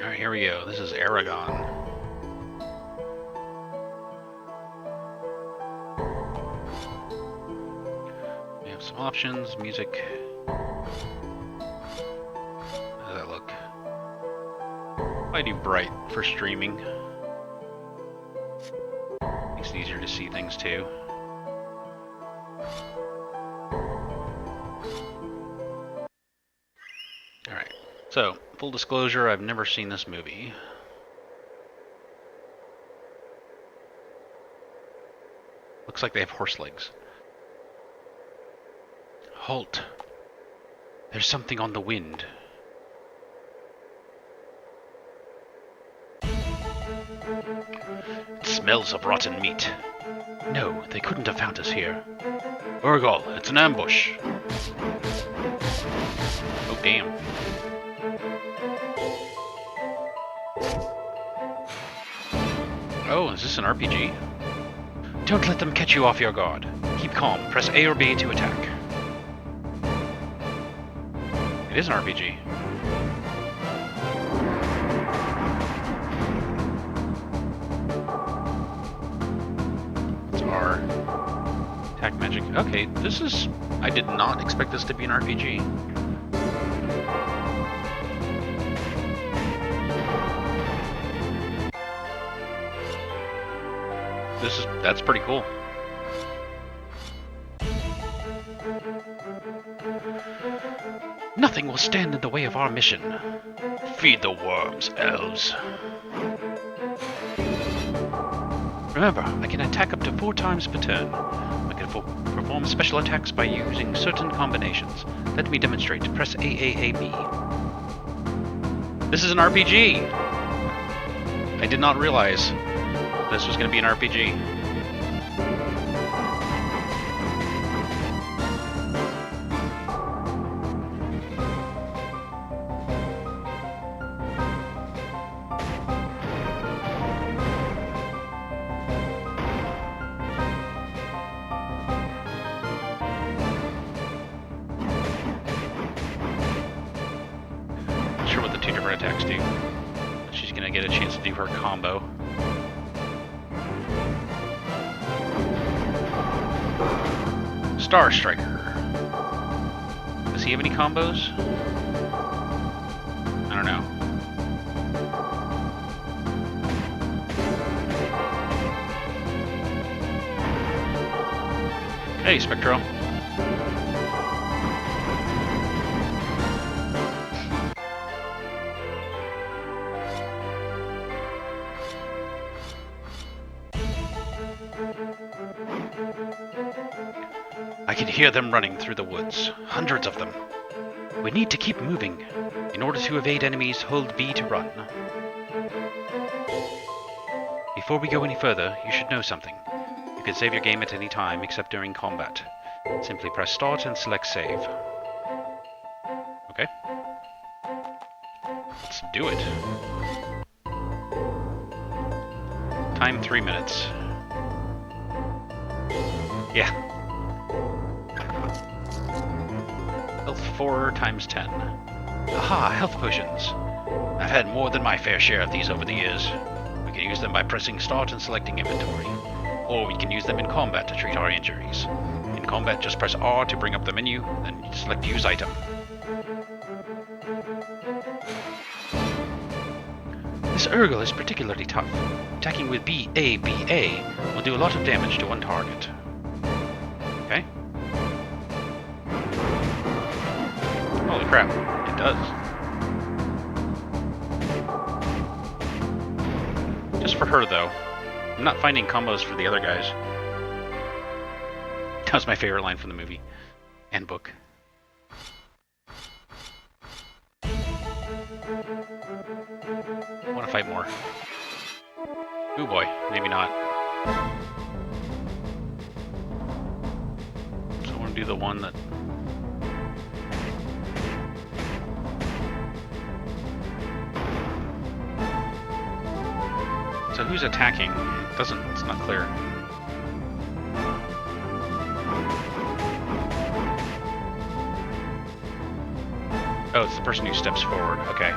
Alright, here we go. This is Eragon. We have some options, music. How does that look? I do bright for streaming. Makes it easier to see things too. Alright, so, full disclosure, I've never seen this movie. Looks like they have horse legs. Halt. There's something on the wind. It smells of rotten meat. No, they couldn't have found us here. Urgal, it's an ambush. Oh, damn. Oh, is this an RPG? Don't let them catch you off your guard. Keep calm. Press A or B to attack. It is an RPG. It's R. Attack magic. Okay, this is... I did not expect this to be an RPG. That's pretty cool. Nothing will stand in the way of our mission. Feed the worms, elves. Remember, I can attack up to 4 times per turn. I can perform special attacks by using certain combinations. Let me demonstrate. Press AAAB. This is an RPG! I did not realize this was going to be an RPG. Not sure what the 2 different attacks do. She's going to get a chance to do her combo. Star Striker. Does he have any combos? I don't know. Hey, Spectro. I can hear them running through the woods. Hundreds of them. We need to keep moving. In order to evade enemies, hold B to run. Before we go any further, you should know something. You can save your game at any time except during combat. Simply press start and select save. Okay. Let's do it. Time 3 minutes. Yeah. Health 4 times 10. Aha, health potions. I've had more than my fair share of these over the years. We can use them by pressing start and selecting inventory. Or we can use them in combat to treat our injuries. In combat, just press R to bring up the menu, then select use item. This Urgal is particularly tough. Attacking with B-A-B-A will do a lot of damage to one target. Okay. Holy crap, it does. Just for her, though. I'm not finding combos for the other guys. That was my favorite line from the movie and book. I want to fight more. Ooh boy, maybe not. So I want to do the one that... So who's attacking? It's not clear. Oh, it's the person who steps forward. Okay.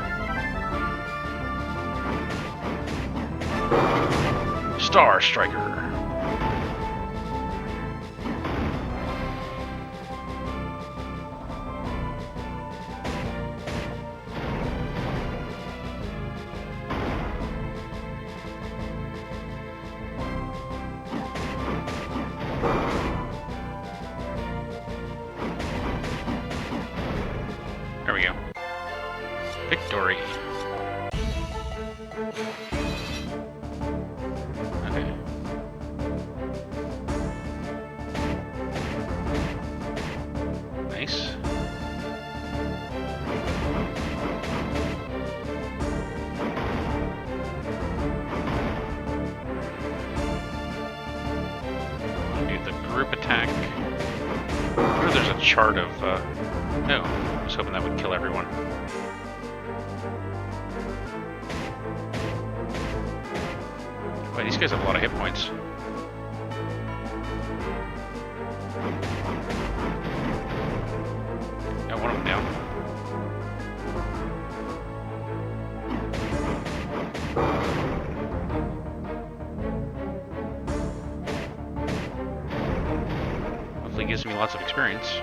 Star Striker. There we go. Victory. Okay. Nice. Do the group attack. Or there's a chart of, no. I was hoping that would kill everyone. Wait, these guys have a lot of hit points. Got one of them down. Hopefully it gives me lots of experience.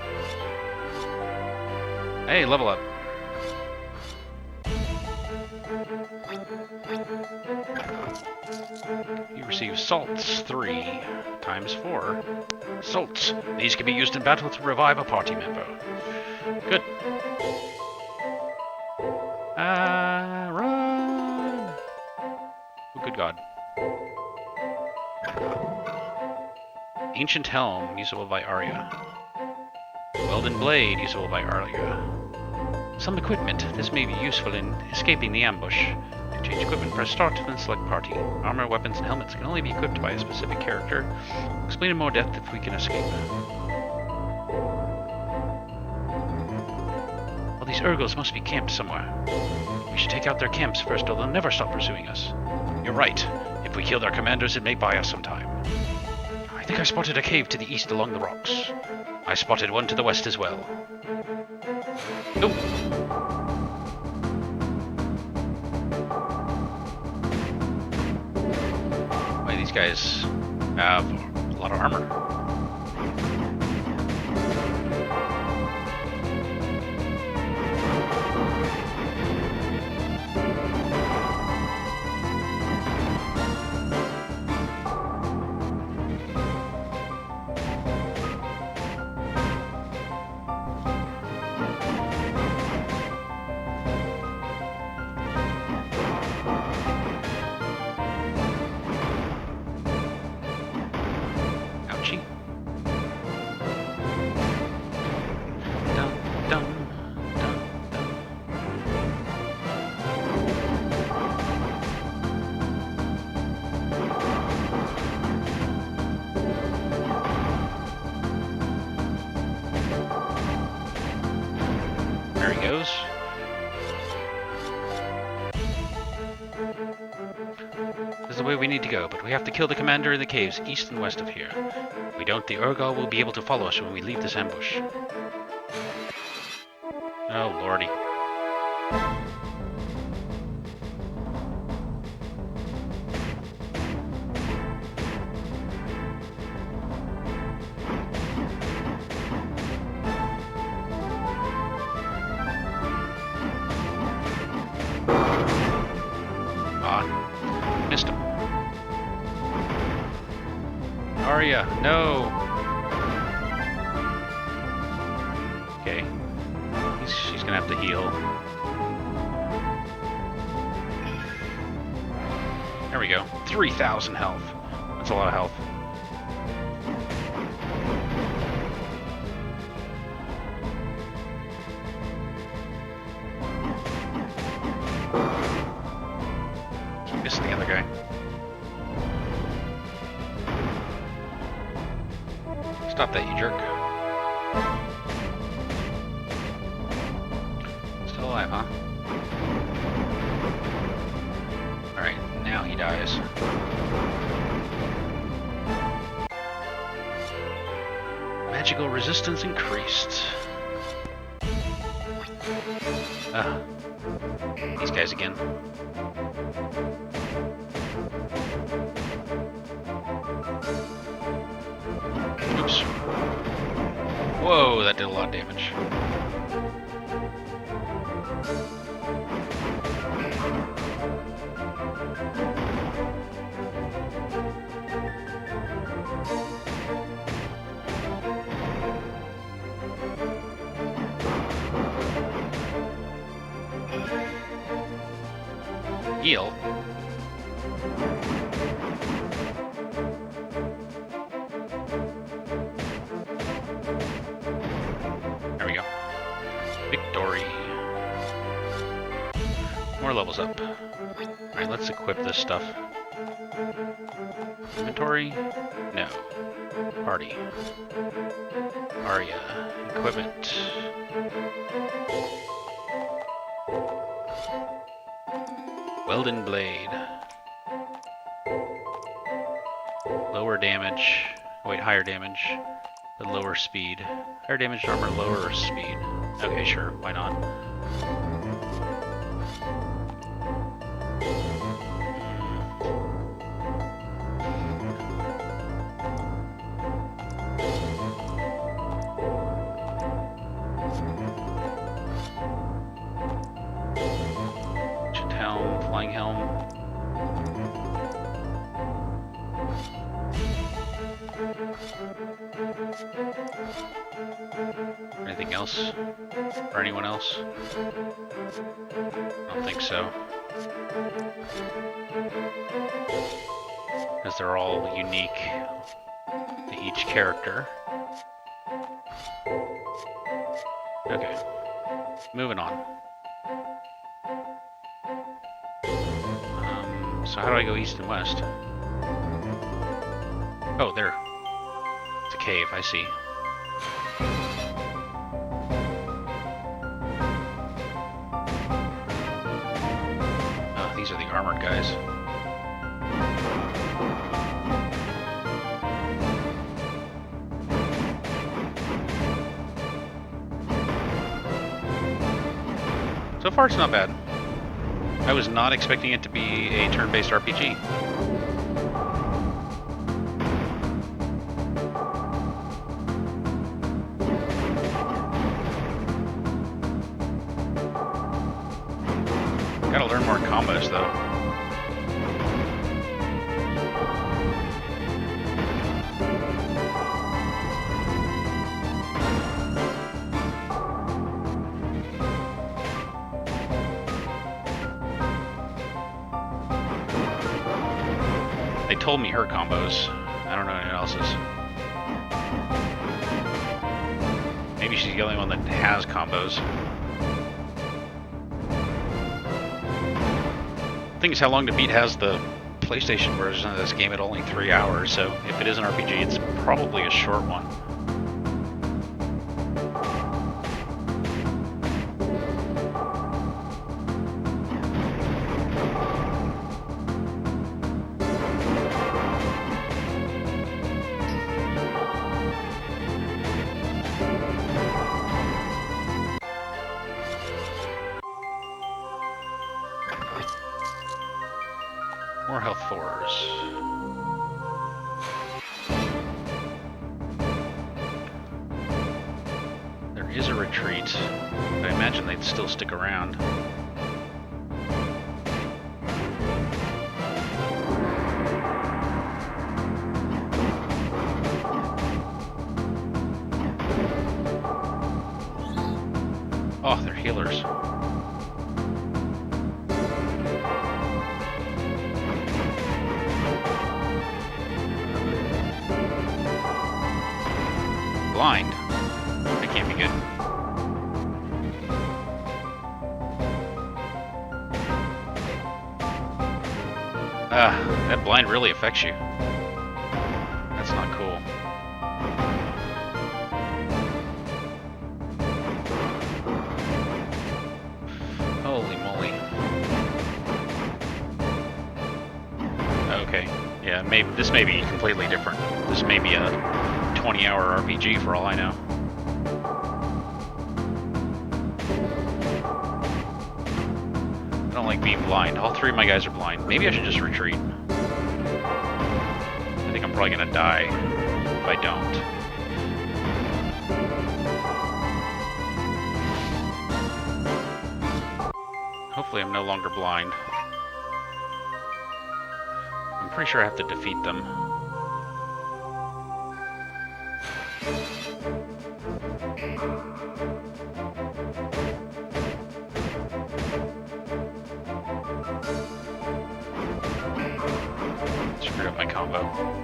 Hey, level up. You receive salts 3 times 4. Salts. These can be used in battle to revive a party member. Good. Run! Oh, good God. Ancient Helm, usable by Arya. Welded Blade, usable by Arya. Some equipment. This may be useful in escaping the ambush. To change equipment, press start, then select party. Armor, weapons, and helmets can only be equipped by a specific character. Explain in more depth if we can escape. Well, these Urgos must be camped somewhere. We should take out their camps first, or they'll never stop pursuing us. You're right. If we kill their commanders, it may buy us some time. I think I spotted a cave to the east along the rocks. I spotted one to the west as well. Nope. Why, these guys have a lot of armor. This is the way we need to go, but we have to kill the commander in the caves east and west of here. If we don't, the Urgal will be able to follow us when we leave this ambush. Oh, lordy. Missed him. Arya, no! Okay. She's gonna have to heal. There we go. 3,000 health. That's a lot of health. Missed the other guy. Stop that, you jerk. Still alive, huh? Alright, now he dies. Magical resistance increased. These guys again. lot of damage. Heal. There we go. Victory. More levels up. Alright, let's equip this stuff. Inventory? No. Party. Aria. Equipment. Welding blade. Lower damage. Wait, higher damage, but lower speed. Higher damage armor, lower speed. Okay, sure, why not? Helm, flying helm. Anything else? Or anyone else? I don't think so. Because they're all unique to each character. Okay. Moving on. So how do I go east and west? Oh, there. It's a cave, I see. Oh, these are the armored guys. So far, it's not bad. I was not expecting it to be a turn-based RPG. Gotta learn more combos, though. They told me her combos. I don't know anyone else's. Maybe she's the only one that has combos. The thing is, how long to beat has the PlayStation version of this game at only 3 hours, so if it is an RPG, it's probably a short one. More health 4s. There is a retreat, but I imagine they'd still stick around. Oh, they're healers. Blind. That can't be good. That blind really affects you. That's not cool. Holy moly. Okay. Yeah, maybe this may be completely different. This may be a 20-hour RPG for all I know. I don't like being blind. All 3 of my guys are blind. Maybe I should just retreat. I think I'm probably gonna die if I don't. Hopefully I'm no longer blind. I'm pretty sure I have to defeat them. Screwed up my combo.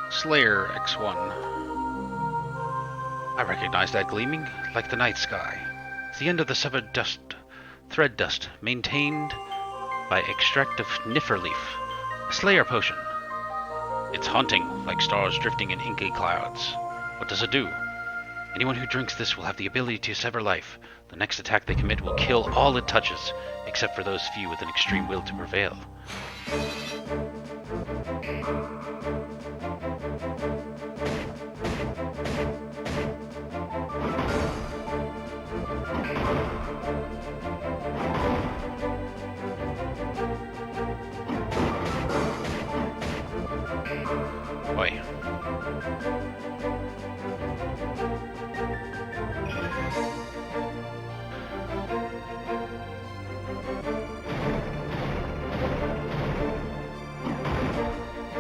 Slayer X1. I recognize that gleaming, like the night sky. It's the end of the severed thread dust, maintained by extract of Niffer leaf. A Slayer potion. It's haunting, like stars drifting in inky clouds. What does it do? Anyone who drinks this will have the ability to sever life. The next attack they commit will kill all it touches, except for those few with an extreme will to prevail. Boy.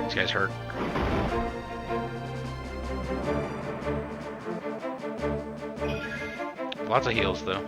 These guys hurt. Lots of heals, though.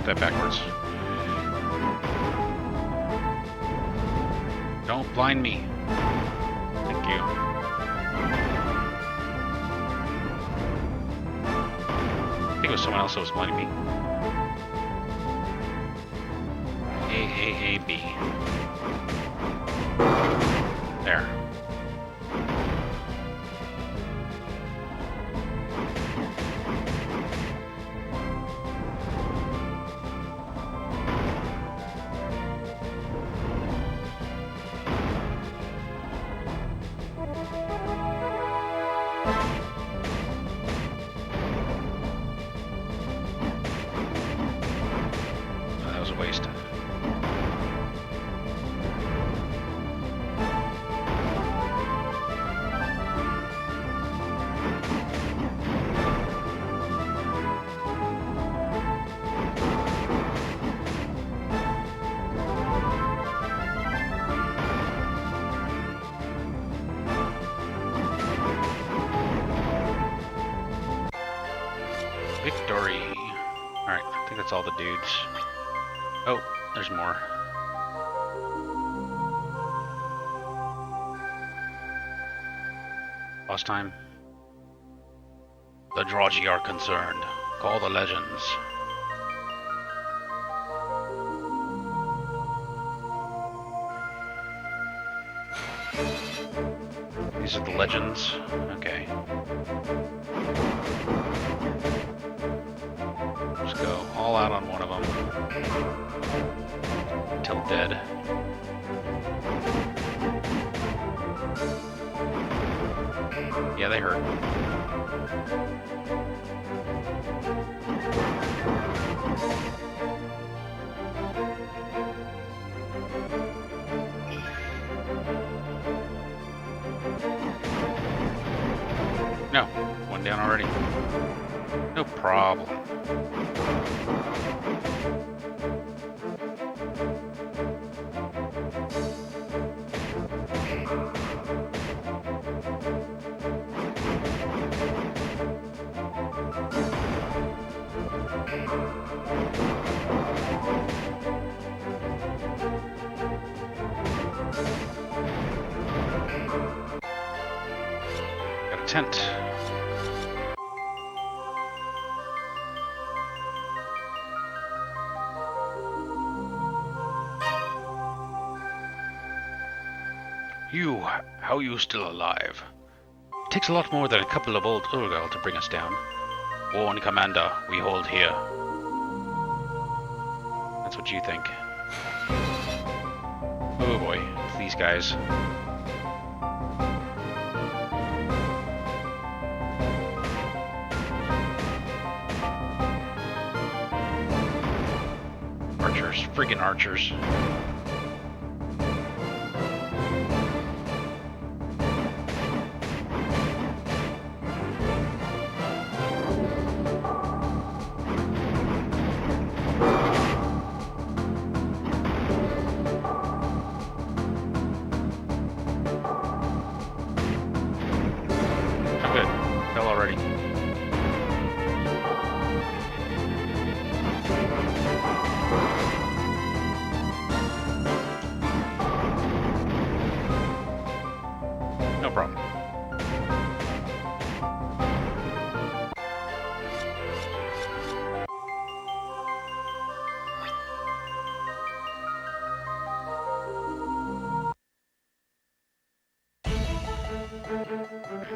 That backwards. Don't blind me. Thank you. I think it was someone else that was blinding me. AAAB. There. That was a waste. Victory. Alright, I think that's all the dudes. Oh, there's more. Boss time. The Drachi are concerned. Call the legends. These are the legends? Okay. Just go all out on one of them. Until dead. Yeah, they hurt. No, one down already. No problem. Got a tent. How are you still alive? It takes a lot more than a couple of old Urgal to bring us down. Warn Commander, we hold here. That's what you think. Oh boy, it's these guys. Archers, friggin' archers.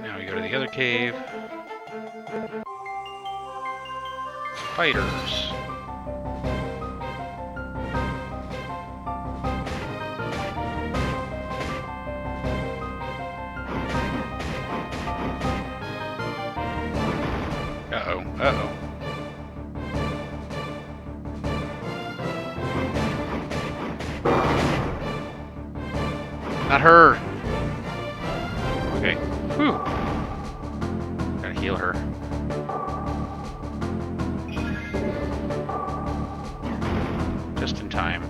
Now we go to the other cave. Spiders. Uh-oh, uh-oh. Not her! Okay. Whew. Gotta heal her. Just in time.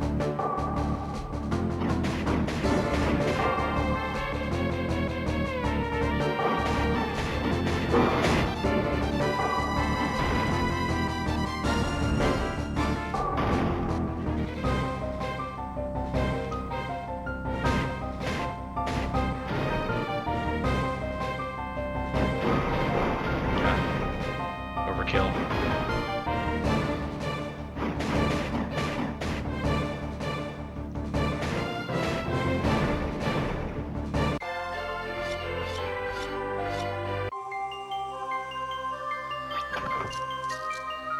Overkill.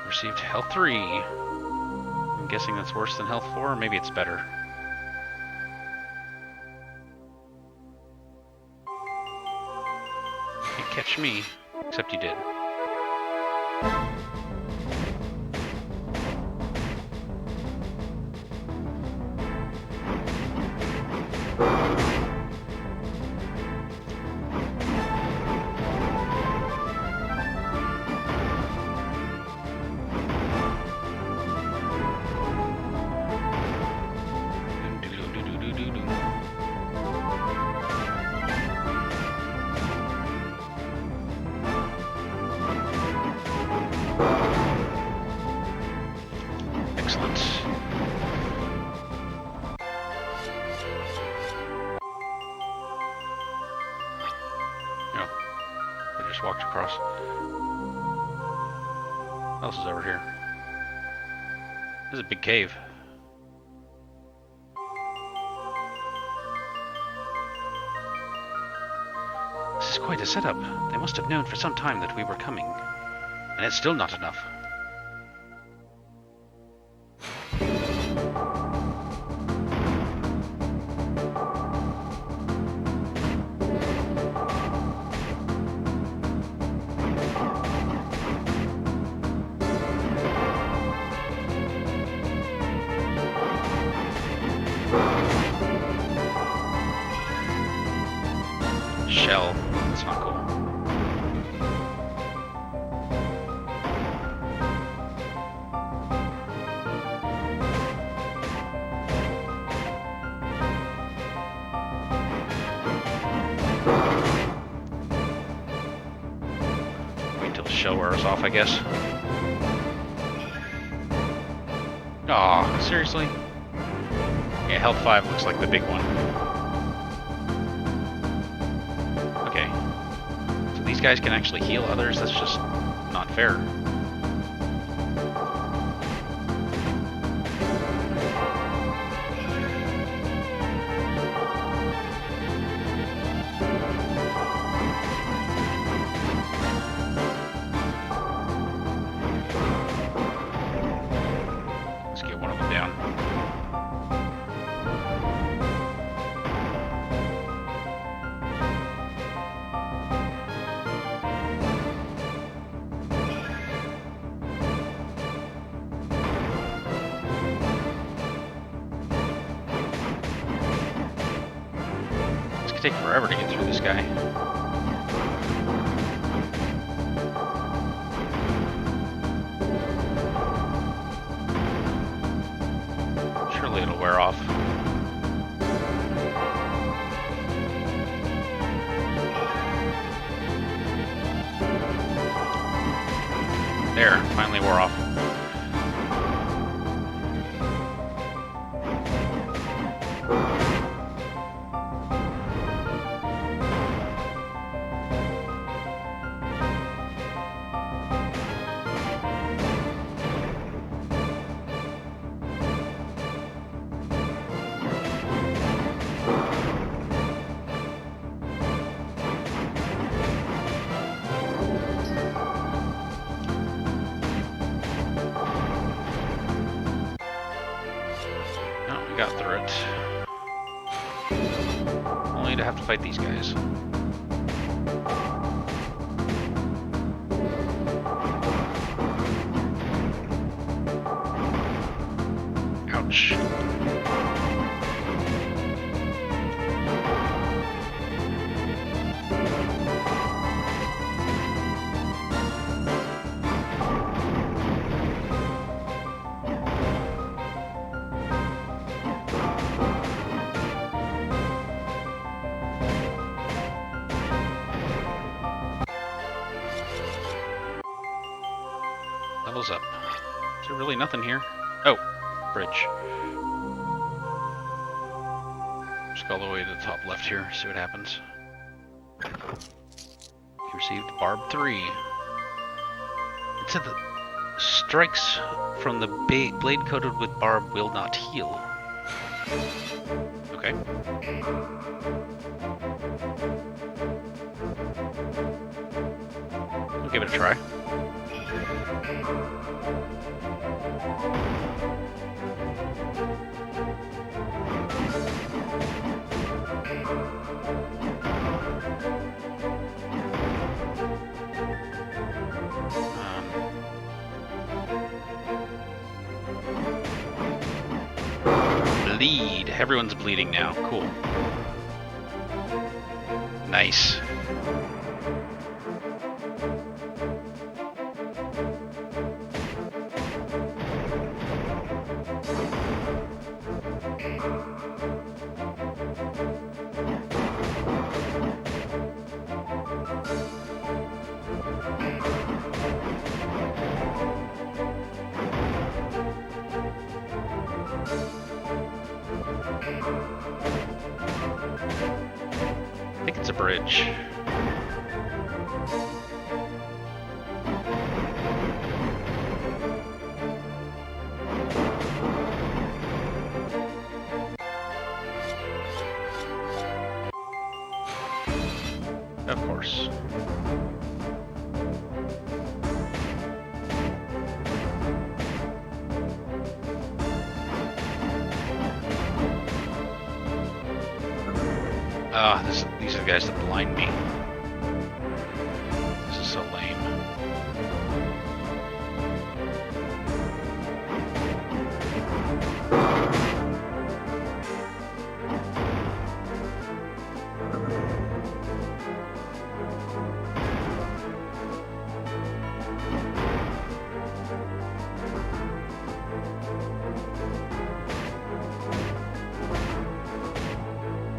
Received health 3. I'm guessing that's worse than health 4, or maybe it's better. Can't catch me, except you did. Excellent. No. I just walked across. What else is over here? This is a big cave. This is quite a setup. They must have known for some time that we were coming. And it's still not enough. Shell. That's not cool. shell wears off, I guess. Aw, seriously? Yeah, health 5 looks like the big one. Okay. So these guys can actually heal others? That's just not fair. Take forever to get through this guy. Surely it'll wear off. There, finally wore off. Got through it. Only to have to fight these guys. Ouch. Levels up. Is there really nothing here? Oh, bridge. Just go all the way to the top left here, see what happens. You received Barb 3. It said that strikes from the blade coated with barb will not heal. Okay. We'll give it a try. Bleed. Everyone's bleeding now. Cool. Nice. I think it's a bridge. Of course. Ah, these are the guys that blind me. This is so lame.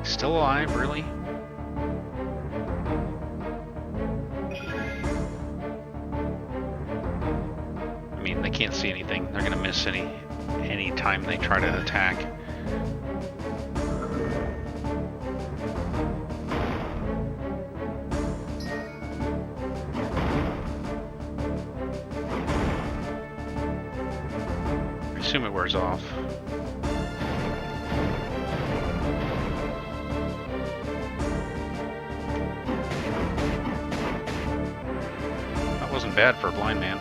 Still alive, really? see anything. They're gonna miss any time they try to attack. I assume it wears off. That wasn't bad for a blind man.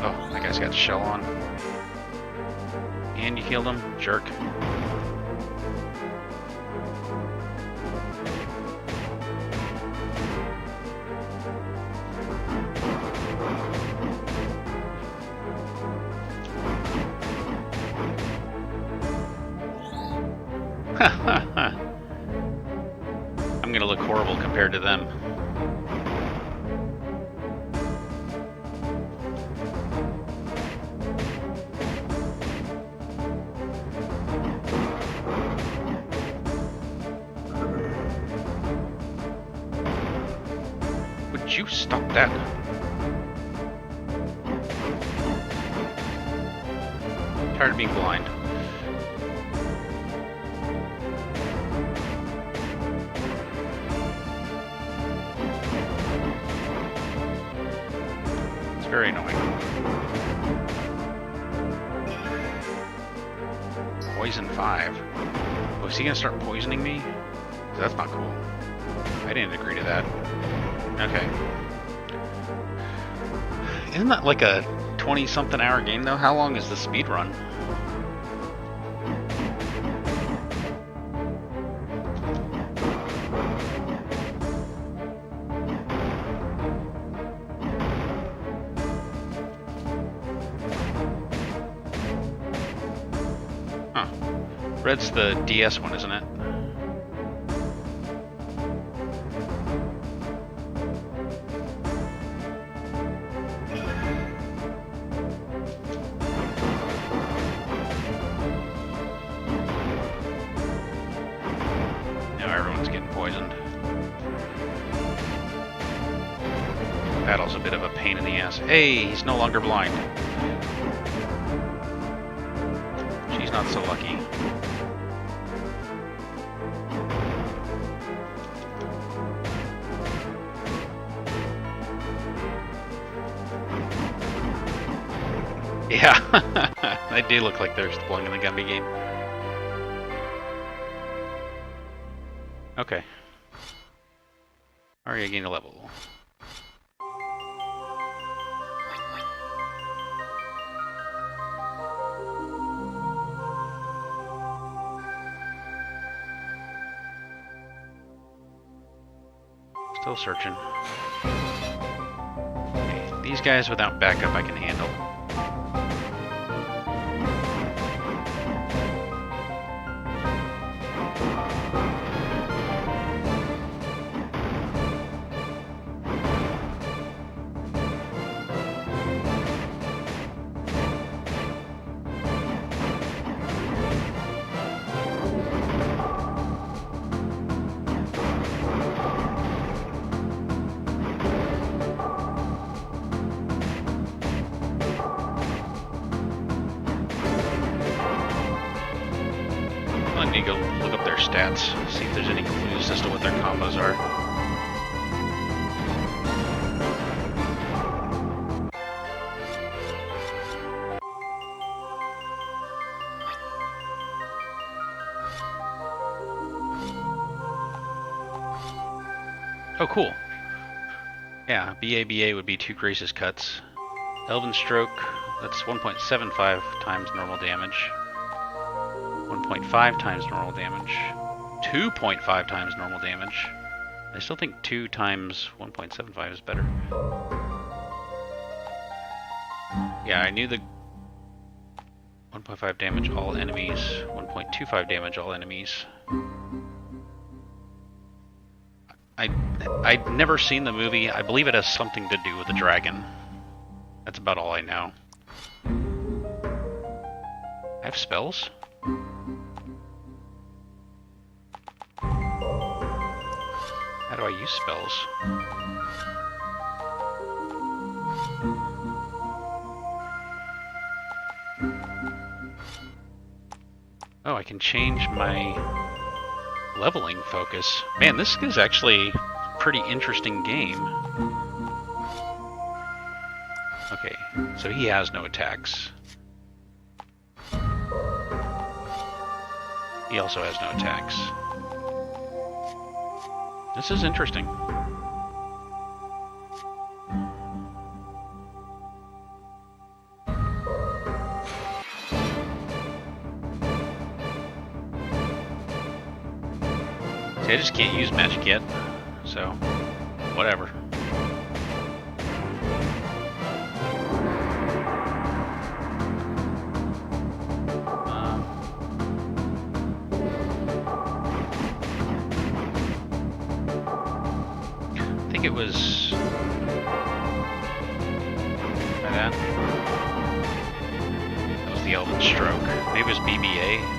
Oh, that guy's got shell on. And you killed him, jerk. I'm gonna look horrible compared to them. Would you stop that? Tired of being blind. Very annoying. Poison 5. Oh, is he gonna start poisoning me? That's not cool. I didn't agree to that. Okay. Isn't that like a 20-something hour game though? How long is the speed run? Red's the DS one, isn't it? Now everyone's getting poisoned. Battle's a bit of a pain in the ass. Hey, he's no longer blind. She's not so lucky. Yeah, they do look like they're belong in the Gumby game. Okay. Already gained a level. Still searching. Okay, these guys without backup I can handle. I need to go look up their stats, see if there's any clues as to what their combos are. Oh, cool. Yeah, BABA would be 2 Grace's cuts. Elven Stroke, that's 1.75 times normal damage. 1.5 times normal damage. 2.5 times normal damage. I still think 2 times 1.75 is better. Yeah, I knew the 1.5 damage all enemies, 1.25 damage all enemies. I'd never seen the movie. I believe it has something to do with the dragon. That's about all I know. I have spells? How do I use spells? Oh, I can change my leveling focus. Man, this is actually a pretty interesting game. Okay, so he has no attacks. He also has no attacks. This is interesting. See, I just can't use magic yet, so whatever. I think it was that. That was the Elven Stroke. Maybe it was BBA.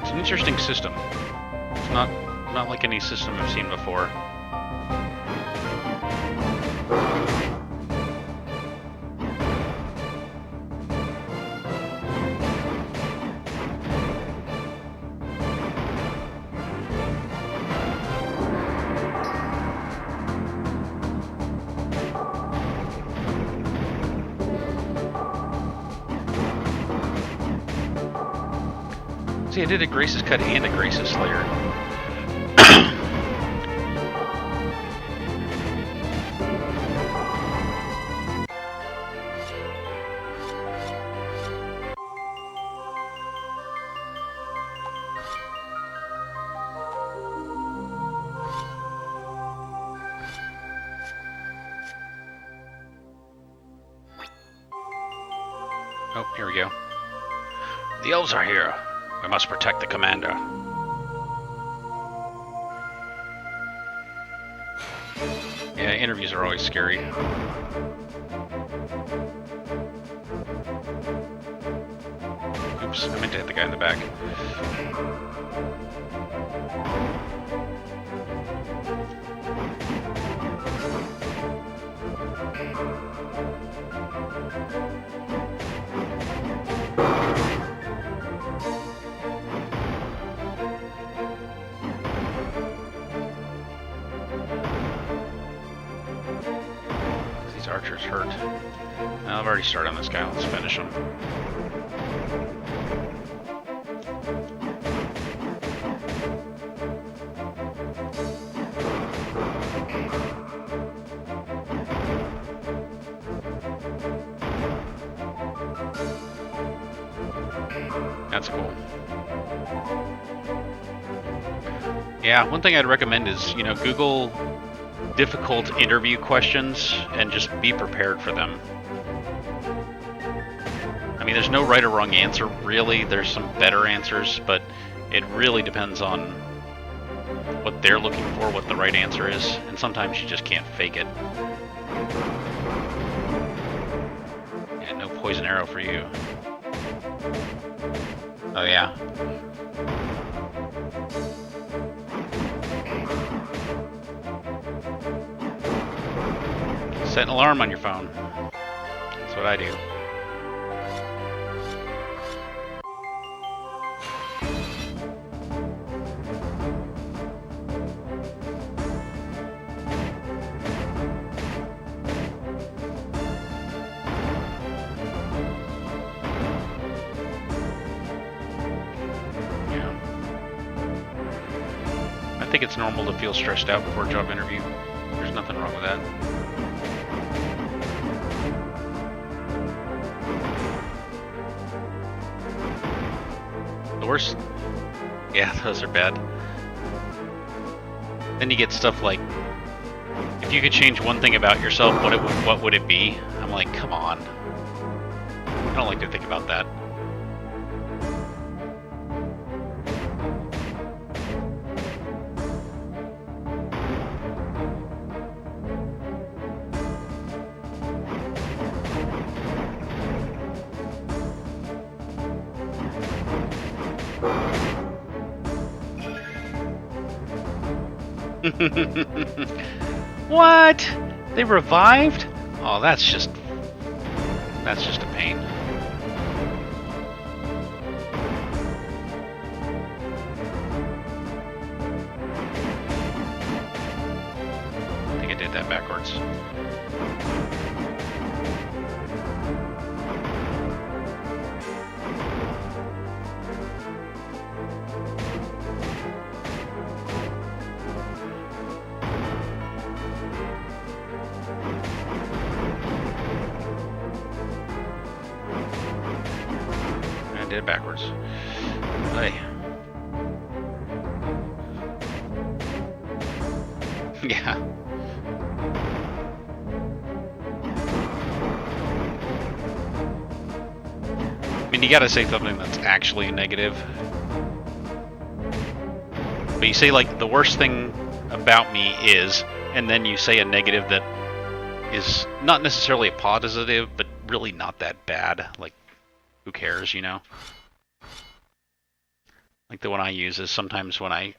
It's an interesting system. It's not like any system I've seen before. See, I did a Grace's Cut and a Grace's Slayer. Oh, here we go. The elves are here. We must protect the commander. Yeah, interviews are always scary. Oops, I meant to hit the guy in the back. Archer's hurt. I've already started on this guy. Let's finish him. That's cool. Yeah, one thing I'd recommend is, Google difficult interview questions and just be prepared for them. I mean, there's no right or wrong answer, really. There's some better answers, but it really depends on what they're looking for, what the right answer is, and sometimes you just can't fake it. And no poison arrow for you. Oh yeah. Set an alarm on your phone. That's what I do. Yeah. I think it's normal to feel stressed out before a job interview. There's nothing wrong with that. Worst, yeah, those are bad. Then you get stuff like, if you could change one thing about yourself, what would it be? I'm like, come on. I don't like to think about that. What? They revived? Oh, that's just a pain. I think I did that backwards. I did it backwards. Hey. Yeah. I mean, you gotta say something that's actually negative. But you say, like, the worst thing about me is, and then you say a negative that is not necessarily a positive, but really not that bad. Like, who cares, you know? Like, the one I use is sometimes when I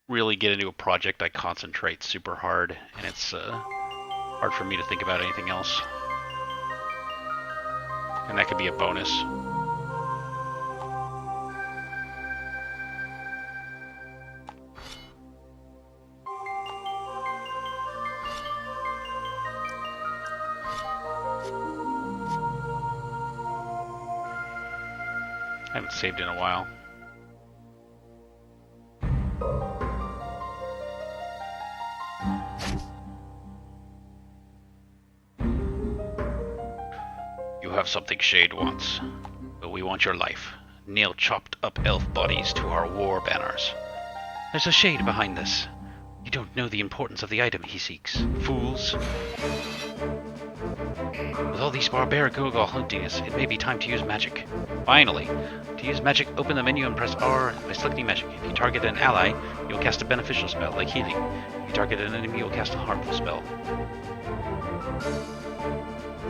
really get into a project, I concentrate super hard, and it's hard for me to think about anything else. And that could be a bonus. I haven't saved in a while. You have something Shade wants, but we want your life. Nail chopped up elf bodies to our war banners. There's a Shade behind this. You don't know the importance of the item he seeks. Fools. With all these barbaric Gogol hunting us, it may be time to use magic. Finally! To use magic, open the menu and press R by selecting magic. If you target an ally, you'll cast a beneficial spell, like healing. If you target an enemy, you'll cast a harmful spell.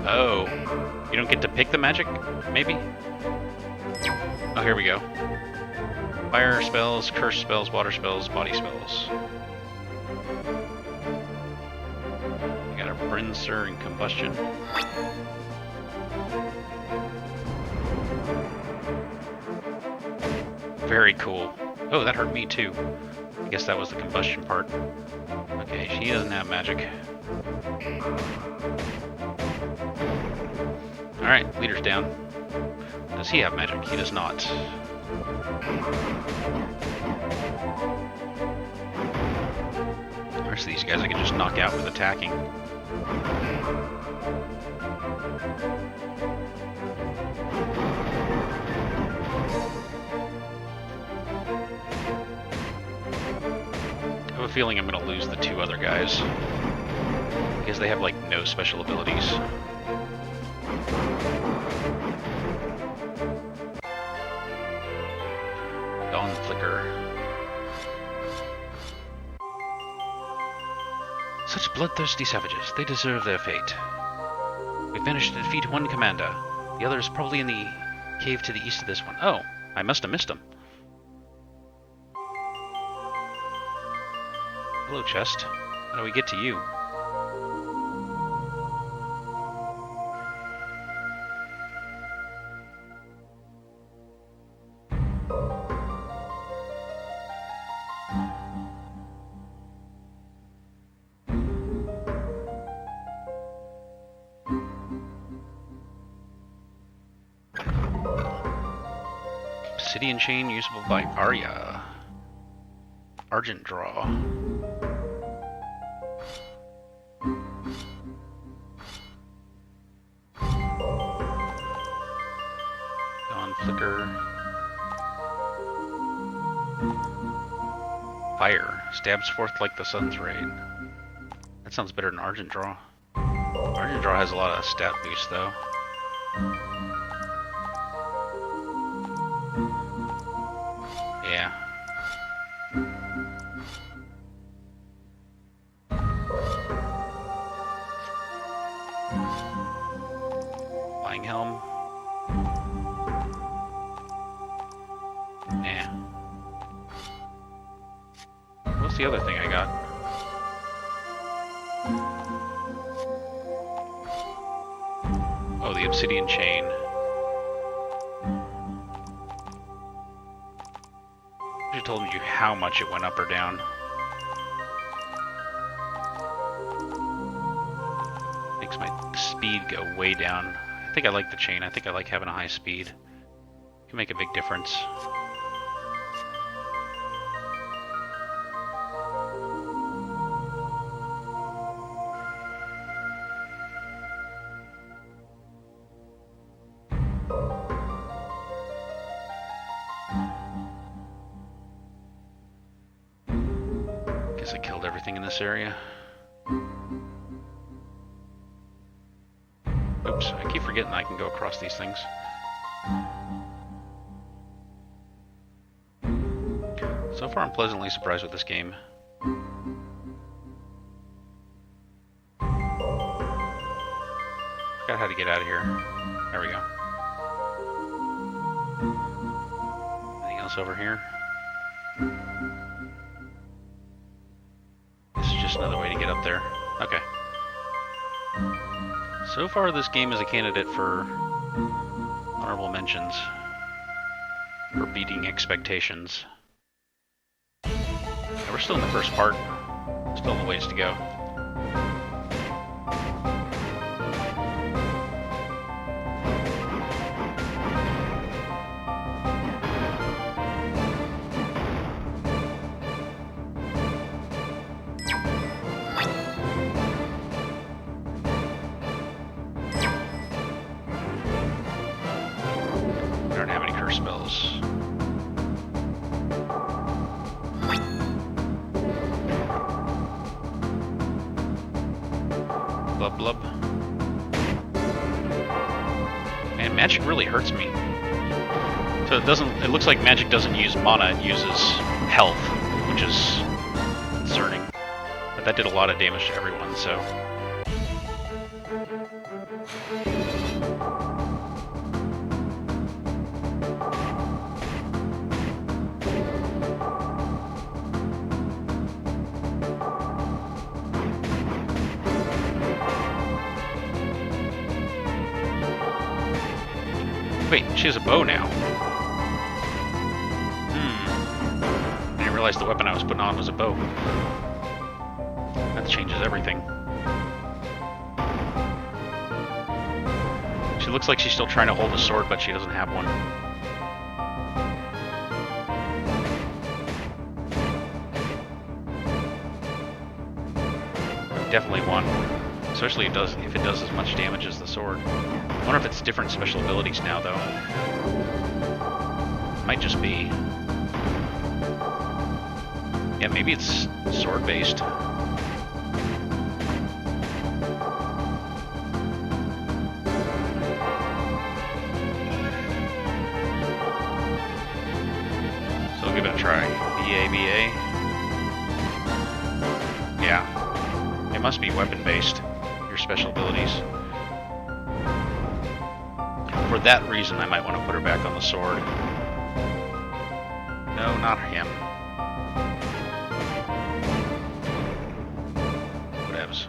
Oh. You don't get to pick the magic? Maybe? Oh, here we go. Fire spells, curse spells, water spells, body spells. We got our Brinser and Combustion. Very cool. Oh, that hurt me too. I guess that was the combustion part. Okay, she doesn't have magic. Alright, leader's down. Does he have magic? He does not. The rest of these guys I can just knock out with attacking. I have a feeling I'm going to lose the two other guys. Because they have, like, no special abilities. Dawn Flicker. Such bloodthirsty savages. They deserve their fate. We've managed to defeat one commander. The other is probably in the cave to the east of this one. Oh, I must have missed him. Hello, chest. How do we get to you? Obsidian chain usable by Arya. Argent draw. Dawn flicker. Fire. Stabs forth like the sun's ray. That sounds better than Argent draw. Argent draw has a lot of stat boost though. Yeah. Flying helm. Yeah. What's the other thing I got? the obsidian chain. I should have told you how much it went up or down. Makes my speed go way down. I think I like the chain. I think I like having a high speed. It can make a big difference. Guess I killed everything in this area. Oops, I keep forgetting I can go across these things. So far I'm pleasantly surprised with this game. Forgot how to get out of here. There we go. Anything else over here? This is just another way to get up there. Okay. So far this game is a candidate for honorable mentions. For beating expectations. And we're still in the first part. Still a ways to go. Spells. Blub blub. Man, magic really hurts me. So it looks like magic doesn't use mana, it uses health, which is concerning. But that did a lot of damage to everyone, so. Wait, she has a bow now. I didn't realize the weapon I was putting on was a bow. That changes everything. She looks like she's still trying to hold a sword, but she doesn't have one. Definitely one. Especially if it does as much damage as the sword. I wonder if it's different special abilities now, though. Might just be. Yeah, maybe it's sword-based. So I'll give it a try. BA. Yeah. It must be weapon-based. Your special abilities. For that reason, I might want to put her back on the sword. No, not him. Whatevs.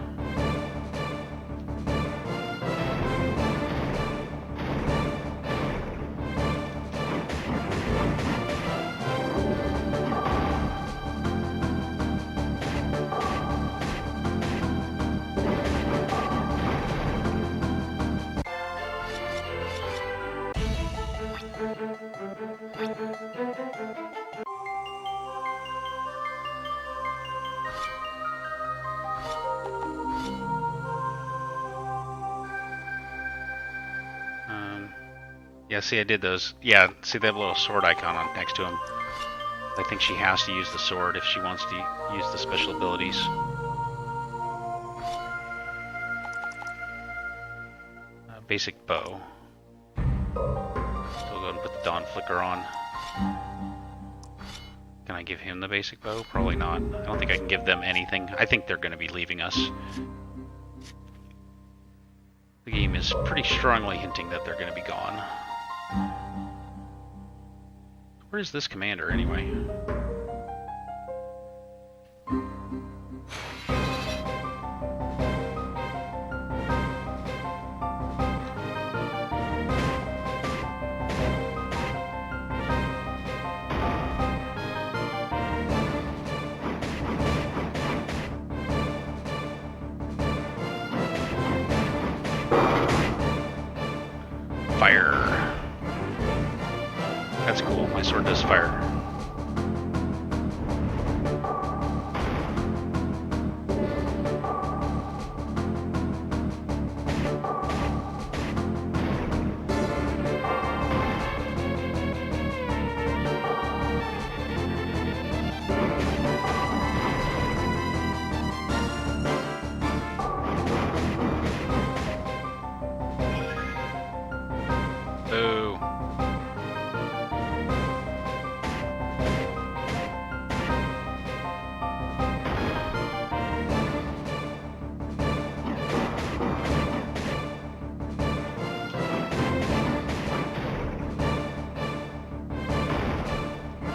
Yeah, see, I did those. Yeah, see that little sword icon on next to him. I think she has to use the sword if she wants to use the special abilities. Basic bow. Still go and put the Dawn Flicker on. Can I give him the basic bow? Probably not. I don't think I can give them anything. I think they're going to be leaving us. The game is pretty strongly hinting that they're going to be gone. Where is this commander, anyway? That's cool. My sword does fire. Boo.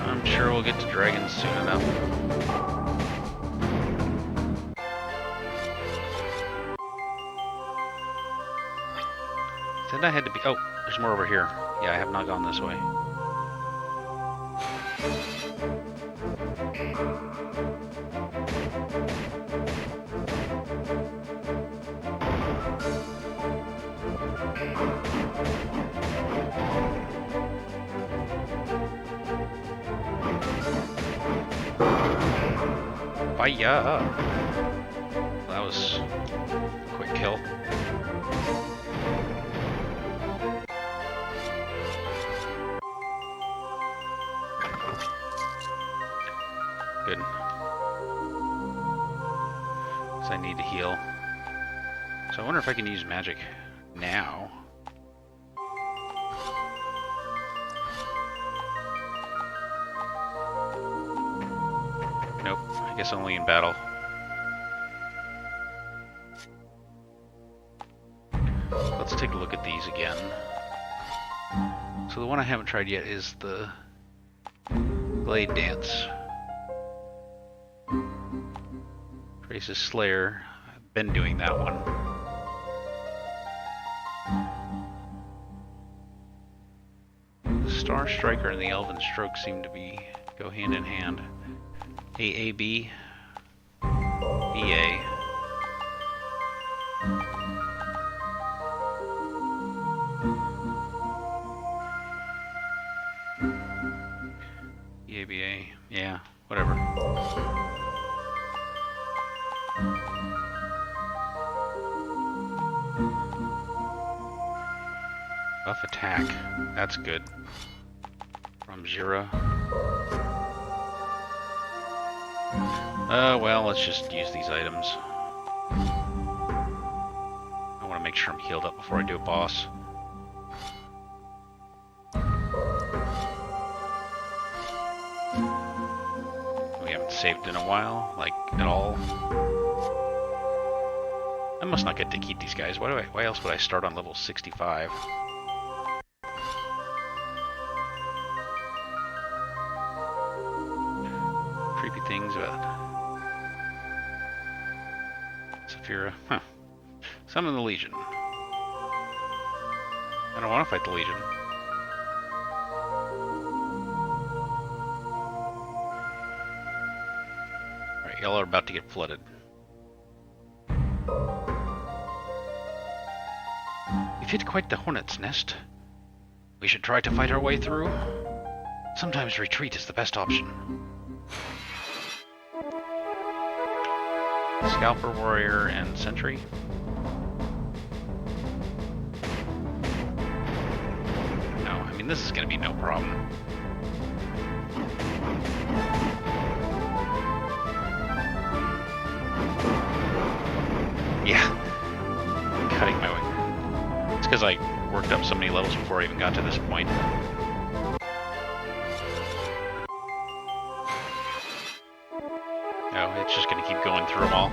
I'm sure we'll get to dragons soon enough. Said I had to be. Oh, there's more over here. Yeah, I have not gone this way. Fire! That was a quick kill. Good. Because I need to heal. So I wonder if I can use magic now. Nope, I guess only in battle. Let's take a look at these again. So the one I haven't tried yet is the Glade Dance. Trace's Slayer. I've been doing that one. The Star Striker and the Elven Stroke seem to go hand in hand. AAB, BA. EABA, yeah, whatever. Buff attack, that's good. From Jira. Well, let's just use these items. I want to make sure I'm healed up before I do a boss. We haven't saved in a while, like, at all. I must not get to keep these guys. Why else would I start on level 65? Creepy things about Saphira. Huh. Summon the Legion. I don't want to fight the Legion. Alright, y'all are about to get flooded. We've hit quite the hornet's nest. We should try to fight our way through. Sometimes retreat is the best option. Scalper, Warrior, and Sentry. No, I mean, this is going to be no problem. Yeah. Cutting my way. It's because I worked up so many levels before I even got to this point. Oh, it's just going to keep going through them all.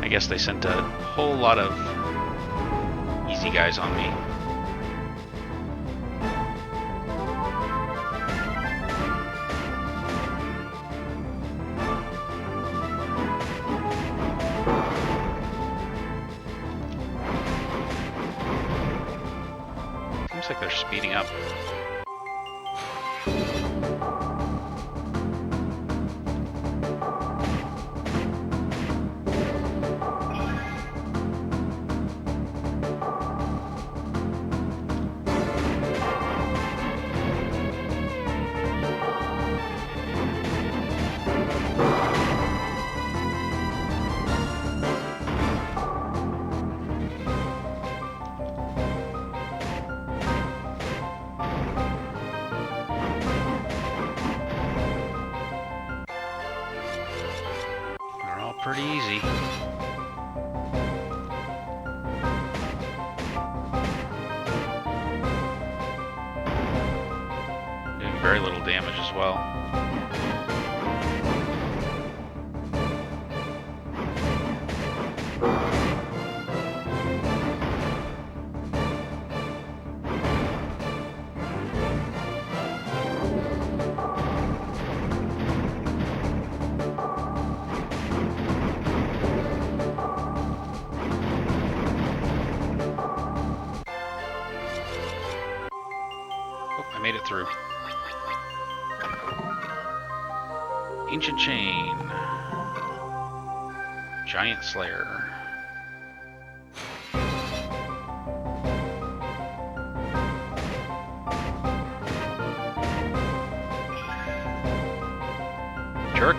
I guess they sent a whole lot of easy guys on me. Seems like they're speeding up. very little damage as well. I made it through. Ancient Chain. Giant Slayer. Jerk.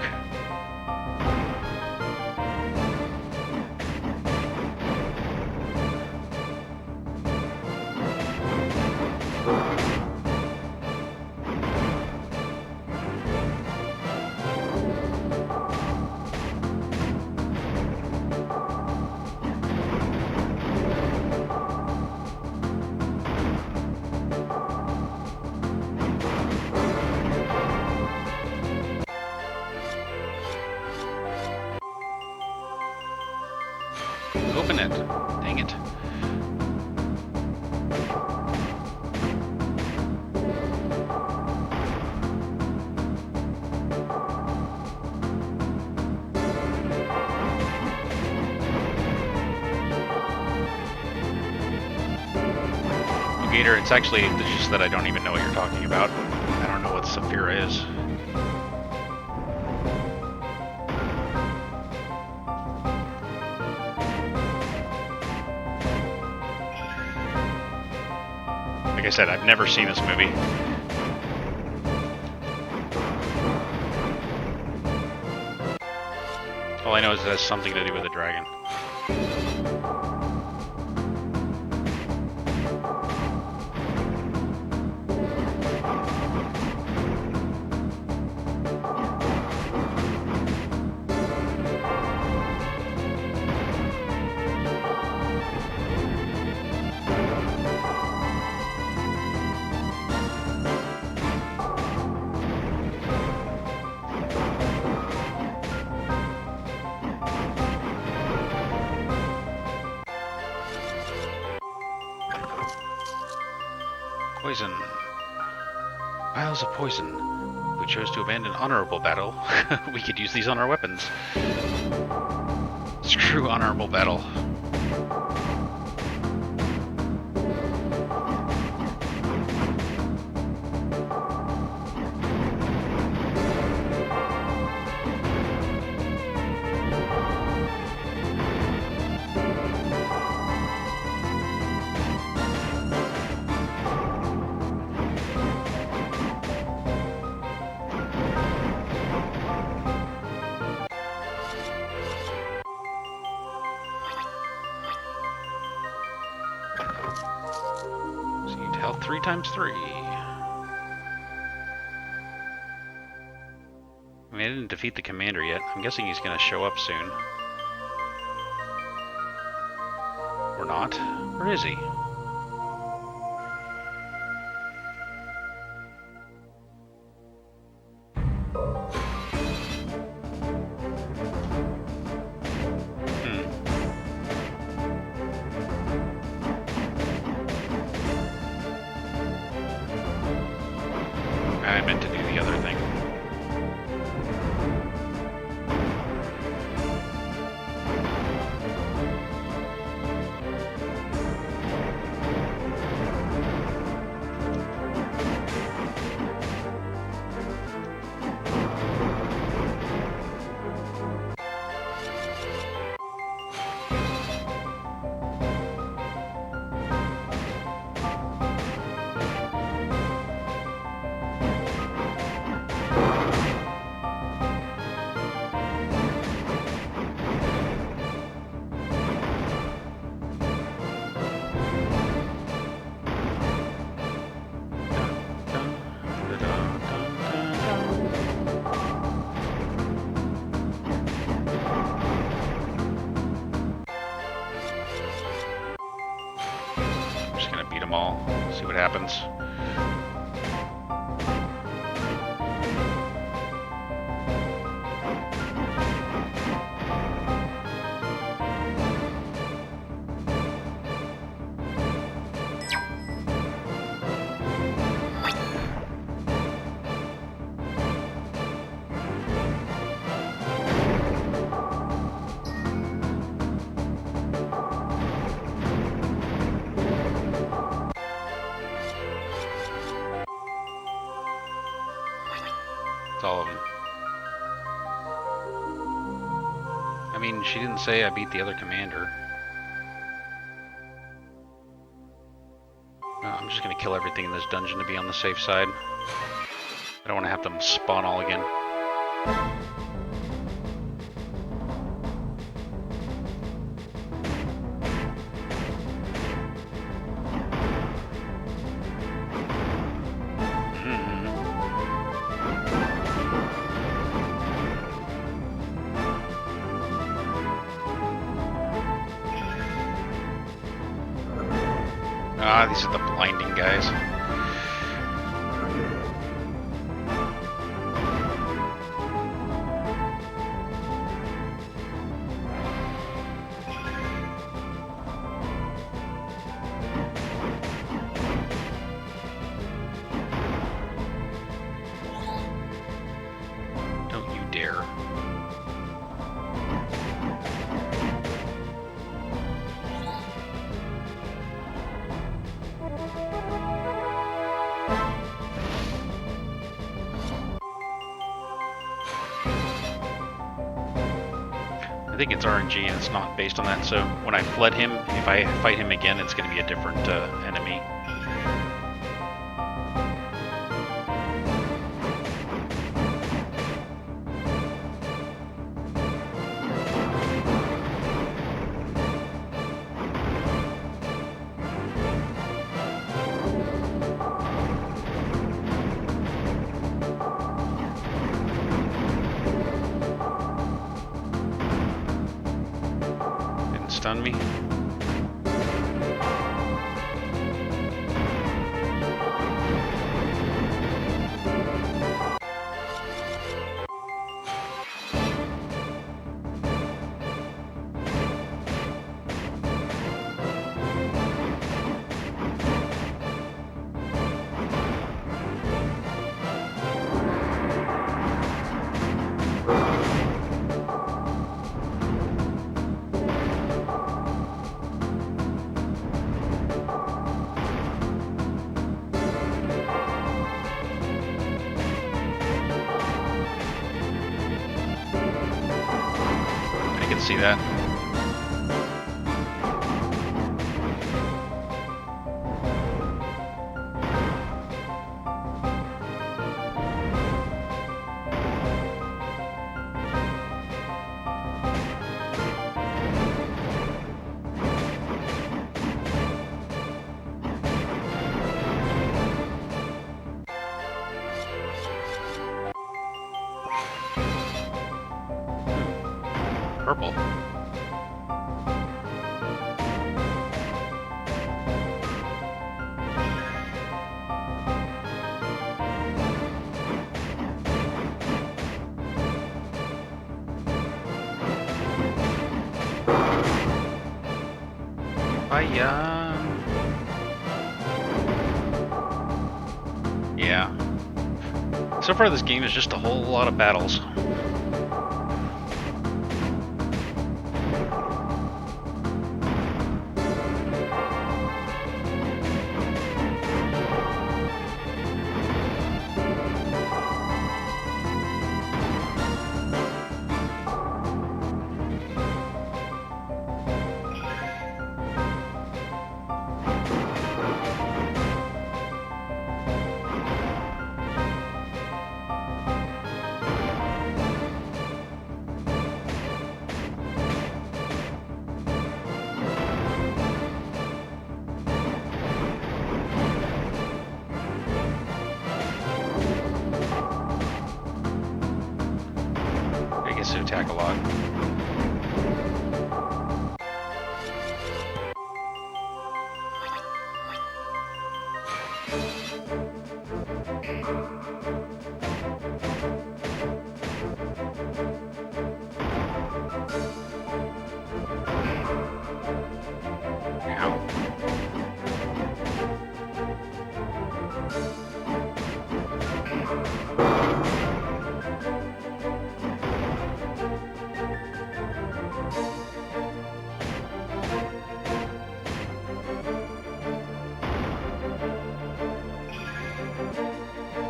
Open it. Dang it. Gator, it's actually just that I don't even know what you're talking about. I don't know what Saphira is. Like I said, I've never seen this movie. All I know is it has something to do with a dragon. Poison. Vials of poison. If we chose to abandon honorable battle, we could use these on our weapons. Screw honorable battle. Health 3 times 3. I mean, I didn't defeat the commander yet. I'm guessing he's going to show up soon. Or not. Where is he? I meant to do the other thing. I'm just gonna beat them all, see what happens. It's all of them. I mean, she didn't say I beat the other commander. I'm just gonna kill everything in this dungeon to be on the safe side. I don't want to have them spawn all again. Ah, these are the blinding guys. Don't you dare. I think it's RNG and it's not based on that, so when I fled him, if I fight him again, it's going to be a different enemy. Stun me. See that? Purple. Yeah. So far this game is just a whole lot of battles. To attack a lot.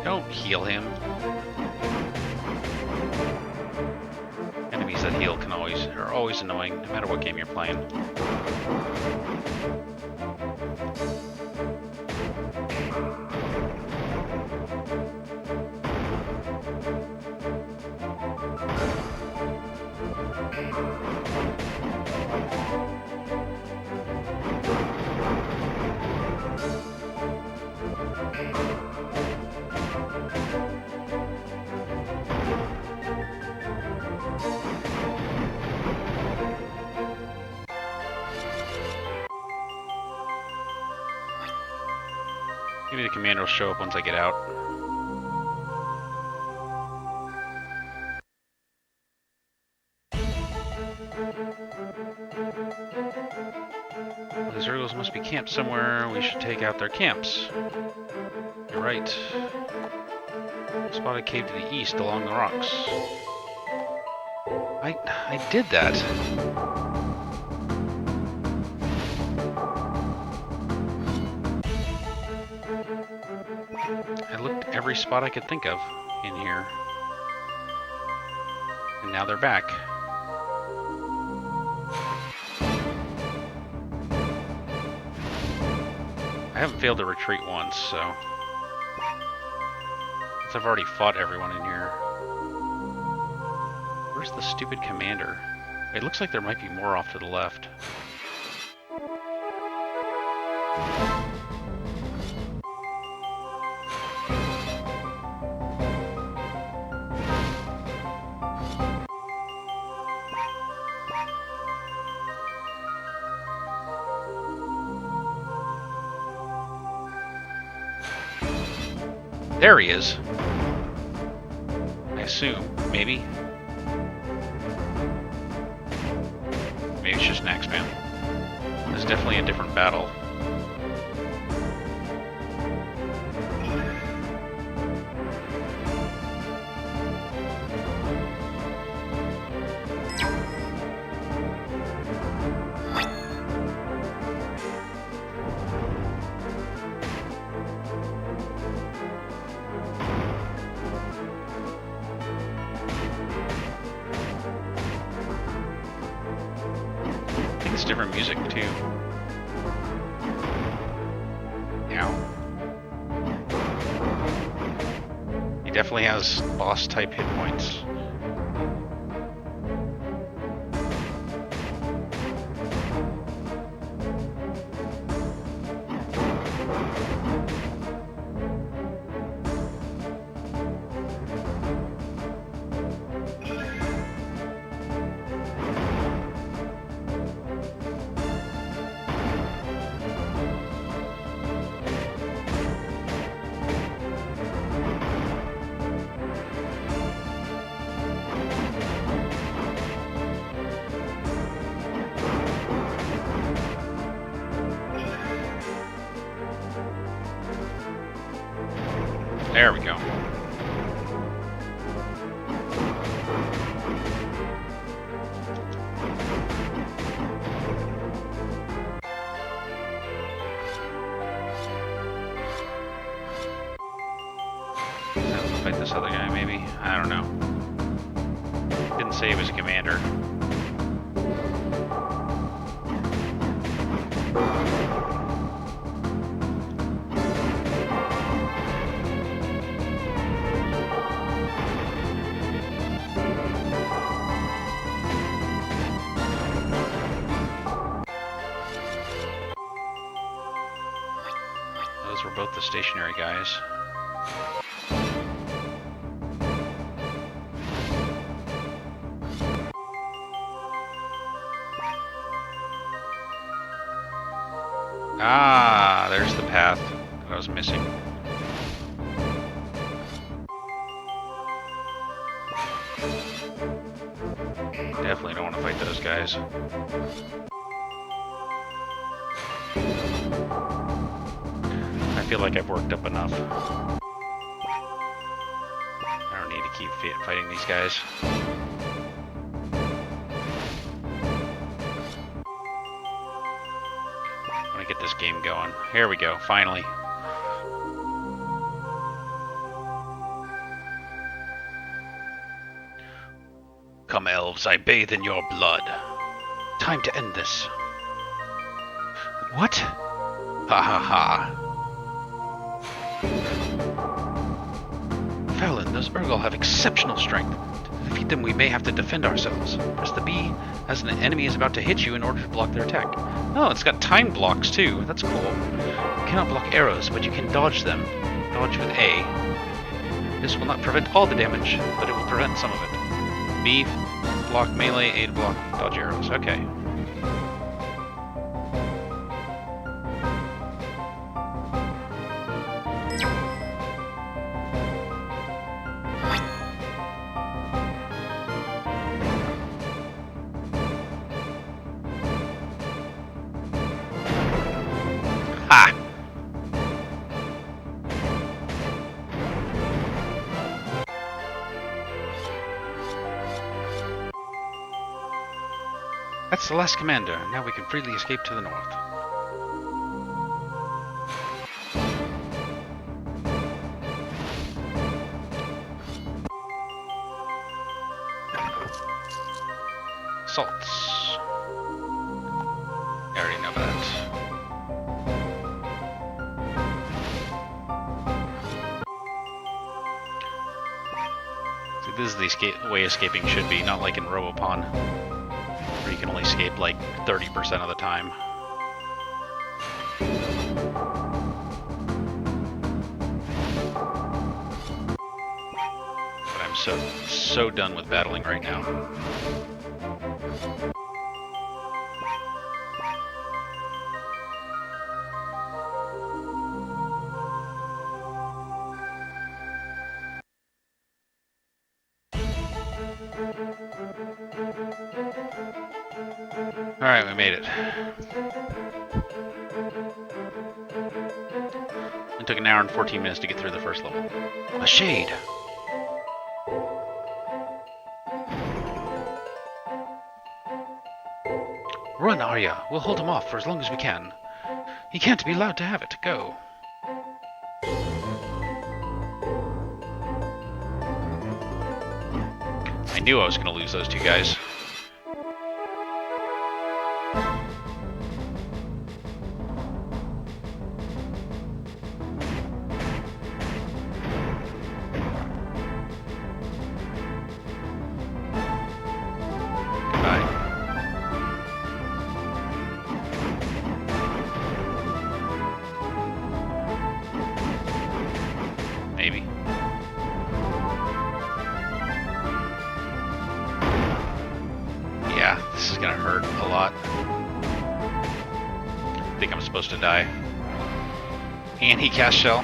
Don't heal him. heal are always annoying, no matter what game you're playing. Maybe the commander will show up once I get out. The Zergos must be camped somewhere. We should take out their camps. You're right. Spot a cave to the east along the rocks. I did that. I looked every spot I could think of in here. And now they're back. I haven't failed to retreat once, so... I've already fought everyone in here. Where's the stupid commander? It looks like there might be more off to the left. There he is. I assume. Maybe. Maybe it's just an Axeman. It's definitely a different battle. Different music too. Ow. He definitely has boss type hit points. There we go. I'll fight this other guy, maybe? I don't know. Didn't say he was a commander. Those were both the stationary guys. Ah, there's the path that I was missing. Definitely don't want to fight those guys. I feel like I've worked up enough. I don't need to keep fighting these guys. I want to get this game going. Here we go, finally. Come, elves, I bathe in your blood. Time to end this. What? Ha ha ha. Fallon, those Urgal have exceptional strength. To defeat them, we may have to defend ourselves. Press the B as an enemy is about to hit you in order to block their attack. Oh, it's got time blocks too. That's cool. You cannot block arrows, but you can dodge them. Dodge with A. This will not prevent all the damage, but it will prevent some of it. B, block melee, A to block dodge arrows. Okay. Ha! That's the last commander. Now we can freely escape to the north. Salts. I already know that. See, this is the way escaping should be, not like in Robopon, where you can only escape like 30% of the time. But I'm so done with battling right now. Alright, we made it. It took an hour and 14 minutes to get through the first level. A shade! Run, Arya! We'll hold him off for as long as we can. He can't be allowed to have it. Go. I knew I was going to lose those two guys. Maybe. Yeah, this is gonna hurt a lot. I think I'm supposed to die. And he cast shell.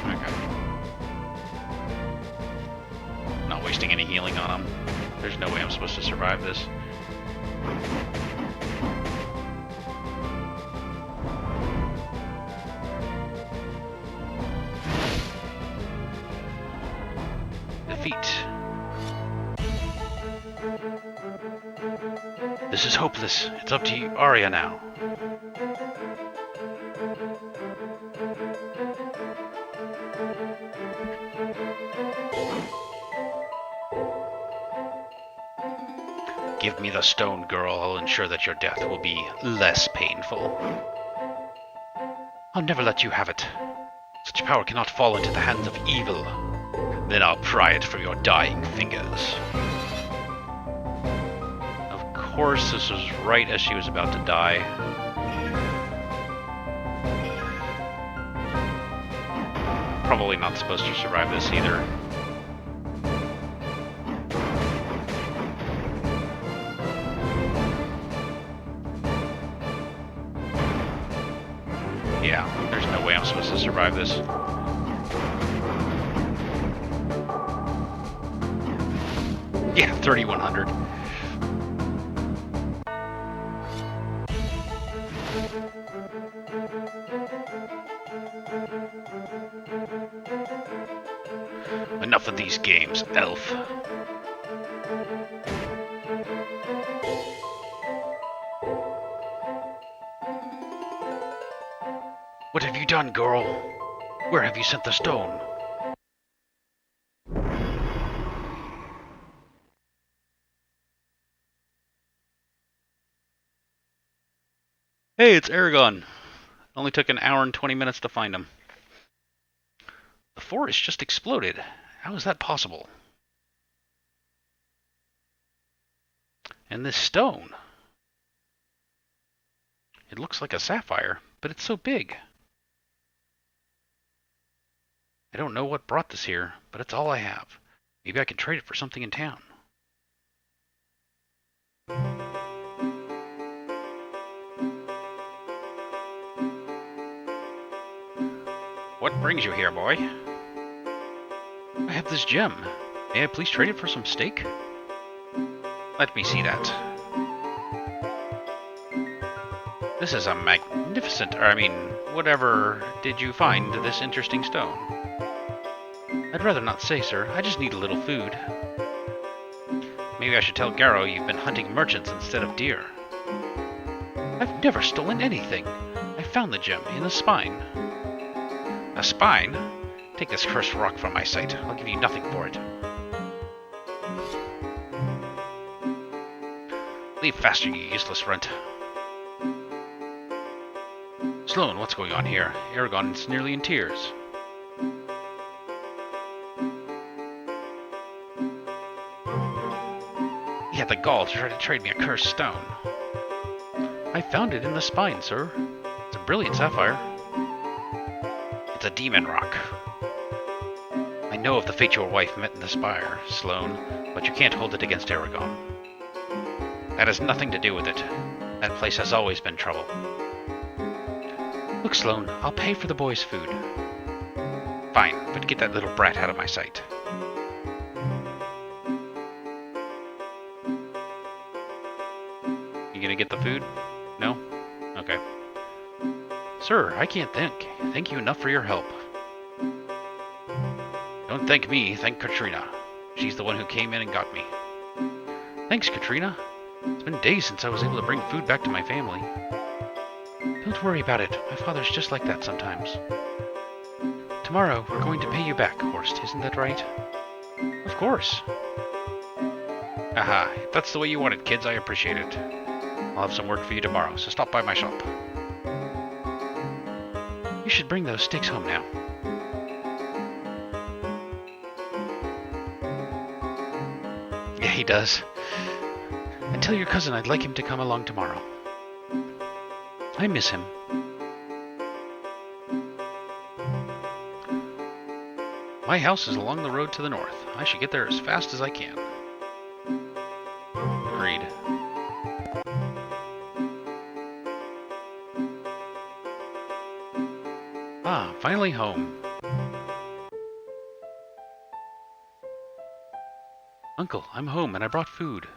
Okay. Not wasting any healing on him. There's no way I'm supposed to survive this. Defeat. This is hopeless. It's up to you, Arya now. Give me the stone, girl. I'll ensure that your death will be less painful. I'll never let you have it. Such power cannot fall into the hands of evil. Then I'll pry it from your dying fingers. Of course, this was right as she was about to die. Probably not supposed to survive this either. Yeah, there's no way I'm supposed to survive this. Yeah, 3100. Enough of these games, elf. What have you done, girl? Where have you sent the stone? . Hey, it's Eragon. Only took an hour and 20 minutes to find him. The forest just exploded. How is that possible? And this stone. It looks like a sapphire, but it's so big. I don't know what brought this here, but it's all I have. Maybe I can trade it for something in town. What brings you here, boy? I have this gem. May I please trade it for some steak? Let me see that. This is a magnificent... whatever did you find this interesting stone? I'd rather not say, sir. I just need a little food. Maybe I should tell Garrow you've been hunting merchants instead of deer. I've never stolen anything. I found the gem in a spine. A spine? Take this cursed rock from my sight. I'll give you nothing for it. Leave faster, you useless runt. Sloan, what's going on here? Eragon is nearly in tears. He had the gall to try to trade me a cursed stone. I found it in the spine, sir. It's a brilliant sapphire. It's a demon rock. I know of the fate your wife met in the spire, Sloan, but you can't hold it against Eragon. That has nothing to do with it. That place has always been trouble. Look, Sloan, I'll pay for the boy's food. Fine, but get that little brat out of my sight. You gonna get the food? No? Okay. Sir, I can't thank you enough for your help. Don't thank me, thank Katrina. She's the one who came in and got me. Thanks, Katrina. It's been days since I was able to bring food back to my family. Don't worry about it. My father's just like that sometimes. Tomorrow, we're going to pay you back, Horst. Isn't that right? Of course. Aha, if that's the way you want it, kids, I appreciate it. I'll have some work for you tomorrow, so stop by my shop. You should bring those steaks home now. Yeah, he does. And tell your cousin I'd like him to come along tomorrow. I miss him. My house is along the road to the north. I should get there as fast as I can. Agreed. Ah, finally home. Uncle, I'm home and I brought food.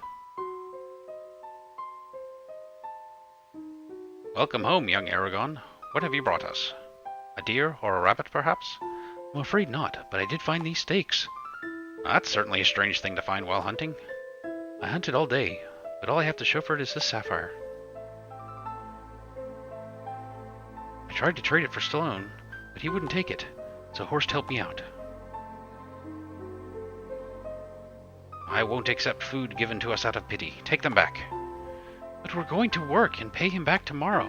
Welcome home, young Eragon. What have you brought us? A deer or a rabbit, perhaps? I'm afraid not, but I did find these steaks. That's certainly a strange thing to find while hunting. I hunted all day, but all I have to show for it is this sapphire. I tried to trade it for Stallone, but he wouldn't take it, so Horst helped me out. I won't accept food given to us out of pity. Take them back. But we're going to work and pay him back tomorrow.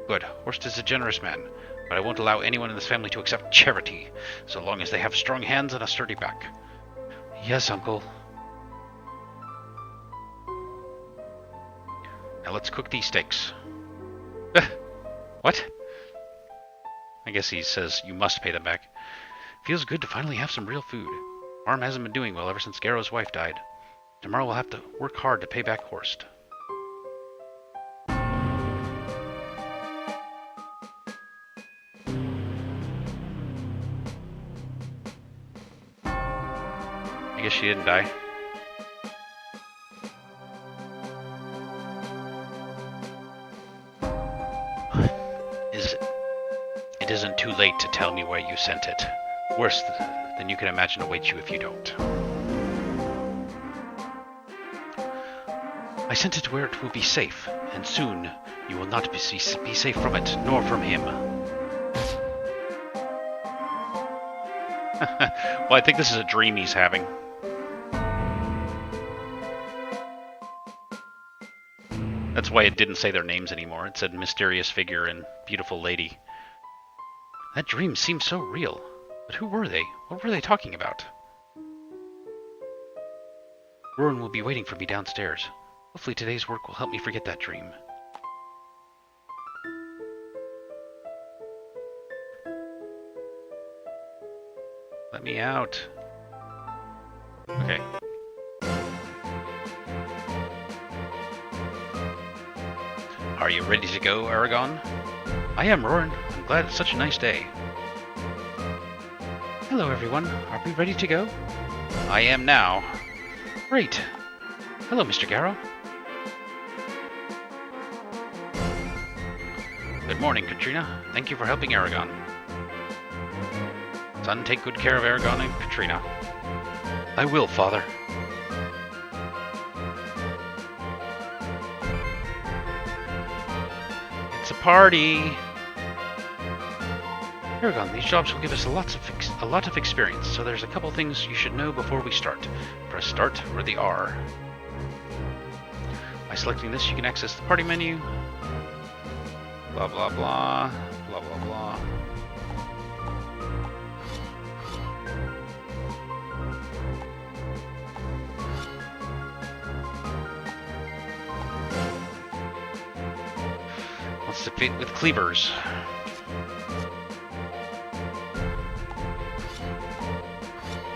Good. Horst is a generous man, but I won't allow anyone in this family to accept charity, so long as they have strong hands and a sturdy back. Yes, Uncle. Now let's cook these steaks. What? I guess he says you must pay them back. Feels good to finally have some real food. Farm hasn't been doing well ever since Garrow's wife died. Tomorrow we'll have to work hard to pay back Horst. I guess she didn't die. It isn't too late to tell me where you sent it. Worse than you can imagine awaits you if you don't. I sent it where it will be safe, and soon you will not be safe from it, nor from him. Well, I think this is a dream he's having. That's why it didn't say their names anymore. It said mysterious figure and beautiful lady. That dream seemed so real. But who were they? What were they talking about? Rowan will be waiting for me downstairs. Hopefully today's work will help me forget that dream. Let me out. Okay. Are you ready to go, Eragon? I am, Rowan. I'm glad it's such a nice day. Hello, everyone. Are we ready to go? I am now. Great. Hello, Mr. Garrow. Good morning, Katrina. Thank you for helping Eragon. Son, take good care of Eragon and Katrina. I will, Father. It's a party. Eragon, these jobs will give us a lot of experience, so there's a couple things you should know before we start. Press start or the R. By selecting this, you can access the party menu. Blah blah blah. Blah blah blah. Let's defeat with cleavers.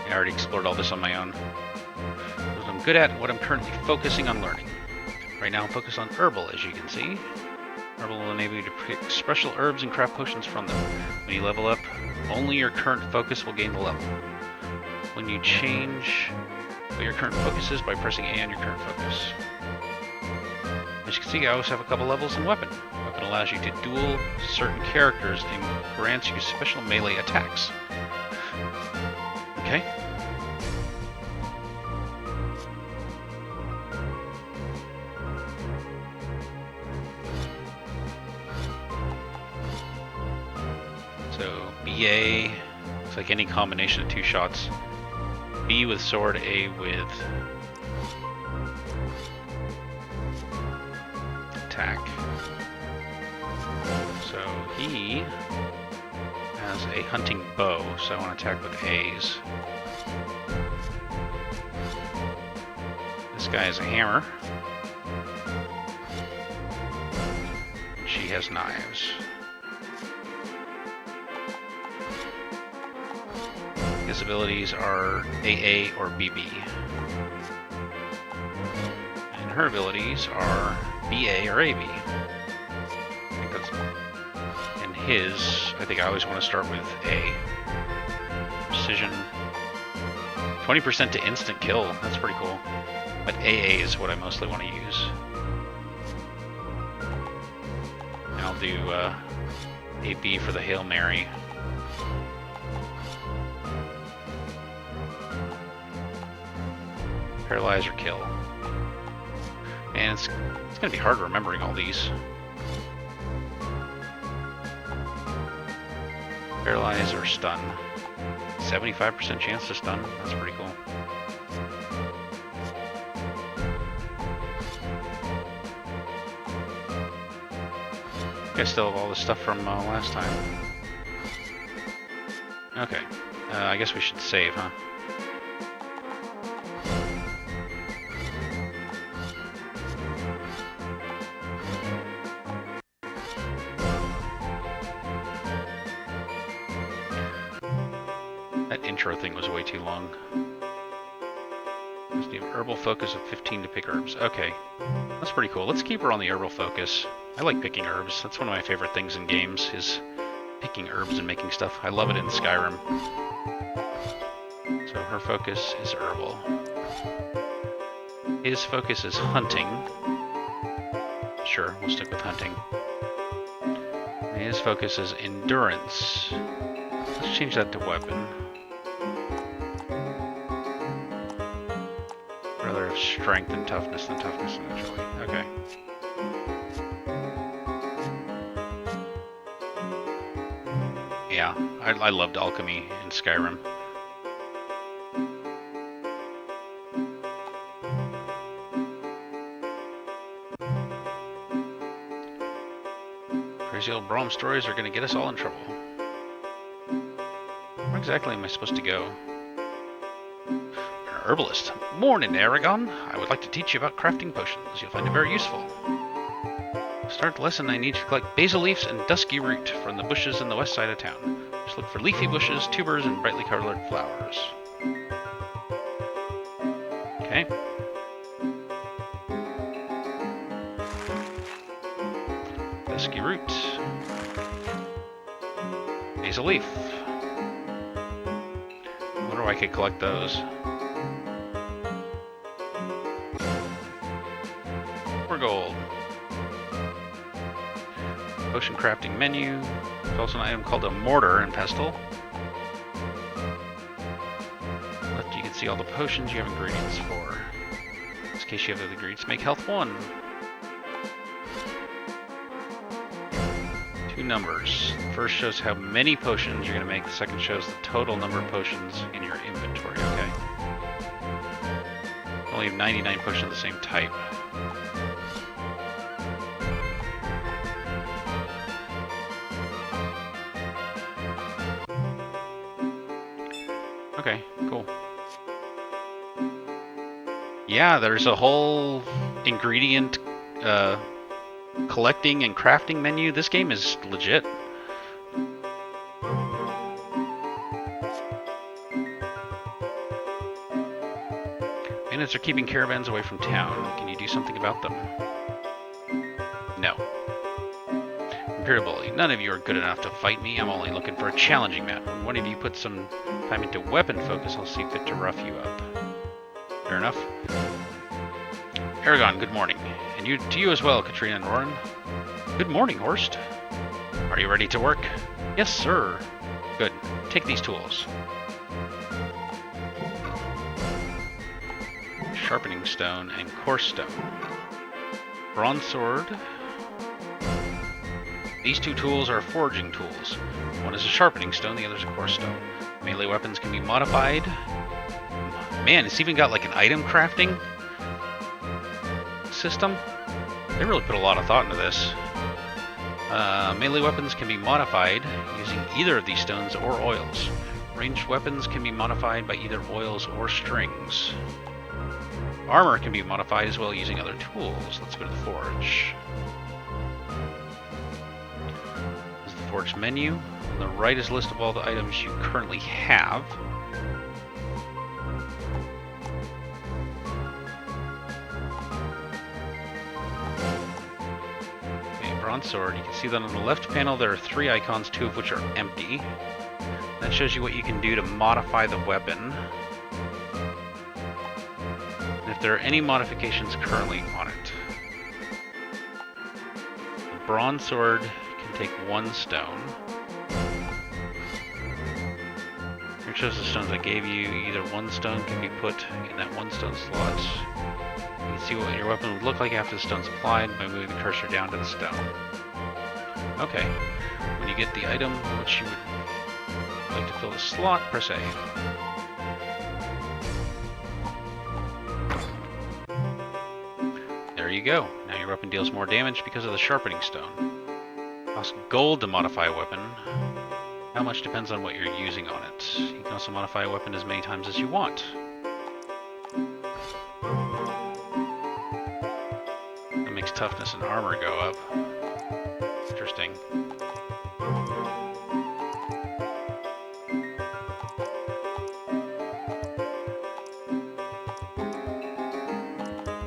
I already explored all this on my own. What I'm good at, what I'm currently focusing on learning. Right now I'm focused on herbal, as you can see. Herbal will enable you to pick special herbs and craft potions from them. When you level up, only your current focus will gain the level. When you change what your current focus is by pressing A on your current focus. As you can see, I also have a couple levels in Weapon. Weapon allows you to duel certain characters and grants you special melee attacks. Okay. So, BA, looks like any combination of two shots. B with sword, A with attack. So he has a hunting bow, so I want to attack with A's. This guy has a hammer. And she has knives. His abilities are AA or BB. And her abilities are BA or AB. And his, I think I always want to start with A. Precision. 20% to instant kill, that's pretty cool. But AA is what I mostly want to use. And I'll do AB for the Hail Mary. Paralyze or kill. And it's going to be hard remembering all these. Paralyze or stun. 75% chance to stun. That's pretty cool. I still have all the stuff from last time. Okay. I guess we should save, huh? That intro thing was way too long. Just need herbal focus of 15 to pick herbs. Okay. That's pretty cool. Let's keep her on the herbal focus. I like picking herbs. That's one of my favorite things in games, is picking herbs and making stuff. I love it in Skyrim. So her focus is herbal. His focus is hunting. Sure, we'll stick with hunting. And his focus is endurance. Let's change that to weapon. Rather strength and toughness than toughness and agility. Okay. Yeah, I loved alchemy in Skyrim. Crazy old Braum stories are gonna get us all in trouble. Where exactly am I supposed to go? An herbalist. Morning, Eragon. I would like to teach you about crafting potions. You'll find it very useful. To start the lesson, I need you to collect basil leaves and dusky root from the bushes in the west side of town. Just look for leafy bushes, tubers, and brightly colored flowers. Okay. Dusky root. Basil leaf. I wonder if I could collect those. For gold. Potion crafting menu. There's also an item called a mortar and pestle. Left you can see all the potions you have ingredients for. In this case you have the ingredients to make health 1. 2 numbers. The first shows how many potions you're going to make. The second shows the total number of potions in your inventory. Okay. Only have 99 potions of the same type. Okay, cool. Yeah, there's a whole ingredient collecting and crafting menu. This game is legit. Bandits are keeping caravans away from town. Can you do something about them? No. Imperial Bully, none of you are good enough to fight me. I'm only looking for a challenging match. When one of you put some time into weapon focus, I'll see fit to rough you up. Fair enough. Eragon, good morning. And to you as well, Katrina and Roran. Good morning, Horst. Are you ready to work? Yes, sir. Good. Take these tools. Sharpening stone and coarse stone. Bronze sword. These 2 tools are forging tools. One is a sharpening stone, the other is a coarse stone. Melee weapons can be modified. Man, it's even got like an item crafting system. They really put a lot of thought into this. Melee weapons can be modified using either of these stones or oils. Ranged weapons can be modified by either oils or strings. Armor can be modified as well using other tools. Let's go to the forge. This is the forge menu. On the right is a list of all the items you currently have. Bronze sword. You can see that on the left panel there are 3 icons, 2 of which are empty. That shows you what you can do to modify the weapon. And if there are any modifications currently on it. The bronze sword can take 1 stone. Here it shows the stones I gave you. Either 1 stone can be put in that 1 stone slot. You can see what your weapon would look like after the stone's applied by moving the cursor down to the stone. Okay. When you get the item which you would like to fill the slot, press A. There you go. Now your weapon deals more damage because of the sharpening stone. Costs gold to modify a weapon. How much depends on what you're using on it. You can also modify a weapon as many times as you want. Makes toughness and armor go up. Interesting.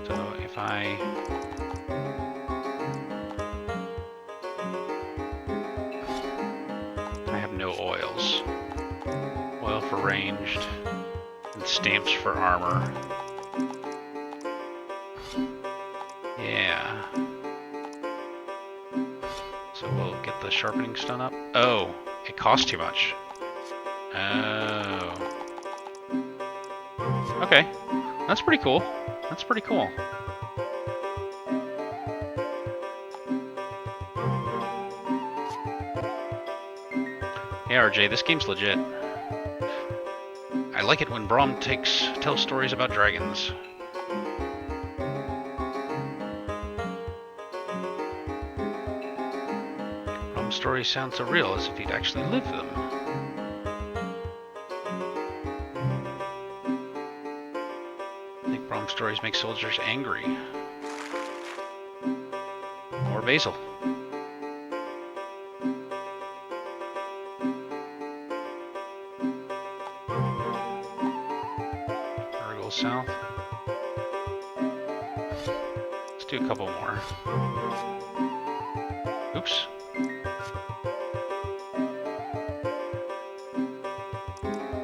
So if I have no oils. Oil for ranged and stamps for armor. Yeah. So we'll get the sharpening stone up. Oh, it costs too much. Oh. Okay. That's pretty cool. That's pretty cool. Hey RJ, this game's legit. I like it when Braum tells stories about dragons. Brom's stories sound so real, as if he'd actually lived them. I think Brom's stories make soldiers angry. More basil. South. Let's do a couple more. Oops.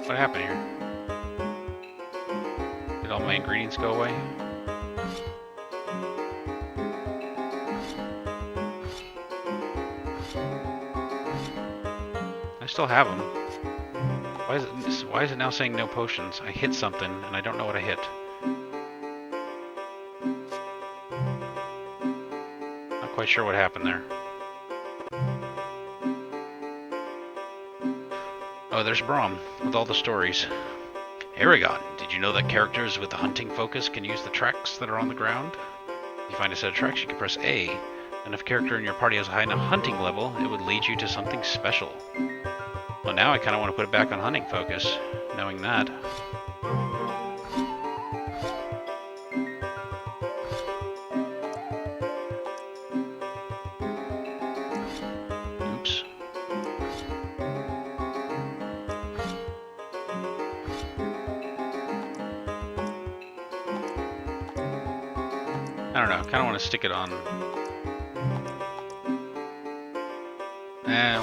What happened here? Did all my ingredients go away? I still have them. Why is it now saying no potions? I hit something and I don't know what I hit. Not quite sure what happened there. Oh, there's Brom with all the stories. Eragon, did you know that characters with the hunting focus can use the tracks that are on the ground? If you find a set of tracks, you can press A, and if a character in your party has a high enough hunting level, it would lead you to something special. Well, now I kind of want to put it back on hunting focus, knowing that. Oops. I don't know, I kind of want to stick it on.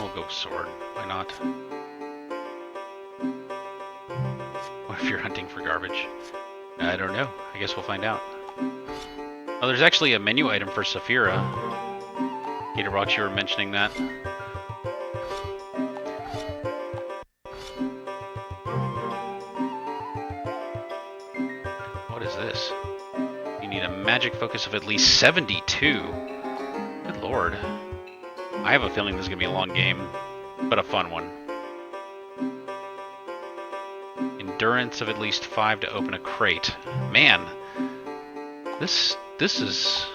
We'll go sword. Why not? What if you're hunting for garbage? I don't know. I guess we'll find out. Oh, there's actually a menu item for Saphira. Gatorbox, you were mentioning that. What is this? You need a magic focus of at least 72. Good lord. I have a feeling this is going to be a long game, but a fun one. Endurance of at least 5 to open a crate. Man, this is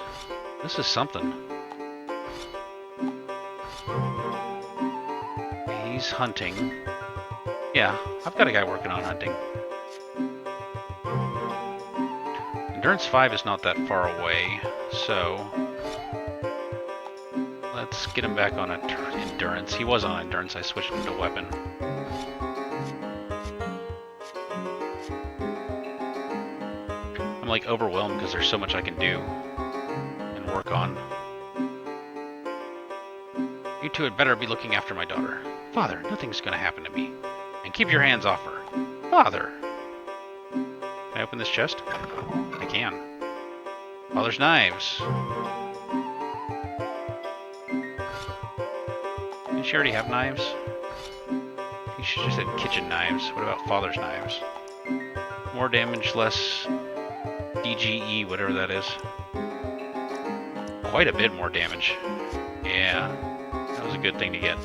something. He's hunting. Yeah, I've got a guy working on hunting. Endurance 5 is not that far away, so let's get him back on endurance. He was on endurance. I switched him to weapon. I'm like overwhelmed because there's so much I can do and work on. You two had better be looking after my daughter. Father, nothing's gonna happen to me. And keep your hands off her. Father! Can I open this chest? I can. Father's knives. Didn't she already have knives? I think she just said kitchen knives. What about father's knives? More damage, less DGE, whatever that is. Quite a bit more damage. Yeah, that was a good thing to get.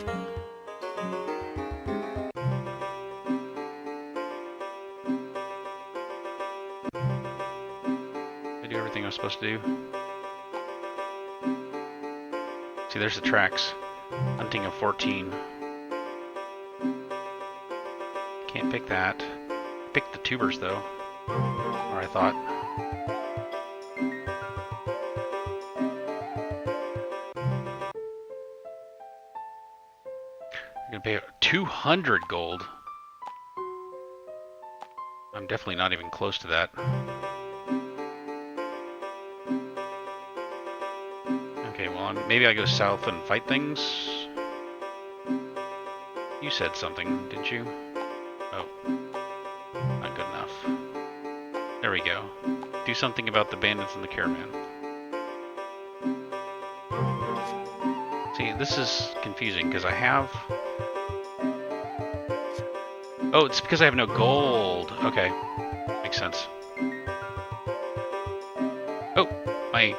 Did I do everything I was supposed to do? See, there's the tracks. Hunting of 14. Can't pick that. Pick the tubers though. Or I thought. I'm gonna pay 200 gold. I'm definitely not even close to that. Okay, well, maybe I go south and fight things. You said something, didn't you? Oh, not good enough. There we go. Do something about the bandits in the caravan. See, this is confusing because I have... Oh, it's because I have no gold. Okay, makes sense. Oh, I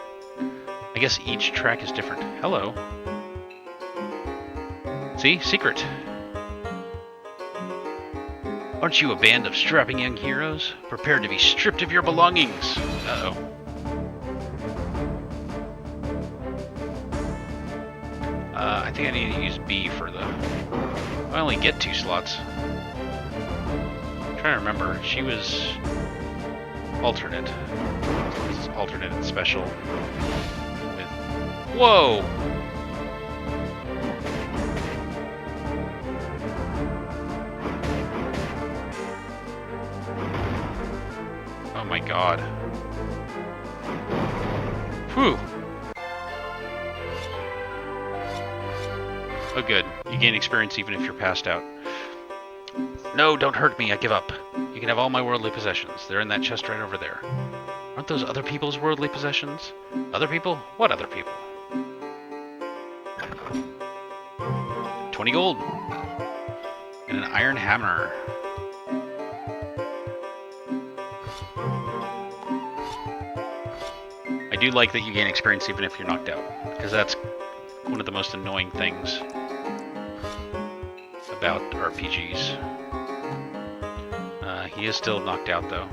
guess each track is different. Hello. See? Secret. Aren't you a band of strapping young heroes? Prepared to be stripped of your belongings. Uh-oh. I think I need to use B for the... I only get 2 slots. I'm trying to remember. She was... alternate. This is alternate and special. With... Whoa! Oh my god. Whew! Oh good. You gain experience even if you're passed out. No, don't hurt me. I give up. You can have all my worldly possessions. They're in that chest right over there. Aren't those other people's worldly possessions? Other people? What other people? 20 gold. And an iron hammer. I do like that you gain experience even if you're knocked out, because that's one of the most annoying things about RPGs. He is still knocked out, though.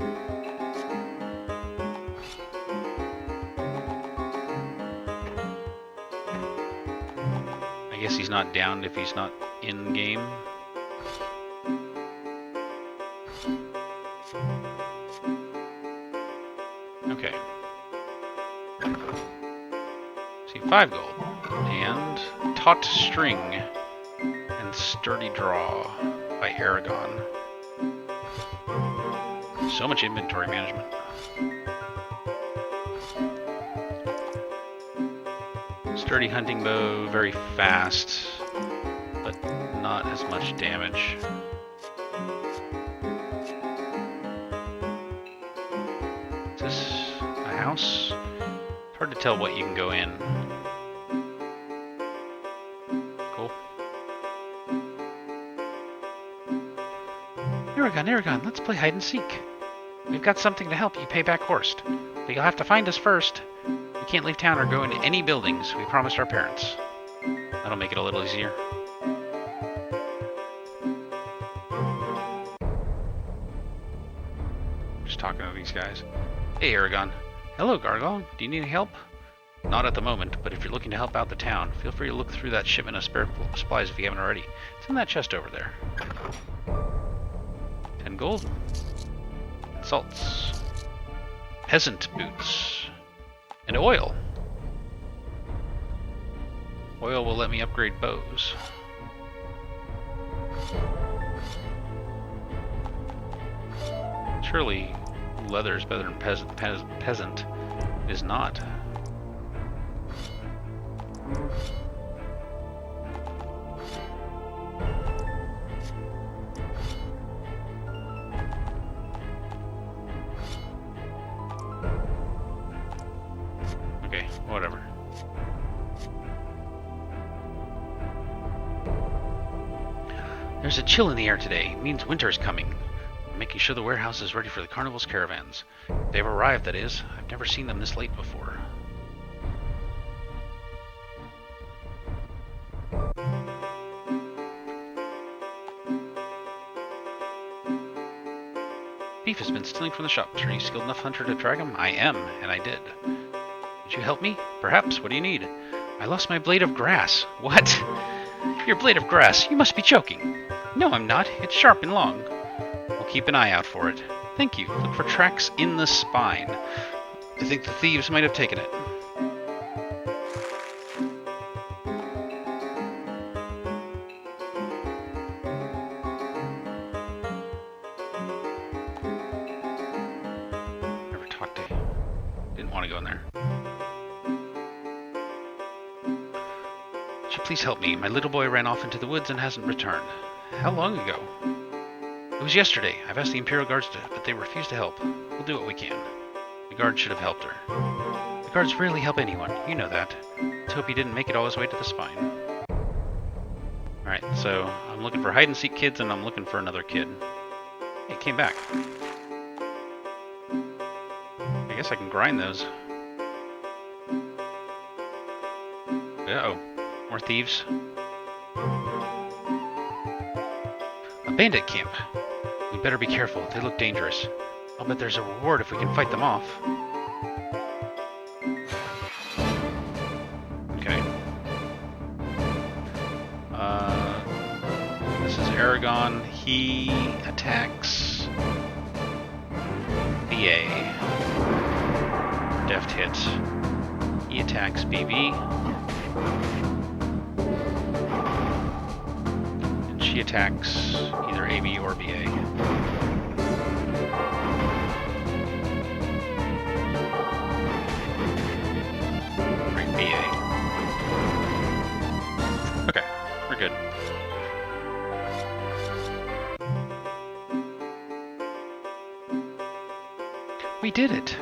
I guess he's not downed if he's not in game. Okay. See, 5 gold. And Taut String and Sturdy Draw by Eragon. So much inventory management. Sturdy hunting bow, very fast, but not as much damage. Is this a house? It's hard to tell what you can go in. Cool. Eragon, let's play hide and seek. We've got something to help you pay back Horst, but you'll have to find us first. You can't leave town or go into any buildings. We promised our parents. That'll make it a little easier. Just talking to these guys. Hey, Eragon. Hello, Gargoyle. Do you need any help? Not at the moment, but if you're looking to help out the town, feel free to look through that shipment of spare supplies if you haven't already. It's in that chest over there. 10 gold. Salts. Peasant boots. And oil. Oil will let me upgrade bows. Surely leather is better than peasant. It is not. Okay, whatever. There's a chill in the air today. It means winter's coming. I'm making sure the warehouse is ready for the carnival's caravans. They've arrived, that is. I've never seen them this late before. Beef has been stealing from the shops. Are you a skilled enough hunter to drag him? I am, and I did. Did you help me? Perhaps. What do you need? I lost my blade of grass. What? Your blade of grass? You must be joking. No, I'm not. It's sharp and long. We'll keep an eye out for it. Thank you. Look for tracks in the spine. I think the thieves might have taken it. Never talked to you. Didn't want to go in there. Would you please help me? My little boy ran off into the woods and hasn't returned. How long ago? It was yesterday. I've asked the Imperial Guards to, but they refuse to help. We'll do what we can. The guards should have helped her. The guards rarely help anyone. You know that. Let's hope he didn't make it all his way to the spine. Alright, so I'm looking for hide-and-seek kids, and I'm looking for another kid. Hey, it came back. I guess I can grind those. Uh-oh. More thieves. A bandit camp. We better be careful. They look dangerous. I'll bet there's a reward if we can fight them off. Okay. Eragon. He attacks BA. Deft hit. He attacks BB. And she attacks either AB or BA. Right, BA. Okay, we're good. We did it!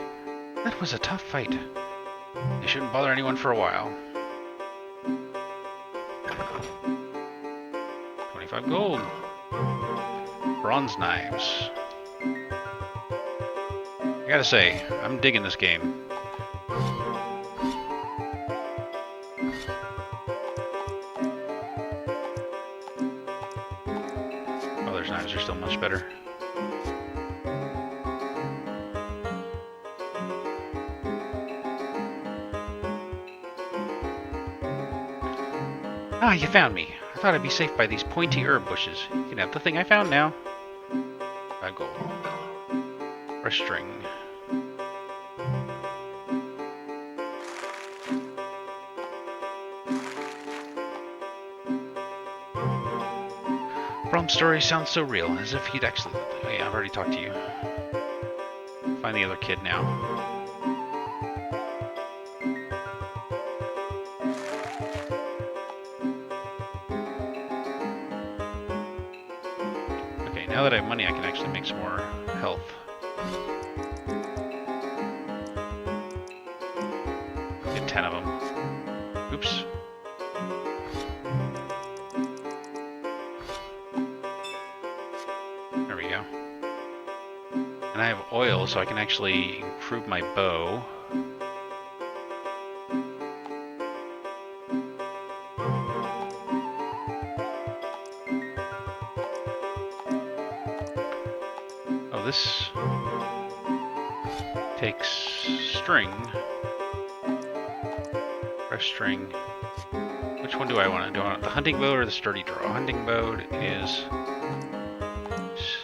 That was a tough fight. They shouldn't bother anyone for a while. 25 gold. Bronze knives. I gotta say, I'm digging this game. Other knives are still much better. Ah, you found me. I thought I'd be safe by these pointy herb bushes. You can have the thing I found now. 5 gold. Fresh string. Brom's story sounds so real, as if he'd actually... Oh yeah, I've already talked to you. Find the other kid now. Now that I have money, I can actually make some more health. Get 10 of them. Oops. There we go. And I have oil, so I can actually improve my bow. This takes string, fresh string. Which one do I want? Do I want the hunting bow or the sturdy draw? Hunting bow is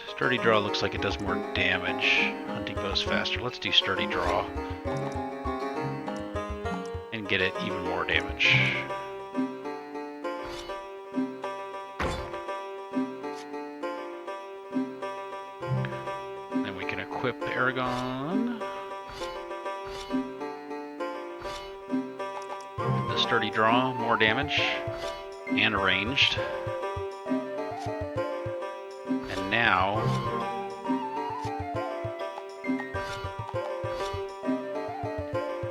sturdy draw. Looks like it does more damage. Hunting bow's faster. Let's do sturdy draw and get it even more damage. Equip Eragon. The sturdy draw, more damage, and ranged. And now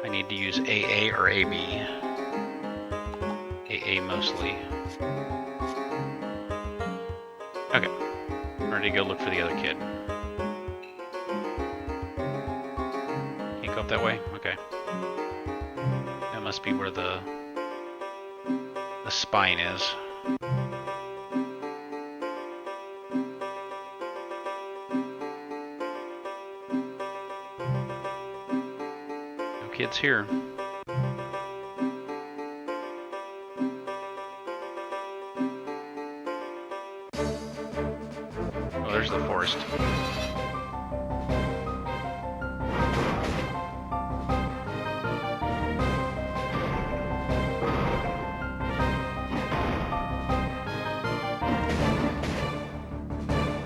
I need to use AA or AB. AA mostly. Okay, I'm ready to go look for the other kid. Up that way? Okay. That must be where the spine is. No kids here. Oh, there's the forest.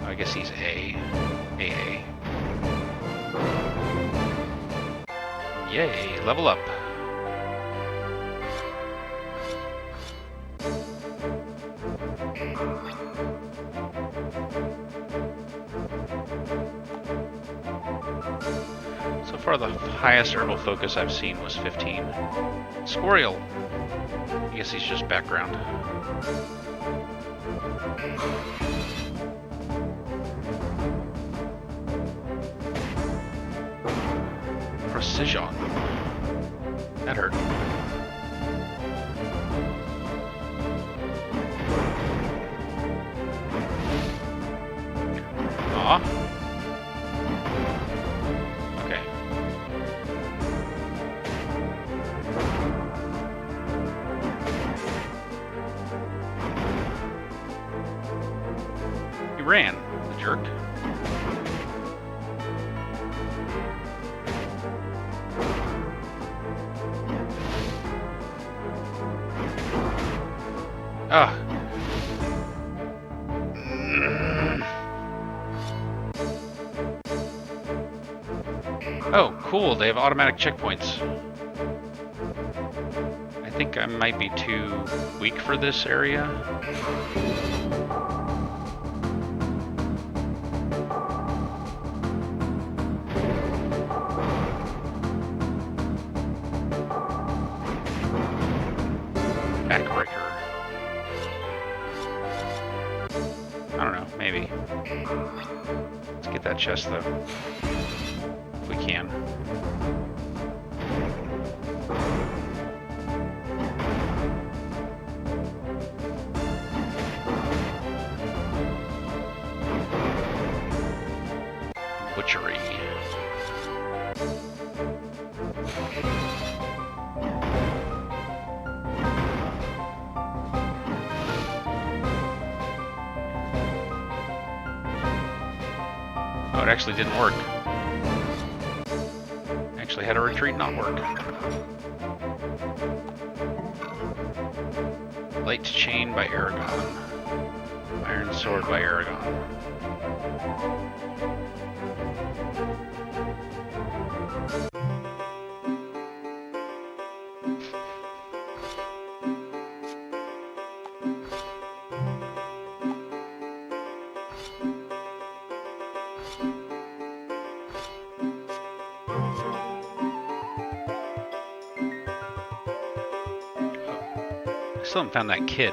I guess he's AA. Yay, level up. So far the highest herbal focus I've seen was 15. Squirrel. I guess he's just background. Precision. That hurt. Aw. Okay. Ah. Oh, cool. They have automatic checkpoints. I think I might be too weak for this area. Backbreaker. I don't know, maybe. Let's get that chest though. If we can. Butchery. Oh, it actually didn't work. Actually had a retreat not work. Light Chain by Eragon. Iron Sword by Eragon. I still haven't found that kid.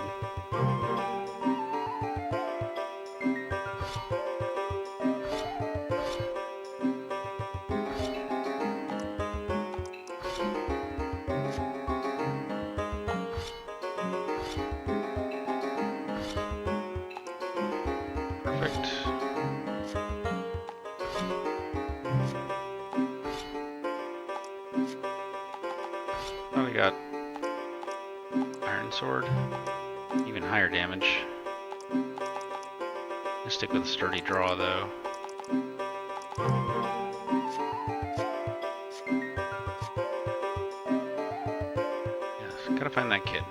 Perfect. Oh, we got Iron Sword. Even higher damage. Let's stick with a sturdy draw though. Yes, gotta find that kid.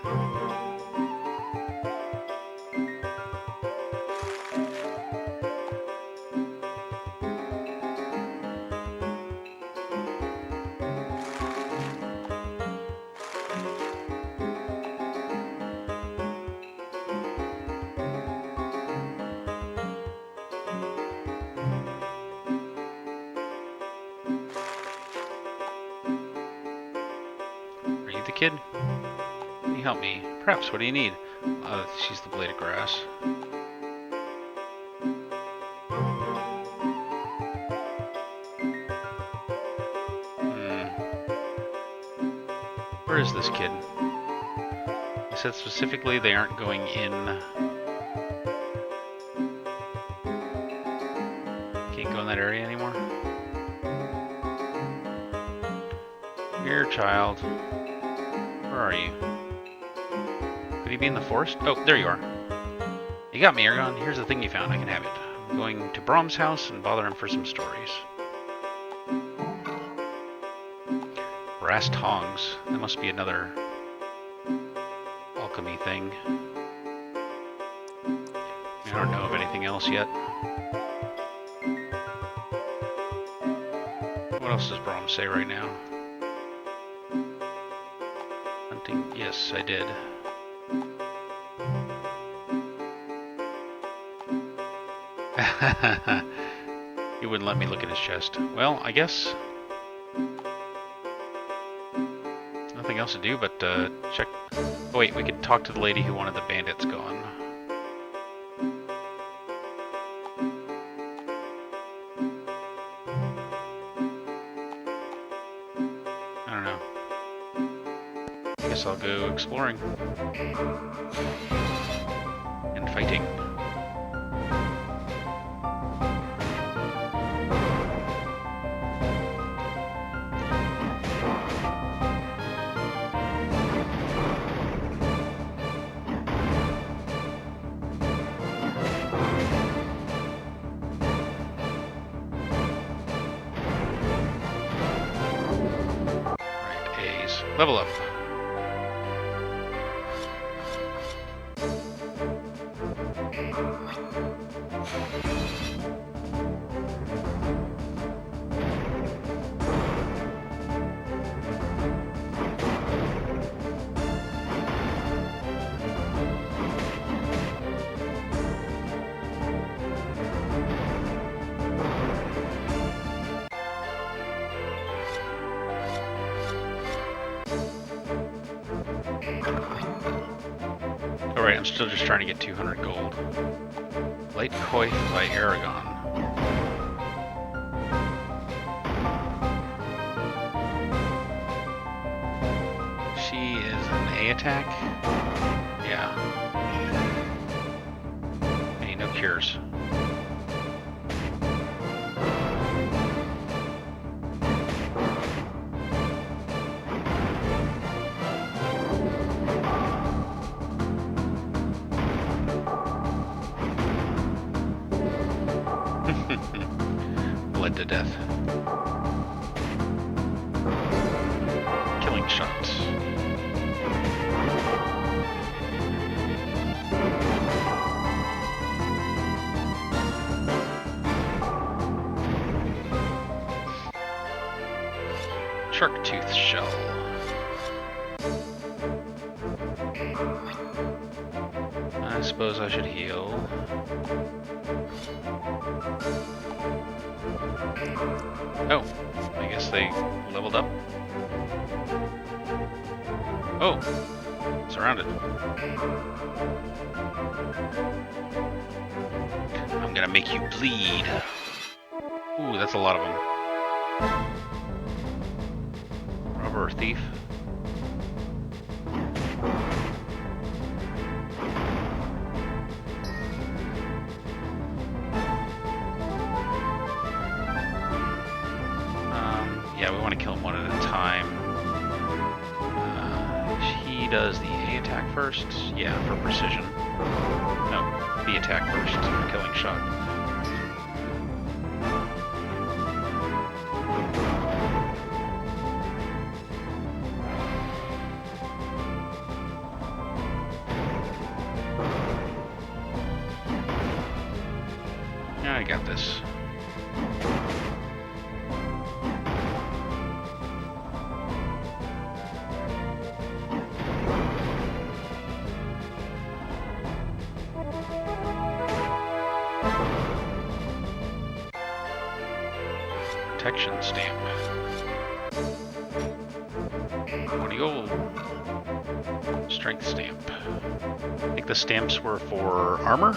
Are you the kid? Can you help me? Perhaps, what do you need? She's the blade of grass. Where is this kid? He said specifically they aren't going in. Can't go in that area anymore? Here, child. Where are you? Could he be in the forest? Oh, there you are. You got me, Eragon. Here's the thing you found. I can have it. I'm going to Brahm's house and bother him for some stories. Brass tongs. That must be another alchemy thing. I don't know of anything else yet. What else does Brahm say right now? Hunting. Yes, I did. He wouldn't let me look at his chest. Well, I guess nothing else to do but check. Oh wait, we could talk to the lady who wanted the bandits gone. I don't know. I guess I'll go exploring and fighting. Level up. I'm still just trying to get 200 gold. Light Coif by Eragon. She is an A attack? Yeah. Hey, no cures. Bled to death. Killing shots. Shark tooth shell. I suppose I should heal. Oh, I guess they leveled up. Oh, surrounded. I'm gonna make you bleed. Ooh, that's a lot of them. Rubber thief. Yeah, we want to kill them one at a time. He does the A attack first. Yeah, for precision. No, B attack first for killing shot. Yeah, I got this. Protection stamp. 20 gold. Strength stamp. I think the stamps were for armor?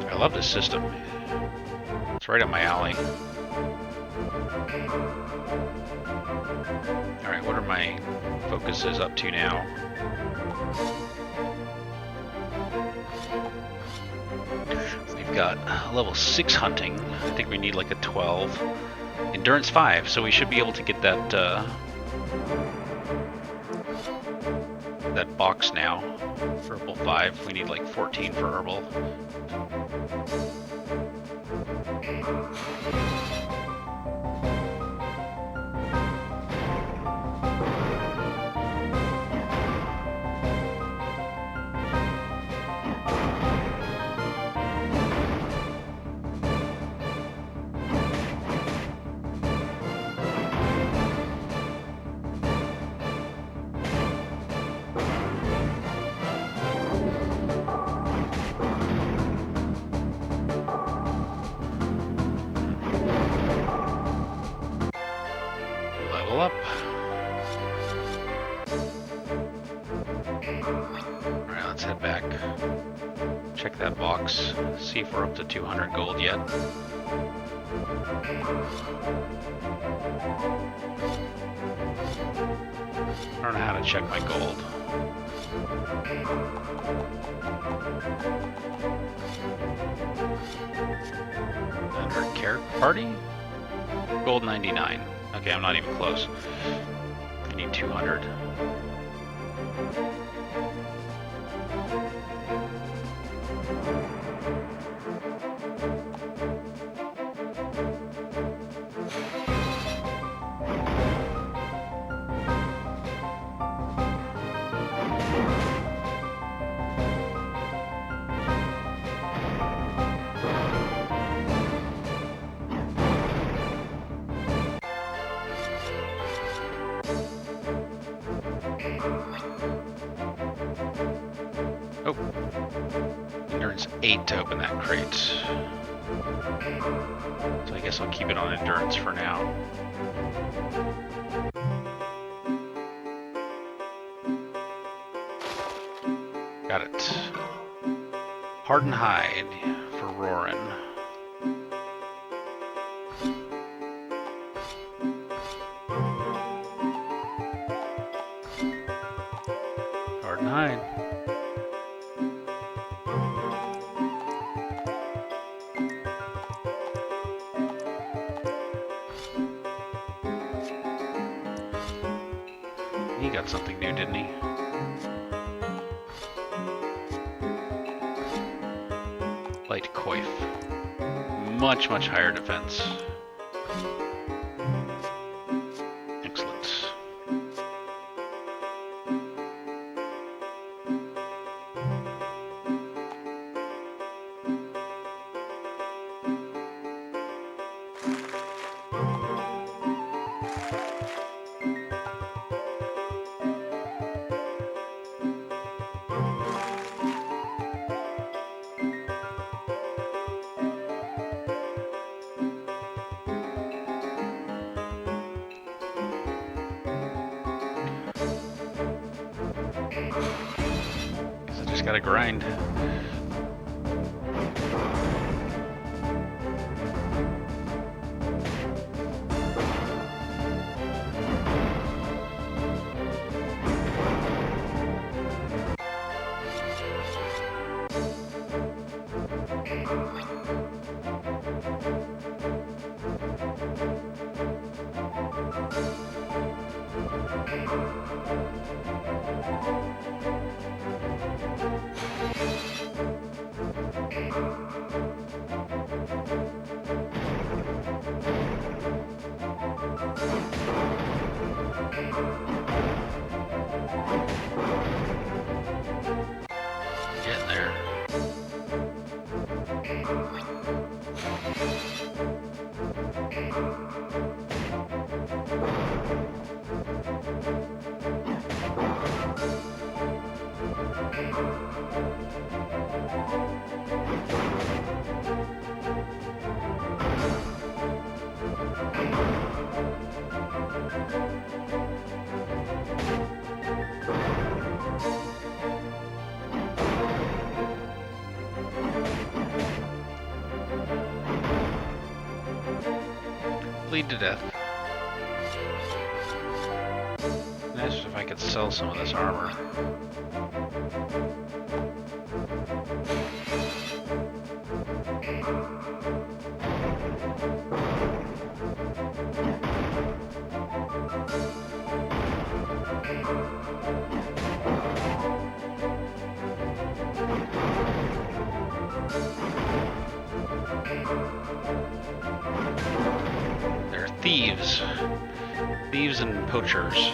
I love this system. It's right up my alley. Alright, what are my focuses up to now? We've got level 6 hunting. I think we need like a 12. Endurance 5, so we should be able to get that that box now. Herbal 5. We need like 14 for herbal. Up. Alright, let's head back. Check that box. See if we're up to 200 gold yet. I don't know how to check my gold. Under care party? Gold 99. Okay, I'm not even close. I need 200. Oh, endurance 8 to open that crate. So I guess I'll keep it on endurance for now. Got it. Hardened hide for roaring. Hardened hide. He got something new, didn't he? Light coif. Much, much higher defense. Excellent. Guess I just gotta grind. Getting there. Bleed to death. Nice if I could sell some of this armor. They're thieves. Thieves and poachers.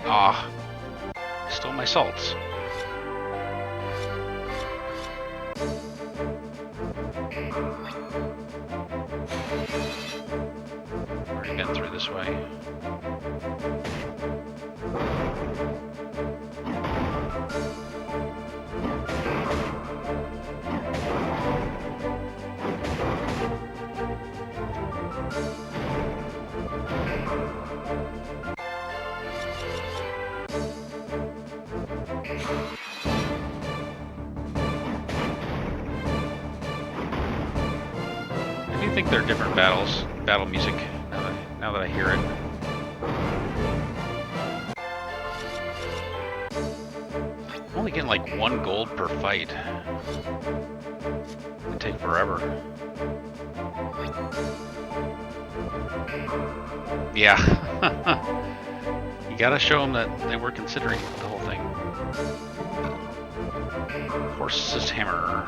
Ah, stole my salts. Already been through this way. I do think they're different battle music, now that I hear it. I'm only getting like 1 gold per fight. It'd take forever. Yeah. You gotta show them that they were considering the whole thing. Horse's hammer.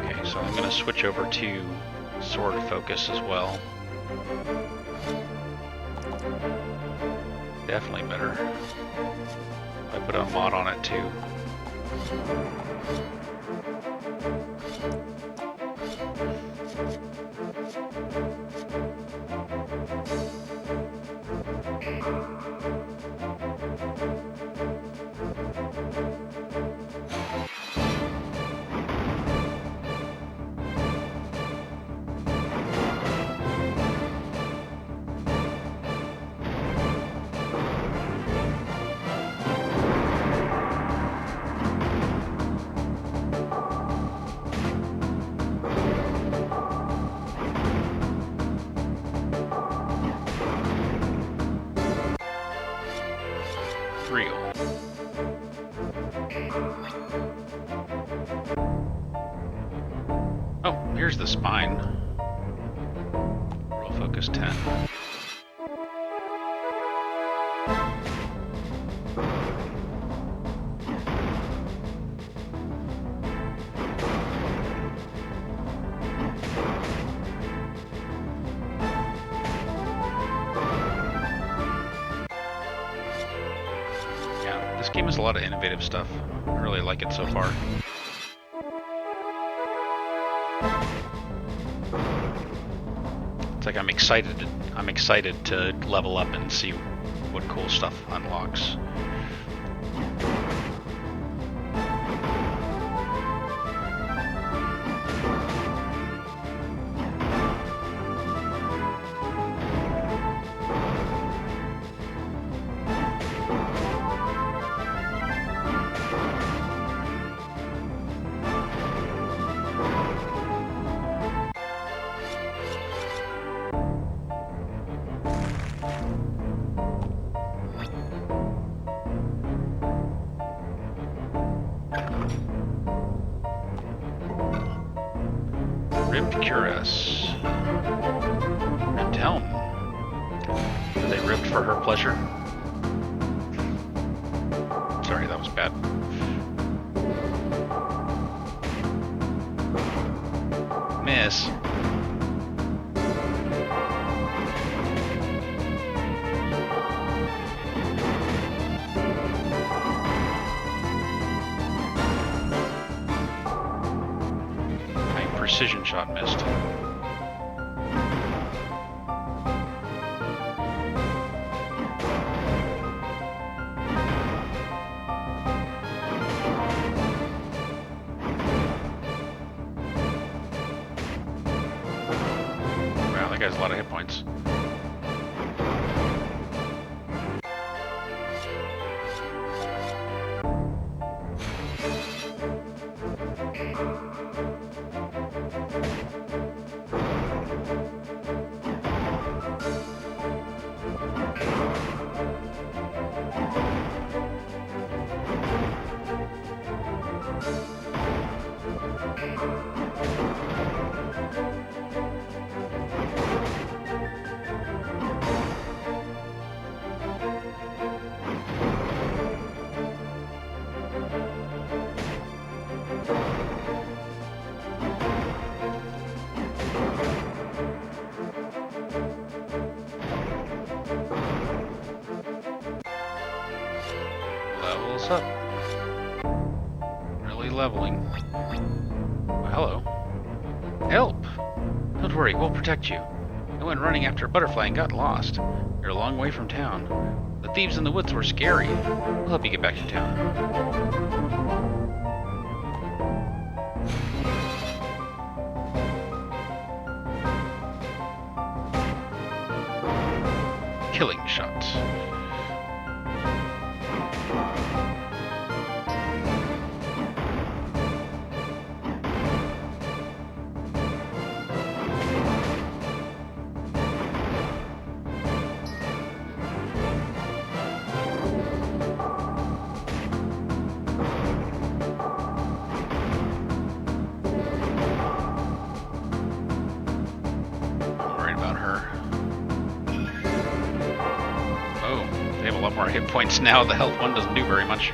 Okay, so I'm gonna switch over to sword focus as well. Definitely better. I put a mod on it too. Real. Oh, here's the spine. Roll focus 10. Yeah, this game has a lot of innovative stuff. I really like it so far. It's like I'm excited to level up and see what cool stuff unlocks. Ribbed cuirass. Ribbed helm. Are they ribbed for her pleasure? Sorry, that was bad. Miss. Precision shot missed. Wow, that guy's a lot of hit points. Levels up. Really leveling. Oh, hello. Help! Don't worry, we'll protect you. I went running after a butterfly and got lost. You're a long way from town. The thieves in the woods were scary. We'll help you get back to town. Killing shots. More hit points now. The health one doesn't do very much.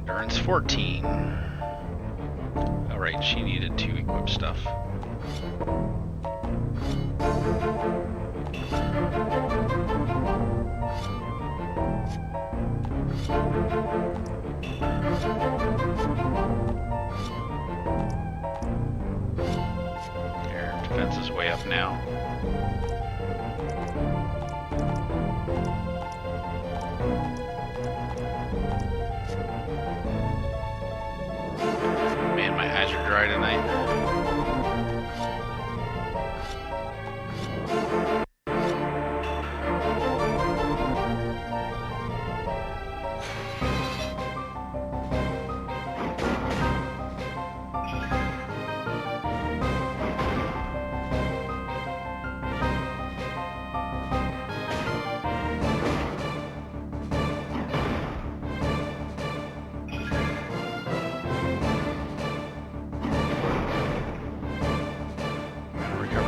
Endurance 14. Alright, she needed to equip stuff. Air defense is way up now. Man, my eyes are dry tonight.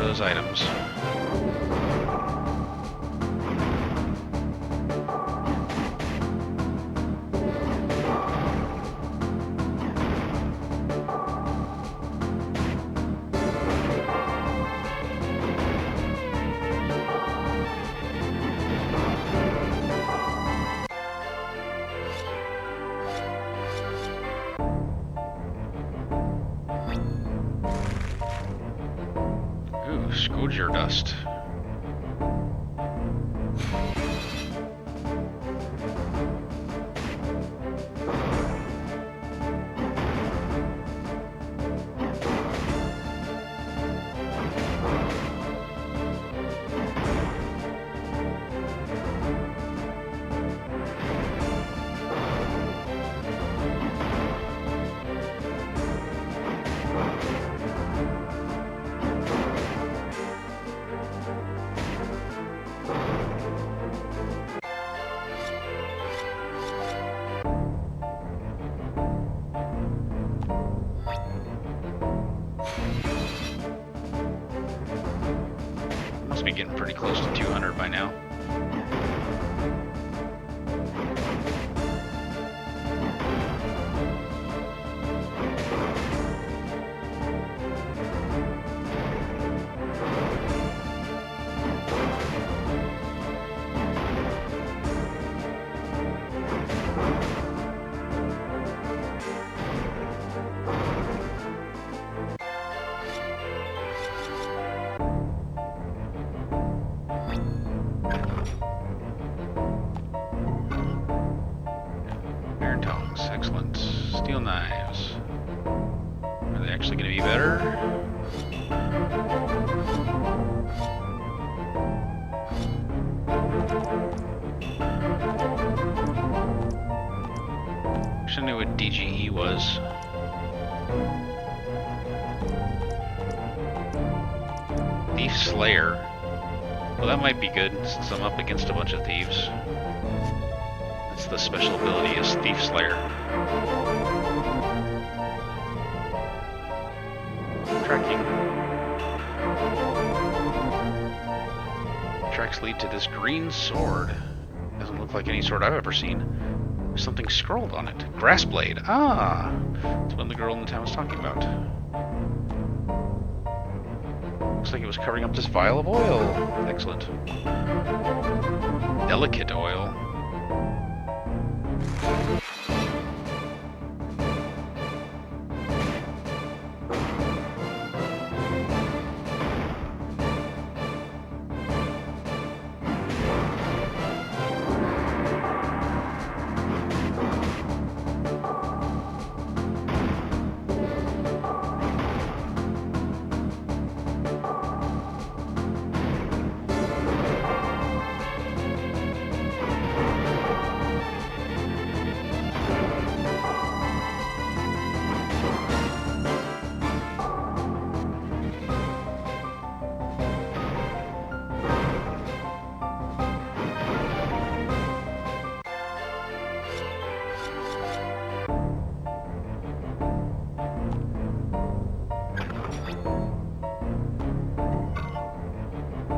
those items. Ooh, Scourger dust. Must be getting pretty close to 200 by now. Iron tongs, excellent. Steel knives. Are they actually going to be better? Wish I knew what DGE was. Thief Slayer. Well, that might be good since I'm up against a bunch of thieves. That's the special ability, is Thief Slayer. Tracking. Tracks lead to this green sword. Doesn't look like any sword I've ever seen. There's something scrolled on it. Grass blade. Ah! That's what the girl in the town was talking about. Looks like it was covering up this vial of oil. Excellent. Delicate oil.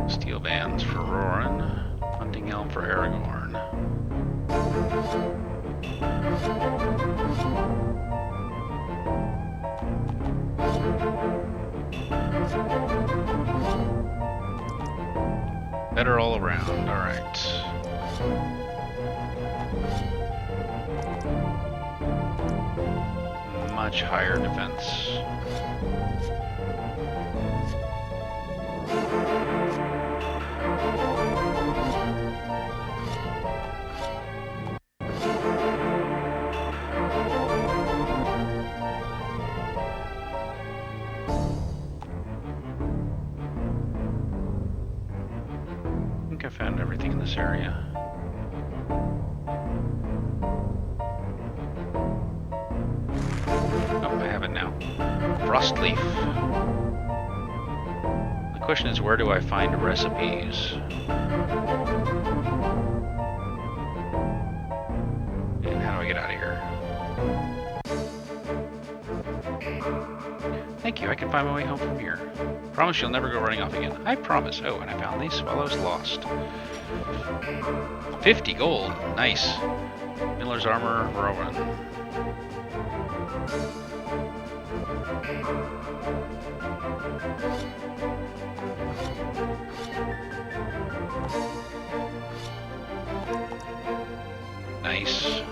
Steel bands for Roran. Hunting helm for Eragon. Better all around, alright. Much higher defense. I think I found everything in this area. Oh, I have it now. Frost leaf. The question is, where do I find recipes? And how do I get out of here? Thank you, I can find my way home from here. Promise you'll never go running off again. I promise. Oh, and I found these while I was lost. 50 gold. Nice. Miller's armor. We're over. Nice.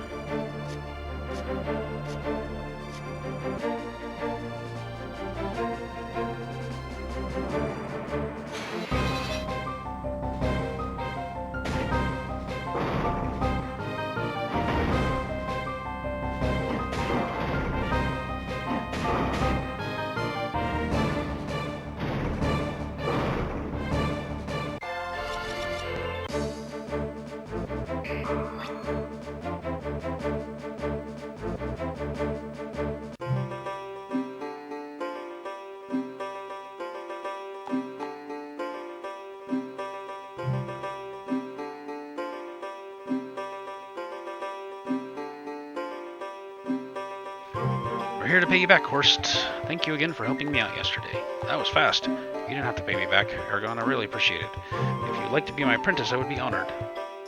We're here to pay you back, Horst. Thank you again for helping me out yesterday. That was fast. You didn't have to pay me back, Eragon. I really appreciate it. If you'd like to be my apprentice, I would be honored.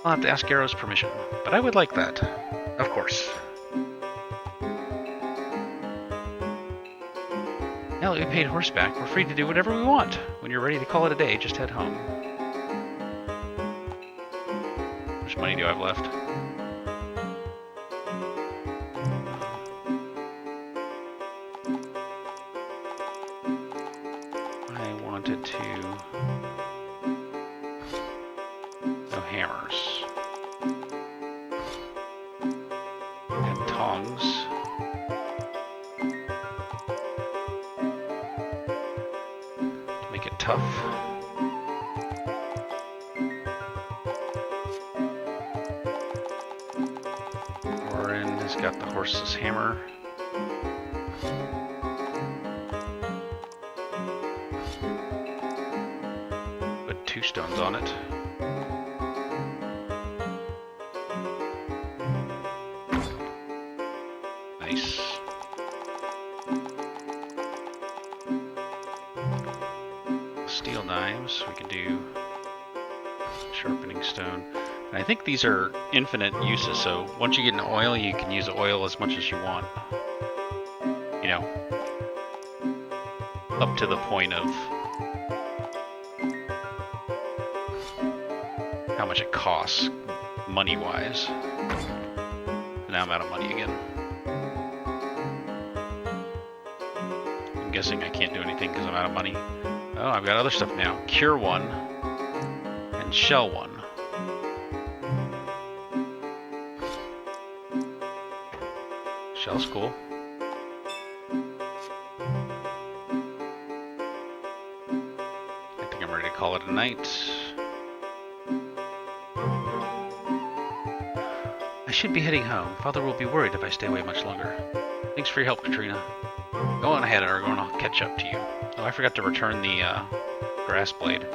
I'll have to ask Garrow's permission, but I would like that. Of course. Now that we paid Horst back, we're free to do whatever we want. When you're ready to call it a day, just head home. How much money do I have left? No hammers. And tongs. To make it tough. Warren has got the horse's hammer. Put 2 stones on it. Nice. Steel knives, we can do sharpening stone. And I think these are infinite uses, so once you get into oil, you can use oil as much as you want. You know, up to the point of how much it costs, money-wise. Now I'm out of money again. I'm guessing I can't do anything because I'm out of money. Oh, I've got other stuff now. Cure 1 and Shell 1. Shell's cool. I think I'm ready to call it a night. I should be heading home. Father will be worried if I stay away much longer. Thanks for your help, Katrina. Go on ahead, Eragon. I'll catch up to you. Oh, I forgot to return the grass blade.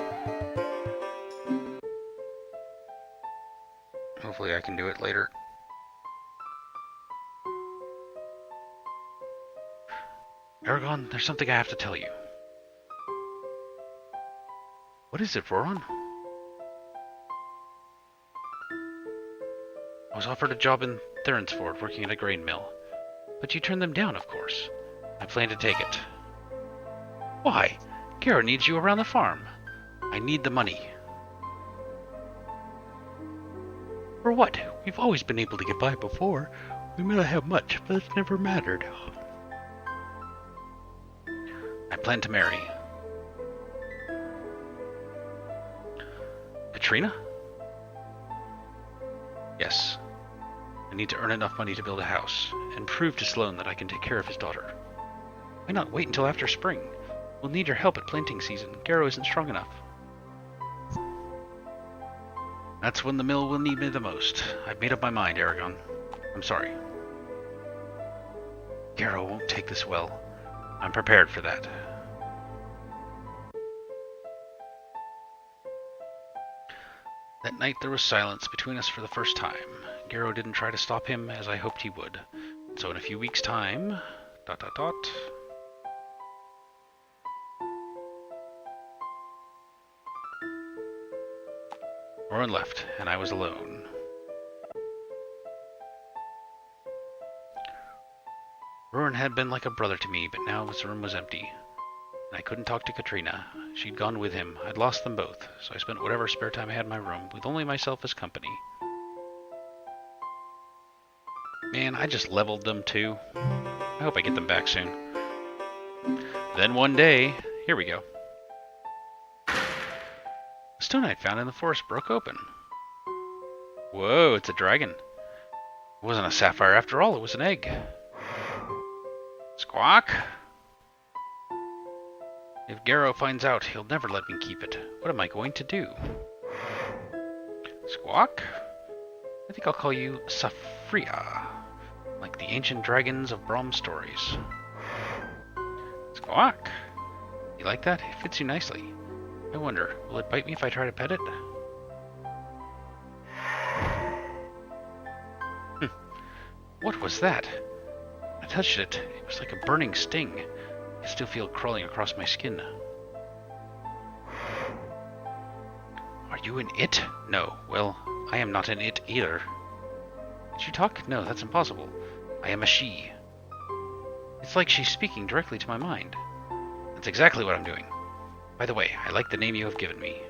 Hopefully I can do it later. Eragon, there's something I have to tell you. What is it, Roran? I was offered a job in Therinsford working at a grain mill. But you turned them down, of course. I plan to take it. Why? Garrow needs you around the farm. I need the money. For what? We've always been able to get by before. We may not have much, but it's never mattered. I plan to marry. Katrina? Yes. I need to earn enough money to build a house, and prove to Sloan that I can take care of his daughter. Why not wait until after spring? We'll need your help at planting season. Garrow isn't strong enough. That's when the mill will need me the most. I've made up my mind, Eragon. I'm sorry. Garrow won't take this well. I'm prepared for that. That night there was silence between us for the first time. Garrow didn't try to stop him as I hoped he would. So in a few weeks' time... ... Rowan left, and I was alone. Rowan had been like a brother to me, but now his room was empty. And I couldn't talk to Katrina. She'd gone with him. I'd lost them both, so I spent whatever spare time I had in my room, with only myself as company. Man, I just leveled them too. I hope I get them back soon. Then one day, here we go. The stone I'd found in the forest broke open. Whoa, it's a dragon. It wasn't a sapphire after all, it was an egg. Squawk! If Garrow finds out, he'll never let me keep it. What am I going to do? Squawk? I think I'll call you Safria, like the ancient dragons of Brahm's stories. Squawk! You like that? It fits you nicely. I wonder, will it bite me if I try to pet it? What was that? I touched it. It was like a burning sting. I still feel it crawling across my skin. Are you an it? No. Well, I am not an it either. Did you talk? No, that's impossible. I am a she. It's like she's speaking directly to my mind. That's exactly what I'm doing. By the way, I like the name you have given me.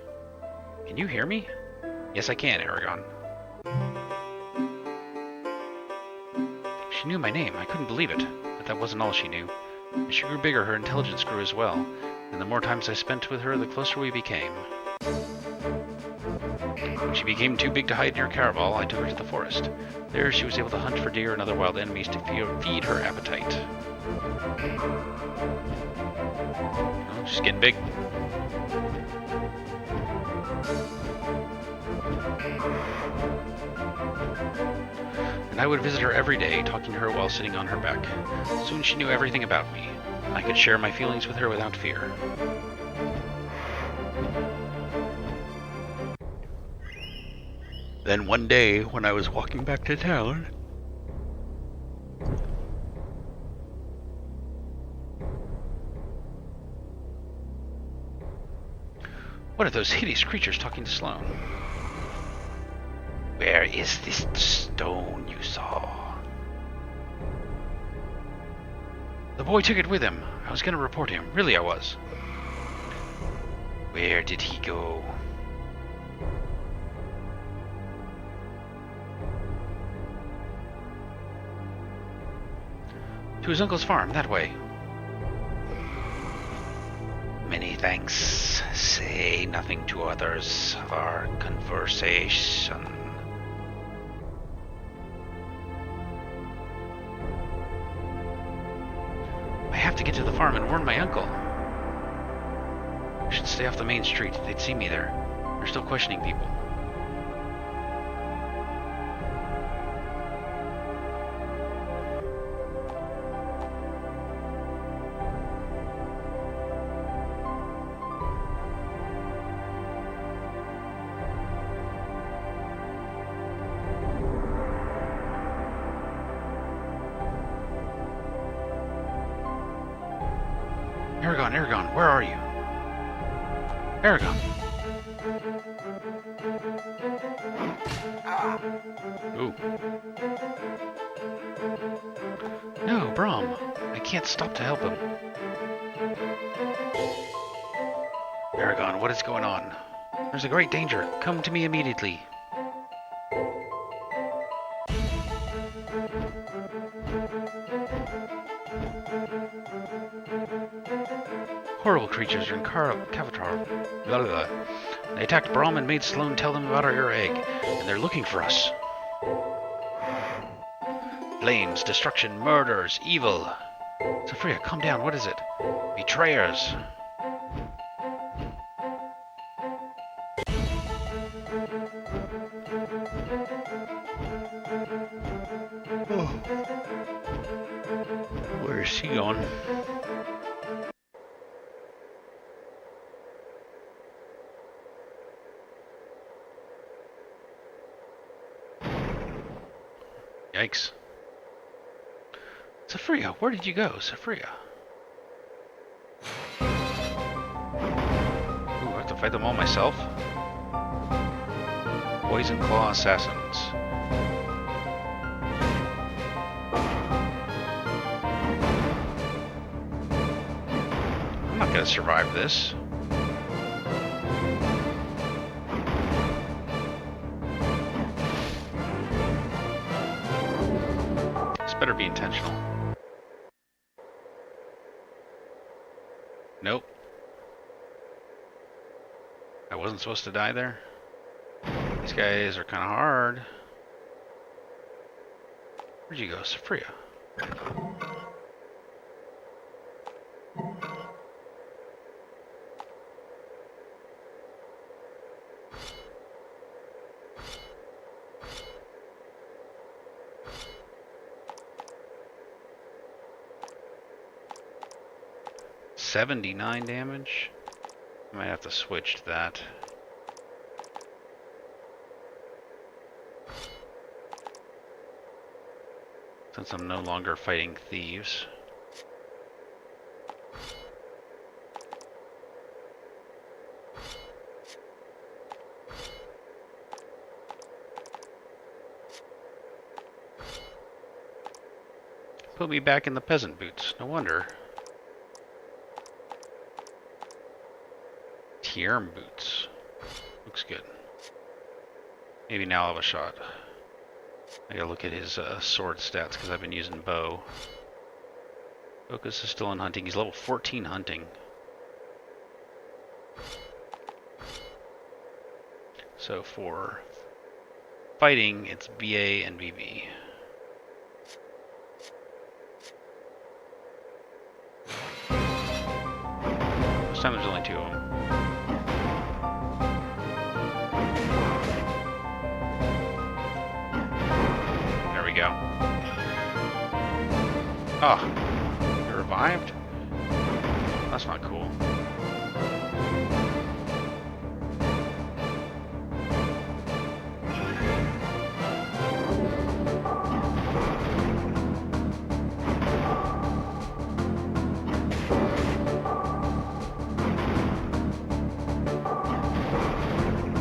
Can you hear me? Yes, I can, Eragon. She knew my name. I couldn't believe it. But that wasn't all she knew. As she grew bigger, her intelligence grew as well. And the more times I spent with her, the closer we became. When she became too big to hide near Caraval, I took her to the forest. There, she was able to hunt for deer and other wild enemies to feed her appetite. Oh, she's getting big. And I would visit her every day, talking to her while sitting on her back. Soon she knew everything about me. I could share my feelings with her without fear. Then one day, when I was walking back to town, what are those hideous creatures talking to Sloane? Where is this stone you saw? The boy took it with him. I was going to report him. Really, I was. Where did he go? To his uncle's farm, that way. Many thanks. Say nothing to others of our conversation. I have to get to the farm and warn my uncle. I should stay off the main street. They'd see me there. They're still questioning people. Eragon, where are you? Eragon! Ooh. No, Brahm. I can't stop to help him. Eragon, what is going on? There's a great danger. Come to me immediately. Horrible creatures are in Cavatar. Blah, blah, blah. They attacked Brahm and made Sloane tell them about our egg, and they're looking for us. Flames, destruction, murders, evil. Safria, calm down. What is it? Betrayers. Oh. Where is he going? Yikes. Safria, where did you go, Safria? Ooh, I have to fight them all myself? Poison Claw Assassins. I'm not gonna survive this. This better be intentional. Nope. I wasn't supposed to die there. These guys are kind of hard. Where'd you go, Safria? $79 damage. I might have to switch to that. Since I'm no longer fighting thieves. Put me back in the peasant boots. No wonder. Terum boots. Looks good. Maybe now I'll have a shot. I gotta look at his sword stats because I've been using bow. Focus is still on hunting. He's level 14 hunting. So for fighting, it's BA and BB. This time there's only 2 of them. There we go. Oh, you revived? That's not cool.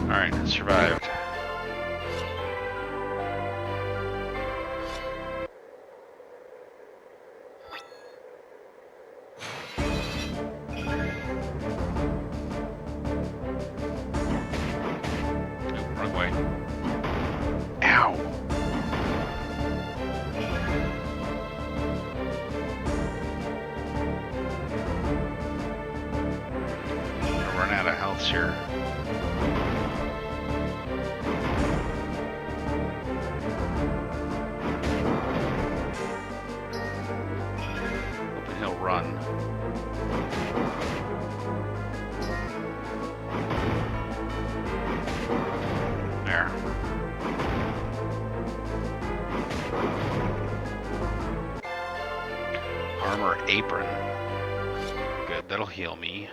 Alright, survived. Here. Hoping he'll run. There. Armor apron. Good, that'll heal me.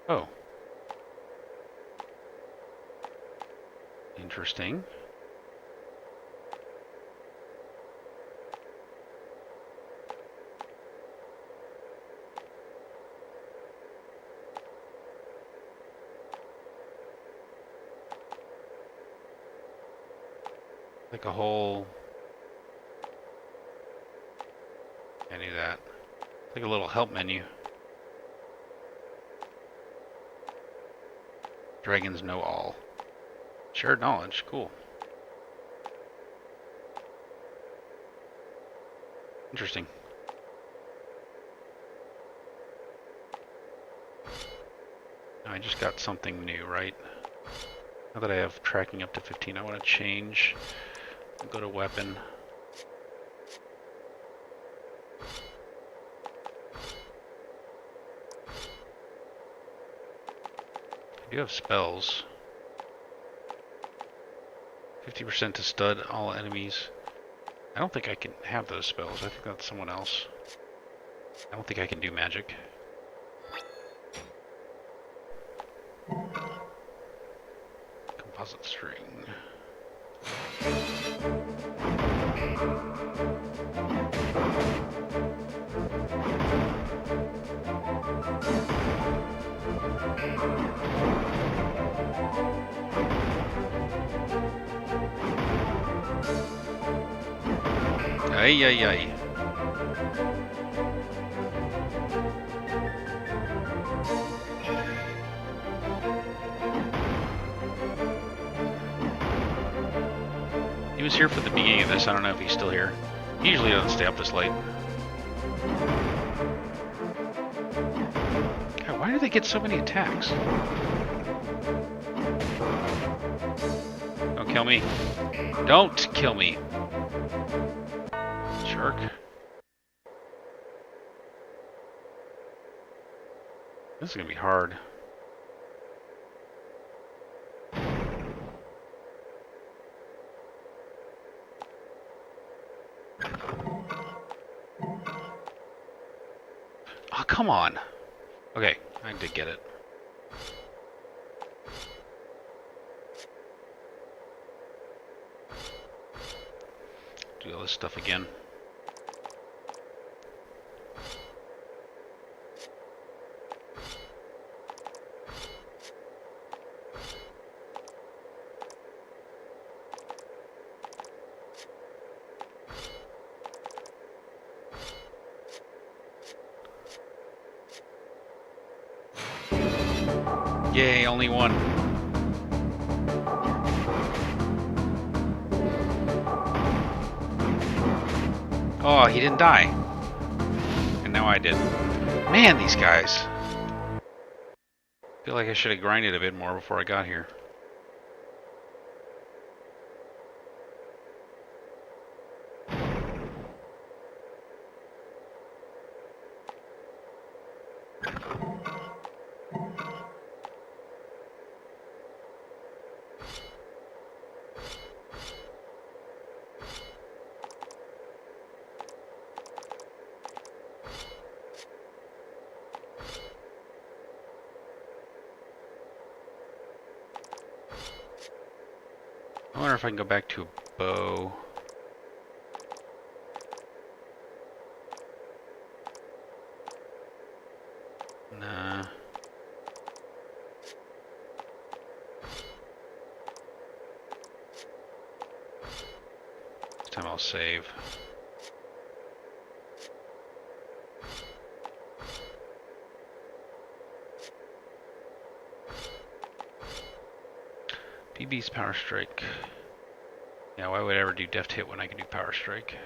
Oh. Interesting. Like a whole... I knew that. Like a little help menu. Dragons know all. Shared knowledge, cool. Interesting. I just got something new, right? Now that I have tracking up to 15, I want to change. Go to weapon. I do have spells. 50% to stud all enemies. I don't think I can have those spells. I think that's someone else. I don't think I can do magic. Composite string. Ay, ay, ay. He was here for the beginning of this. I don't know if he's still here. He usually doesn't stay up this late. God, why do they get so many attacks? Don't kill me. Don't kill me. Jerk. This is gonna be hard. Oh, come on. Okay, I did get it. Do all this stuff again. Yay, only one. Oh, he didn't die. And now I did. Man, these guys. I feel like I should have grinded a bit more before I got here. I wonder if I can go back to a bow. Nah. This time I'll save. PB's Power Strike. Yeah, why would I ever do Deft Hit when I can do Power Strike?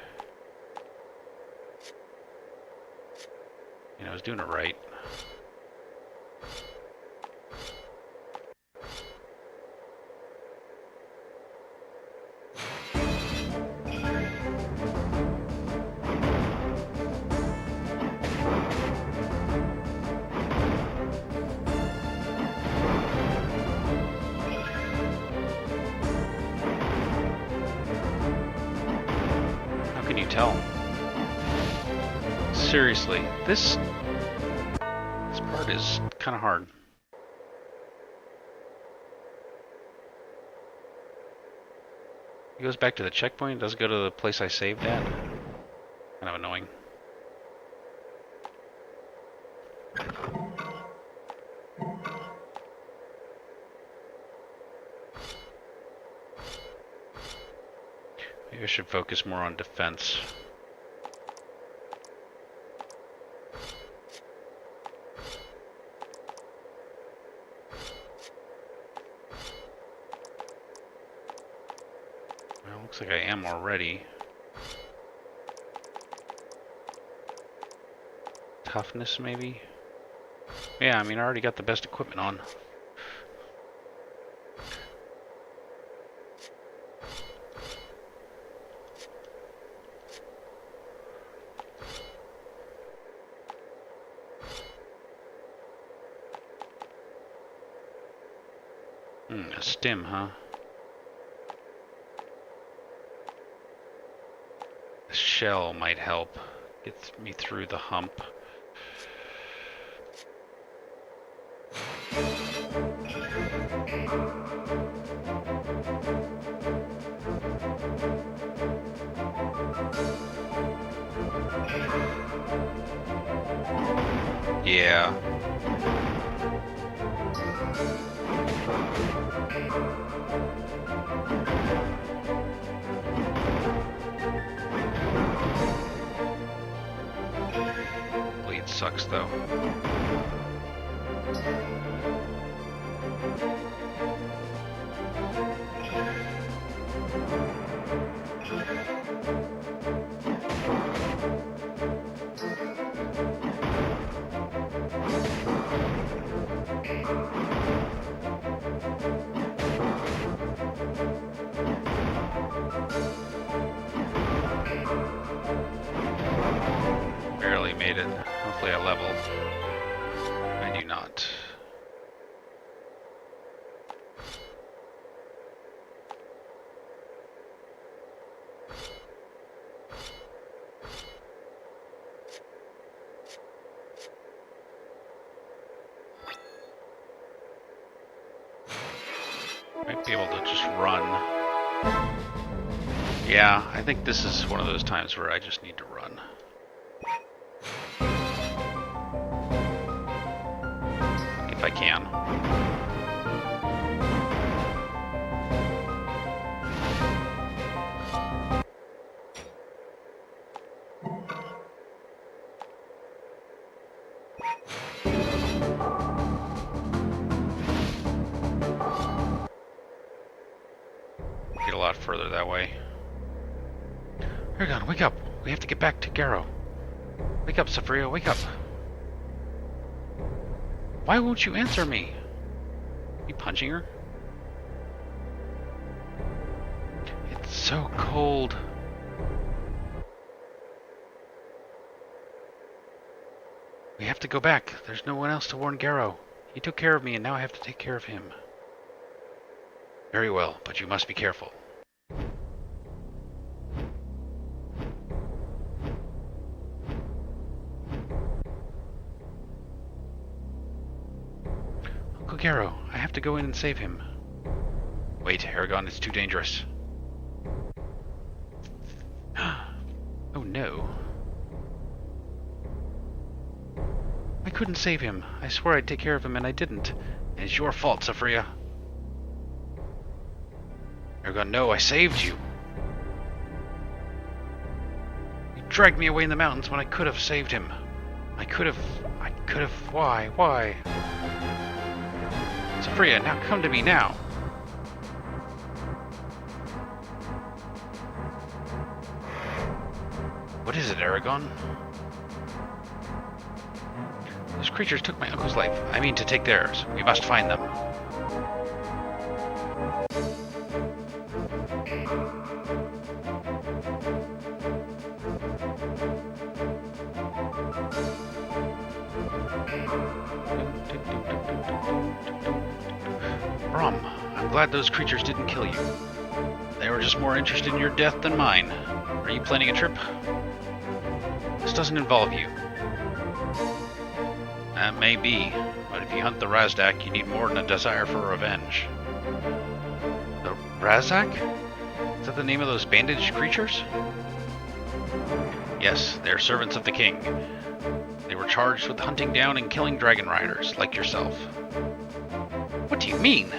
You know, I was doing it right. Seriously, this part is kind of hard. He goes back to the checkpoint, doesn't go to the place I saved at. Kind of annoying. Maybe I should focus more on defense. Looks like I am already. Toughness, maybe? Yeah, I mean, I already got the best equipment on. A stim, huh? Shell might help get me through the hump. Yeah. sucks, though. Barely made it. Hopefully I level. I do not. Might be able to just run. Yeah, I think this is one of those times where I just need to run. If I can. Get a lot further that way. Eragon, wake up! We have to get back to Garrow. Wake up, Saphria, wake up! Why won't you answer me? You punching her? It's so cold. We have to go back. There's no one else to warn Garrow. He took care of me and now I have to take care of him. Very well, but you must be careful. Uncle Garrow, I have to go in and save him. Wait, Eragon, it's too dangerous. Oh no. I couldn't save him. I swore I'd take care of him and I didn't. And it's your fault, Saphria. Eragon, no, I saved you. You dragged me away in the mountains when I could have saved him. I could have, why? Saphria, now come to me now. What is it, Eragon? Those creatures took my uncle's life. I mean to take theirs. We must find them. Brom, I'm glad those creatures didn't kill you. They were just more interested in your death than mine. Are you planning a trip? This doesn't involve you. That may be, but if you hunt the Razak, you need more than a desire for revenge. The Razak? Is that the name of those bandaged creatures? Yes, they're servants of the king. They were charged with hunting down and killing dragon riders, like yourself. What do you mean?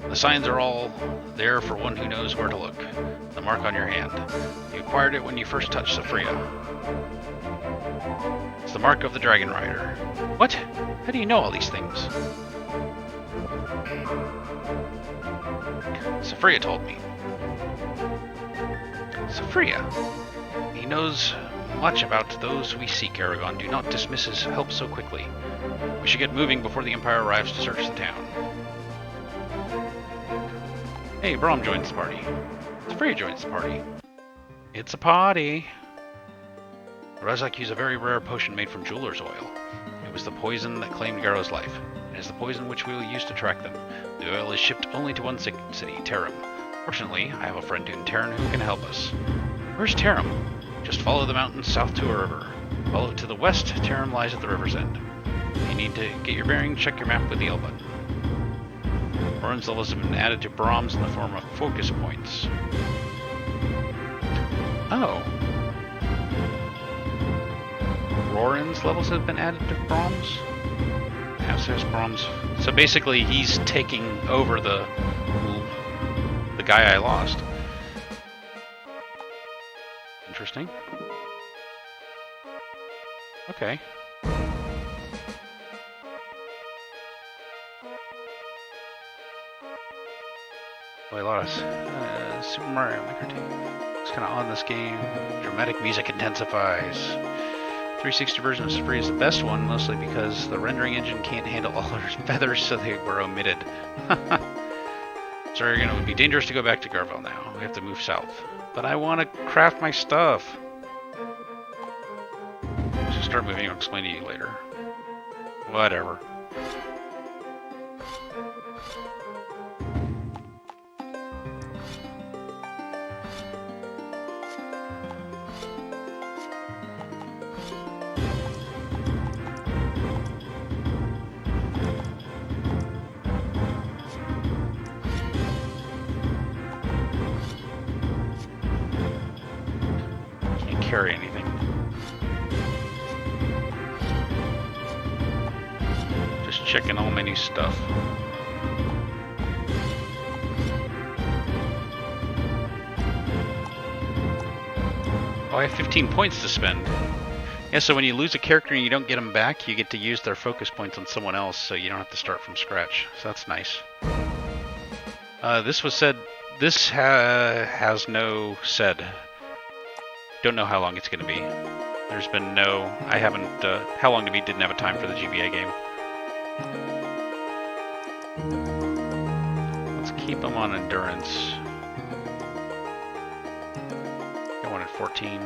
The signs are all there for one who knows where to look. The mark on your hand. You acquired it when you first touched Saphria. It's the mark of the dragon rider. What? How do you know all these things? Saphria told me. Saphria? He knows much about those we seek, Eragon. Do not dismiss his help so quickly. We should get moving before the Empire arrives to search the town. Hey, Brom joins the party. Saphria joins the party. It's a party. Razak used a very rare potion made from jeweler's oil. It was the poison that claimed Garrow's life. It is the poison which we will use to track them. The oil is shipped only to one city, Terum. Fortunately, I have a friend in Terum who can help us. Where's Terum? Just follow the mountains south to a river. Follow it to the west, Terum lies at the river's end. If you need to get your bearings, check your map with the L button. Orin's levels have been added to Brom's in the form of focus points. Oh. Rorin's levels have been added to Brom's? Yeah, so there's Brom's. So basically he's taking over the guy I lost. Interesting. Okay. Play a lot of Super Mario Maker 2. It's kind of on this game. Dramatic music intensifies. 360 version of Spree is the best one, mostly because the rendering engine can't handle all our feathers, so they were omitted. Sorry, it would be dangerous to go back to Garville now. We have to move south. But I want to craft my stuff. So start moving, I'll explain to you later. Whatever. Carry anything. Just checking all menu stuff. Oh, I have 15 points to spend. Yeah, so when you lose a character and you don't get them back, you get to use their focus points on someone else, so you don't have to start from scratch. So that's nice. This was said. This has no said. Don't know how long it's going to be. There's been no... I haven't... How Long to Beat didn't have a time for the GBA game. Let's keep them on endurance. I wanted 14.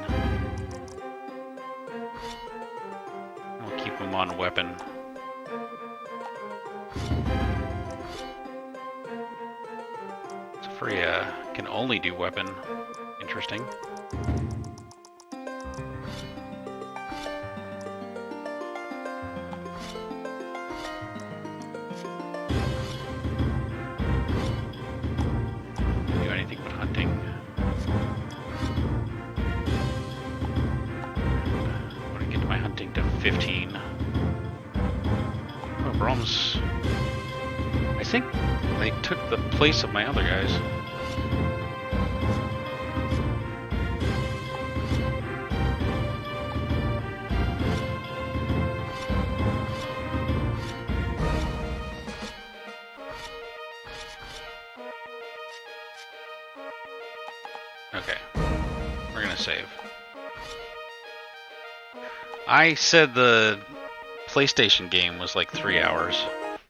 We'll keep them on weapon. So Freya can only do weapon. Interesting. Hunting. I want to get my hunting to 15. Oh, Brahms. I think they took the place of my other guys. Okay, we're gonna save. I said the PlayStation game was like 3 hours.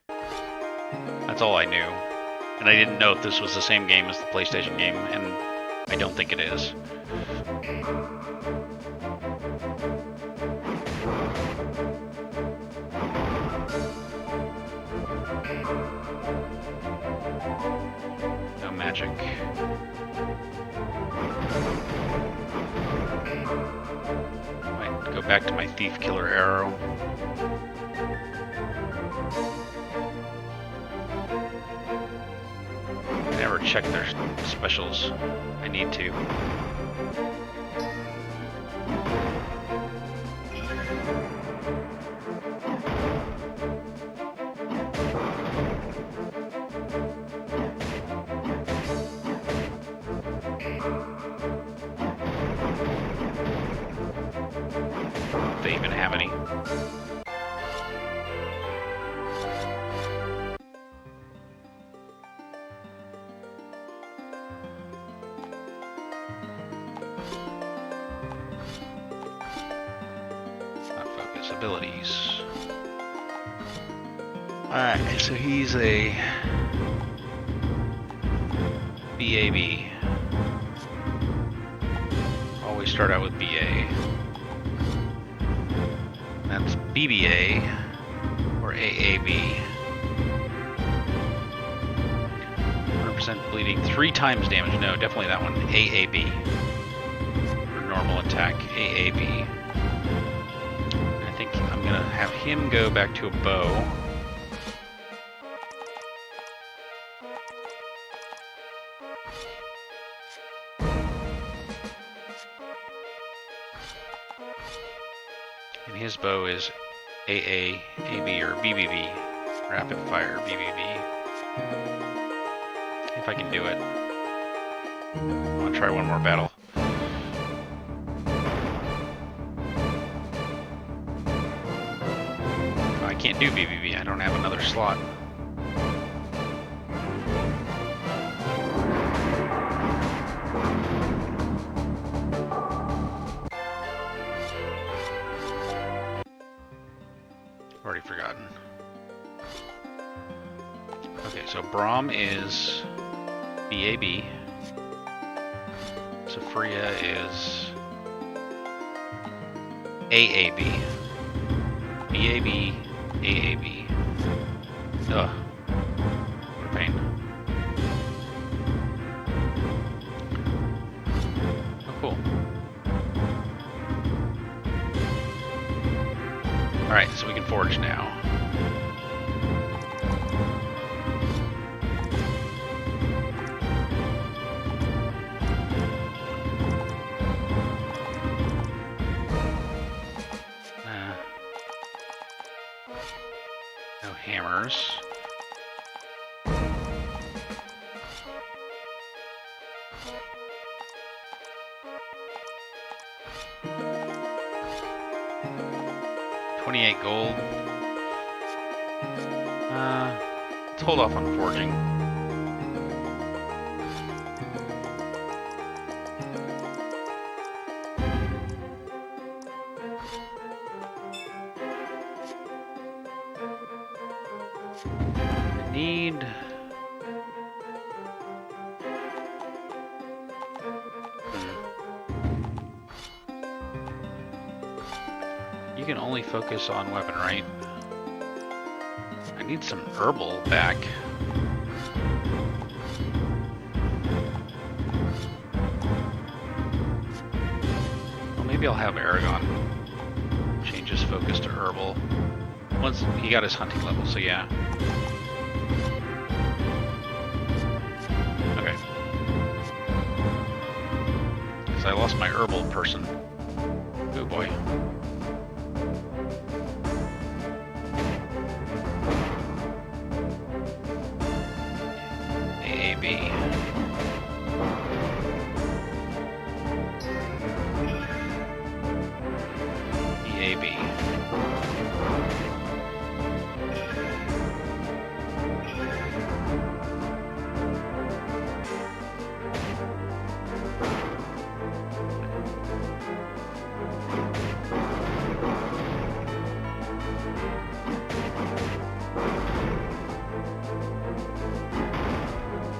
That's all I knew. And I didn't know if this was the same game as the PlayStation game, and I don't think it is. No magic. Might go back to my Thief Killer arrow. I never check their specials. I need to. If they even have any. Not focus, abilities. Alright, so he's a BAB. Always start out with BA. That's BBA or AAB. 100% bleeding, 3 times damage. No, definitely that one. AAB. For normal attack, AAB. I think I'm gonna have him go back to a bow. And his bow is AAAB or BBB. Rapid fire BBB. If I can do it. I want to try one more battle. can't do BBB. I don't have another slot. Already forgotten. Okay, so Braum is BAB. Sophria is AAB. BAB, AAB. Ugh. What a pain. Oh, cool. Alright, so we can forge now. No hammers. $28 gold. Let's hold off on forging. I need... You can only focus on weapon, right? I need some herbal back. Well, maybe I'll have Eragon change his focus to herbal. Once he got his hunting level, so yeah. Okay. Because I lost my herbal person. Oh boy. AAB. EAB.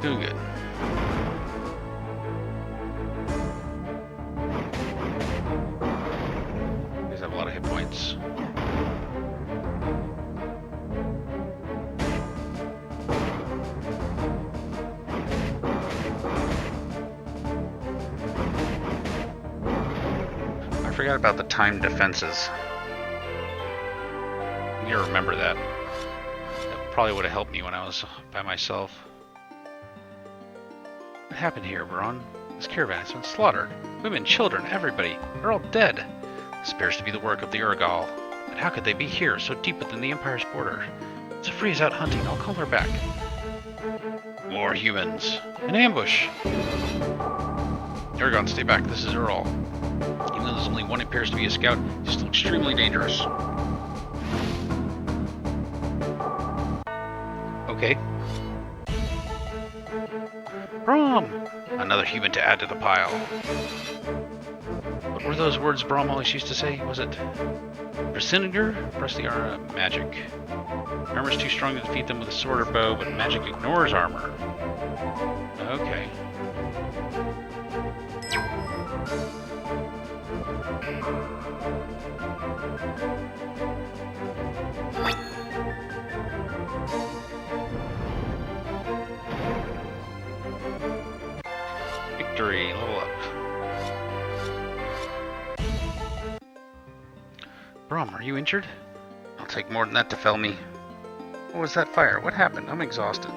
Doing good. These have a lot of hit points. I forgot about the timed defenses. I need to remember that. That probably would have helped me when I was by myself. What happened here, Braun? This caravan has been slaughtered. Women, children, everybody. They're all dead. This appears to be the work of the Eragon. But how could they be here, so deep within the Empire's border? Sophria's out hunting. I'll call her back. More humans. An ambush! Eragon, stay back. This is Earl. Even though there's only one who appears to be a scout, he's still extremely dangerous. Okay. Braum! Another human to add to the pile. What were those words Braum always used to say? Was it Presinger? Press the R magic. Armor's too strong to defeat them with a sword or bow, but magic ignores armor. Okay. Victory, level up. Braum, are you injured? I'll take more than that to fell me. What was that fire? What happened? I'm exhausted.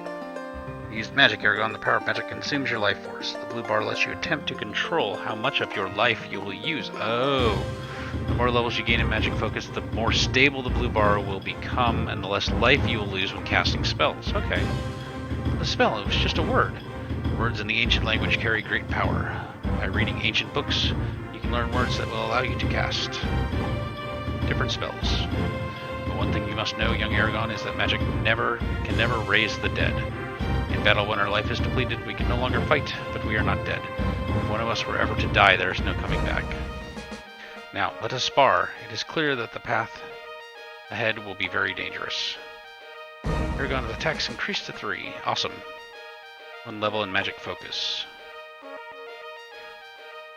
You used magic, Eragon. The power of magic consumes your life force. The blue bar lets you attempt to control how much of your life you will use. Oh. The more levels you gain in magic focus, the more stable the blue bar will become, and the less life you will lose when casting spells. Okay. The spell, it was just a word. Words in the ancient language carry great power. By reading ancient books, you can learn words that will allow you to cast different spells. The one thing you must know, young Eragon, is that magic can never raise the dead. In battle, when our life is depleted, we can no longer fight, but we are not dead. If one of us were ever to die, there is no coming back. Now, let us spar. It is clear that the path ahead will be very dangerous. Eragon's attacks increased to 3. Awesome. 1 level in magic focus.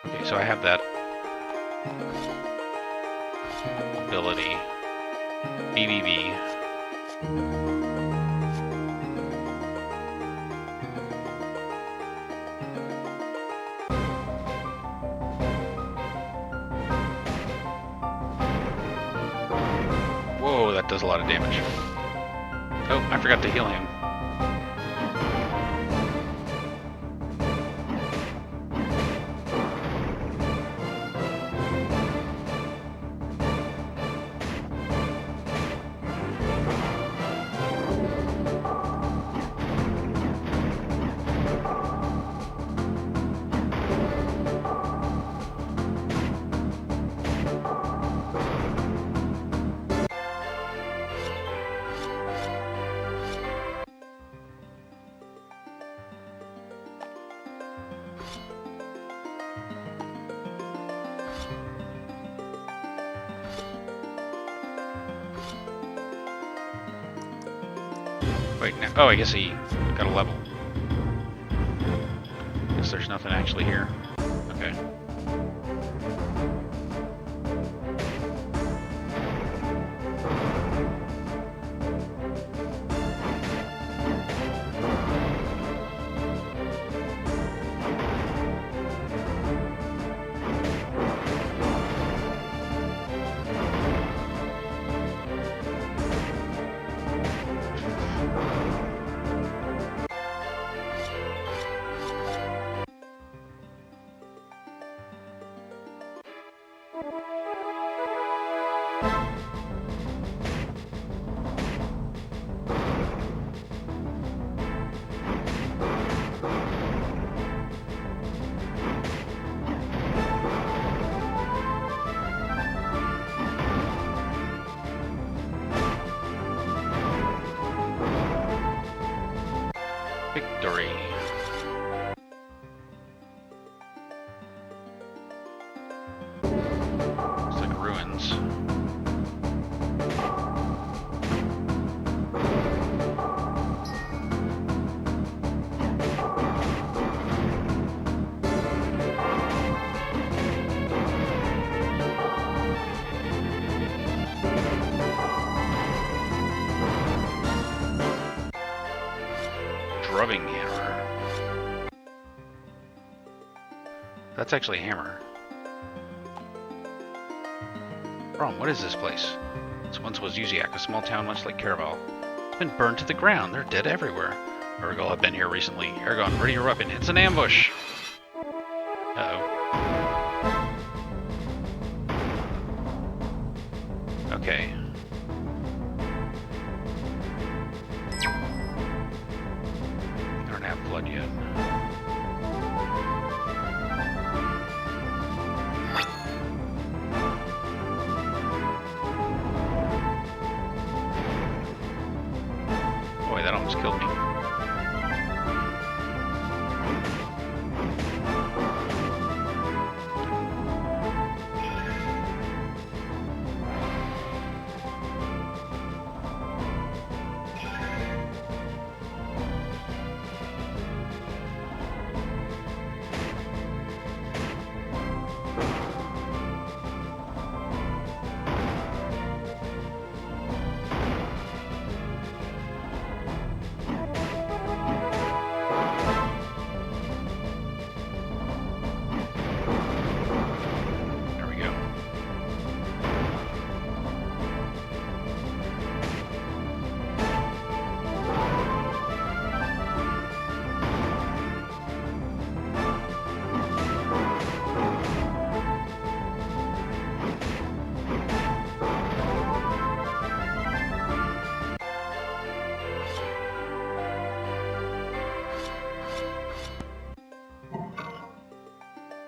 Okay, so I have that ability. BBB. Whoa, that does a lot of damage. Oh, I forgot to heal him. Wait, no. Oh, I guess he got a level. Guess there's nothing actually here. Okay. Victory. Looks like ruins. Drubbing hammer. That's actually a hammer. Brom, what is this place? This once was Uziak, a small town much like Caraval. It's been burned to the ground. They're dead everywhere. Eragon have been here recently. Eragon, ready your weapon. It's an ambush. Uh-oh. Okay. I don't have blood yet. Boy, that almost killed me.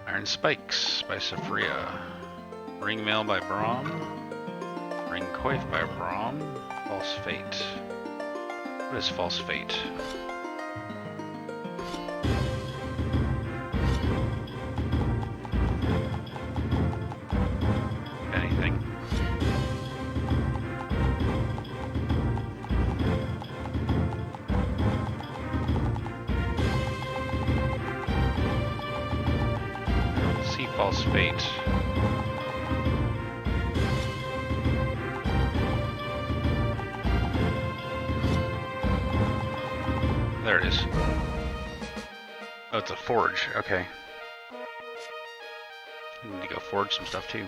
Iron Spikes by Saphria. Ring Mail by Brahm. Ring coif by Brahm. False fate. What is false fate? Anything. I don't see false fate. There it is. Oh, it's a forge. Okay. I need to go forge some stuff too.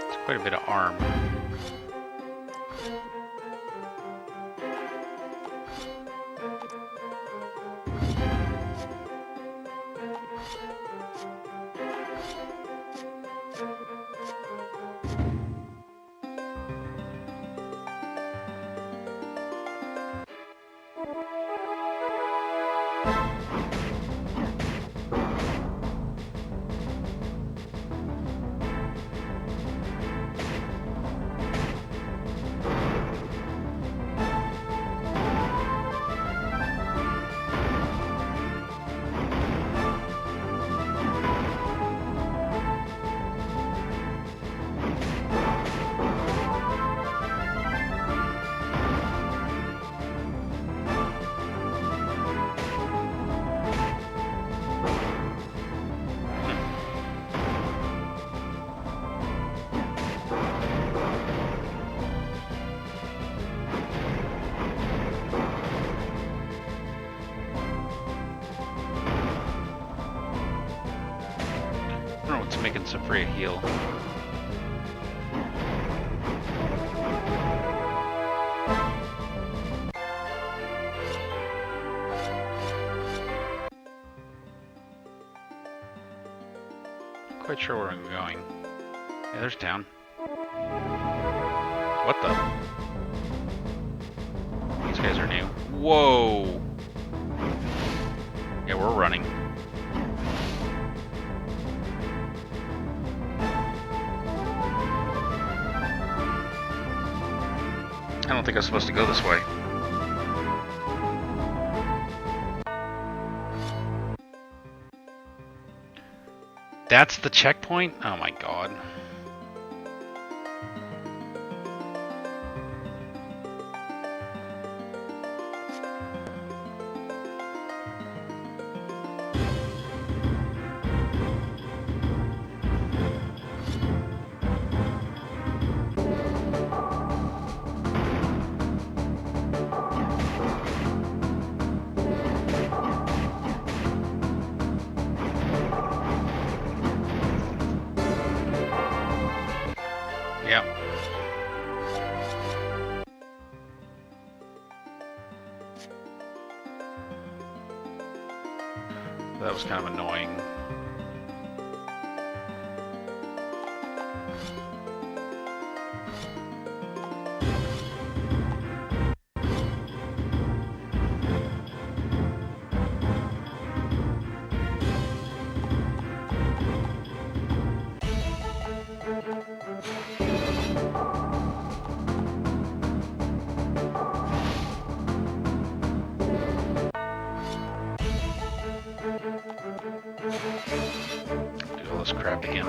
It's quite a bit of arm. I don't know what's making Safria heal. Quite sure where I'm going. Yeah, there's town. What the? These guys are new. Whoa! Yeah, we're running. I don't think I'm supposed to go this way. That's the checkpoint? Oh my god. Yeah. That was kind of annoying. Do all this crap again.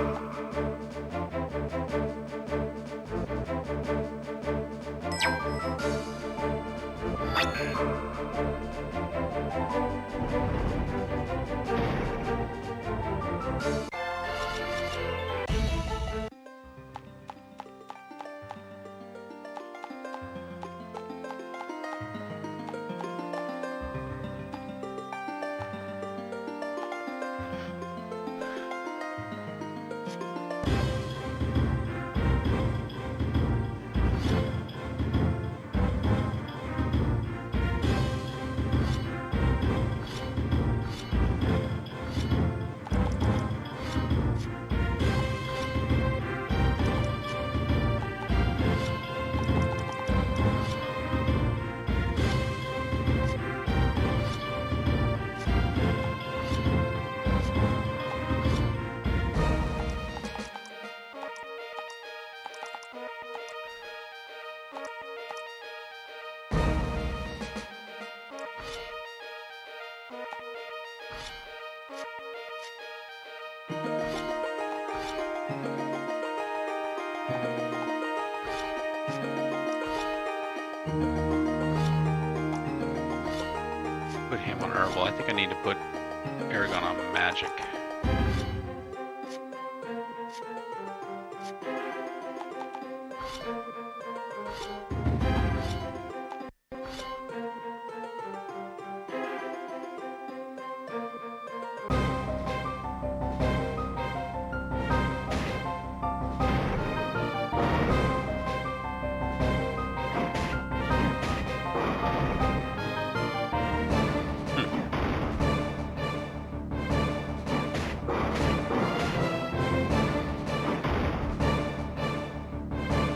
Put him on herbal. I think I need to put Eragon on magic.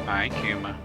Hi, Kuma.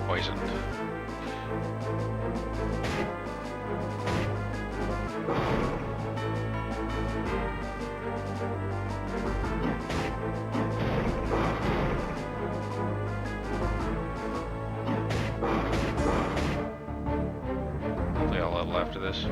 Poisoned. Hopefully I'll level after this.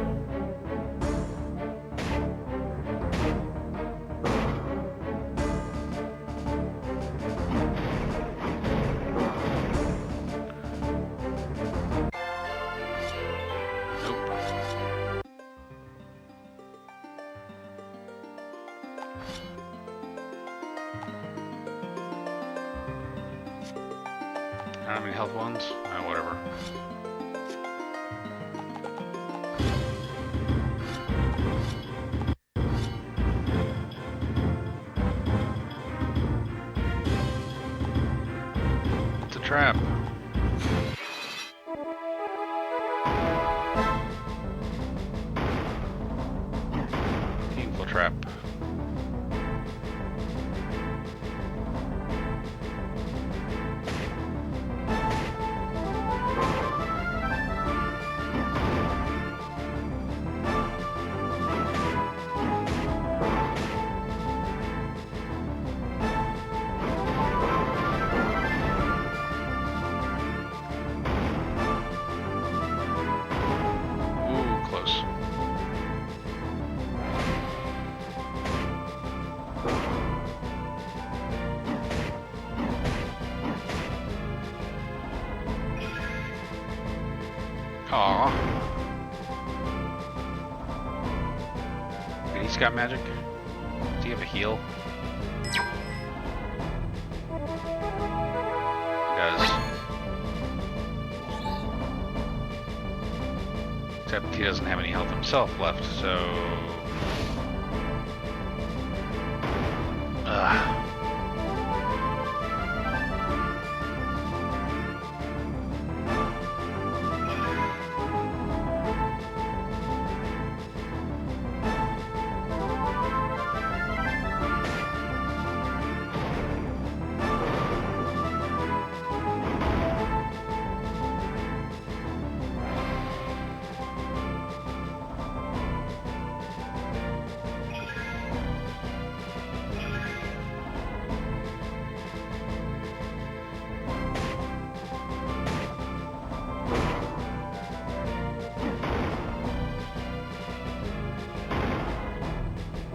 I don't have any health ones? Oh, whatever. It's a trap. Infiltrate. Aww. And he's got magic? Does he have a heal? He does. Except he doesn't have any health himself left, so... Ugh.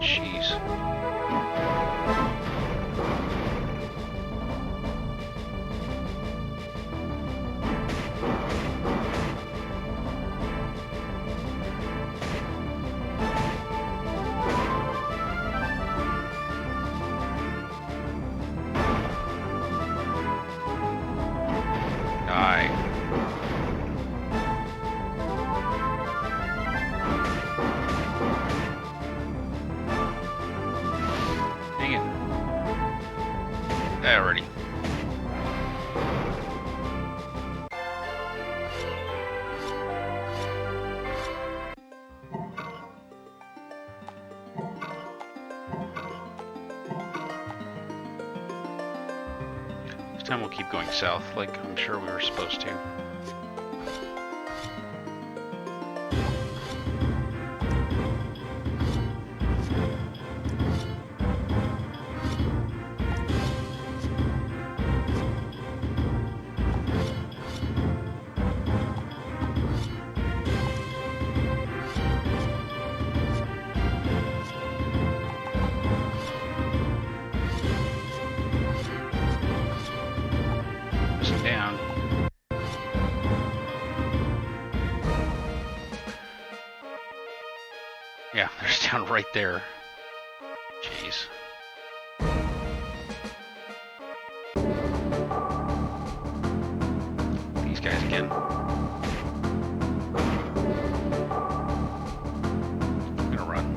Jeez. Die. Dang it. Alrighty. And we'll keep going south, like I'm sure we were supposed to. Down. Yeah, there's down right there. Jeez. These guys again. I'm gonna run.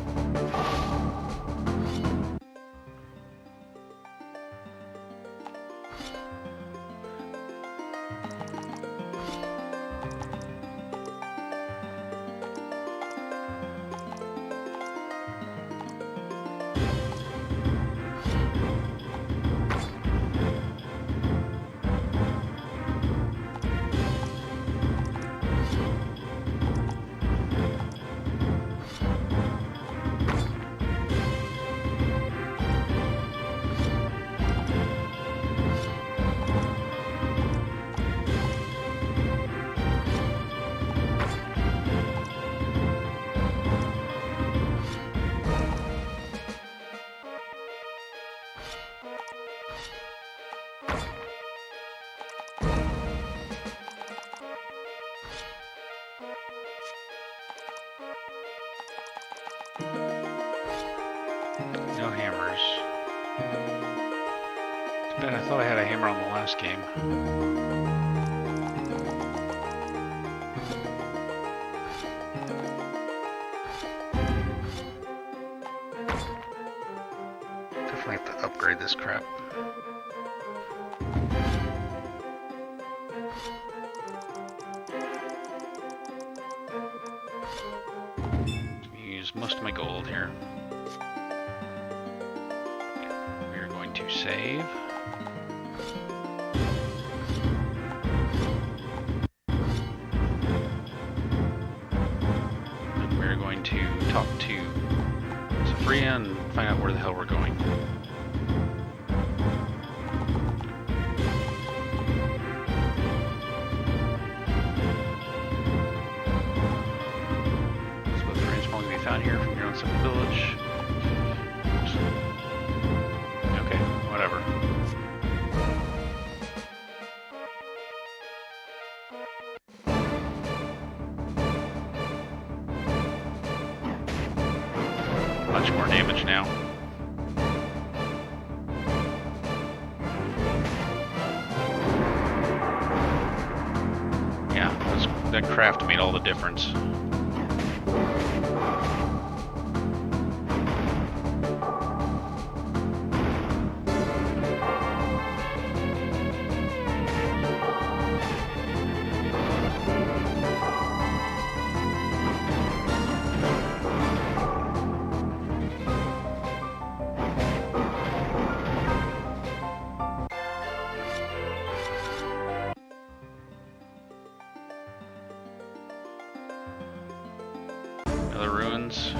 No hammers. Too bad, I thought I had a hammer on the last game. Definitely have to upgrade this crap. Use most of my gold here. We're going to save. And we're going to talk to Sophia and find out where the hell we're going. Found here from your own simple village. Okay, whatever. Much more damage now. Yeah, that craft made all the difference. Other ruins.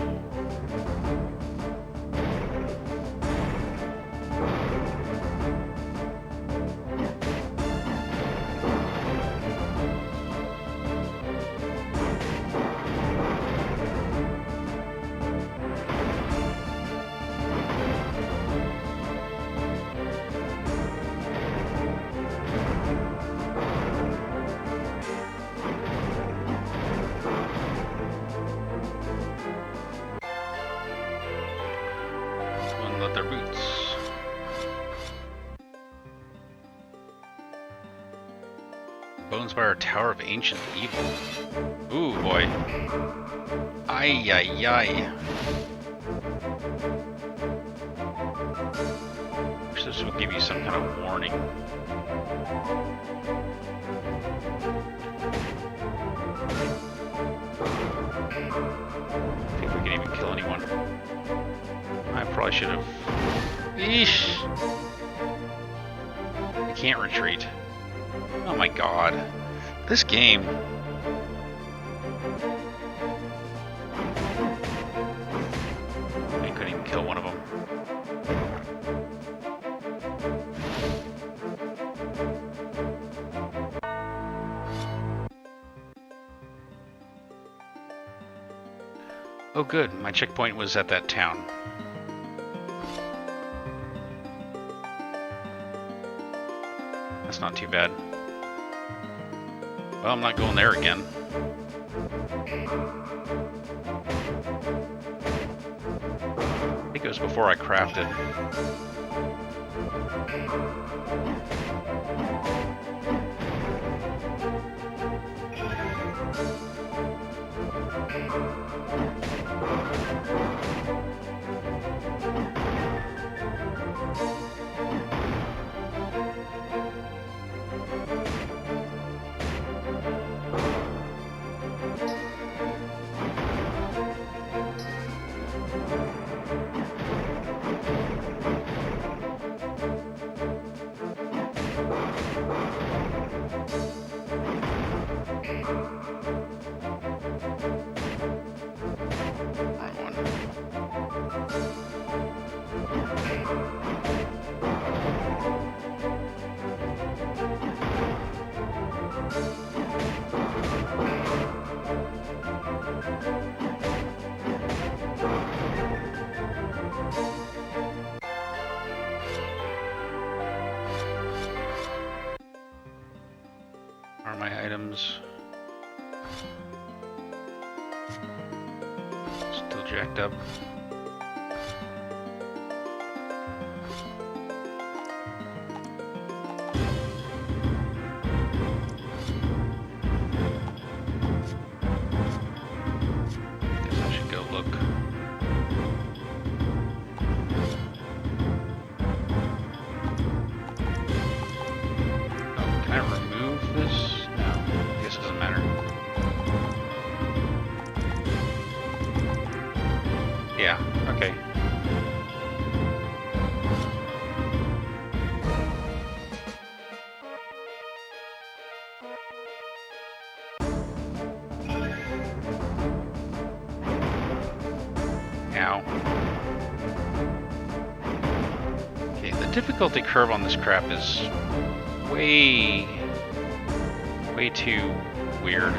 Their boots. Bonespire Tower of Ancient Evil. Ooh boy. Ay ay ay. Wish this would give you some kind of warning. I think we can even kill anyone. I probably should have. Eesh! can't retreat. Oh my god. This game. I couldn't even kill one of them. Oh good, my checkpoint was at that town. That's not too bad. Well, I'm not going there again. I think it was before I crafted. Are my items still jacked up? Guess I should go look. Oh, can I remove this? I guess it doesn't matter. Yeah, okay. Ow. Okay, the difficulty curve on this crap is way too weird.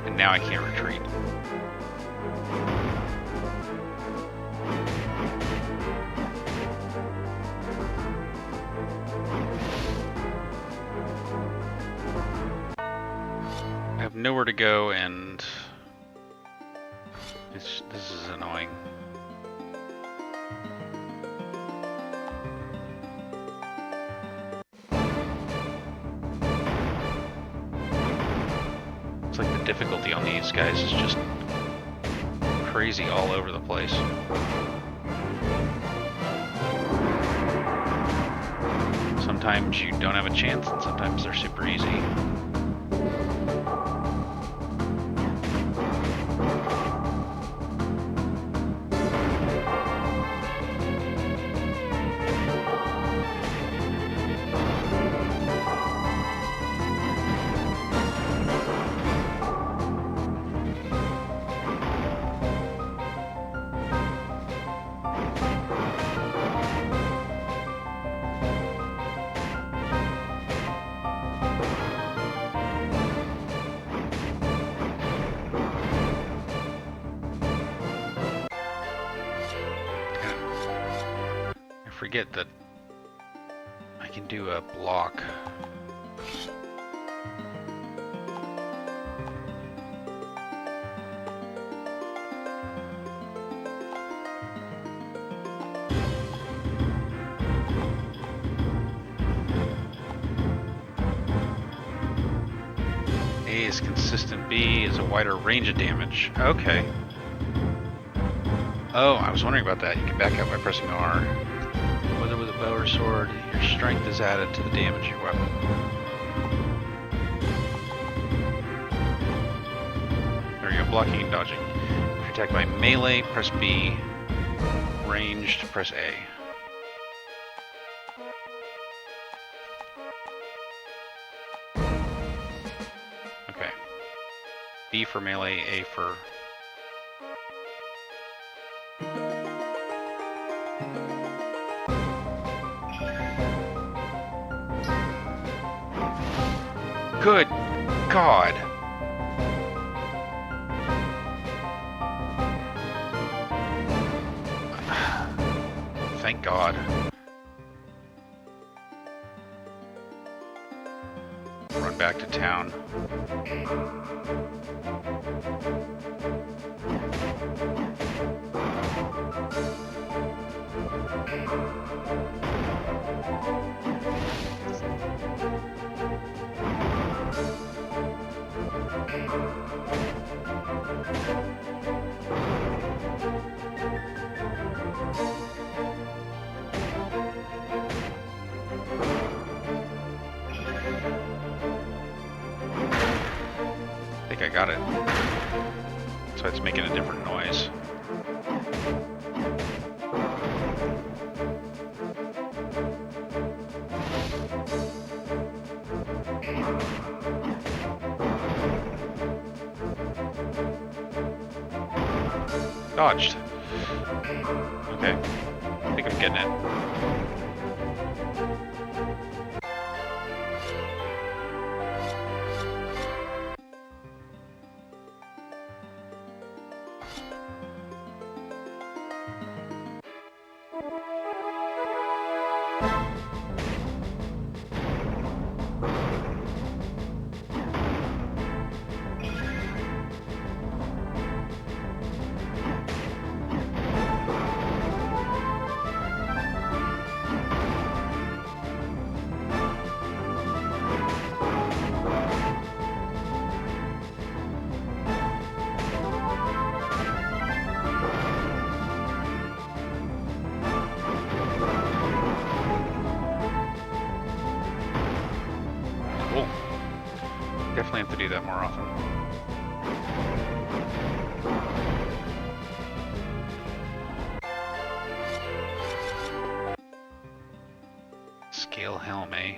And now I can't retreat. I have nowhere to go, and this is annoying. It's like the difficulty on these guys is just crazy all over the place. Sometimes you don't have a chance, and sometimes they're super easy. Forget that I can do a block. A is consistent, B is a wider range of damage. Okay. Oh, I was wondering about that. You can back up by pressing R. Whether with a bow or sword, your strength is added to the damage of your weapon. blocking and dodging. If you're attacked by melee, press B. Ranged, press A. Okay. B for melee, A for... Good God! Thank God. Run back to town. I think I got it. So it's making a different noise. Dodged. Okay. I think I'm getting it. Definitely have to do that more often. Scale helm, eh?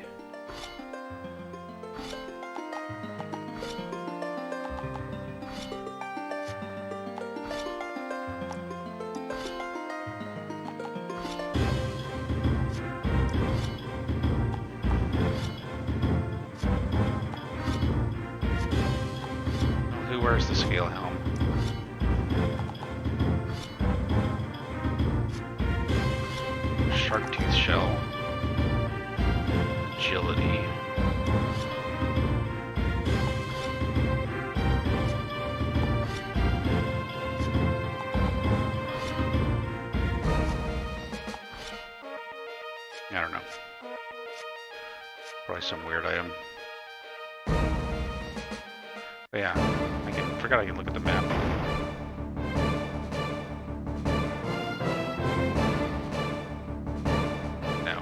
Where's the scale helm? Shark tooth shell. Agility. I don't know. Probably some weird item. But yeah, I forgot I can look at the map. No.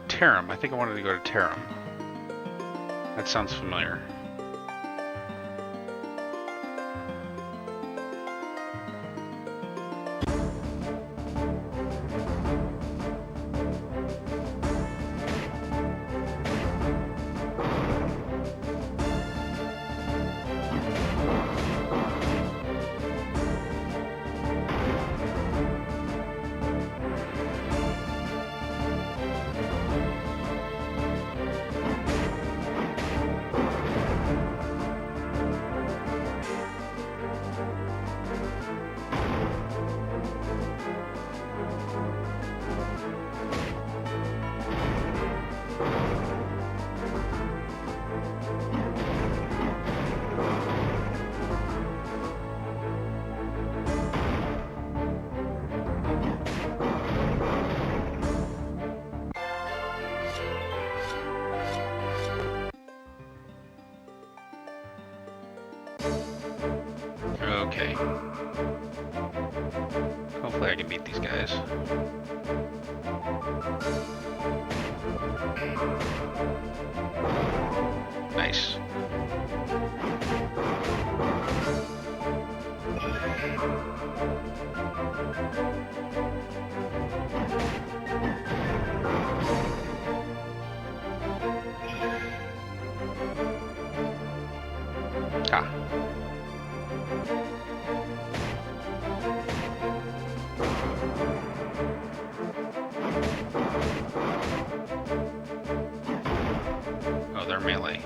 Terum. I think I wanted to go to Terum. That sounds familiar. Okay. Hopefully I can beat these guys. Nice. Ah. Oh, they're melee.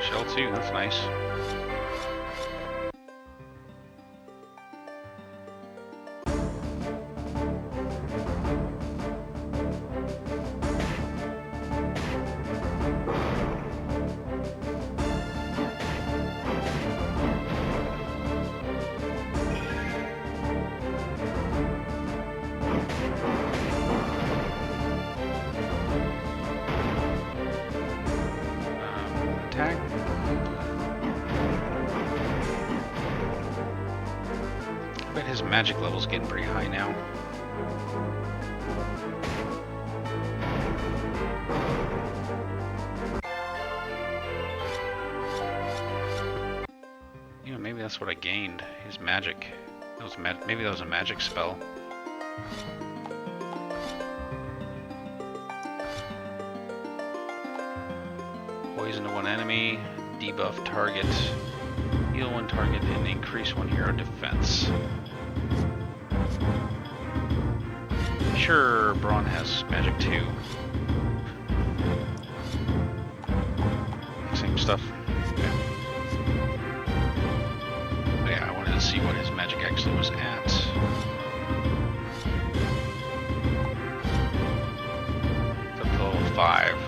Shell 2, that's nice. Attack. I bet his magic level's getting pretty high now. You know, maybe that's what I gained. His magic. That was maybe that was a magic spell. Poison to one enemy, debuff target, heal one target, and increase one hero defense. Sure, Braun has magic too. Same stuff. Okay. But yeah, I wanted to see what his magic actually was at. It's up to level 5.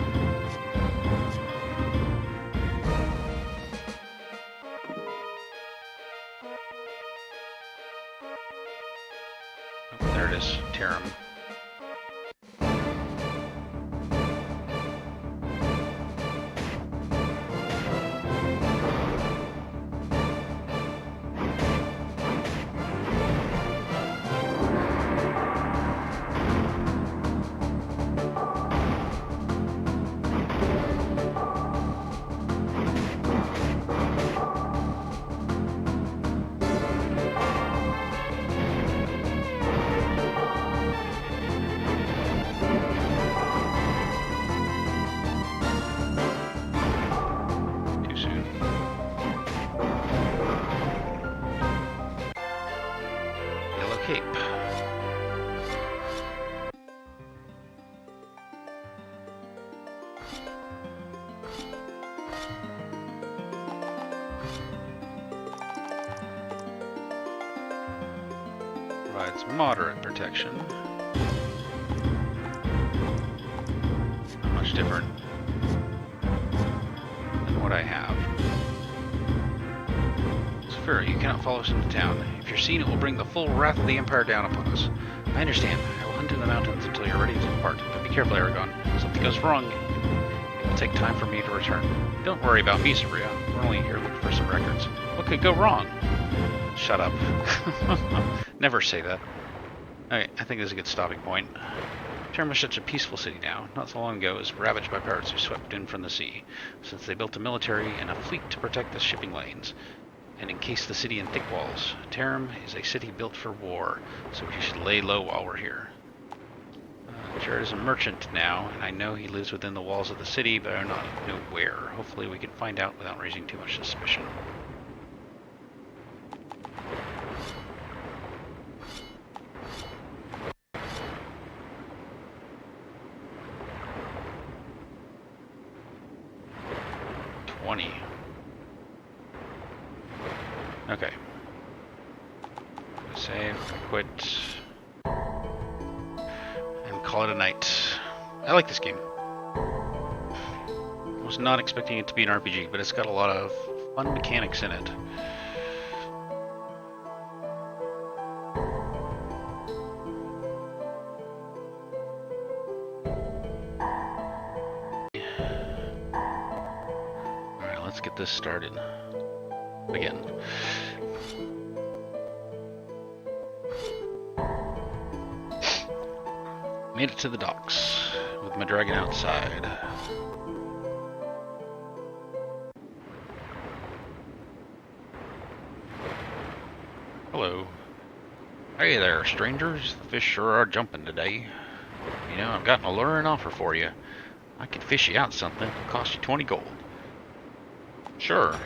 There it is, Terum. Cape. Provides moderate protection. Not much different than what I have. Safira, you cannot follow us into town. If you're seen, it will bring the full wrath of the Empire down upon us. I understand. I will hunt in the mountains until you're ready to depart. But be careful, Eragon. If something goes wrong, it will take time for me to return. Don't worry about me, Safira. We're only here looking for some records. What could go wrong? Shut up. Never say that. Okay, I think this is a good stopping point. Terum is such a peaceful city now. Not so long ago, it was ravaged by pirates who swept in from the sea. Since they built a military and a fleet to protect the shipping lanes and encase the city in thick walls. Terum is a city built for war, so we should lay low while we're here. Jared is a merchant now, and I know he lives within the walls of the city, but I do not know where. Hopefully we can find out without raising too much suspicion. Okay. Save, quit, and call it a night. I like this game. I was not expecting it to be an RPG, but it's got a lot of fun mechanics in it. Alright, let's get this started. Again. Made it to the docks with my dragon outside. Hello. Hey there, strangers. The fish sure are jumping today. You know, I've got an alluring offer for you. I could fish you out something. It'll cost you 20 gold. Sure.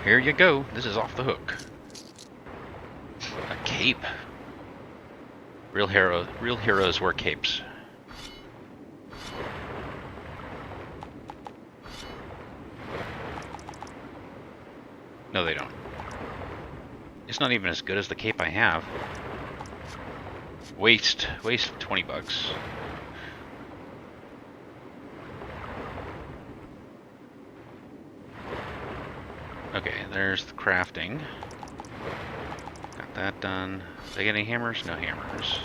Here you go. This is off the hook. A cape. Real heroes wear capes. No, they don't. It's not even as good as the cape I have. Waste 20 bucks. Okay, there's the crafting. Got that done. Did I get any hammers? No hammers.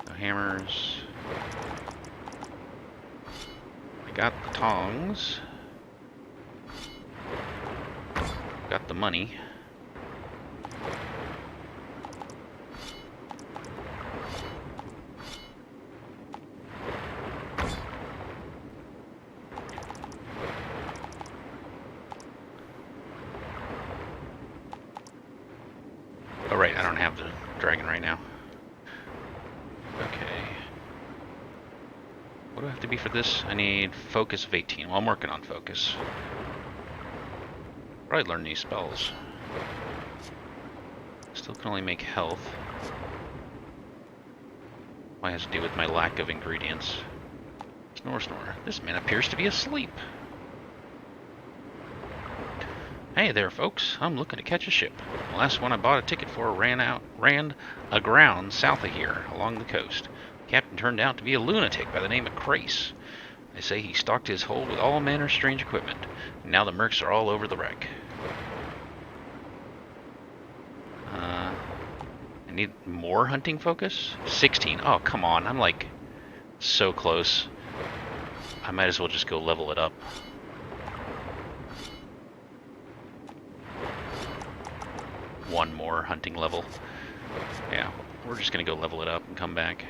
No hammers. I got the tongs. Got the money. Oh right, I don't have the dragon right now. Okay. What do I have to be for this? I need focus of 18. Well, I'm working on focus. Probably learn new spells. Still can only make health. Might have to do with my lack of ingredients. Snore, snore. This man appears to be asleep. Hey there, folks. I'm looking to catch a ship. The last one I bought a ticket for ran aground south of here, along the coast. The captain turned out to be a lunatic by the name of Crace. They say he stocked his hold with all manner of strange equipment. And now the mercs are all over the wreck. I need more hunting focus? 16. Oh, come on. I'm like so close. I might as well just go level it up. One more hunting level. Yeah, we're just gonna go level it up and come back.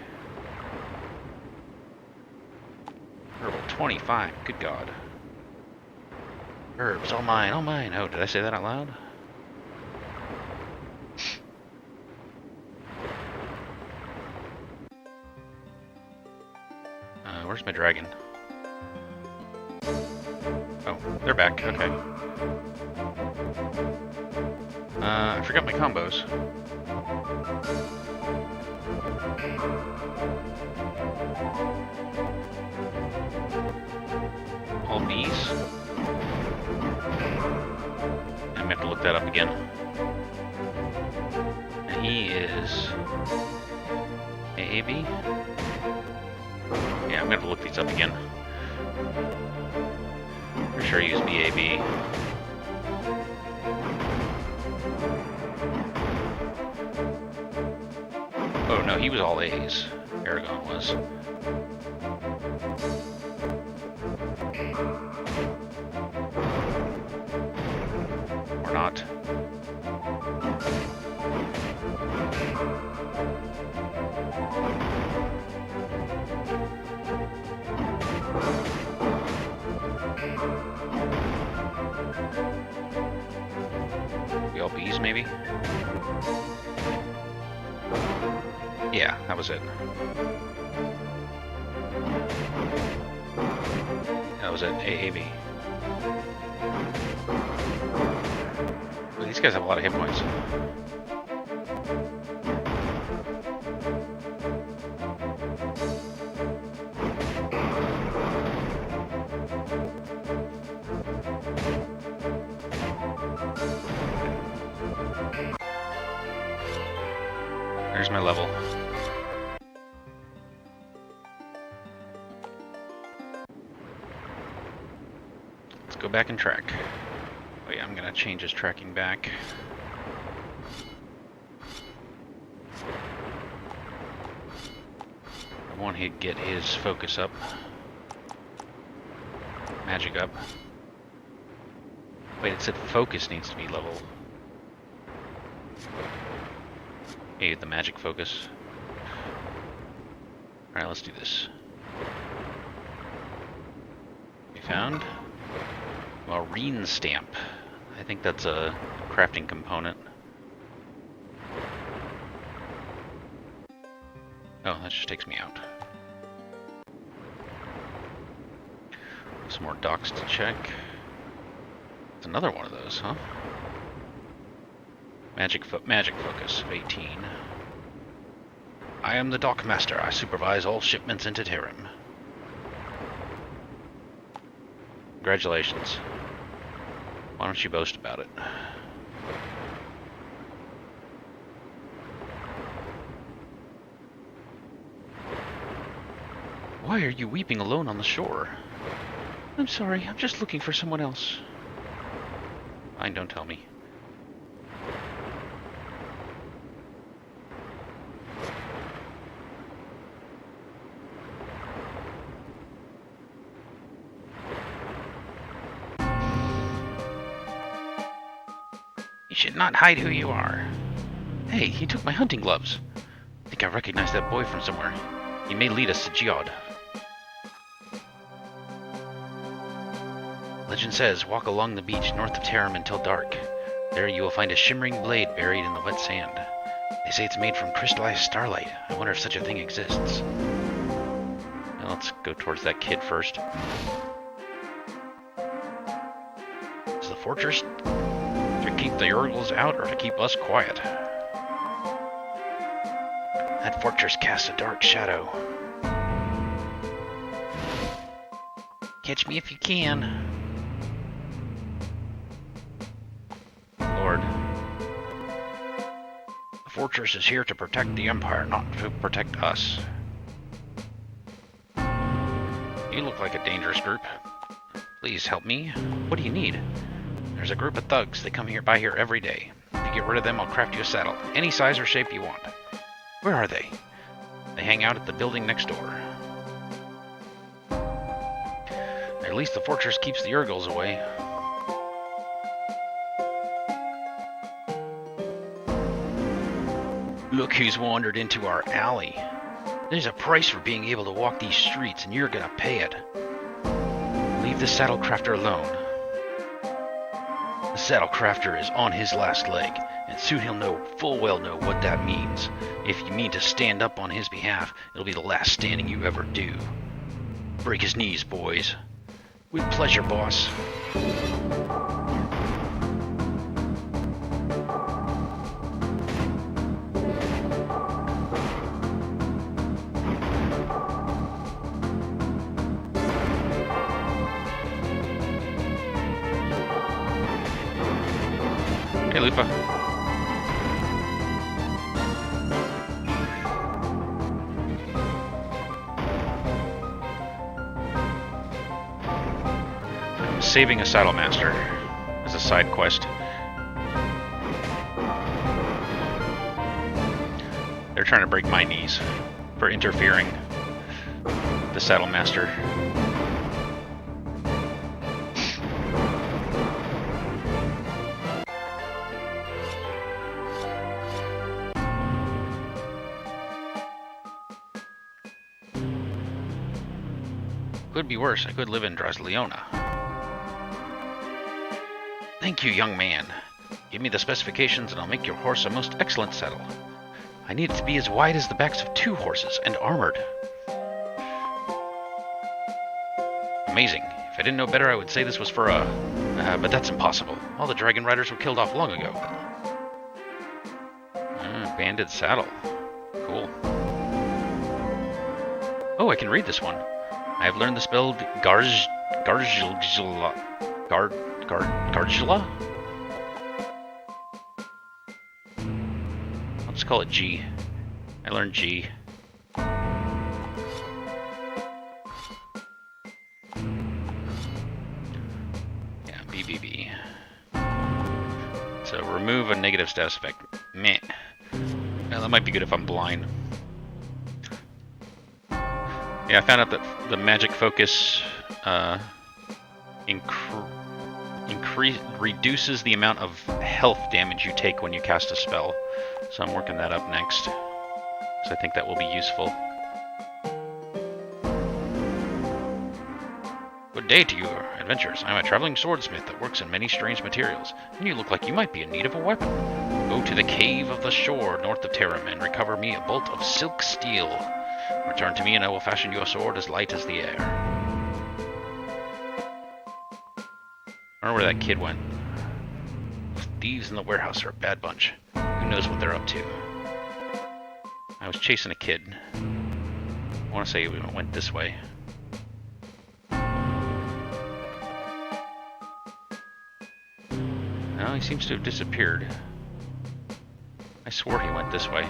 Herbal 25, good god. Herbs, all mine, all mine. Oh, did I say that out loud? Where's my dragon? Oh, they're back, okay. I forgot my combos. All bees. I'm gonna have to look that up again. And he is AAB? Yeah, I'm gonna have to look these up again. For sure I use BAB. Oh no, he was all A's. Eragon was. Or not. We all B's maybe? Yeah, that was it. That was it, AAB. Well, these guys have a lot of hit points. my level. Let's go back and track. Oh yeah, I'm gonna change his tracking back. I want to get his focus up. Magic up. Wait, it said focus needs to be level. Okay, the magic focus. Alright, let's do this. We found? Well, Reen stamp. I think that's a crafting component. Oh, that just takes me out. Some more docks to check. It's another one of those, huh? Magic focus of 18. I am the dock master. I supervise all shipments into Terum. Congratulations. Why don't you boast about it? Why are you weeping alone on the shore? I'm sorry, I'm just looking for someone else. Fine, don't tell me. You should not hide who you are. Hey, he took my hunting gloves. I think I recognize that boy from somewhere. He may lead us to Geode. Legend says, walk along the beach north of Terum until dark. There you will find a shimmering blade buried in the wet sand. They say it's made from crystallized starlight. I wonder if such a thing exists. Now let's go towards that kid first. Is the fortress to keep the Urgles out or to keep us quiet? That fortress casts a dark shadow. Catch me if you can. Lord. The fortress is here to protect the Empire, not to protect us. You look like a dangerous group. Please help me. What do you need? There's a group of thugs. They come by here every day. If you get rid of them, I'll craft you a saddle. Any size or shape you want. Where are they? They hang out at the building next door. At least the fortress keeps the Urgles away. Look who's wandered into our alley. There's a price for being able to walk these streets, and you're gonna pay it. Leave the saddle crafter alone. The saddle crafter is on his last leg, and soon he'll full well know what that means. If you mean to stand up on his behalf, it'll be the last standing you ever do. Break his knees, boys. With pleasure, boss. Hey, Lupa. Saving a saddle master as a side quest. They're trying to break my knees for interfering with the saddle master. Could be worse. I could live in Drasleona. Thank you, young man. Give me the specifications and I'll make your horse a most excellent saddle. I need it to be as wide as the backs of 2 horses and armored. Amazing. If I didn't know better, I would say this was for a... but that's impossible. All the dragon riders were killed off long ago. Banded saddle. Cool. Oh, I can read this one. I have learned the spell Gargula. I'll just call it G. I learned G. Yeah, BBB. So remove a negative status effect. Meh. Well, that might be good if I'm blind. Yeah, I found out that the magic focus reduces the amount of health damage you take when you cast a spell. So I'm working that up next, because I think that will be useful. Good day to you, adventurers. I'm a traveling swordsmith that works in many strange materials, and you look like you might be in need of a weapon. Go to the cave of the shore north of Terum and recover me a bolt of silk steel. Return to me and I will fashion you a sword as light as the air. I don't know where that kid went. Those thieves in the warehouse are a bad bunch. Who knows what they're up to? I was chasing a kid. I want to say we went this way. No, he seems to have disappeared. I swore he went this way.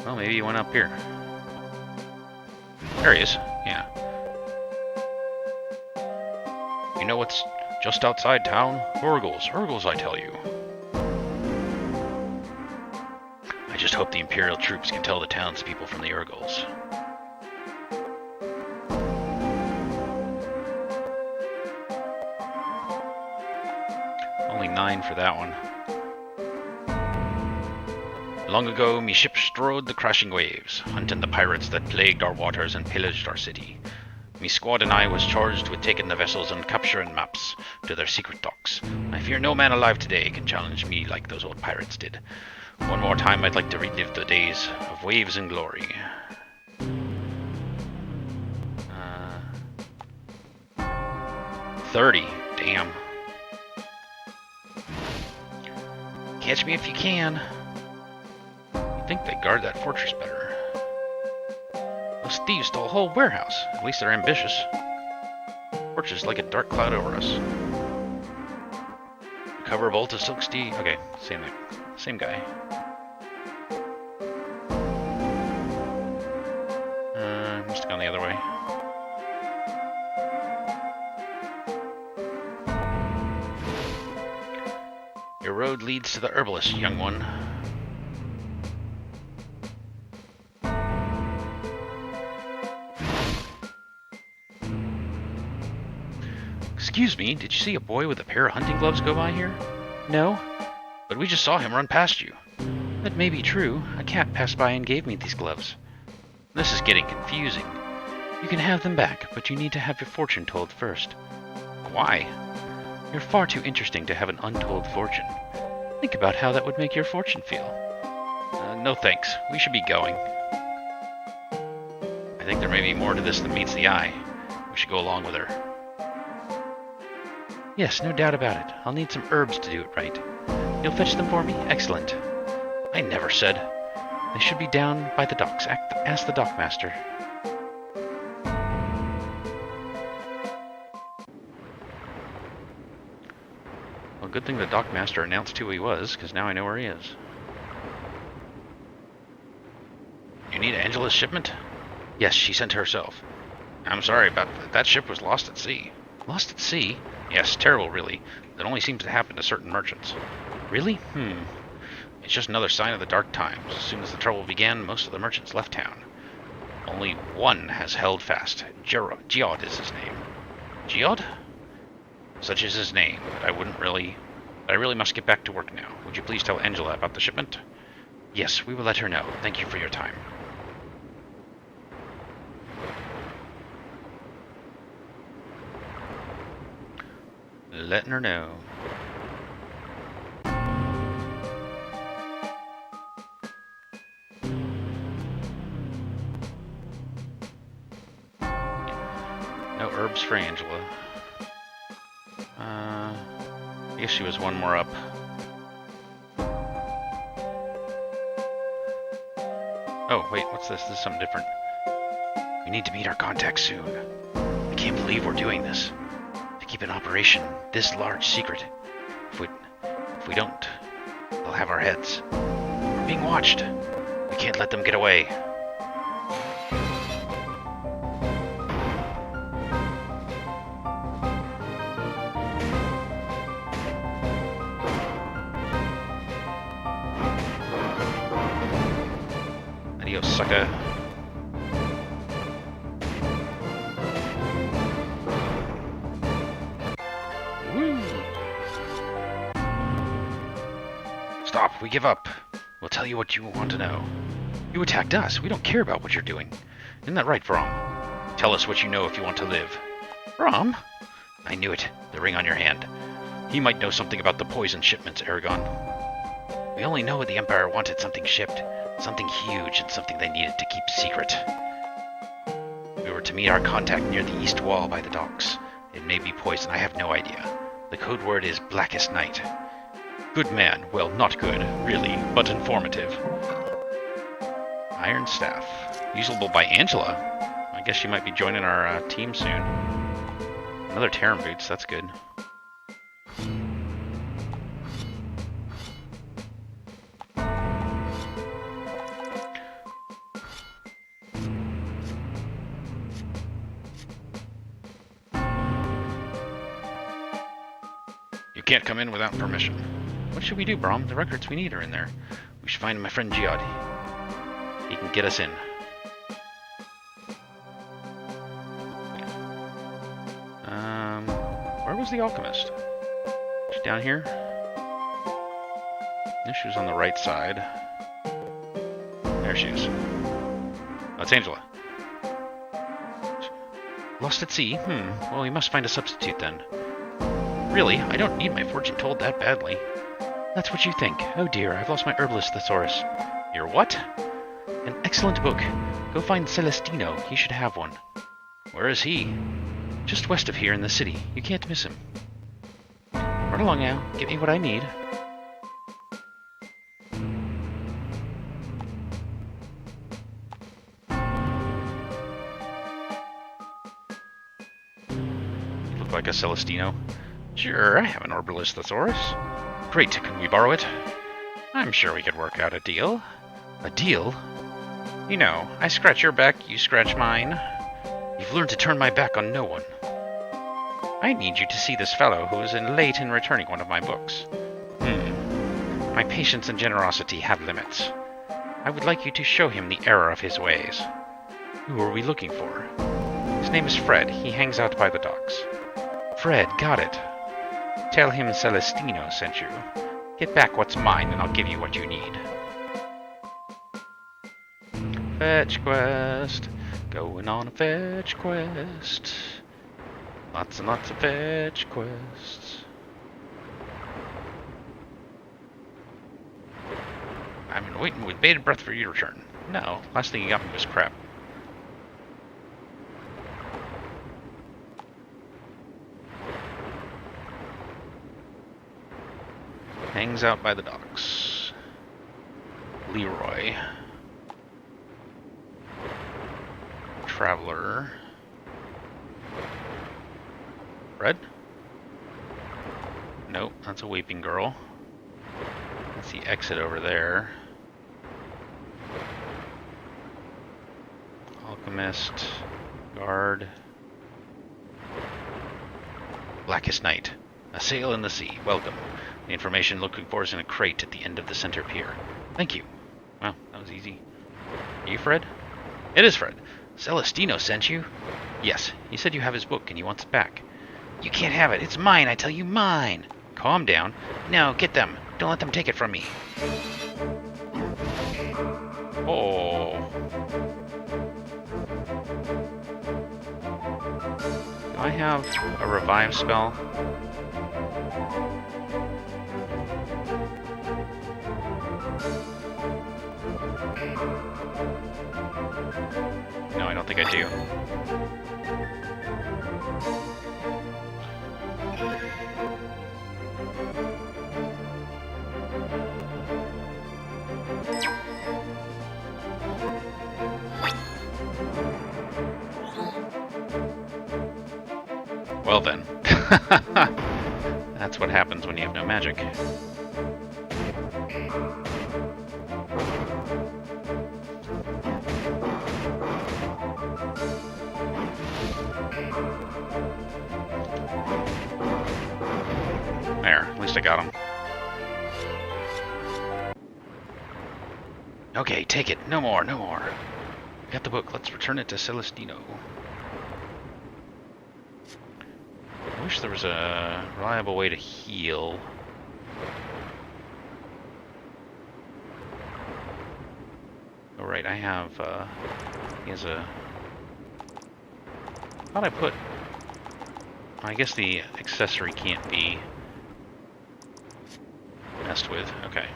Well, maybe he went up here. There he is. Yeah. You know what's just outside town? Urgles. Urgles, I tell you. I just hope the Imperial troops can tell the townspeople from the Urgles. Only 9 for that one. Long ago, me ship strode the crashing waves, hunting the pirates that plagued our waters and pillaged our city. Me squad and I was charged with taking the vessels and capturing maps to their secret docks. I fear no man alive today can challenge me like those old pirates did. One more time I'd like to relive the days of waves and glory. 30. Damn. Catch me if you can. You'd think they guard that fortress better. Those thieves stole a whole warehouse. At least they're ambitious. Fortress like a dark cloud over us. Recover a bolt of silk steel. Okay, same guy. Must have gone the other way. Your road leads to the herbalist, young one. Excuse me, did you see a boy with a pair of hunting gloves go by here? No, but we just saw him run past you. That may be true. A cat passed by and gave me these gloves. This is getting confusing. You can have them back, but you need to have your fortune told first. Why? You're far too interesting to have an untold fortune. Think about how that would make your fortune feel. No thanks. We should be going. I think there may be more to this than meets the eye. We should go along with her. Yes, no doubt about it. I'll need some herbs to do it right. You'll fetch them for me? Excellent. I never said. They should be down by the docks. Ask the dockmaster. Well, good thing the dockmaster announced who he was, because now I know where he is. You need Angela's shipment? Yes, she sent herself. I'm sorry, but that ship was lost at sea. Lost at sea? Yes, terrible, really. That only seems to happen to certain merchants. Really? It's just another sign of the dark times. As soon as the trouble began, most of the merchants left town. Only one has held fast. Geod is his name. Geod? Such is his name, but I really must get back to work now. Would you please tell Angela about the shipment? Yes, we will let her know. Thank you for your time. Letting her know. No herbs for Angela. I guess she was one more up. Oh, wait, what's this? This is something different. We need to meet our contact soon. I can't believe we're doing this. To keep an operation this large secret. If we don't, they'll they'll have our heads. We're being watched. We can't let them get away. Adios, sucker. Stop, we give up. We'll tell you what you want to know. You attacked us. We don't care about what you're doing. Isn't that right, Vrom? Tell us what you know if you want to live. Vrom? I knew it. The ring on your hand. He might know something about the poison shipments, Eragon. We only know the Empire wanted something shipped. Something huge and something they needed to keep secret. We were to meet our contact near the east wall by the docks. It may be poison. I have no idea. The code word is Blackest Night. Good man. Well, not good, really, but informative. Iron Staff. Usable by Angela. I guess she might be joining our team soon. Another Terum boots. That's good. You can't come in without permission. What should we do, Brom? The records we need are in there. We should find my friend Geod. He can get us in. Where was the alchemist? She down here? No, she was on the right side. There she is. Oh, it's Angela. Lost at sea? Well, we must find a substitute then. Really? I don't need my fortune told that badly. That's what you think. Oh dear, I've lost my herbalist thesaurus. Your what? An excellent book. Go find Celestino. He should have one. Where is he? Just west of here in the city. You can't miss him. Run along now. Get me what I need. You look like a Celestino. Sure, I have an herbalist thesaurus. Great, can we borrow it? I'm sure we could work out a deal. A deal? You know, I scratch your back, you scratch mine. You've learned to turn my back on no one. I need you to see this fellow who is late in returning one of my books. My patience and generosity have limits. I would like you to show him the error of his ways. Who are we looking for? His name is Fred. He hangs out by the docks. Fred, got it. Tell him Celestino sent you. Get back what's mine and I'll give you what you need. Fetch quest. Going on a fetch quest. Lots and lots of fetch quests. I've been waiting with bated breath for you to return. No, last thing you got me was crap. Hangs out by the docks. Leroy. Traveler. Fred? Nope, that's a weeping girl. That's the exit over there. Alchemist. Guard. Blackest Night. A sail in the sea. Welcome. The information looking for is in a crate at the end of the center pier. Thank you. Well, that was easy. Are you Fred? It is Fred. Celestino sent you? Yes. He said you have his book and he wants it back. You can't have it. It's mine. I tell you, mine. Calm down. No, get them. Don't let them take it from me. Oh. Do I have a revive spell? No, I don't think I do. Well then. That's what happens when you have no magic. least I got him. Okay, take it. No more, no more. Got the book. Let's return it to Celestino. I wish there was a reliable way to heal. Oh, right, I have, he has a... How'd I put... I guess the accessory can't be messed with. Okay.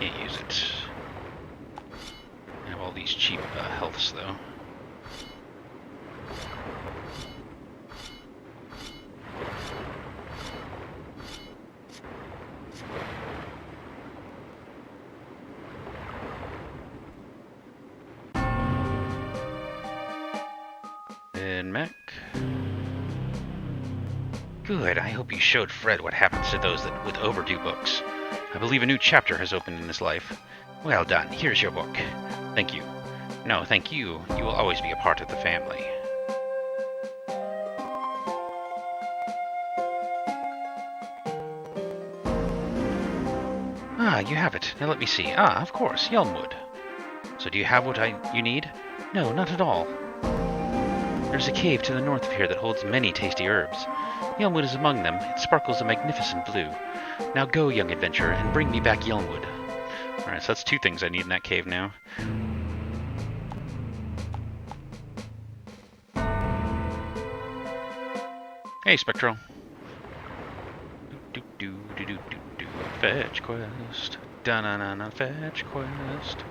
Can't use it. I have all these cheap healths, though. And mech. Good. I hope you showed Fred what happens to those with overdue books. I believe a new chapter has opened in his life. Well done. Here's your book. Thank you. No, thank you. You will always be a part of the family. Ah, you have it. Now let me see. Ah, of course, Yelmwood. So do you have what you need? No, not at all. There's a cave to the north of here that holds many tasty herbs. Yelmwood is among them. It sparkles a magnificent blue. Now go, young adventurer, and bring me back Yelmwood. Alright, so that's two things I need in that cave now. Hey, Spectral. Fetch quest. Da-na-na-na, fetch quest.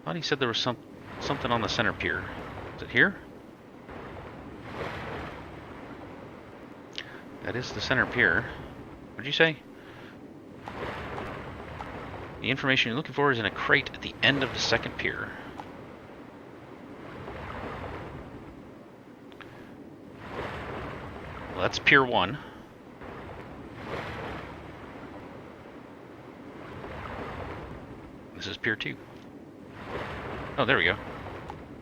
I thought he said there was something on the center pier. Is it here? That is the center pier. What'd you say? The information you're looking for is in a crate at the end of the second pier. Well, that's Pier 1. This is Pier 2. Oh, there we go.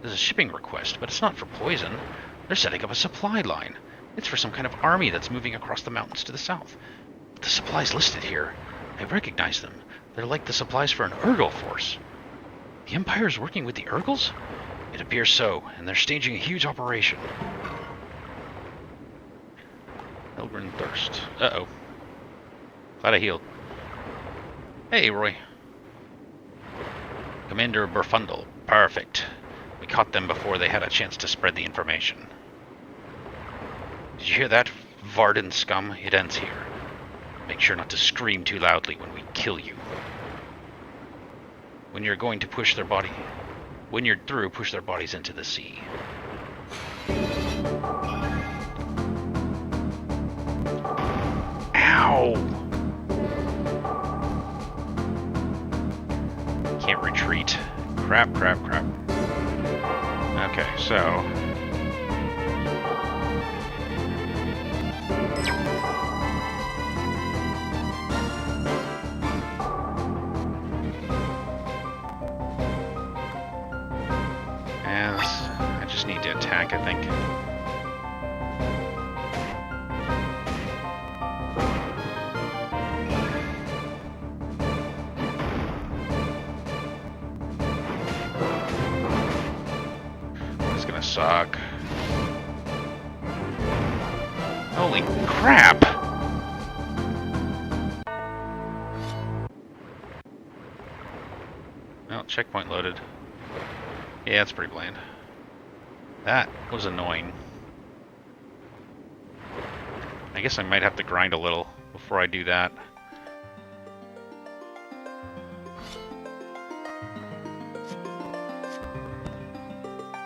There's a shipping request, but it's not for poison. They're setting up a supply line. It's for some kind of army that's moving across the mountains to the south. The supplies listed here, I recognize them. They're like the supplies for an Urgle force. The Empire is working with the Urgles? It appears so, and they're staging a huge operation. Elgrin Thirst. Uh-oh. Glad I healed. Hey, Roy. Commander Burfundle. Perfect. We caught them before they had a chance to spread the information. Did you hear that, Varden scum? It ends here. Make sure not to scream too loudly when we kill you. When you're through, push their bodies into the sea. Ow! Can't retreat. Crap. Okay, so... I just need to attack, I think. It's gonna suck. Holy crap! Well, checkpoint loaded. Yeah, it's pretty bland. That was annoying. I guess I might have to grind a little before I do that.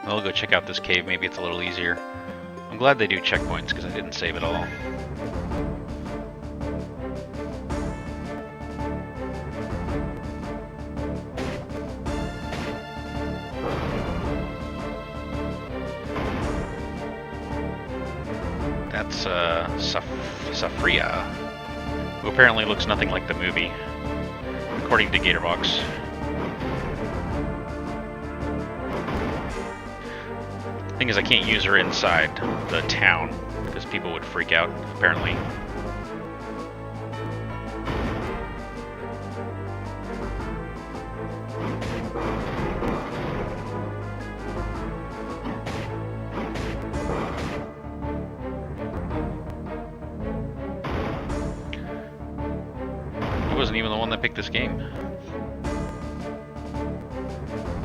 I'll go check out this cave, maybe it's a little easier. I'm glad they do checkpoints because I didn't save it all. that's Safria, who apparently looks nothing like the movie, according to Gatorbox. Thing is, I can't use her inside the town because people would freak out, apparently. He wasn't even the one that picked this game.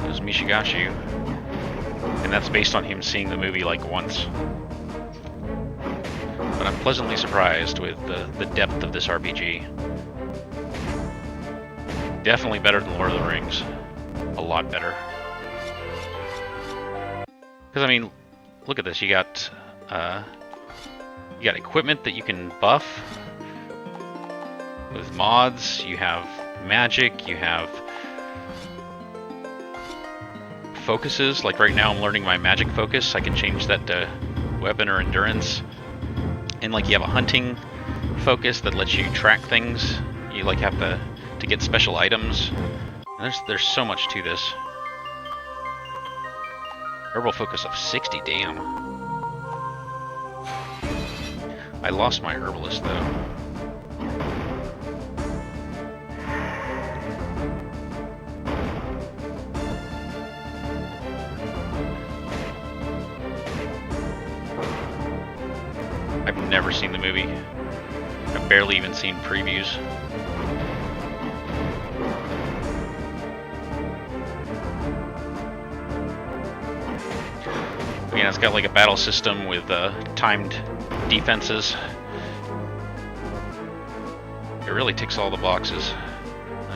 It was Mishigashu. And that's based on him seeing the movie like once. But I'm pleasantly surprised with the depth of this RPG. Definitely better than Lord of the Rings. A lot better. Because I mean, look at this. You got equipment that you can buff with mods. You have magic. You have focuses. Like right now I'm learning my magic focus. I can change that to weapon or endurance. And like you have a hunting focus that lets you track things. You like have to get special items. And there's so much to this. Herbal focus of 60, damn. I lost my herbalist though. I've never seen the movie. I've barely even seen previews. Again, it's got like a battle system with timed defenses. It really ticks all the boxes.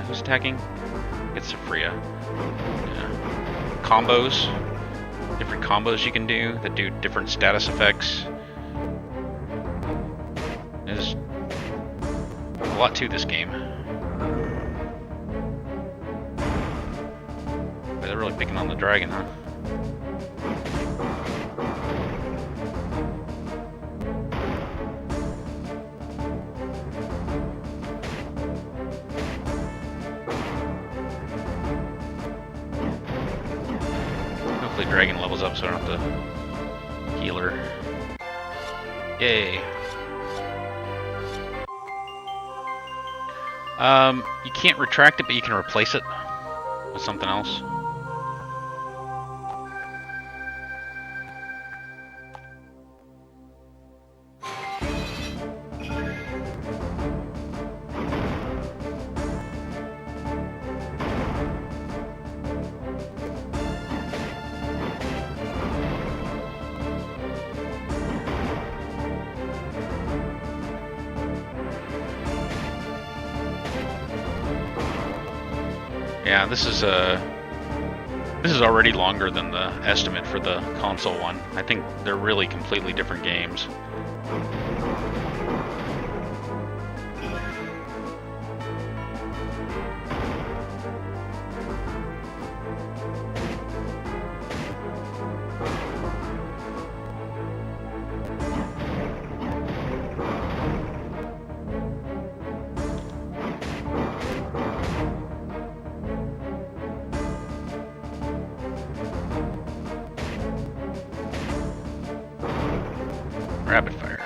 Who's attacking? It's Safria. Yeah. Combos. Different combos you can do that do different status effects. There's a lot to this game. But they're really picking on the dragon, huh? Hopefully dragon levels up so I don't have to heal her. Yay. You can't retract it, but you can replace it with something else. Yeah, this is already longer than the estimate for the console one. I think they're really completely different games. Rapid fire.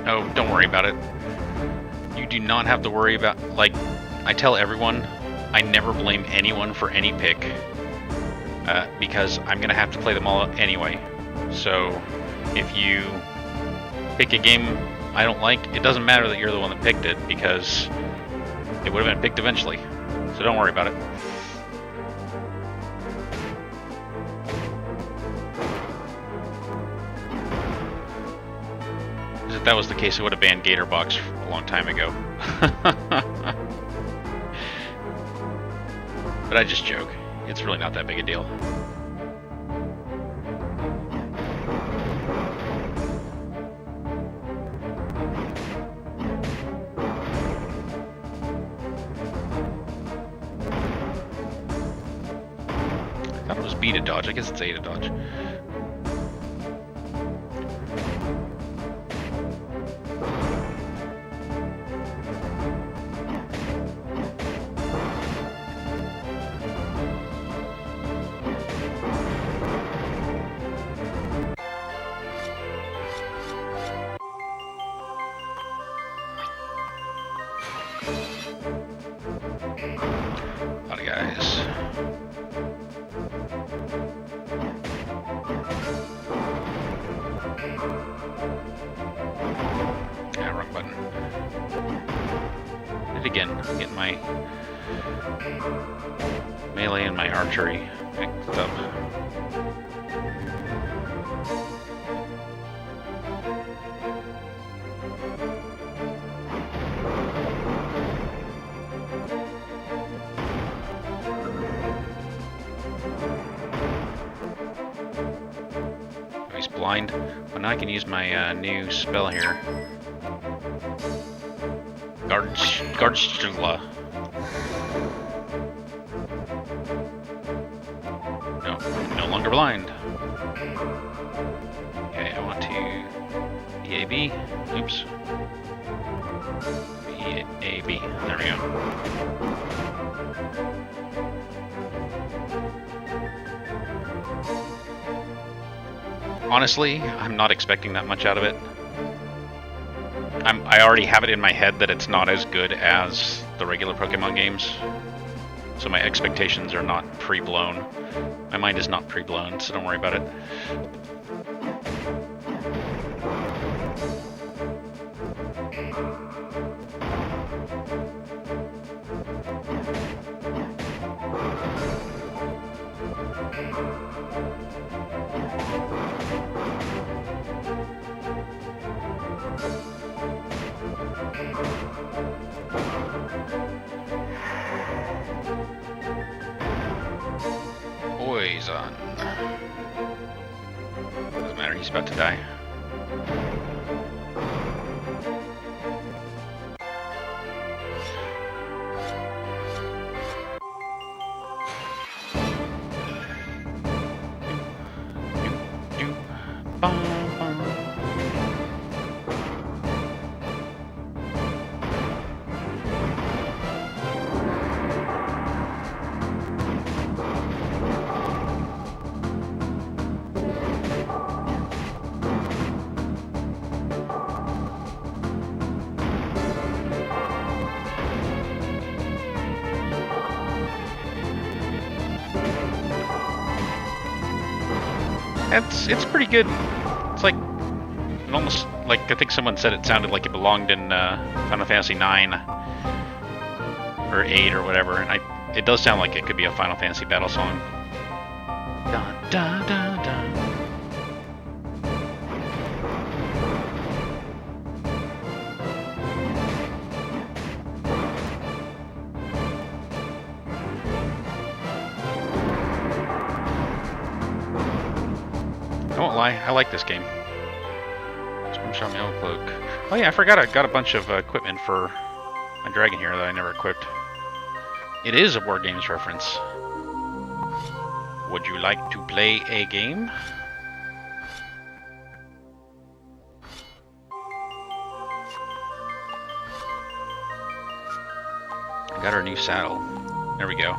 Oh, don't worry about it. You do not have to worry about, like, I tell everyone, I never blame anyone for any pick, because I'm gonna have to play them all anyway. So, if you pick a game I don't like, it doesn't matter that you're the one that picked it, because it would have been picked eventually. So don't worry about it. If that was the case, it would have banned Gatorbox a long time ago. But I just joke. It's really not that big a deal. B to dodge. I guess it's A to dodge. A lot of guys. Yeah, wrong button. Did it again. Getting my melee and my archery mixed up. Blind. Well, now I can use my new spell here. Guardstula. No, no longer blind. Okay, I want to EAB. Oops. EAB. There we go. Honestly, I'm not expecting that much out of it. I already have it in my head that it's not as good as the regular Pokemon games. So my expectations are not pre-blown. My mind is not pre-blown, so don't worry about it. Poison. Doesn't matter, he's about to die. It's pretty good. It's like it almost like I think someone said it sounded like it belonged in Final Fantasy 9 or 8 or whatever, and it does sound like it could be a Final Fantasy battle song. Dun, dun, dun, dun. I won't lie, I like this game. Show me old cloak. Oh yeah, I forgot I got a bunch of equipment for my dragon here that I never equipped. It is a War Games reference. Would you like to play a game? I got our new saddle. There we go.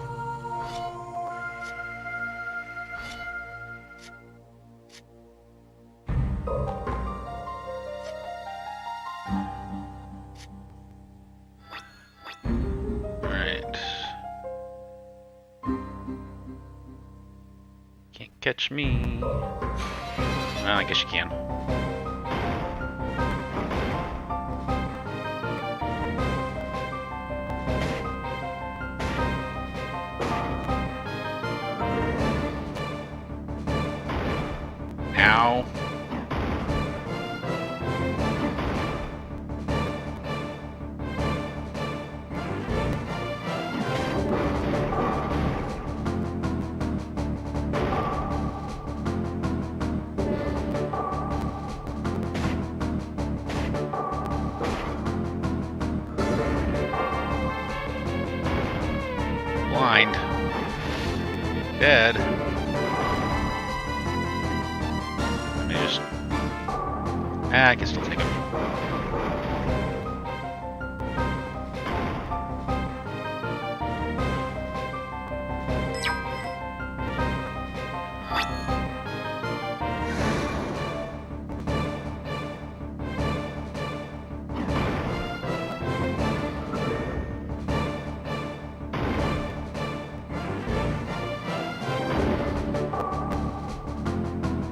Catch me. Well, I guess you can. Ow. Blind. Dead. They just... Ah, I can still take them.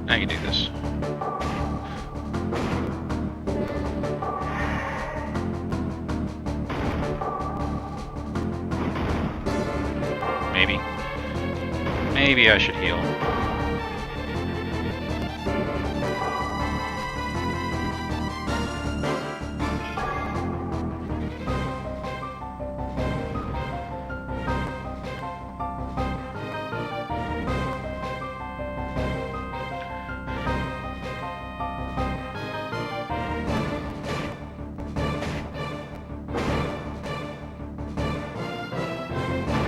I can do this. Maybe. Maybe I should heal.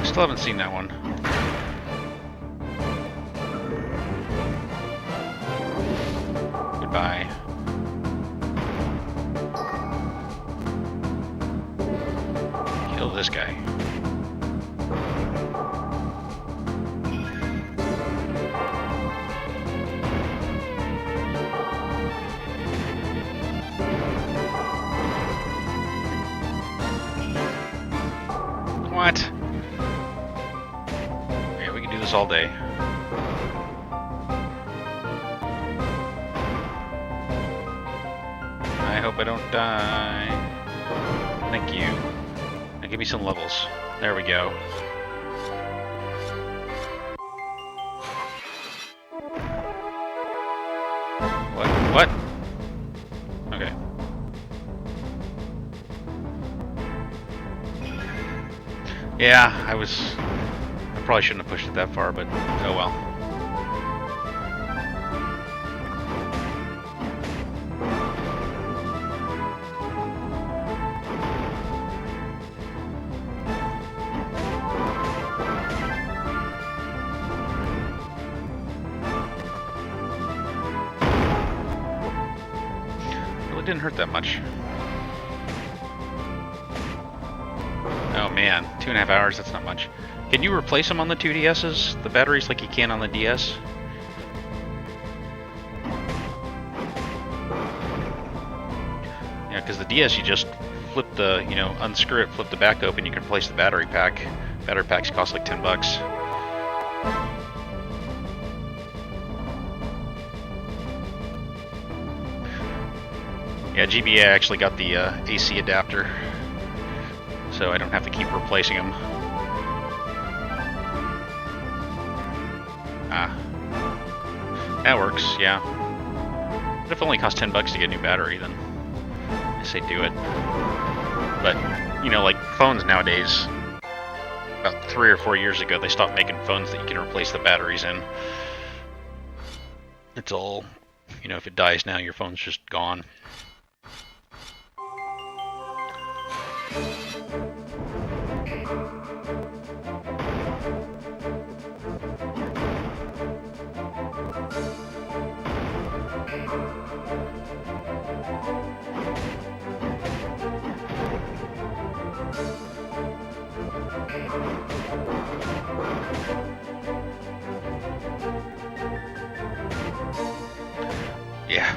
Still haven't seen that one. Goodbye. Kill this guy. What? All day. I hope I don't die. Thank you. Now give me some levels. There we go. What? Okay. Yeah, I probably shouldn't have pushed it that far, but oh well. Really didn't hurt that much. Oh man, 2.5 hours, that's not much. Can you replace them on the 2DSs, the batteries, like you can on the DS? Yeah, because the DS, you just flip the, unscrew it, flip the back open, you can replace the battery pack. Battery packs cost like $10. Yeah, GBA actually got the AC adapter, so I don't have to keep replacing them. That works, yeah. But if it only costs $10 to get a new battery, then I say do it. But, like phones nowadays, about 3 or 4 years ago, they stopped making phones that you can replace the batteries in. It's all, if it dies now, your phone's just gone. Yeah.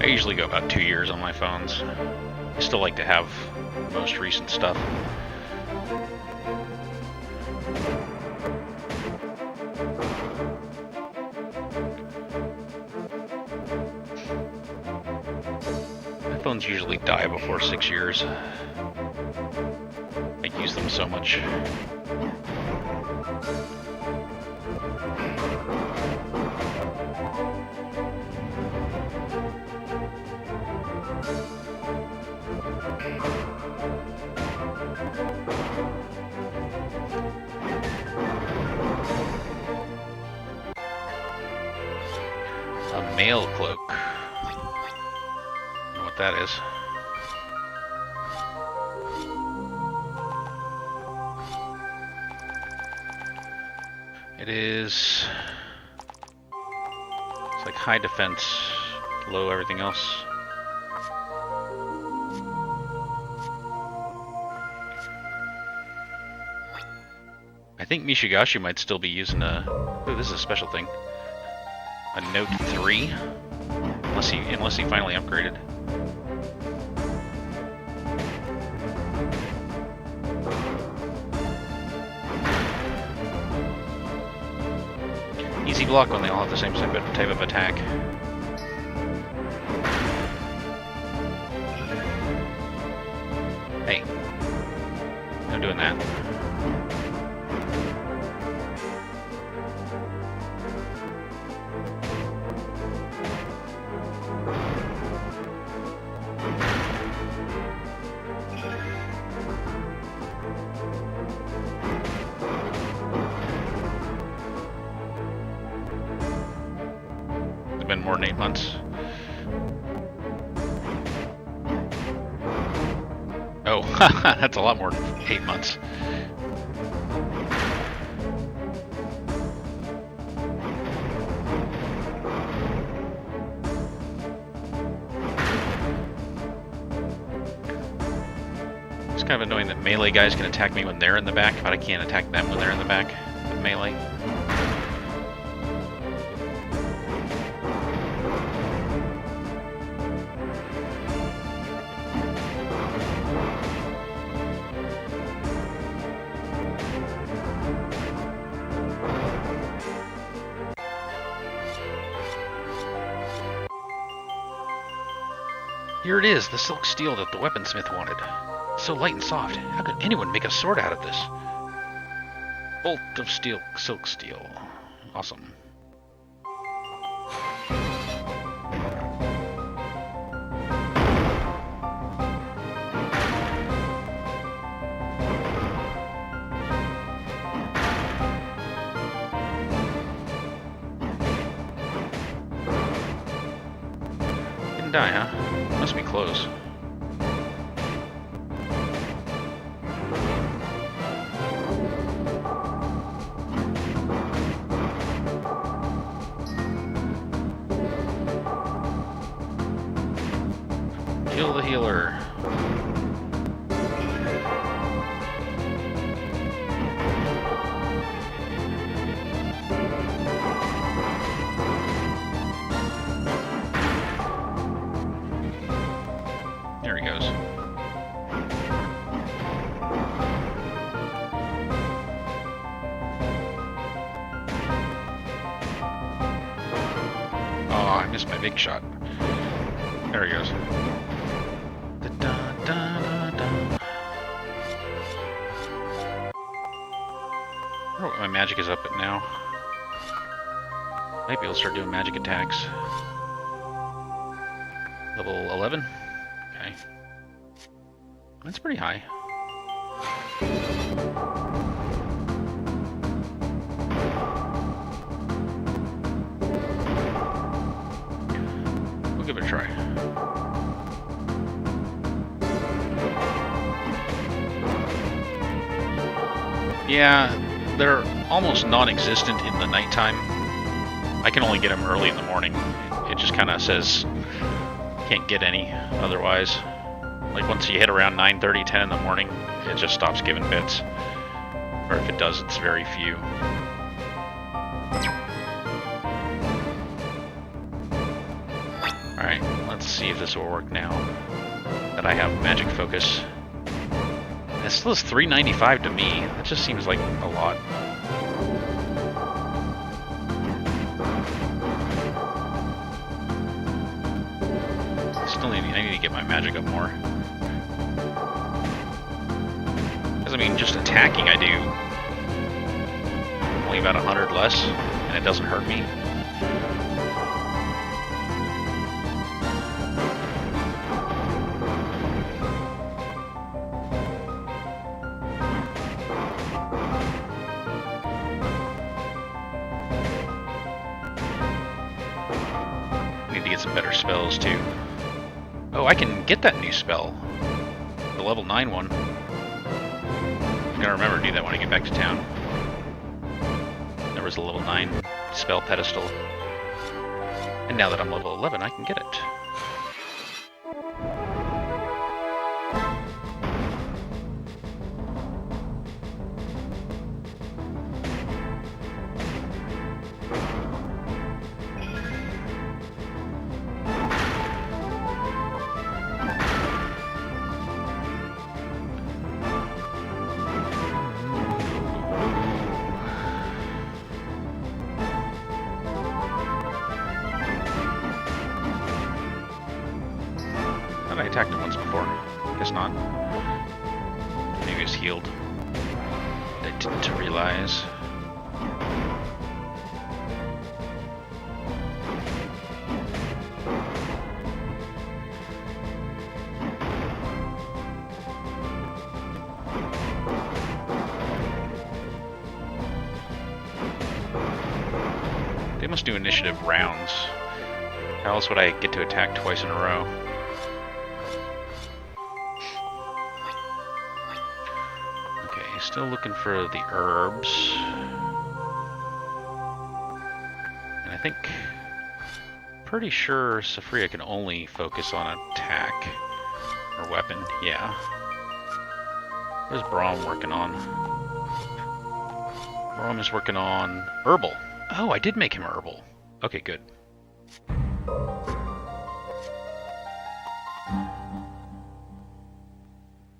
I usually go about 2 years on my phones. I still like to have the most recent stuff. My phones usually die before 6 years. I use them so much. A mail cloak. I don't know what that is. It is It's like high defense, low everything else. I think Mishigashi might still be using a... Ooh, this is a special thing. A Note 3? Unless he finally upgraded. Easy block when they all have the same type of attack. Hey. I'm doing that. Been more than 8 months. Oh, that's a lot more than 8 months. It's kind of annoying that melee guys can attack me when they're in the back, but I can't attack them when they're in the back with melee. Here it is, the silk steel that the weaponsmith wanted. So light and soft. How could anyone make a sword out of this? Bolt of steel, silk steel. Awesome. Didn't die, huh? Must be close. Kill the healer. There he goes. Oh, I missed my big shot. There he goes. I don't know what my magic is up at now. Might be able to start doing magic attacks. Level 11? Okay. That's pretty high. We'll give it a try. Yeah, they're almost non-existent in the nighttime. I can only get them early in the morning. It just kind of says can't get any otherwise. Like once you hit around 9:30, 10 in the morning, it just stops giving bits. Or if it does, it's very few. Alright, let's see if this will work now that I have magic focus. It still is $3.95 to me. That just seems like a lot. I need to get my magic up more. Because I mean, just attacking I do only about 100 less, and it doesn't hurt me. Need to get some better spells too. Oh, I can get that new spell. The level 9 one. I'm gonna remember to do that when I get back to town. There was a level 9 spell pedestal. And now that I'm level 11, I can get it. I attacked him once before. Guess not. Maybe he was healed. I didn't realize. They must do initiative rounds. How else would I get to attack twice in a row? Still looking for the herbs. And I think, pretty sure Safria can only focus on attack or weapon. Yeah. What is Braum working on? Braum is working on herbal. Oh, I did make him herbal. Okay, good.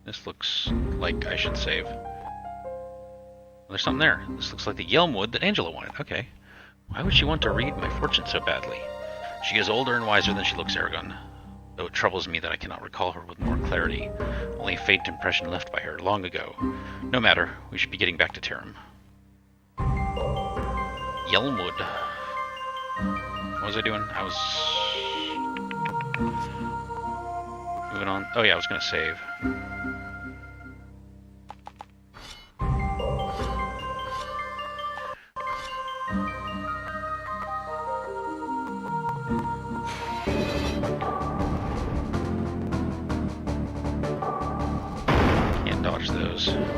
This looks like I should save. There's something there. This looks like the Yelmwood that Angela wanted. Okay. Why would she want to read my fortune so badly? She is older and wiser than she looks, Eragon. Though it troubles me that I cannot recall her with more clarity. Only a faint impression left by her long ago. No matter. We should be getting back to Terum. Yelmwood. What was I doing? I was moving on. Oh yeah, I was going to save. Those. Usually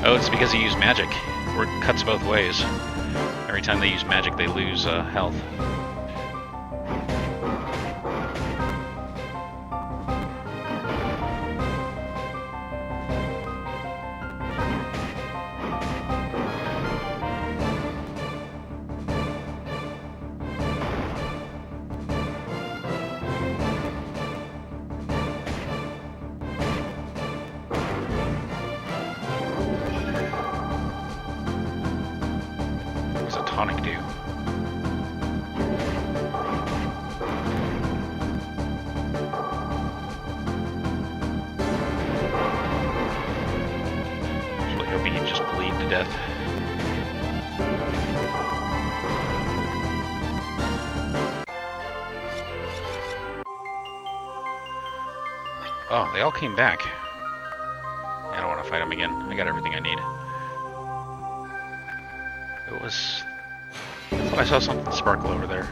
Oh, it's because he used magic. Or it cuts both ways. Every time they use magic, they lose health. Oh, they all came back. I don't want to fight them again. I got everything I need. It was... I thought I saw something sparkle over there.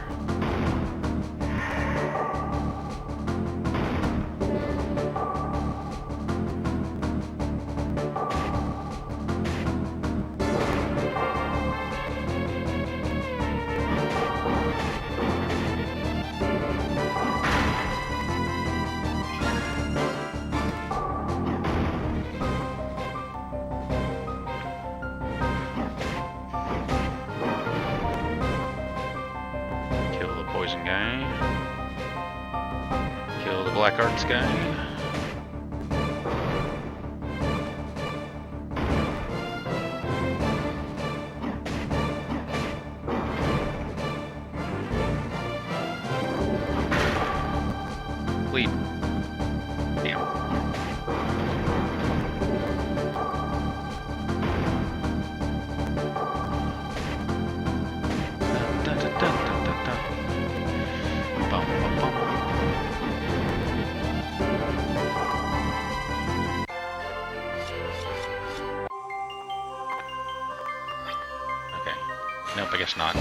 Black Arts guy. Bleed. Damn. Da, da, da, da, da, da. Bum, bum, bum. Nope, I guess not.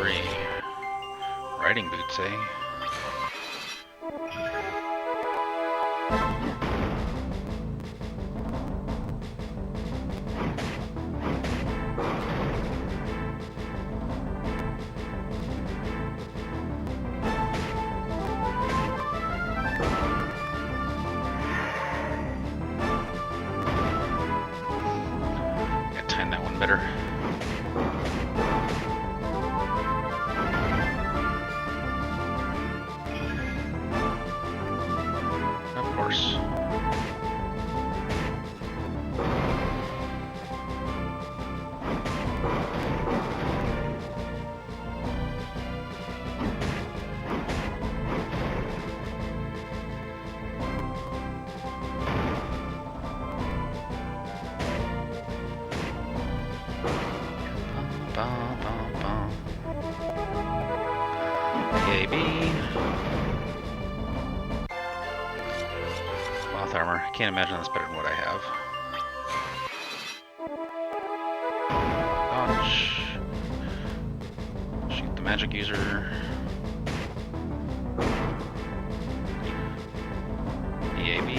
3. Riding boots, eh? Gotta time that one better. Of course. KB. Cloth armor. I can't imagine that's better than what I have. Dodge. Shoot the magic user. EAB.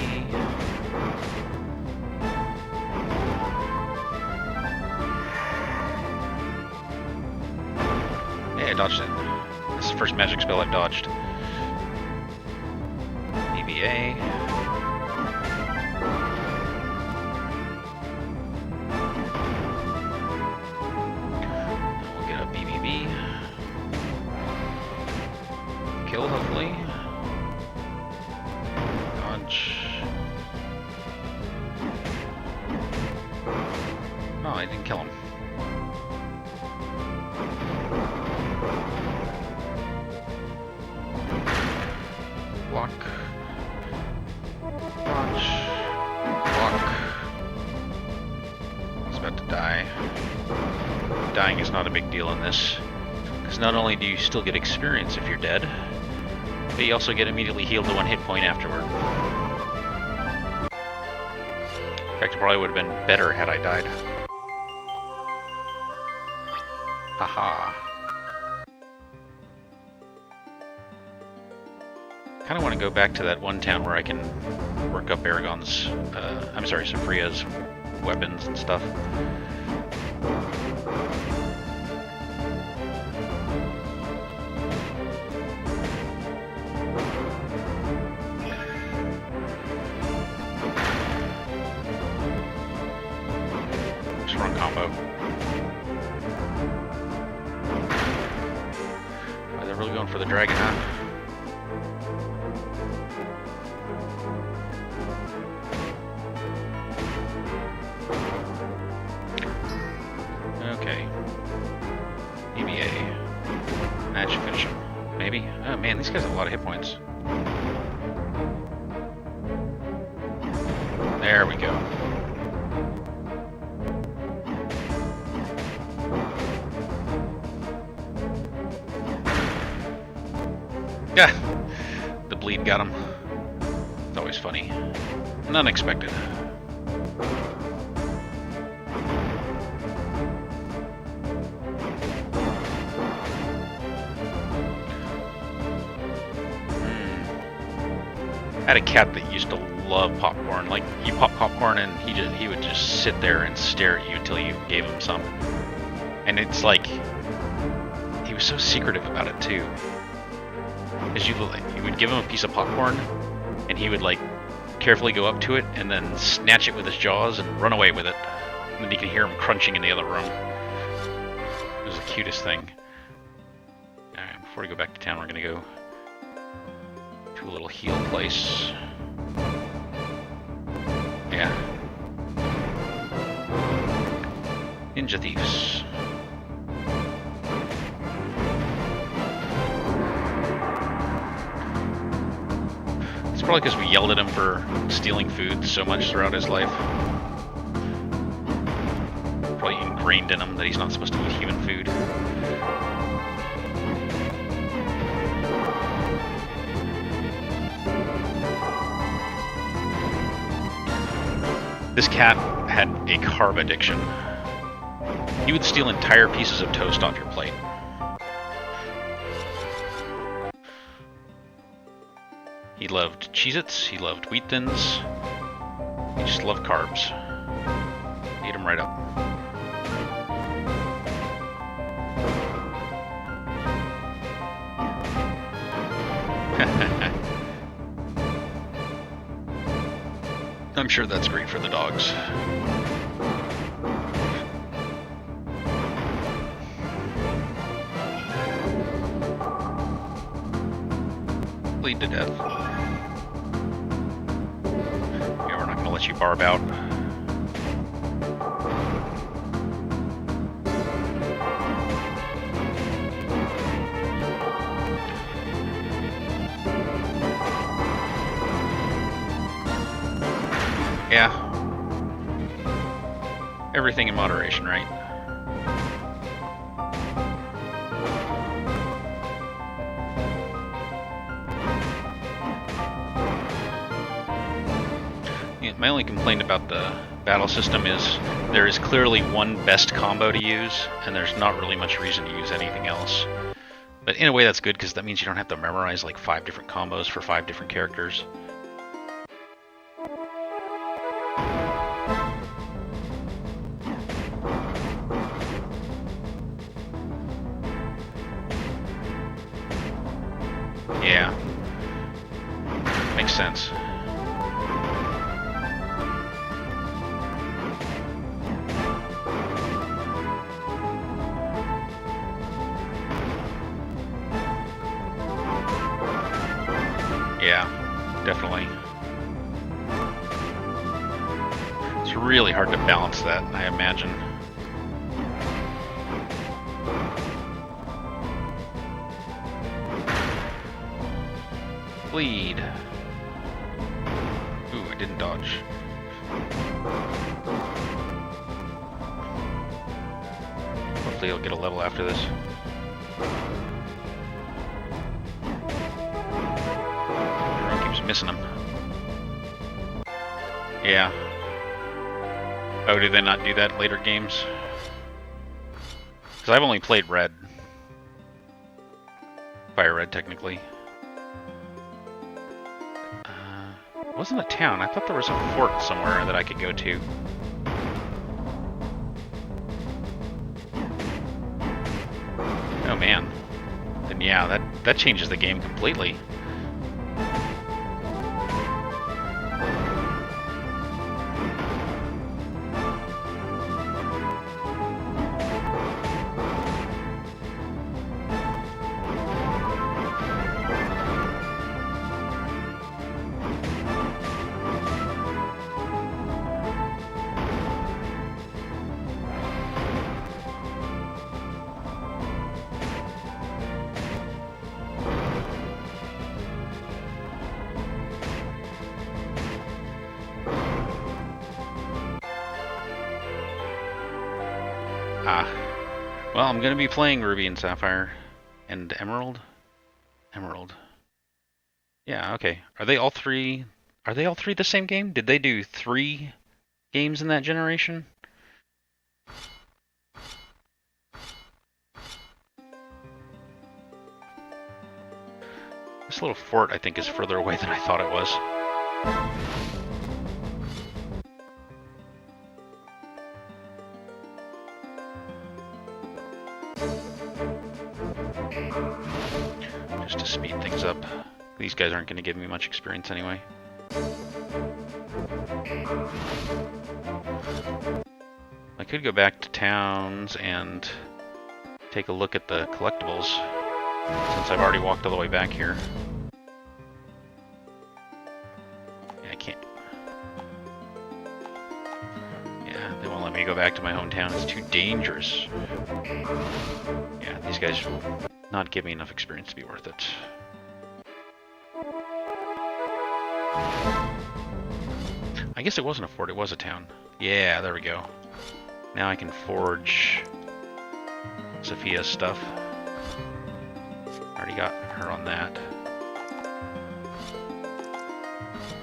Hey, I dodged it. This is the first magic spell I've dodged. EBA. We'll get a BBB. Kill, hopefully. Dodge. Oh, I didn't kill him. Block. Dodge. Block. He's about to die. Dying is not a big deal in this, because not only do you still get experience if you're dead, but you also get immediately healed to 1 hit point afterward. In fact, it probably would have been better had I died. Haha. I kind of want to go back to that one town where I can work up Eragon's, I'm sorry, Sophia's weapons and stuff. Strong combo. Oh, they're really going for the dragon, huh? Okay. EBA. That should finish him. Maybe? Oh man, these guys have a lot of hit points. There we go. Yeah! The bleed got him. It's always funny. And unexpected. I had a cat that used to love popcorn. Like, you pop popcorn and he would just sit there and stare at you until you gave him some. And it's like, he was so secretive about it too. Because you would give him a piece of popcorn and he would like carefully go up to it and then snatch it with his jaws and run away with it. And then you can hear him crunching in the other room. It was the cutest thing. Alright, before we go back to town, we're gonna go to a little heal place. Yeah. Ninja Thieves. It's probably because we yelled at him for stealing food so much throughout his life. Probably ingrained in him that he's not supposed to eat human food. This cat had a carb addiction. He would steal entire pieces of toast off your plate. He loved Cheez-Its, he loved Wheat Thins, he just loved carbs. Ate them right up. I'm sure that's great for the dogs. Bleed to death. Yeah, we're not going to let you barb out. Yeah. Everything in moderation, right? Yeah, my only complaint about the battle system is there is clearly one best combo to use, and there's not really much reason to use anything else. But in a way that's good, because that means you don't have to memorize like 5 different combos for 5 different characters. Yeah. Makes sense. Yeah, definitely. It's really hard to balance that, I imagine. Bleed. Ooh, I didn't dodge. Hopefully he'll get a level after this. Everyone keeps missing him. Yeah. Oh, do they not do that in later games? Because I've only played Red. Fire Red, technically. It wasn't a town. I thought there was a fort somewhere that I could go to. Oh man. Then yeah, that changes the game completely. Well, I'm going to be playing Ruby and Sapphire and Emerald. Emerald. Yeah, okay. Are they all three the same game? Did they do 3 games in that generation? This little fort, I think, is further away than I thought it was. Just to speed things up. These guys aren't going to give me much experience anyway. I could go back to towns and take a look at the collectibles, since I've already walked all the way back here. Yeah, I can't. Yeah, they won't let me go back to my hometown. It's too dangerous. Yeah, these guys will not give me enough experience to be worth it. I guess it wasn't a fort, it was a town. Yeah, there we go. Now I can forge Sophia's stuff. Already got her on that.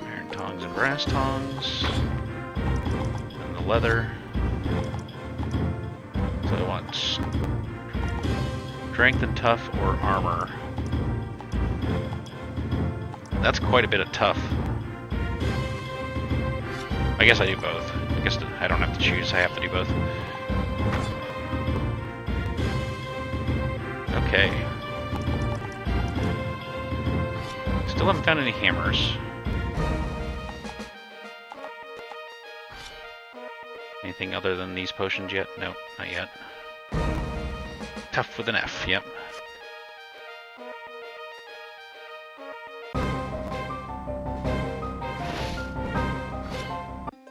Iron tongs and brass tongs. And the leather. So I want strength and tough or armor. That's quite a bit of tough. I guess I do both. I guess I don't have to choose, I have to do both. Okay. Still haven't found any hammers. Anything other than these potions yet? Nope, not yet. Tough with an F, yep.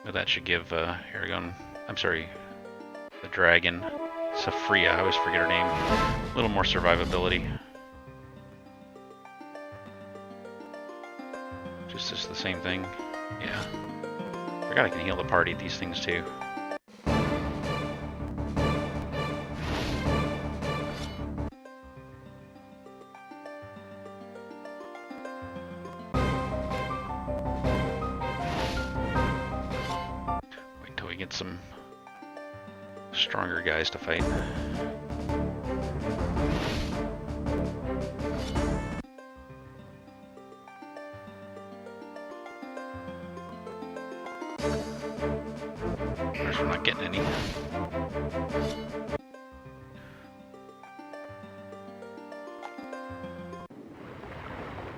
Well, that should give Eragon, I'm sorry, the dragon, Safria, I always forget her name, a little more survivability. Just the same thing? Yeah. Forgot I can heal the party at these things too. Get some stronger guys to fight. Of course, we're not getting any.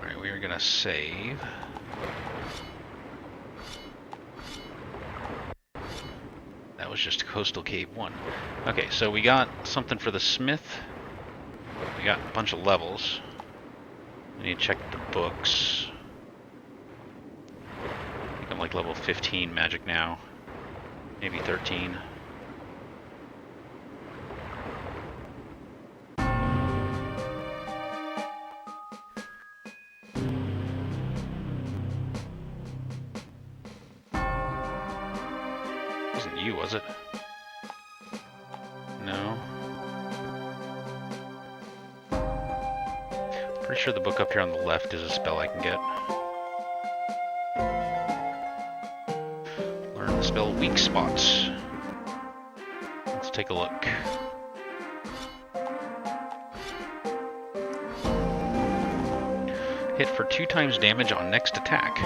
Alright, we are gonna save. That was just Coastal Cave 1. Okay, so we got something for the smith. We got a bunch of levels. I need to check the books. I think I'm like level 15 magic now. Maybe 13. You, was it? No. Pretty sure the book up here on the left is a spell I can get. Learn the spell Weak Spots. Let's take a look. Hit for 2 times damage on next attack.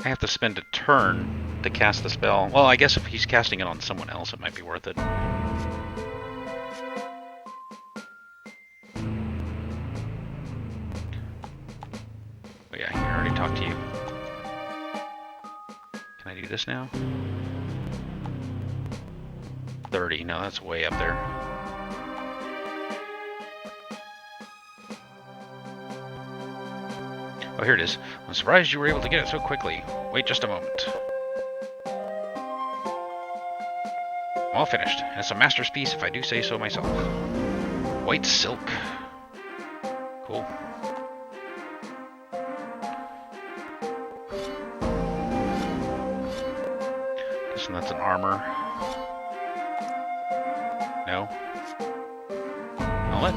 I have to spend a turn to cast the spell. Well, I guess if he's casting it on someone else, it might be worth it. Oh yeah, I already talked to you. Can I do this now? 30, no, that's way up there. Oh, here it is. I'm surprised you were able to get it so quickly. Wait just a moment. All finished. And it's a masterpiece if I do say so myself. White silk. Cool. Guessing that's an armor. No. Mallet.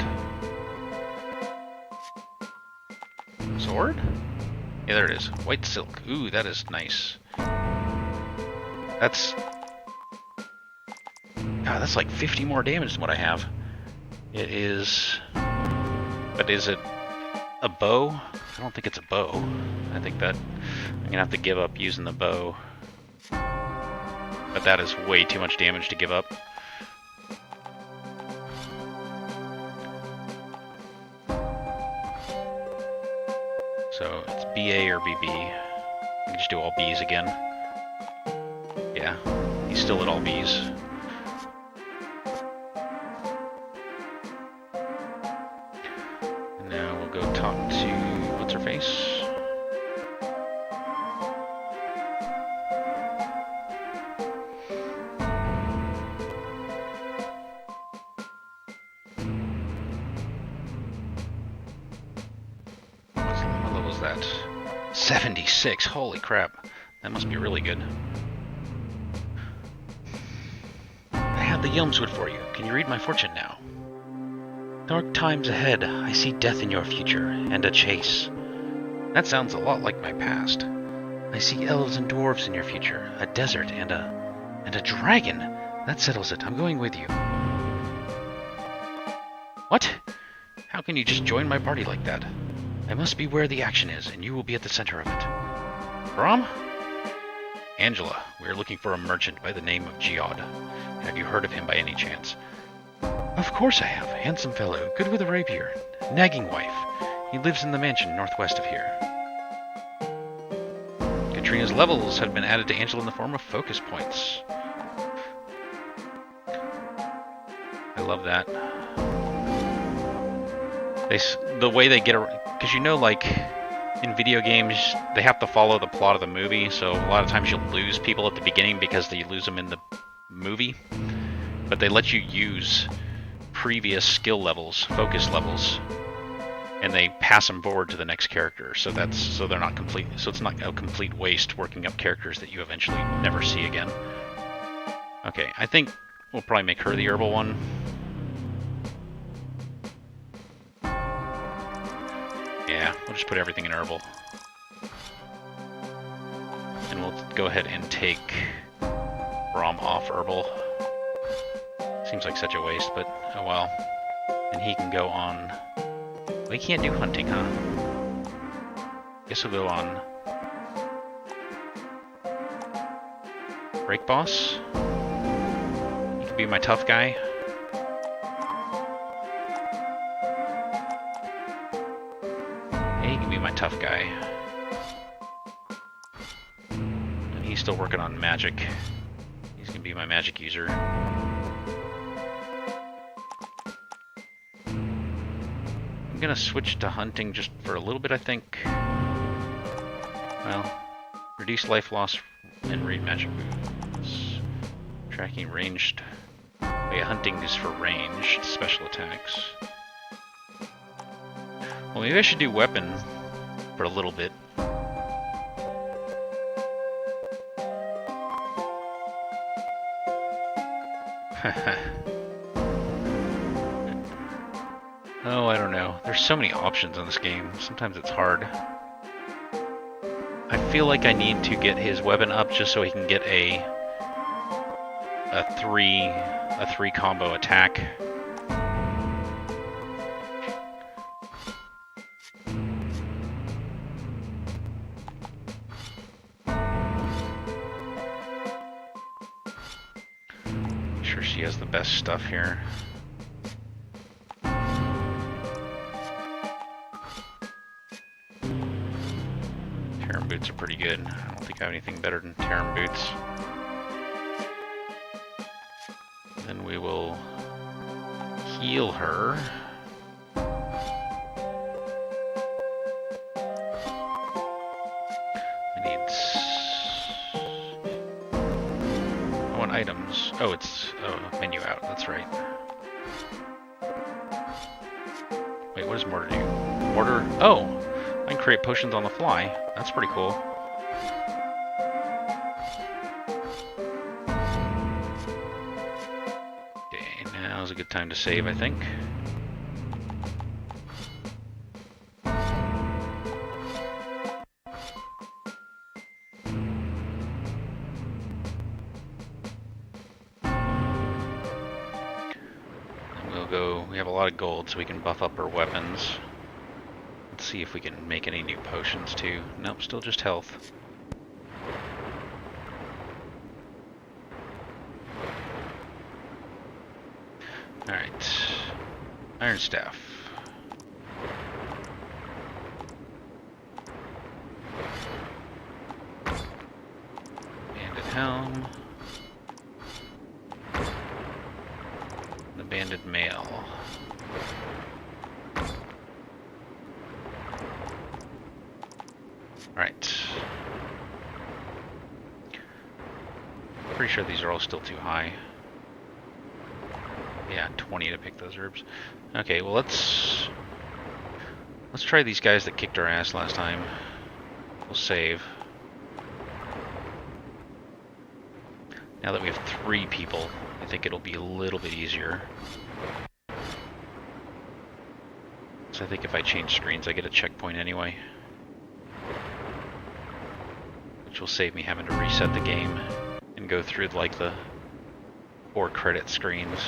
Sword? Yeah, there it is. White silk. Ooh, that is nice. That's... God, that's like 50 more damage than what I have. It is... But is it a bow? I don't think it's a bow. I think that I'm gonna have to give up using the bow. But that is way too much damage to give up. So it's BA or BB. I can just do all Bs again. Yeah, he's still at all Bs. And now we'll go talk to what's her face? What level is that? 76. Holy crap. That must be really good. I have the Yelmswood for you. Can you read my fortune now? Dark times ahead. I see death in your future, and a chase. That sounds a lot like my past. I see elves and dwarves in your future, a desert, and a dragon. That settles it. I'm going with you. What? How can you just join my party like that? I must be where the action is, and you will be at the center of it. Brom? Angela, we are looking for a merchant by the name of Geod. Have you heard of him by any chance? Of course I have. Handsome fellow, good with a rapier. Nagging wife. He lives in the mansion northwest of here. Katrina's levels have been added to Angela in the form of focus points. I love that. The way they get around, because you know, like in video games, they have to follow the plot of the movie, so a lot of times you'll lose people at the beginning because you lose them in the movie. But they let you use previous skill levels, focus levels, and they pass them forward to the next character. So they're not complete. So it's not a complete waste working up characters that you eventually never see again. Okay, I think we'll probably make her the herbal one. Yeah, we'll just put everything in herbal. And we'll go ahead and take Brom off herbal. Seems like such a waste, but oh well. And he can go on... Well, he can't do hunting, huh? Guess he'll go on... Break Boss? He can be my tough guy. My tough guy. And he's still working on magic. He's gonna be my magic user. I'm gonna switch to hunting just for a little bit, I think. Well, reduce life loss and read magic moves. Tracking ranged. Oh yeah, hunting is for ranged special attacks. Well, maybe I should do weapon for a little bit. Oh, I don't know. There's so many options in this game. Sometimes it's hard. I feel like I need to get his weapon up just so he can get a three combo attack. She has the best stuff here. Terum boots are pretty good. I don't think I have anything better than Terum boots. Then we will heal her. Items. Oh, it's menu out. That's right. Wait, what does mortar do? Mortar. Oh, I can create potions on the fly. That's pretty cool. Okay, now's a good time to save, I think. We have a lot of gold, so we can buff up our weapons. Let's see if we can make any new potions too. Nope, still just health. Alright. Iron Staff. Banded Helm. The Banded Mail. Alright. Pretty sure these are all still too high. Yeah, 20 to pick those herbs. Okay, well let's try these guys that kicked our ass last time. We'll save. Now that we have 3 people, I think it'll be a little bit easier. So I think if I change screens, I get a checkpoint anyway. Which will save me having to reset the game and go through like the 4 credit screens,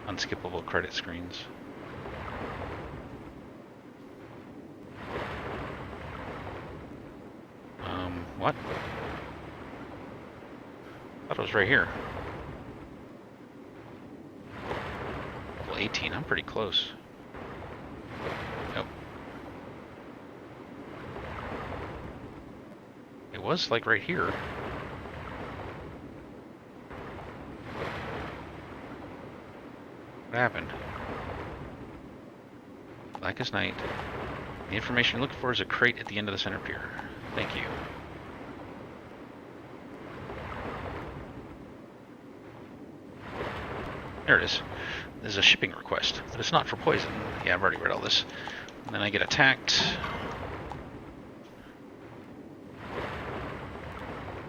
unskippable credit screens. What? I thought it was right here. Level 18, I'm pretty close. Nope. It was like right here. What happened? Black as night. The information you're looking for is a crate at the end of the center pier. Thank you. There it is. There's a shipping request, but it's not for poison. Yeah, I've already read all this. And then I get attacked.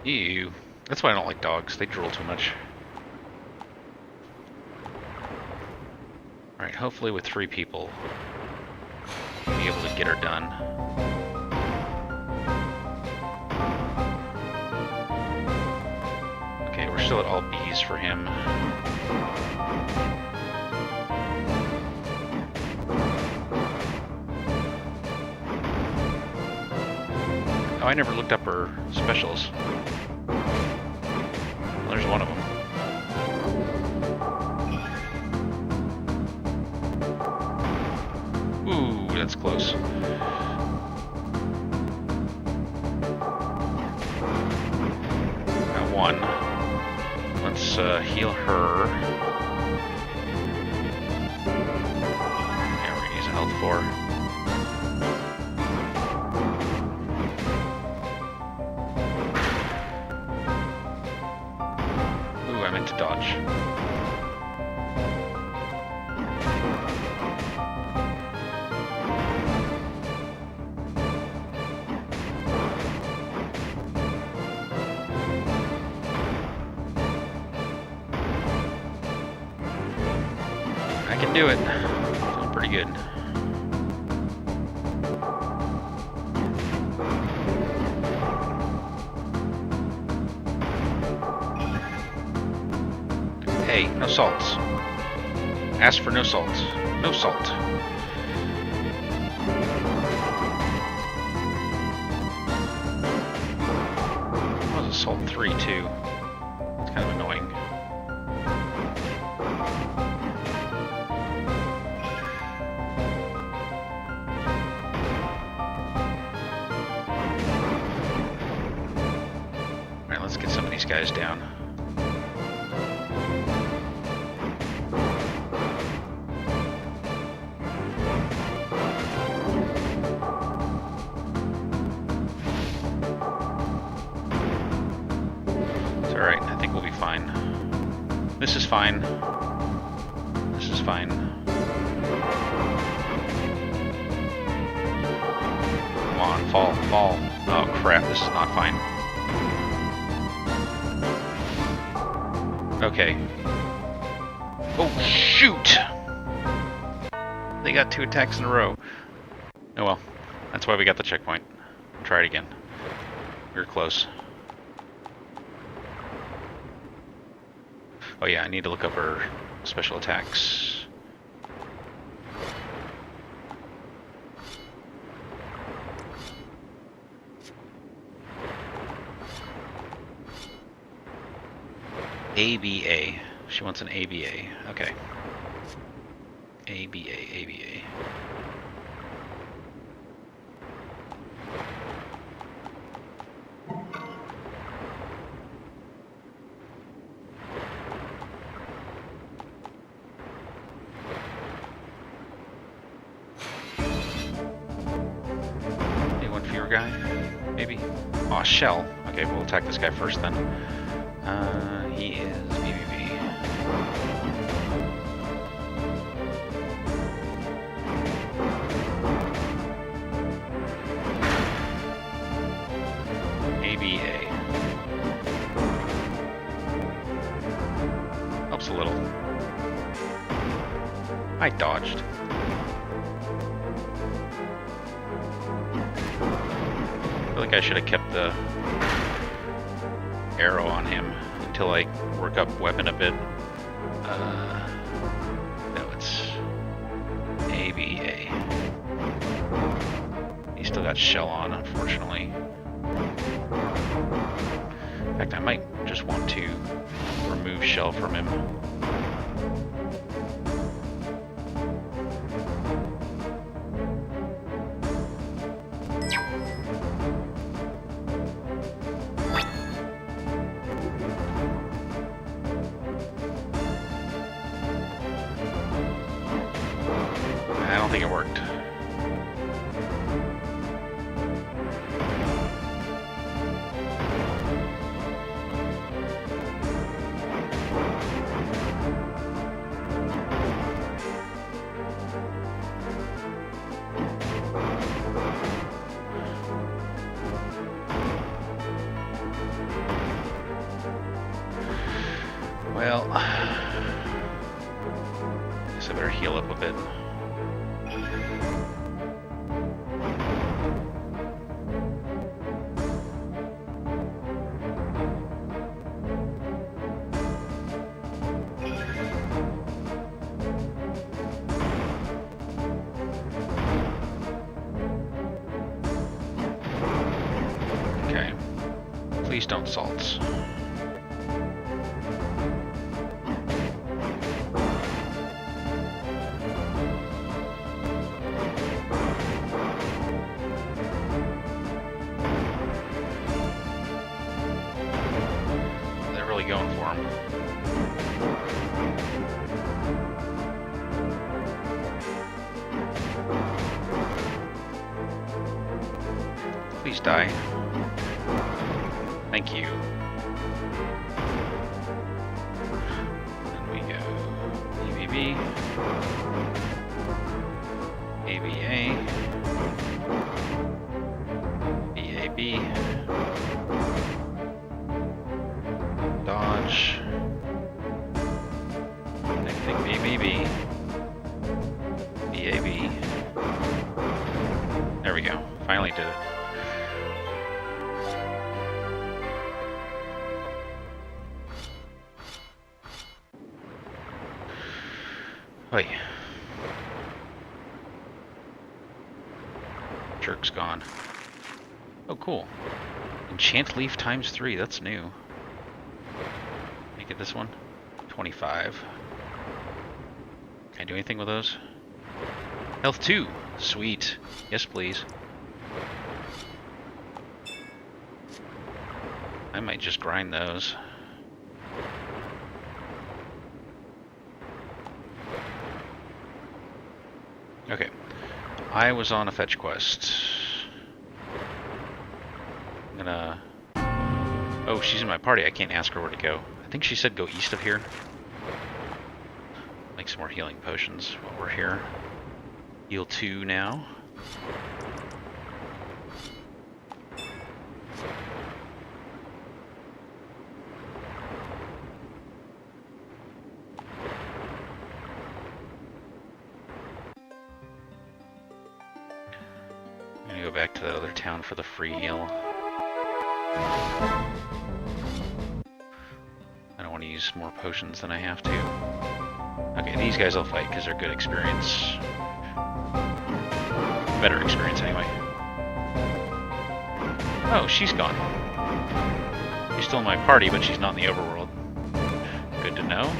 Ew. That's why I don't like dogs. They drool too much. Alright, hopefully with 3 people, we'll be able to get her done. Okay, we're still at all B's for him. Oh, I never looked up her specials. Well, there's one of them. Ooh, that's close. Got one. Let's heal her. Yeah, we're gonna use a health 4. To dodge. I can do it. Feeling pretty good. Hey, no salts. Ask for no salts. No salt. That was a salt 3 too. It's kind of annoying. Alright, let's get some of these guys down. Alright, I think we'll be fine. This is fine. This is fine. Come on, fall, fall. Oh crap, this is not fine. Okay. Oh shoot! They got 2 attacks in a row. Oh well, that's why we got the checkpoint. Try it again. We were close. Oh yeah, I need to look up her special attacks. ABA. She wants an ABA. Okay. ABA, ABA. Guy, maybe? Aw, shell. Okay, we'll attack this guy first then. He is BBB. ABA. Helps a little. I dodged. I feel like I should have kept the arrow on him until I work up weapon a bit. No, it's ABA. He's still got shell on, unfortunately. In fact, I might just want to remove shell from him. I don't think it worked. Well, I guess I better heal up a bit. Okay. Please don't salts. Going for him. Please die. Thank you. And we go EVB, AVA, BAB. Dodge. Anything BBB. BAB. There we go. Finally did it. Wait. Jerk's gone. Oh, cool. Enchant leaf ×3. That's new. Get this one. 25. Can I do anything with those? Health 2. Sweet. Yes, please. I might just grind those. Okay. I was on a fetch quest. I'm gonna... Oh, she's in my party. I can't ask her where to go. I think she said go east of here. Make some more healing potions while we're here. Heal 2 now. I'm gonna go back to that other town for the free heal. I don't want to use more potions than I have to. Okay, these guys I'll fight because they're good experience. Better experience anyway. Oh, she's gone. She's still in my party, but she's not in the overworld. Good to know.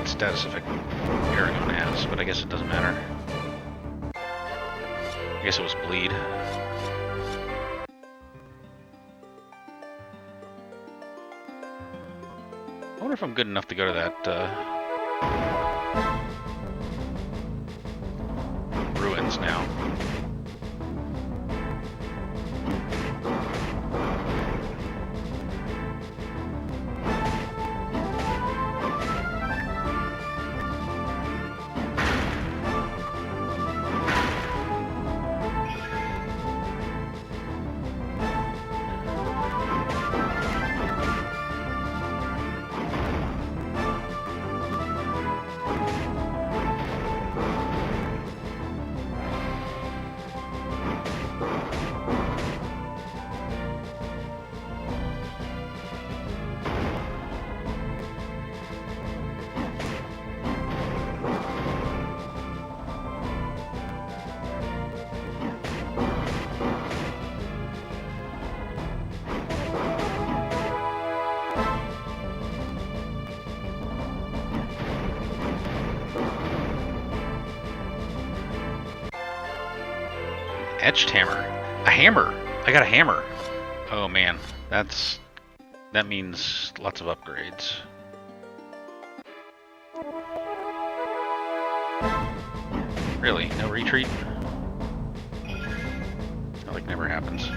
Status effect Eragon has, but I guess it doesn't matter. I guess it was bleed. I wonder if I'm good enough to go to that ruins now. Etched hammer. A hammer! I got a hammer! Oh man, that means lots of upgrades. Really? No retreat? That like never happens.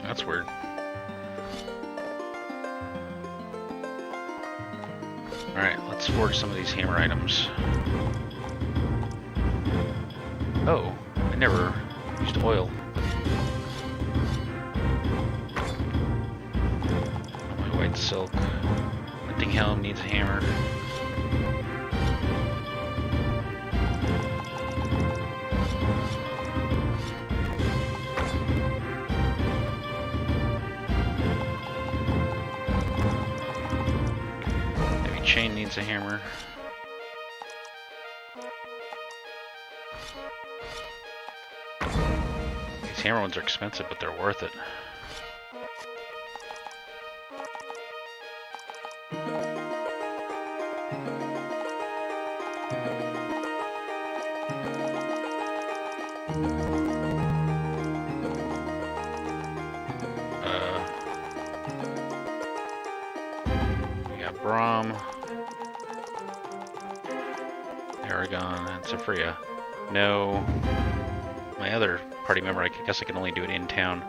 That's weird. Alright, let's forge some of these hammer items. Oh, I never used oil. My white silk. Hunting helm needs a hammer. Chain needs a hammer. These hammer ones are expensive, but they're worth it. We got Brahm. Eragon and Sophria. No. My other party member, I guess I can only do it in town.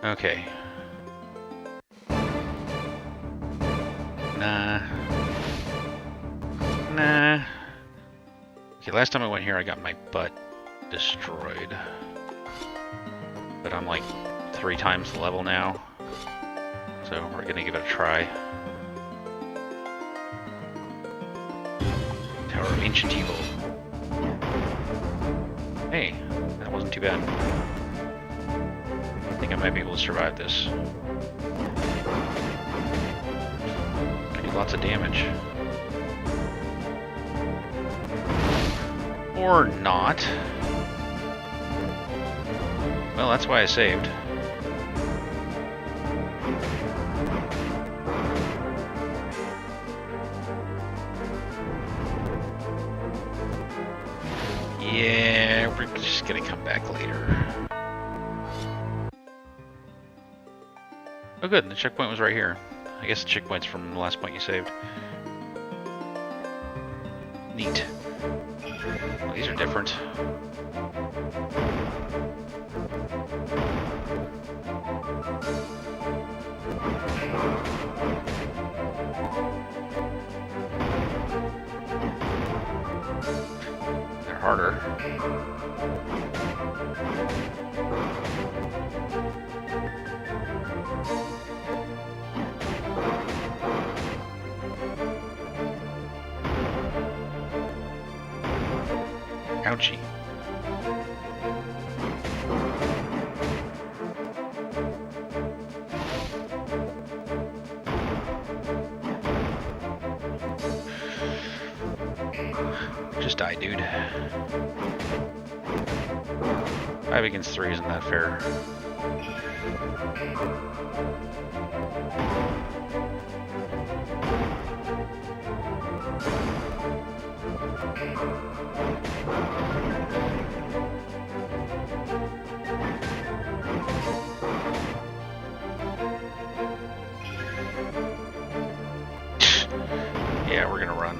Okay. Nah. Okay, last time I went here I got my butt destroyed. But I'm like 3 times the level now. So we're gonna give it a try. Tower of Ancient Evil. Hey, that wasn't too bad. I think I might be able to survive this. I do lots of damage. Or not. Well, that's why I saved. Yeah, we're just gonna come back later. Oh good, the checkpoint was right here. I guess the checkpoint's from the last point you saved. Neat. Well, these are different. They're harder. Ouchie. Just die, dude. 5 against 3 isn't that fair. Yeah, we're gonna run.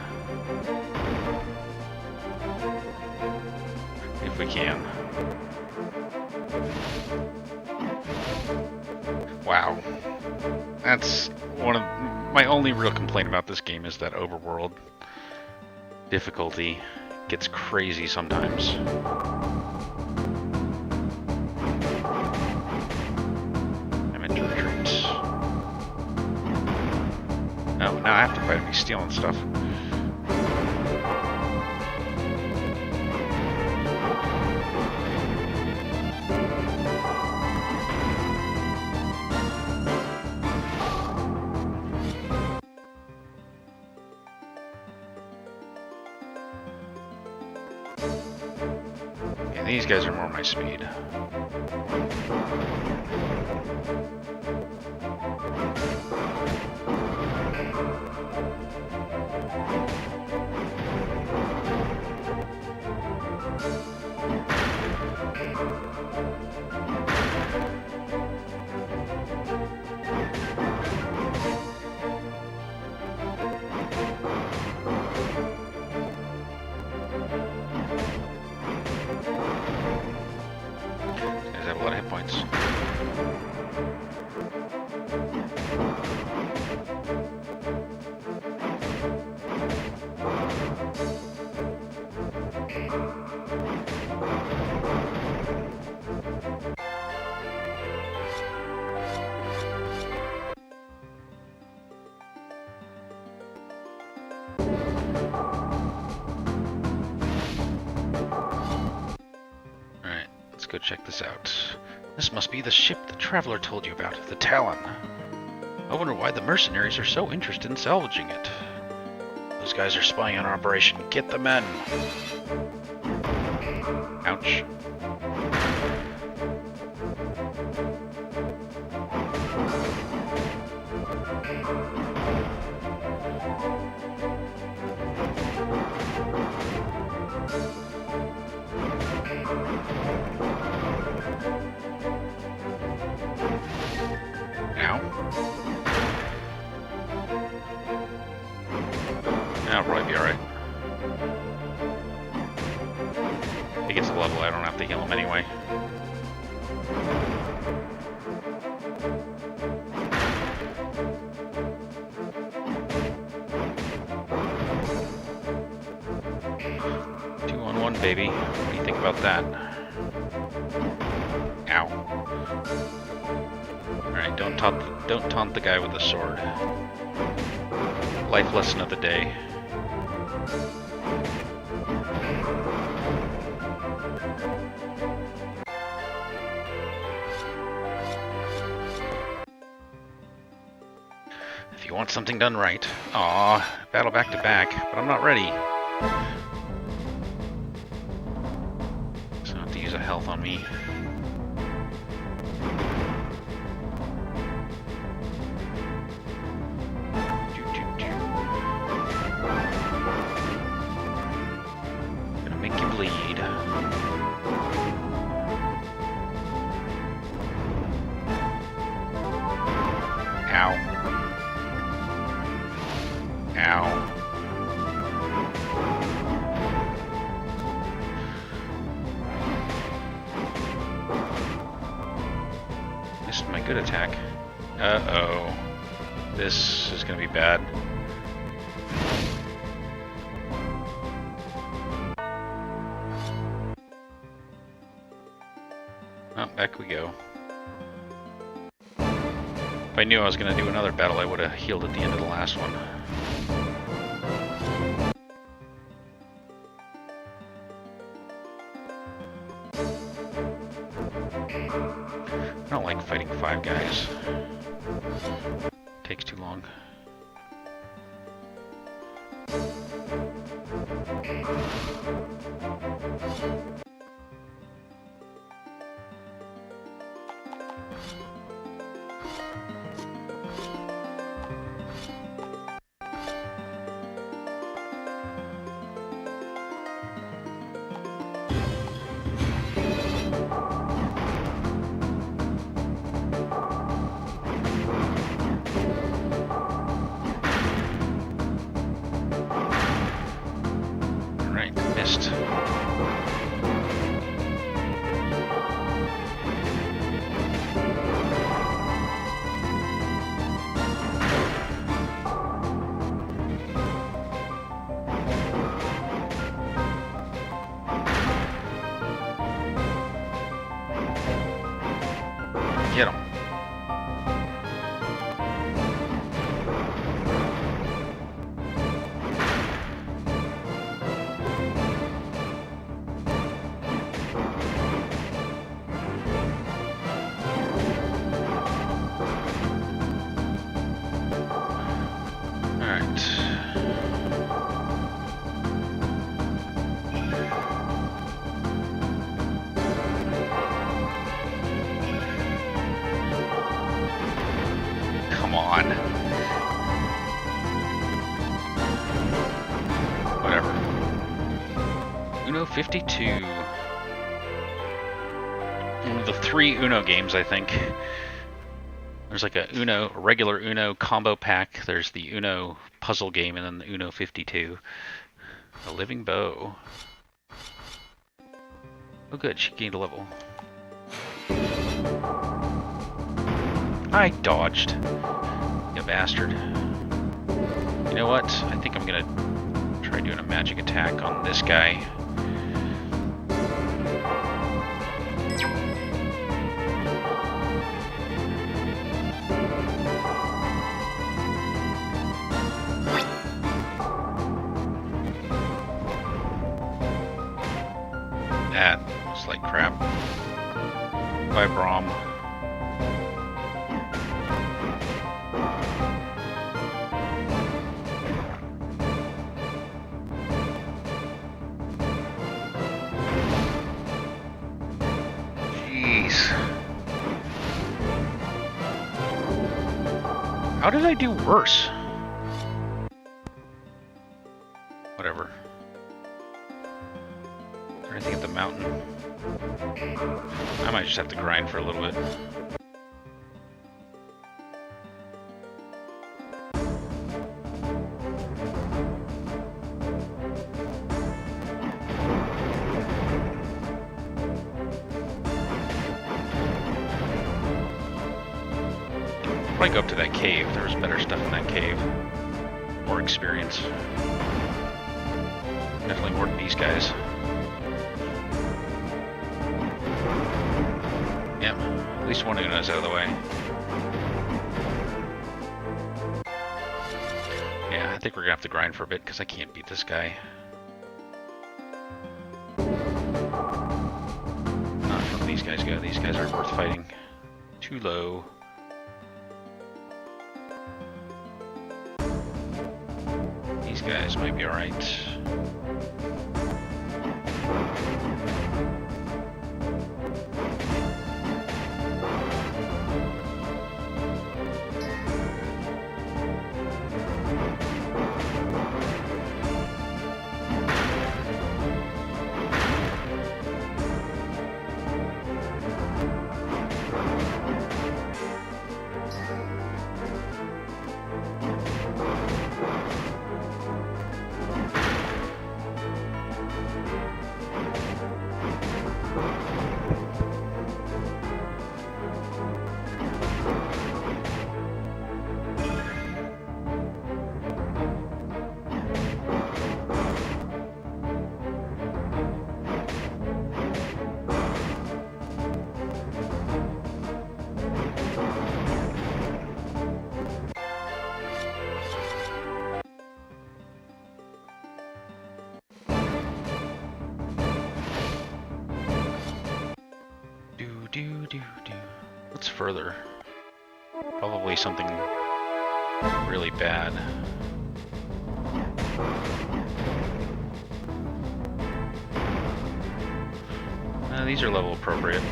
If we can. Wow. That's one of my only real complaint about this game is that overworld difficulty gets crazy sometimes. I'm in retreat. Oh, now I have to fight him. He's stealing stuff. Yeah, these guys are more my speed. These guys have a lot of hit points. Alright, let's go check this out. This must be the ship the Traveler told you about, the Talon. I wonder why the mercenaries are so interested in salvaging it. Those guys are spying on our operation. Get the men! Ouch. That'll probably be alright. If he gets a level, I don't have to heal him anyway. Two on one, baby. What do you think about that? Ow. Alright, don't taunt the guy with the sword. Life lesson of the day. If you want something done right. Aw, battle back to back, but I'm not ready. So I have to use a health on me. Gonna make you bleed. Ow. Ow. Missed my good attack. Uh-oh. This is gonna be bad. Oh, back we go. If I knew I was gonna do another battle, I would have healed at the end of the last one. I don't like fighting 5 guys. Takes too long. Get him. Uno 52. One of the 3 Uno games, I think. There's like a regular Uno combo pack. There's the Uno puzzle game, and then the Uno 52. A living bow. Oh good, she gained a level. I dodged. You bastard. You know what? I think I'm gonna try doing a magic attack on this guy. That was like crap. Bye, Braum. Jeez. How did I do worse? Whatever. Is there anything at the mountain? I might just have to grind for a little bit. Probably go up to that cave. There was better stuff in that cave. More experience. Definitely more than these guys. Yep, at least one Uno's out of the way. Yeah, I think we're gonna have to grind for a bit because I can't beat this guy. Not from these guys go. These guys aren't worth fighting. Too low. These guys might be alright. What's further? Probably something really bad. These are level appropriate.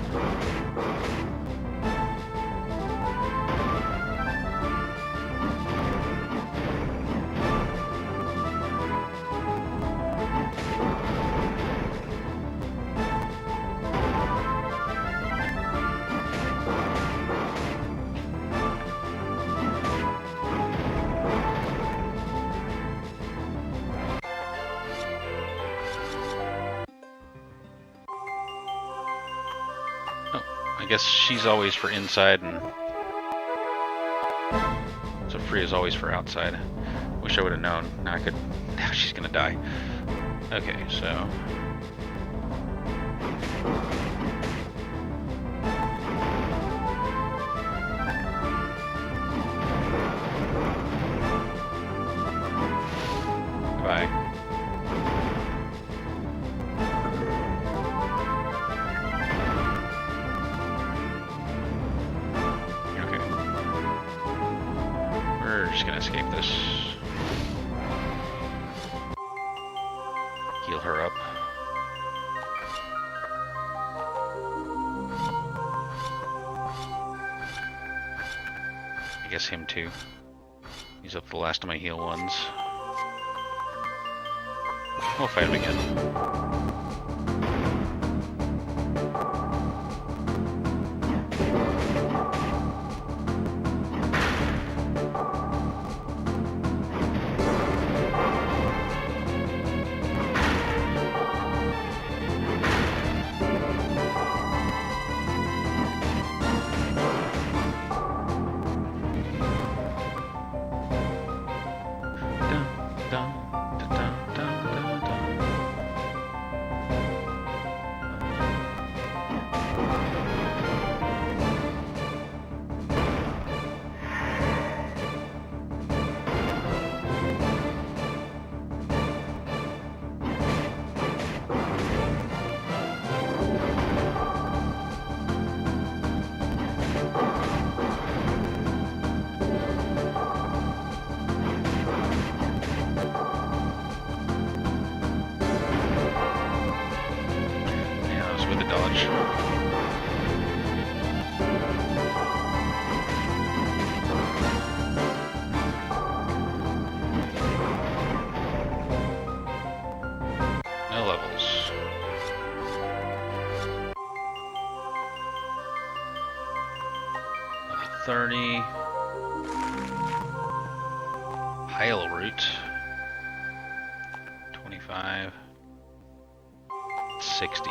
I guess she's always for inside, and so free is always for outside. Wish I would have known. Now I could. Now she's gonna die. Okay, so. Goodbye. Just gonna escape this. Heal her up. I guess him too. Use up the last of my heal ones. We'll fight him again. dun, dun, dun, dun, dun, dun. Yeah, that was with the dodge. No levels. Level 30. Hail route. 25. 60.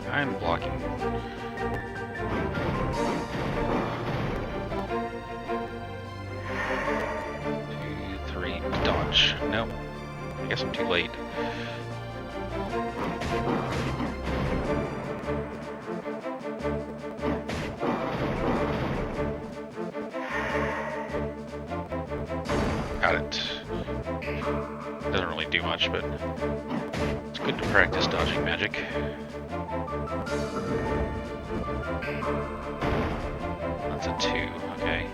I'm blocking. 2, 3, dodge. Nope. I guess I'm too late. Got it. Doesn't really do much, but it's good to practice dodging magic. That's a 2, okay.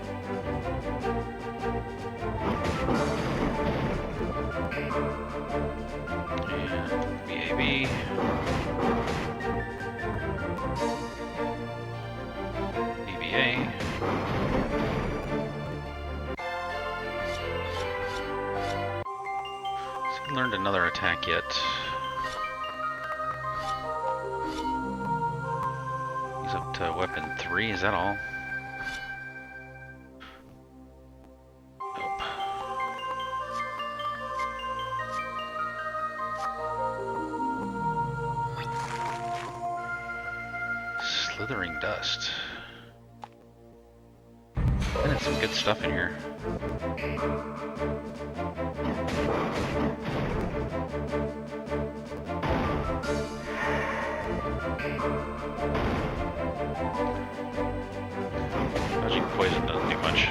And BAB. BBA. So learned another attack yet. He's up to weapon 3, is that all? Nope. Slithering dust. And it's some good stuff in here. Dodging poison doesn't do much.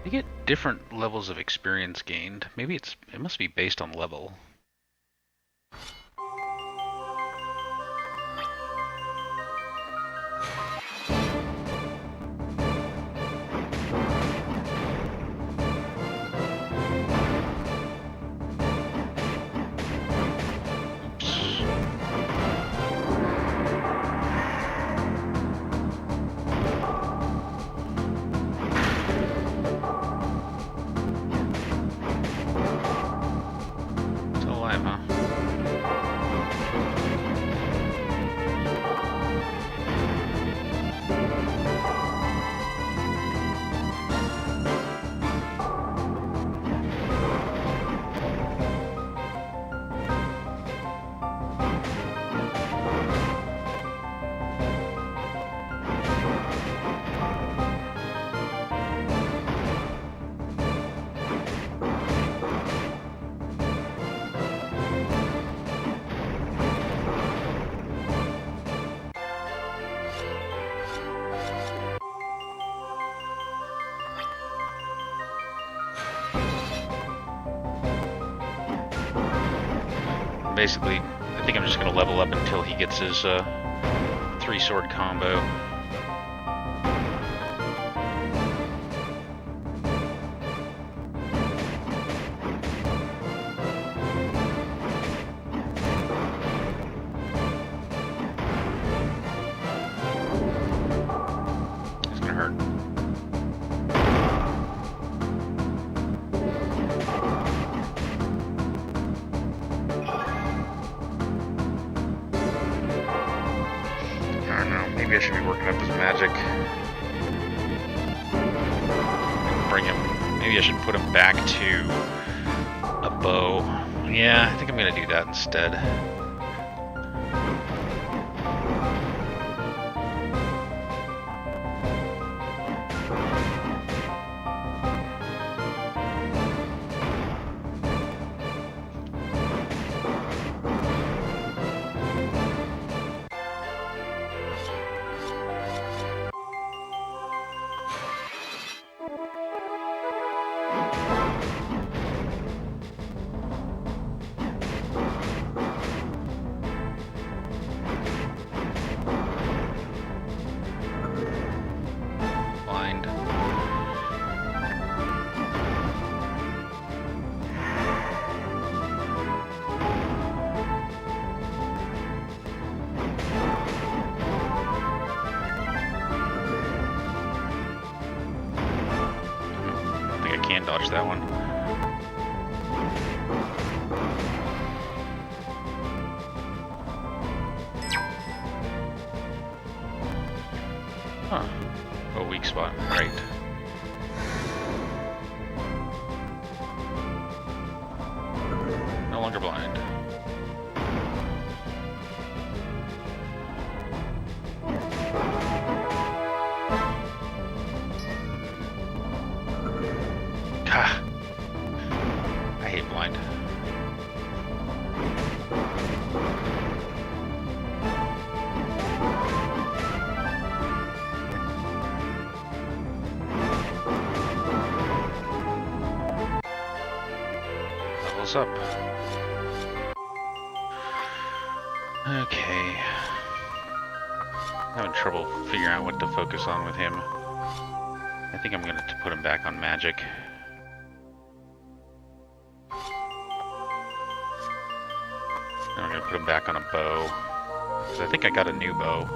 You get different levels of experience gained. Maybe it must be based on level. Basically, I think I'm just going to level up until he gets his 3-sword combo. It's gonna hurt. Maybe I should be working up his magic. Bring him. Maybe I should put him back to a bow. Yeah, I think I'm gonna do that instead. Can dodge that one. Huh. Oh, weak spot. Right. No longer blind. I hate blind. Levels up. Okay. Having trouble figuring out what to focus on with him. I think I'm going to put him back on magic. I'm going to put him back on a bow. Because I think I got a new bow.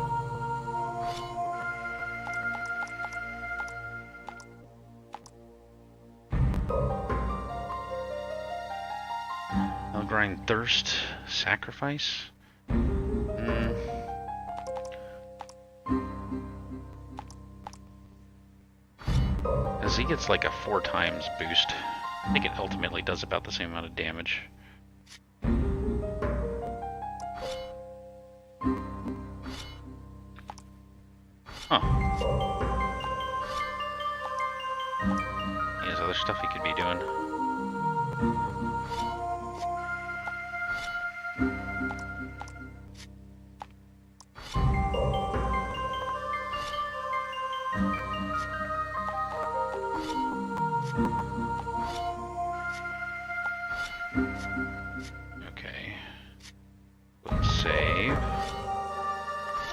I'll grind thirst. Sacrifice? As he gets like a 4 times boost. I think it ultimately does about the same amount of damage. Huh. He has other stuff he could be doing. Okay. Let's save.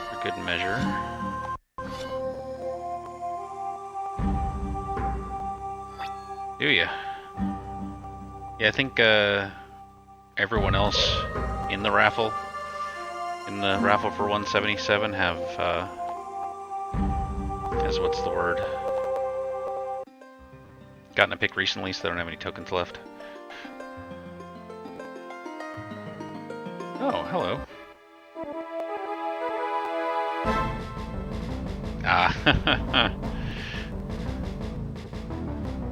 For good measure. Do ya? Yeah, I think everyone else in the raffle for 177 have has what's the word? Gotten a pick recently, so they don't have any tokens left. Oh, hello. Ah.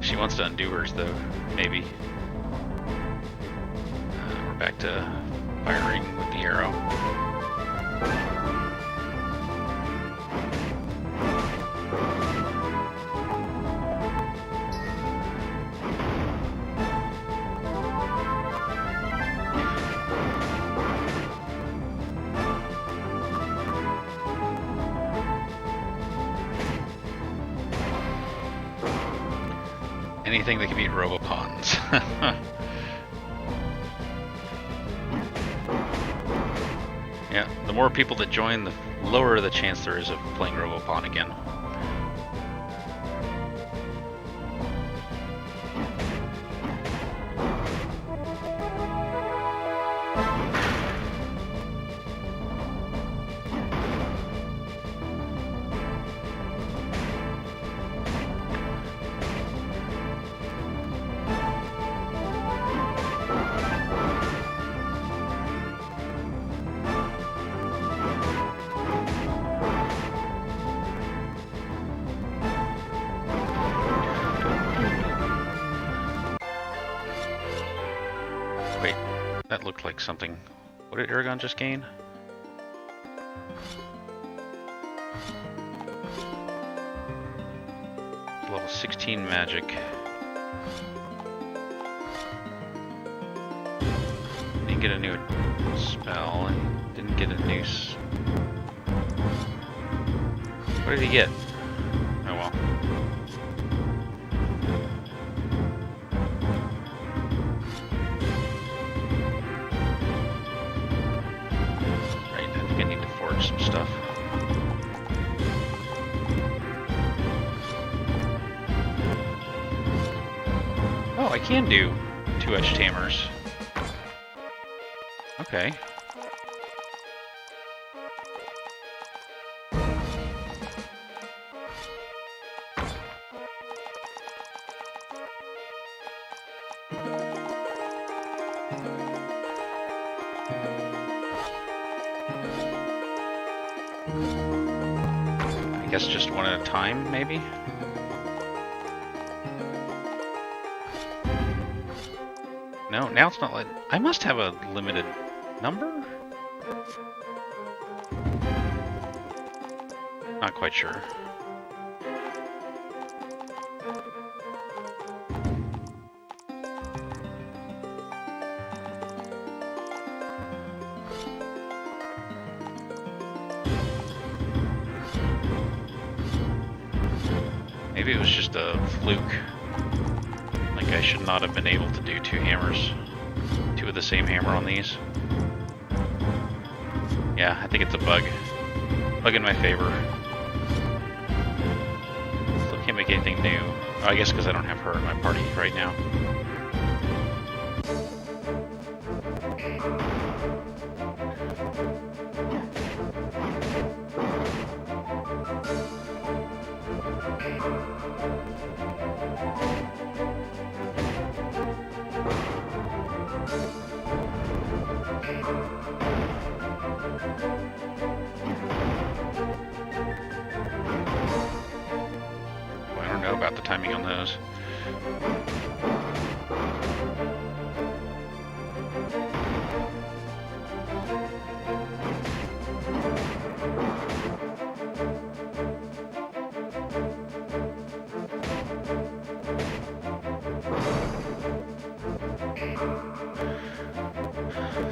She wants to undo hers, though. Maybe. We're back to firing with the arrow. Anything that can beat Robopons. Yeah, the more people that join, the lower the chance there is of playing Robopon again. Wait, that looked like something. What did Eragon just gain? Level 16 magic. Didn't get a new spell, and didn't get a new What did he get? Oh well. Right, I think I need to forge some stuff. Oh, I can do two-edged hammers. Okay. I guess just one at a time, maybe? No, now it's not like... I must have a limited number? Not quite sure. Maybe it was just a fluke. Like I should not have been able to do two of the same hammer on these. Yeah, I think it's a bug. Bug in my favor. Still can't make anything new. Oh, I guess because I don't have her in my party right now. About the timing on those.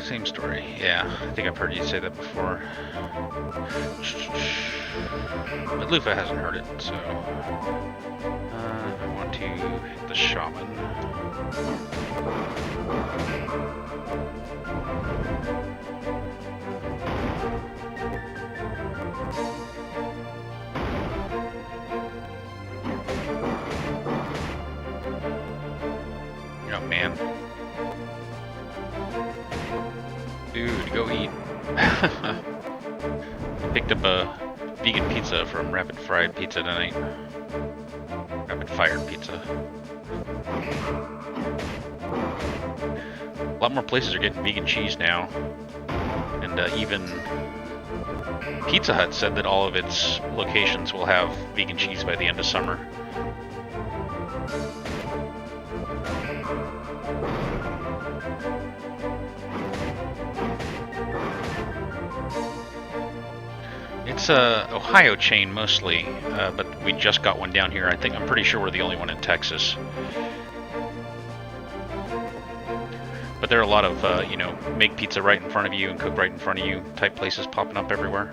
Same story. Yeah, I think I've heard you say that before. But Lufa hasn't heard it, so I want to hit the shaman. Oh man. Dude, go eat. Picked up a vegan pizza from Rapid Fried Pizza tonight. Rapid Fired Pizza. A lot more places are getting vegan cheese now. And even Pizza Hut said that all of its locations will have vegan cheese by the end of summer. It's a Ohio chain mostly, but we just got one down here. I'm pretty sure we're the only one in Texas. But there are a lot of, you know, make pizza right in front of you and cook right in front of you type places popping up everywhere.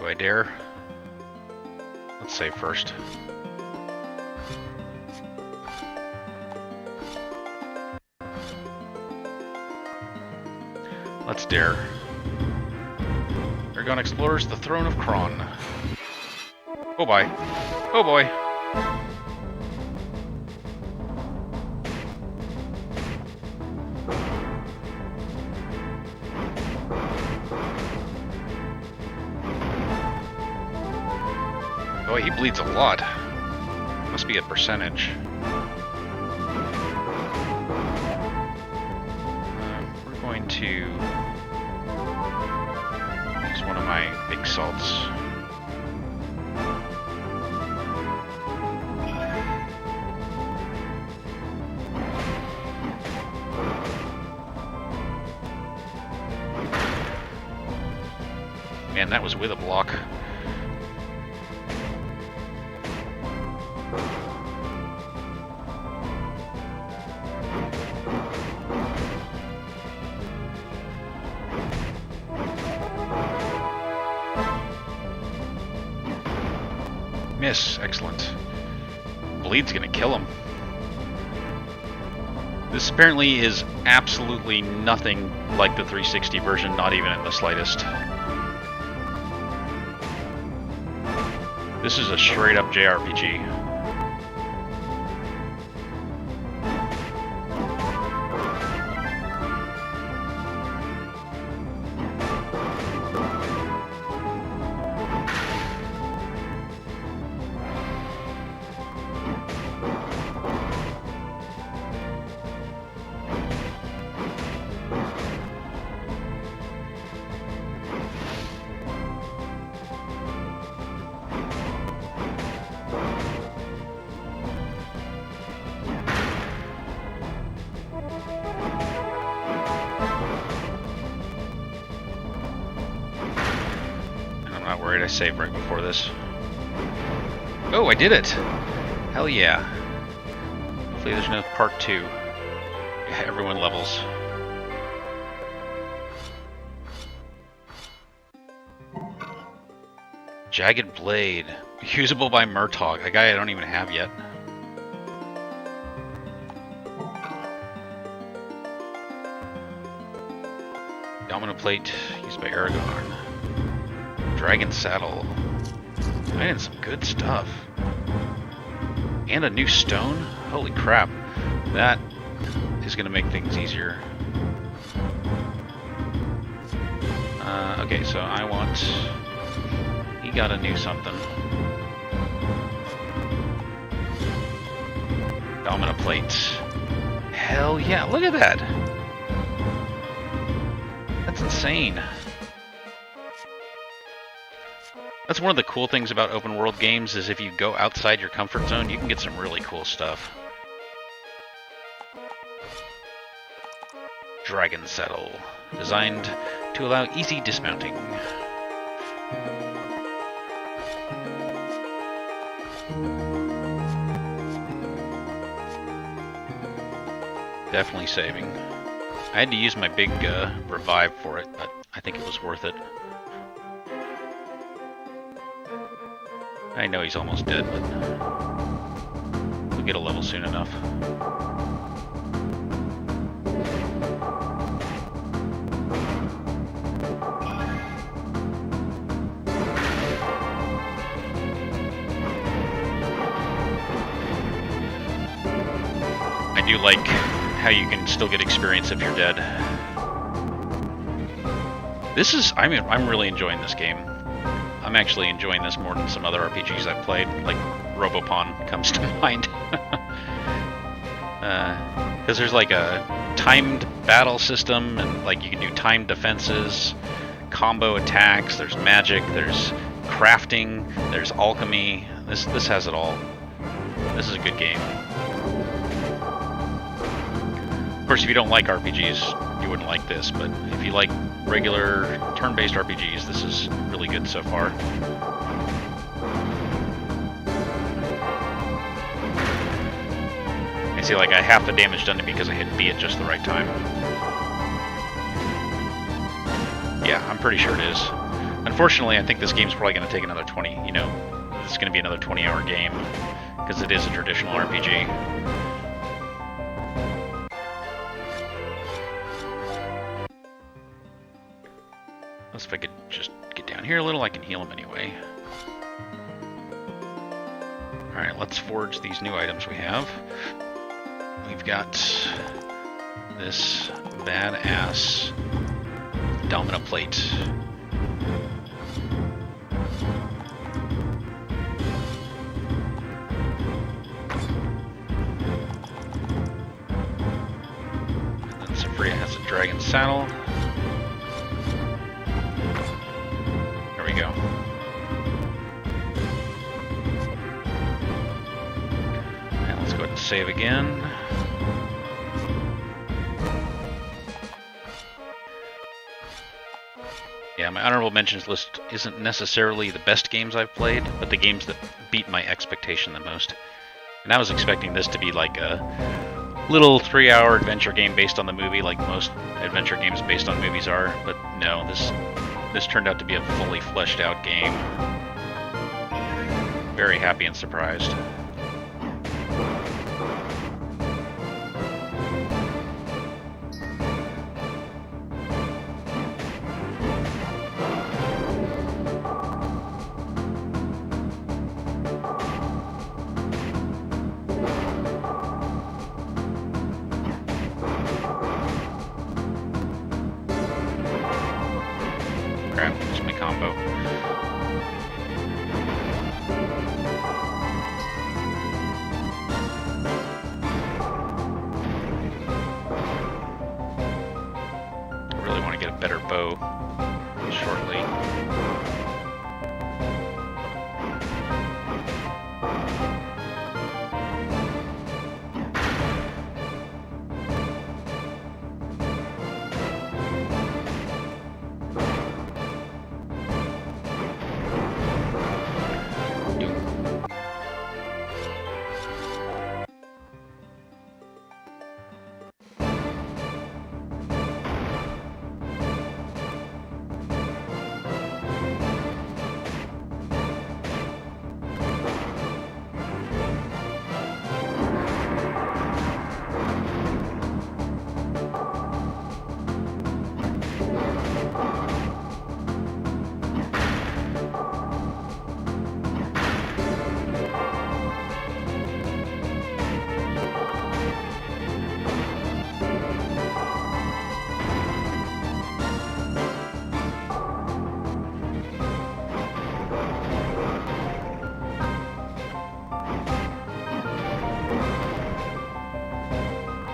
Do I dare? Let's save first. Let's dare. Eragon explores the throne of Kron. Oh boy. Oh boy. Oh, he bleeds a lot. Must be a percentage. We're going to use one of my big salts. Man, that was with a block. Miss. Excellent. Bleed's gonna kill him. This apparently is absolutely nothing like the 360 version, not even in the slightest. This is a straight up JRPG. I saved right before this. Oh, I did it! Hell yeah. Hopefully there's no part 2. Yeah, everyone levels. Jagged Blade. Usable by Murtaugh, a guy I don't even have yet. Domino Plate, used by Eragon. Dragon Saddle. Man, some good stuff. And a new stone? Holy crap. That is going to make things easier. Okay, so I want... He got a new something. Domino Plate. Hell yeah, look at that! That's insane. That's one of the cool things about open world games, is if you go outside your comfort zone, you can get some really cool stuff. Dragon Saddle, designed to allow easy dismounting. Definitely saving. I had to use my big revive for it, but I think it was worth it. I know he's almost dead, but we'll get a level soon enough. I do like how you can still get experience if you're dead. This is, I'm really enjoying this game. I'm actually enjoying this more than some other RPGs I've played, like Robopon comes to mind. Because there's like a timed battle system, and like you can do timed defenses, combo attacks, there's magic, there's crafting, there's alchemy. This has it all. This is a good game. Of course, if you don't like RPGs, you wouldn't like this, but if you like regular turn-based RPGs, this is really good so far. I see like I half the damage done to me because I hit B at just the right time. Yeah, I'm pretty sure it is. Unfortunately, I think this game's probably going to take another 20, you know, it's going to be another 20-hour game, because it is a traditional RPG. Let's see if I could just get down here a little, I can heal him anyway. Alright, let's forge these new items we have. We've got this badass domino plate. And then Safria has a dragon saddle. There we go. And let's go ahead and save again. Yeah, my honorable mentions list isn't necessarily the best games I've played, but the games that beat my expectation the most. And I was expecting this to be like a little 3-hour adventure game based on the movie, like most adventure games based on movies are, but no, this turned out to be a fully fleshed out game. Very happy and surprised.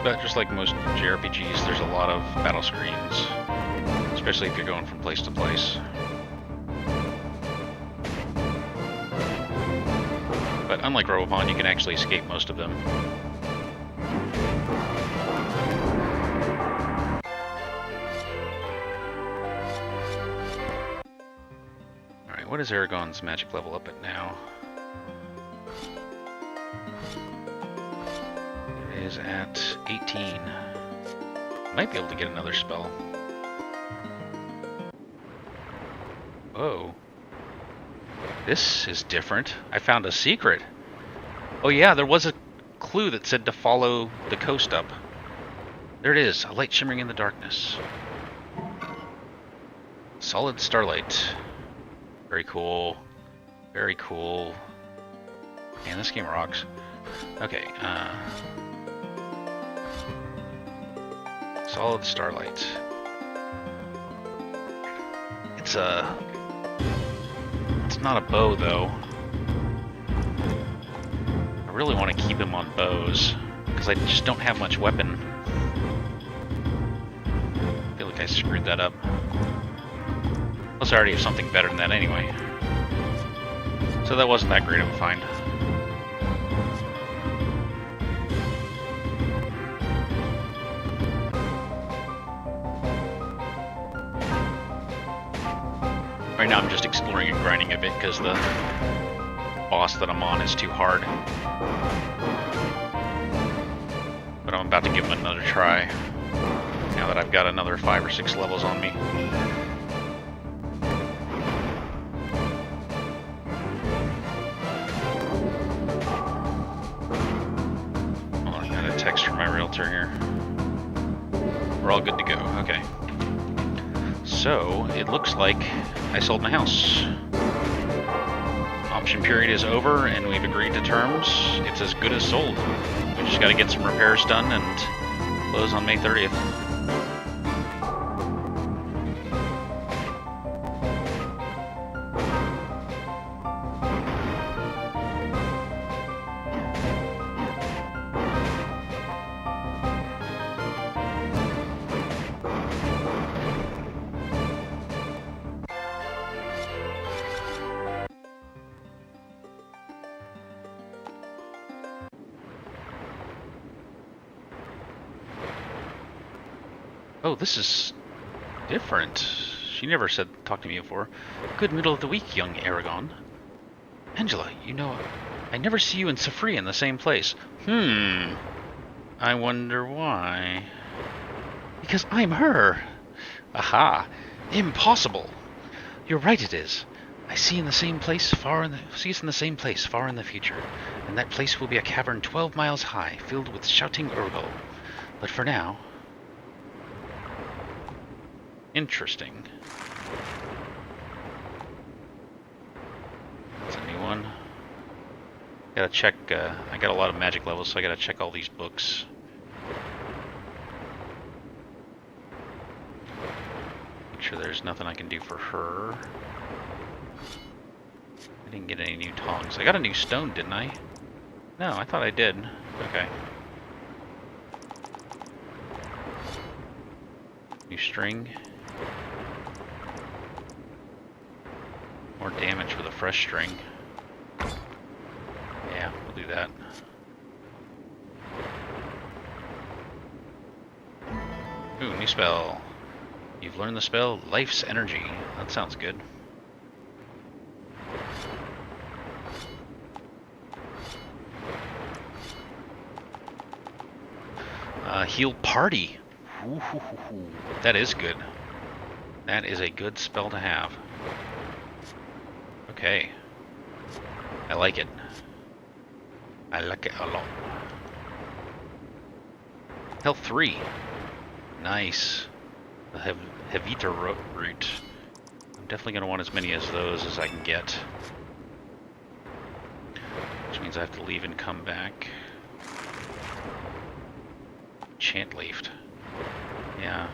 But just like most JRPGs, there's a lot of battle screens, especially if you're going from place to place. But unlike Robopon, you can actually escape most of them. Alright, what is Eragon's magic level up at now? Is at 18. Might be able to get another spell. Whoa. This is different. I found a secret. Oh yeah, there was a clue that said to follow the coast up. There it is, a light shimmering in the darkness. Solid starlight. Very cool. Very cool. Man, this game rocks. Okay, Solid starlight. It's not a bow though. I really want to keep him on bows because I just don't have much weapon. I feel like I screwed that up. Plus I already have something better than that anyway. So that wasn't that great of a find. Right now I'm just exploring and grinding a bit because the boss that I'm on is too hard. But I'm about to give him another try now that I've got another 5 or 6 levels on me. answer here. We're all good to go. Okay. So, it looks like I sold my house. Option period is over, and we've agreed to terms. It's as good as sold. We just got to get some repairs done and close on May 30th. Oh, this is different. She never said talk to me before. Good middle of the week, young Eragon. Angela, you know, I never see you and Safri in the same place. I wonder why. Because I'm her. Aha. Impossible. You're right, it is. I see in the same place far in the future, and that place will be a cavern 12 miles high, filled with shouting Urgal. But for now... Interesting. That's a new one. Gotta check, I got a lot of magic levels, so I gotta check all these books. Make sure there's nothing I can do for her. I didn't get any new tongs. I got a new stone, didn't I? No, I thought I did. Okay. New string. More damage with a fresh string. Yeah, we'll do that. Ooh, new spell. You've learned the spell Life's Energy. That sounds good. Heal Party. Ooh, that is good. That is a good spell to have. Okay. I like it. I like it a lot. Health 3. Nice. The Hevita root. I'm definitely going to want as many of those as I can get. Which means I have to leave and come back. Chant leafed. Yeah.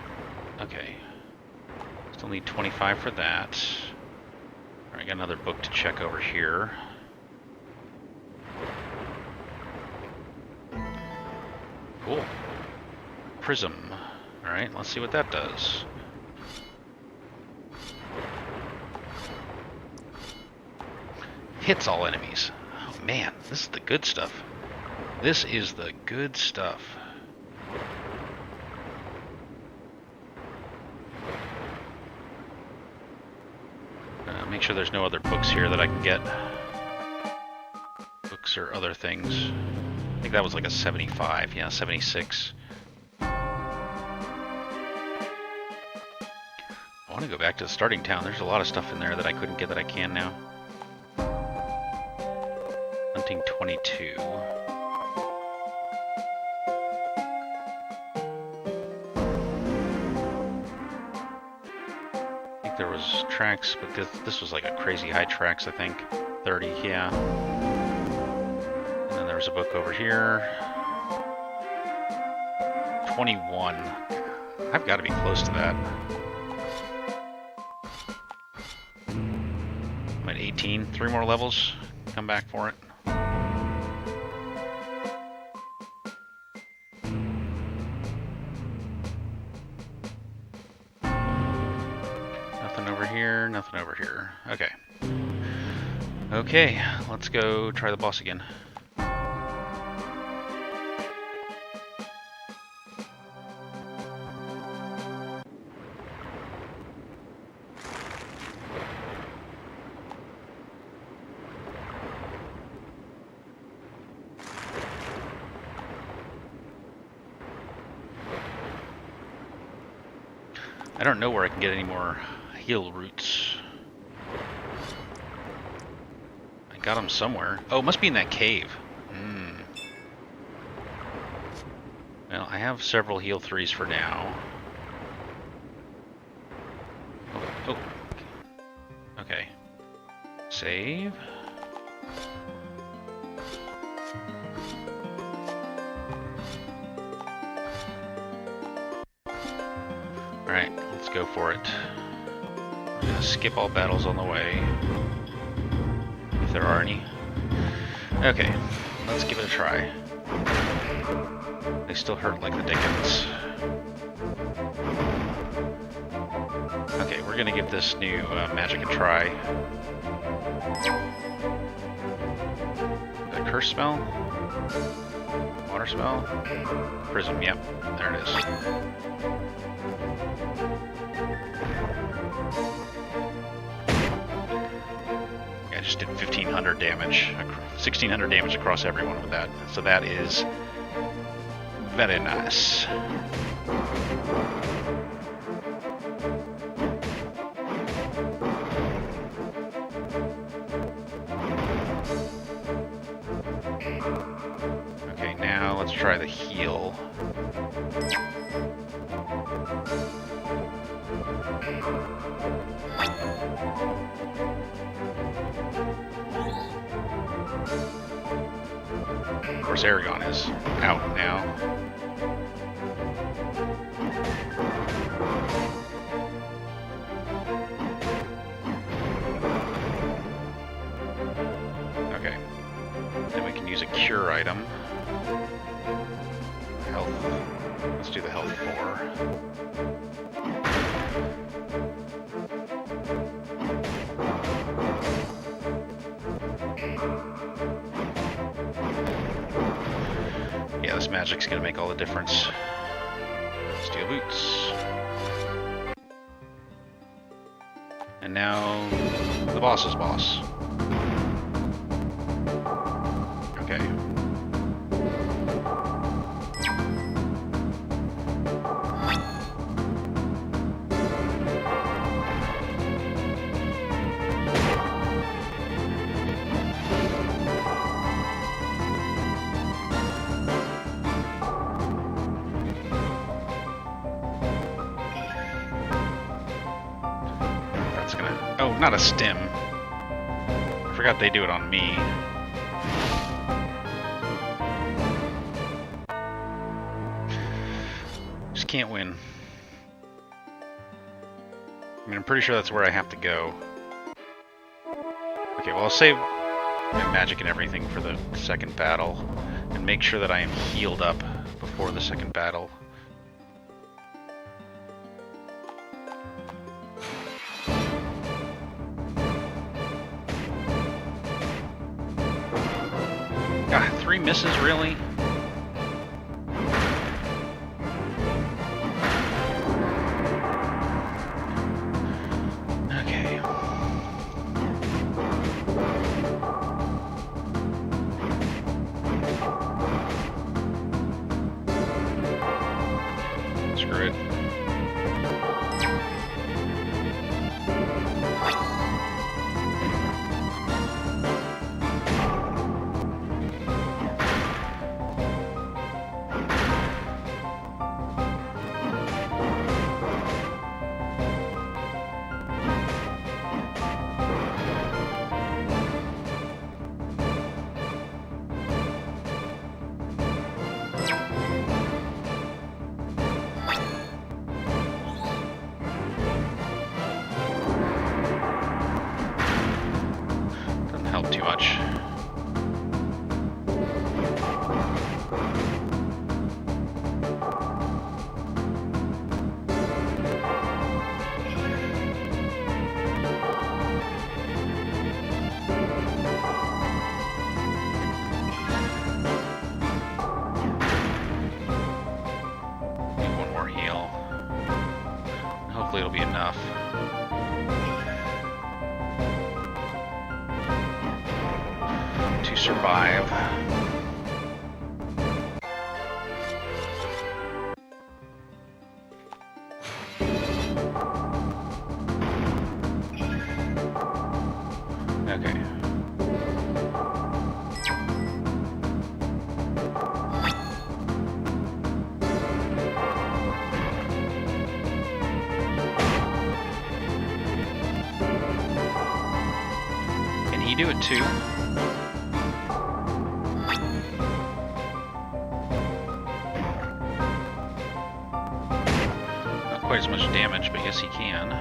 Okay. Still need 25 for that. I got another book to check over here. Cool. Prism. Alright, let's see what that does. Hits all enemies. Oh man, this is the good stuff. This is the good stuff. Make sure there's no other books here that I can get. Books or other things. I think that was like a 75. Yeah, 76. I want to go back to the starting town. There's a lot of stuff in there that I couldn't get that I can now. Hunting 22. There was tracks, but this was like a crazy high tracks, I think. 30, yeah. And then there was a book over here. 21. I've got to be close to that. I'm at 18. 3 more levels. Come back for it. Nothing over here. Okay. Okay, let's go try the boss again. I don't know where I can get any more heal roots. I got them somewhere. Oh, it must be in that cave. Well, I have several heal 3s for now. Oh. Okay. Save. Alright, let's go for it. I'm gonna skip all battles on the way. If there are any. Okay, let's give it a try. They still hurt like the dickens. Okay, we're gonna give this new magic a try. The curse spell? Water spell? Prism, yep, there it is. Yeah, I just did 1500 damage, 1600 damage across everyone with that. So that is very nice. Okay, now let's try the heal. Of course, Eragon is out now. Okay. Then we can use a cure item. Health. Let's do the health 4. Yeah, this magic's gonna make all the difference. Steel boots. And now the boss's boss. Okay. Oh, not a stim. I forgot they do it on me. Just can't win. I mean, I'm pretty sure that's where I have to go. Okay, well, I'll save my magic and everything for the second battle, and make sure that I am healed up before the second battle. God, 3 misses, really? Okay. Screw it. Help too much. Need one more heal. Hopefully it'll be enough. To survive. Okay. you do it too? Not quite as much damage, but yes, he can.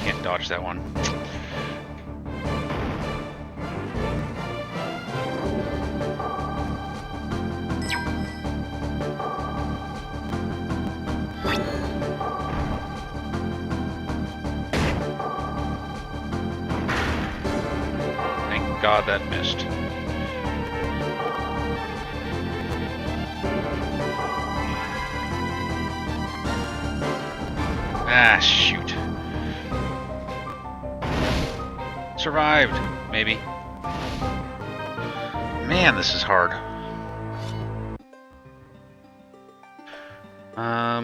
Can't dodge that one. God, that missed. Ah, shoot. Survived, maybe. Man, this is hard. How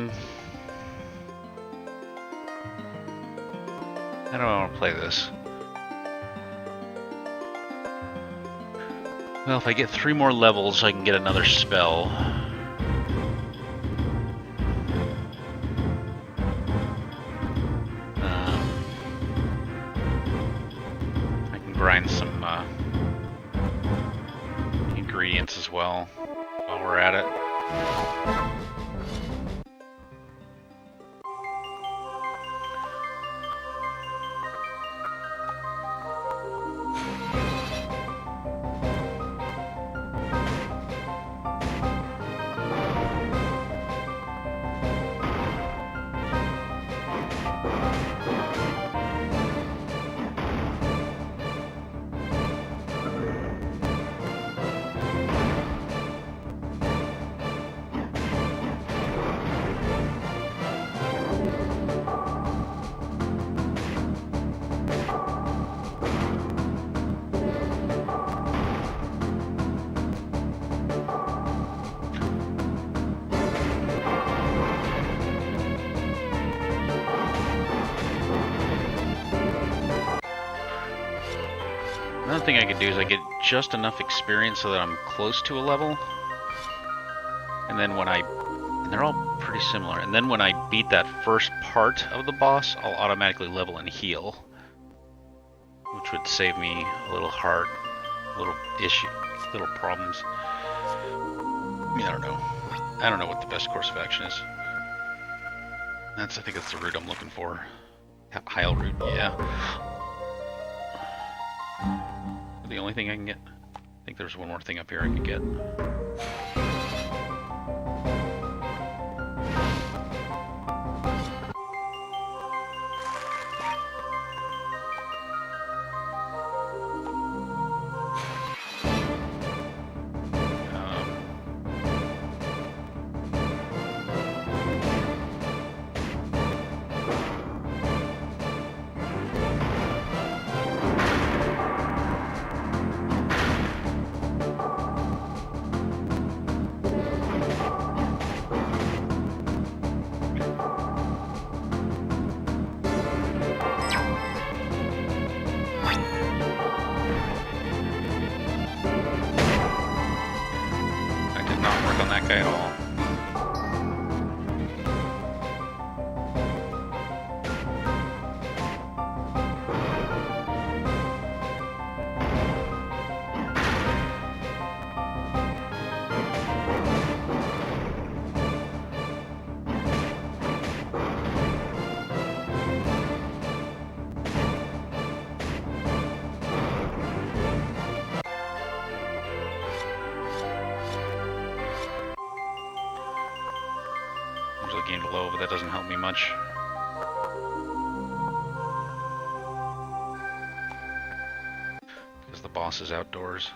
do I want to play this? Well, if I get 3 more levels, I can get another spell. I can grind some ingredients as well while we're at it. Another thing I could do is I get just enough experience so that I'm close to a level. And then when and they're all pretty similar. And then when I beat that first part of the boss, I'll automatically level and heal. Which would save me a little heart, little problems. I mean, I don't know. I don't know what the best course of action is. I think that's the route I'm looking for. Heil route, yeah. The only thing I can get? I think there's one more thing up here I could get. At all. Gained low, but that doesn't help me much. Because the boss is outdoors.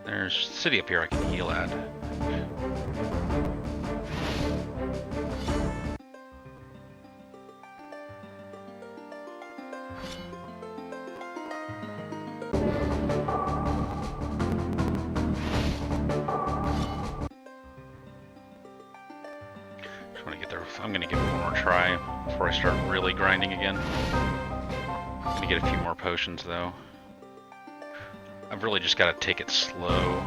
There's a city up here I can heal at. I'm going to give it one more try before I start really grinding again. I'm going to get a few more potions though. I've really just got to take it slow.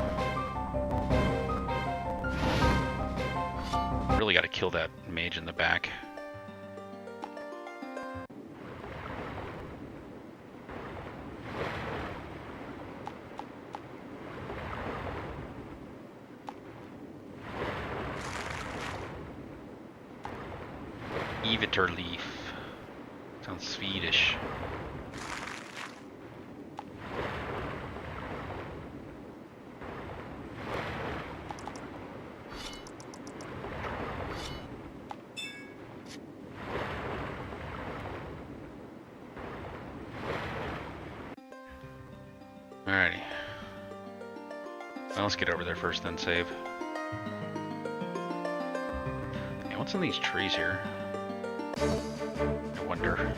Really got to kill that mage in the back. Eviterleaf. Sounds Swedish. Alrighty. Well, let's get over there first, then save. Yeah, what's in these trees here? I wonder.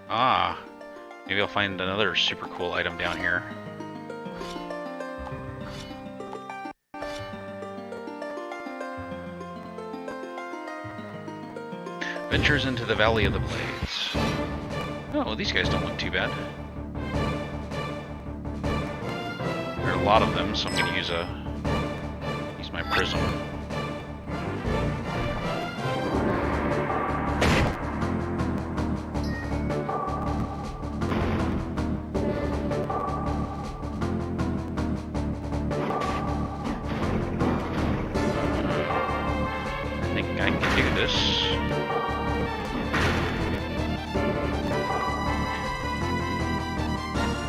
Ah, maybe I'll find another super cool item down here. Ventures into the Valley of the Blades. Oh, these guys don't look too bad. There are a lot of them, so I'm going to use my prism. I think I can do this.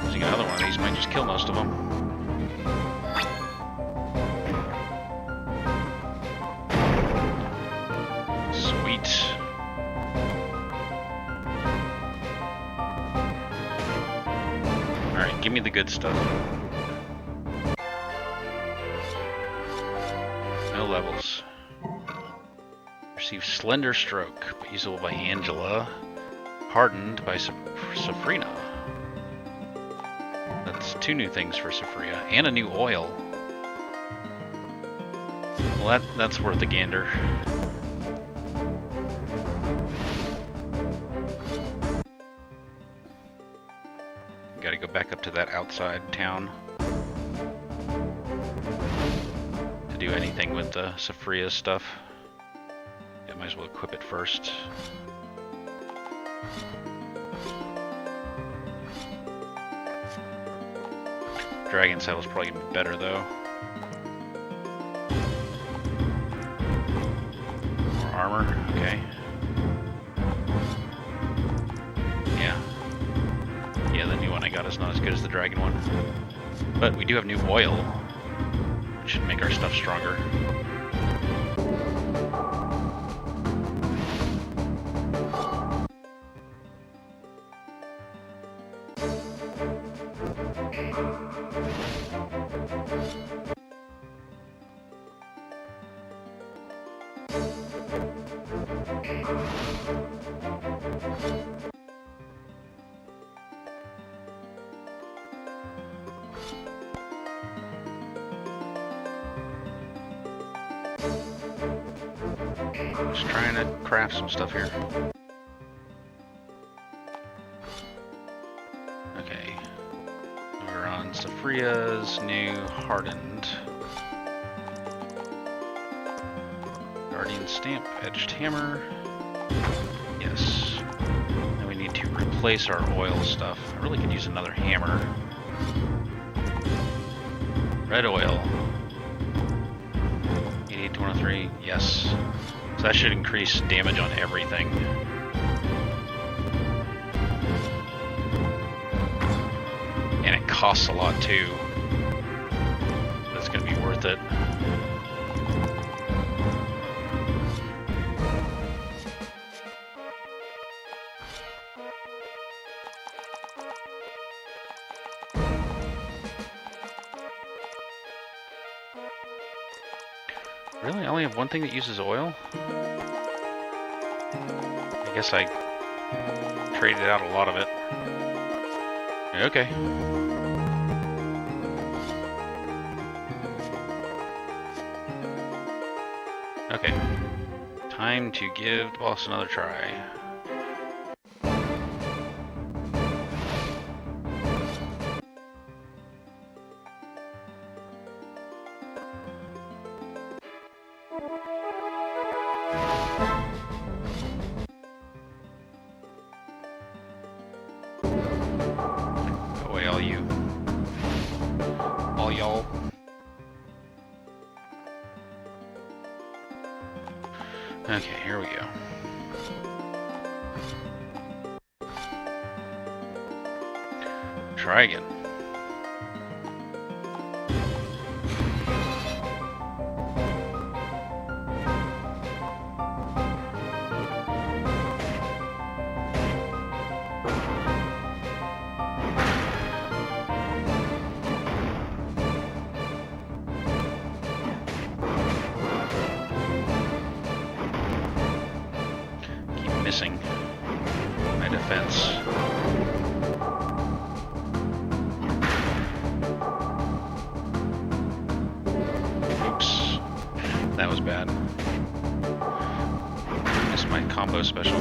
Using another one of these might just kill most of them. Give me the good stuff. No levels. Receive Slender Stroke, but usable by Angela. Hardened by Safrina. That's 2 new things for Safria. And a new oil. Well, that's worth a gander. Gotta go back up to that outside town to do anything with the Safria's stuff. Yeah, might as well equip it first. Dragon Saddle's probably gonna be better though. More armor, okay. Yeah, the new one I got is not as good as the dragon one. But we do have new oil, which should make our stuff stronger. Just trying to craft some stuff here. Okay. We're on Safria's new Hardened. Guardian Stamp, Edged Hammer. Yes. Now we need to replace our oil stuff. I really could use another hammer. Red oil. 88 to 103, yes. So that should increase damage on everything. And it costs a lot too. But it's going to be worth it. Really? I only have one thing that uses oil? I guess I traded out a lot of it. Okay. Okay. Time to give the boss another try. all you. All y'all. Okay, here we go. Try again. Missing my defense. Oops, that was bad. Missed my combo special.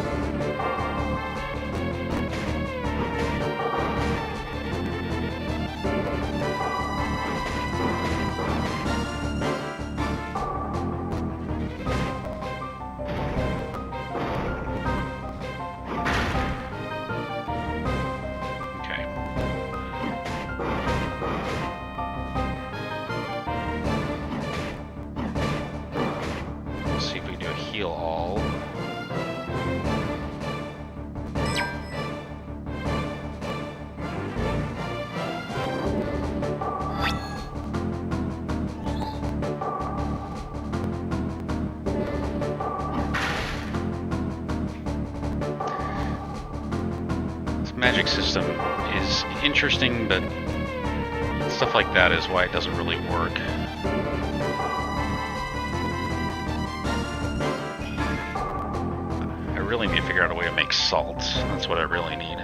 Heal all. This magic system is interesting, but stuff like that is why it doesn't really work. I really need to figure out a way to make salt. That's what I really need.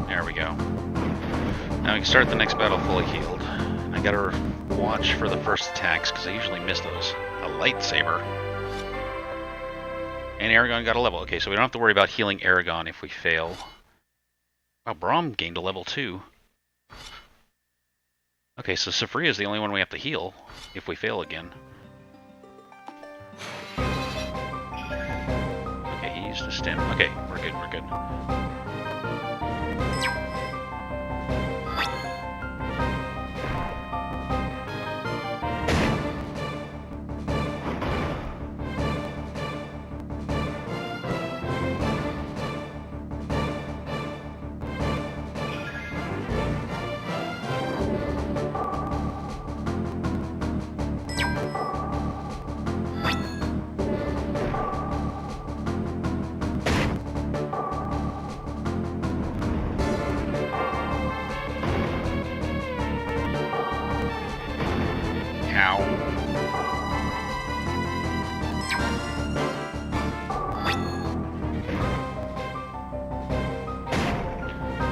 There we go. Now we can start the next battle fully healed. I gotta watch for the first attacks because I usually miss those. A lightsaber. And Eragon got a level. Okay, so we don't have to worry about healing Eragon if we fail. Wow, Braum gained a level 2. Okay, so Safria is the only one we have to heal if we fail again. Okay, he used a stim. Okay, we're good, we're good.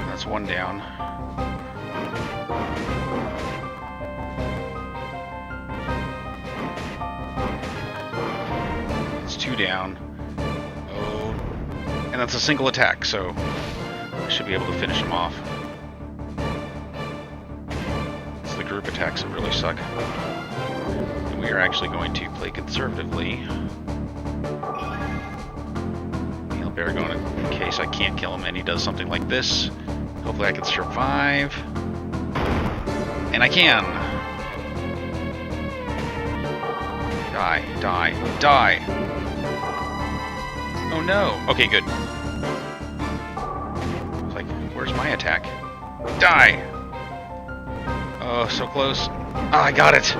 That's one down. It's 2 down. Oh, and that's a single attack, so I should be able to finish him off. It's the group attacks that really suck. And we are actually going to play conservatively. Heal Eragon in case I can't kill him and he does something like this. Hopefully I can survive. And I can! Die, die, die! Oh no! Okay, good. It's like, where's my attack? Die! Oh, so close. Ah, I got it!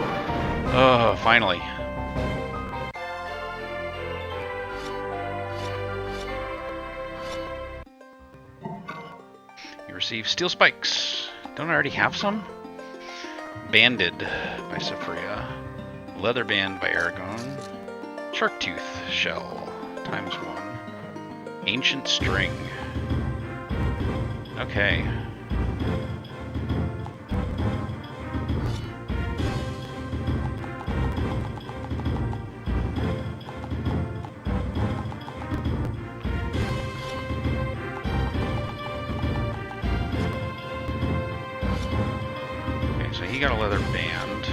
Oh, finally. You receive steel spikes. Don't I already have some? Banded by Safria. Leather band by Eragon. Shark tooth shell ×1. Ancient string. Okay. got a leather band.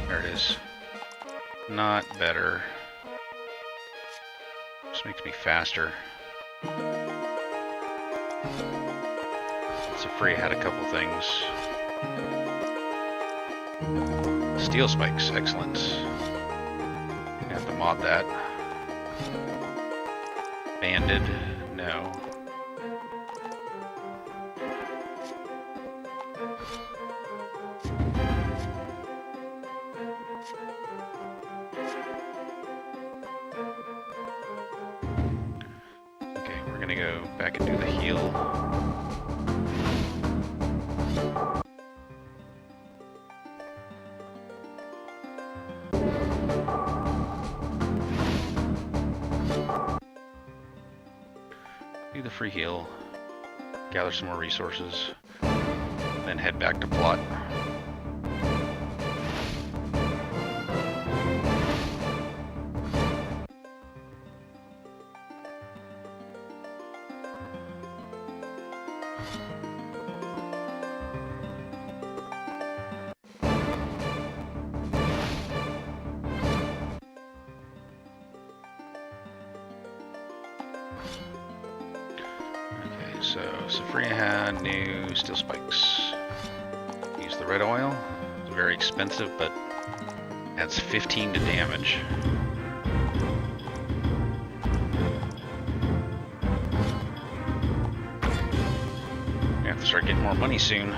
There it is. Not better. Just makes me faster. Safri had a couple things. Steel spikes, excellent. I have to mod that. Banded, no. Okay, we're gonna go back and do the heal. Do the free heal, gather some more resources, then head back to plot. So, Safria had new steel spikes. Use the red oil. It's very expensive, but adds 15 to damage. We have to start getting more money soon.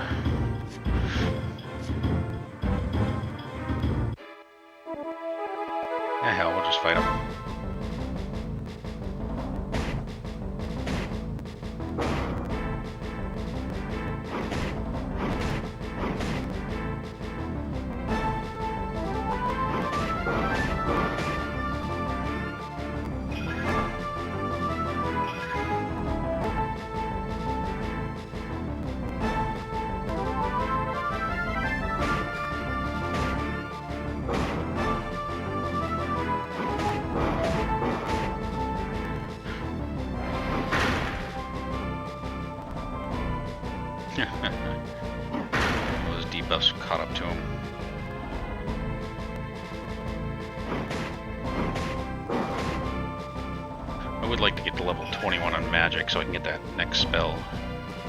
Yeah, hell, we'll just fight them. Those debuffs caught up to him. I would like to get to level 21 on magic so I can get that next spell.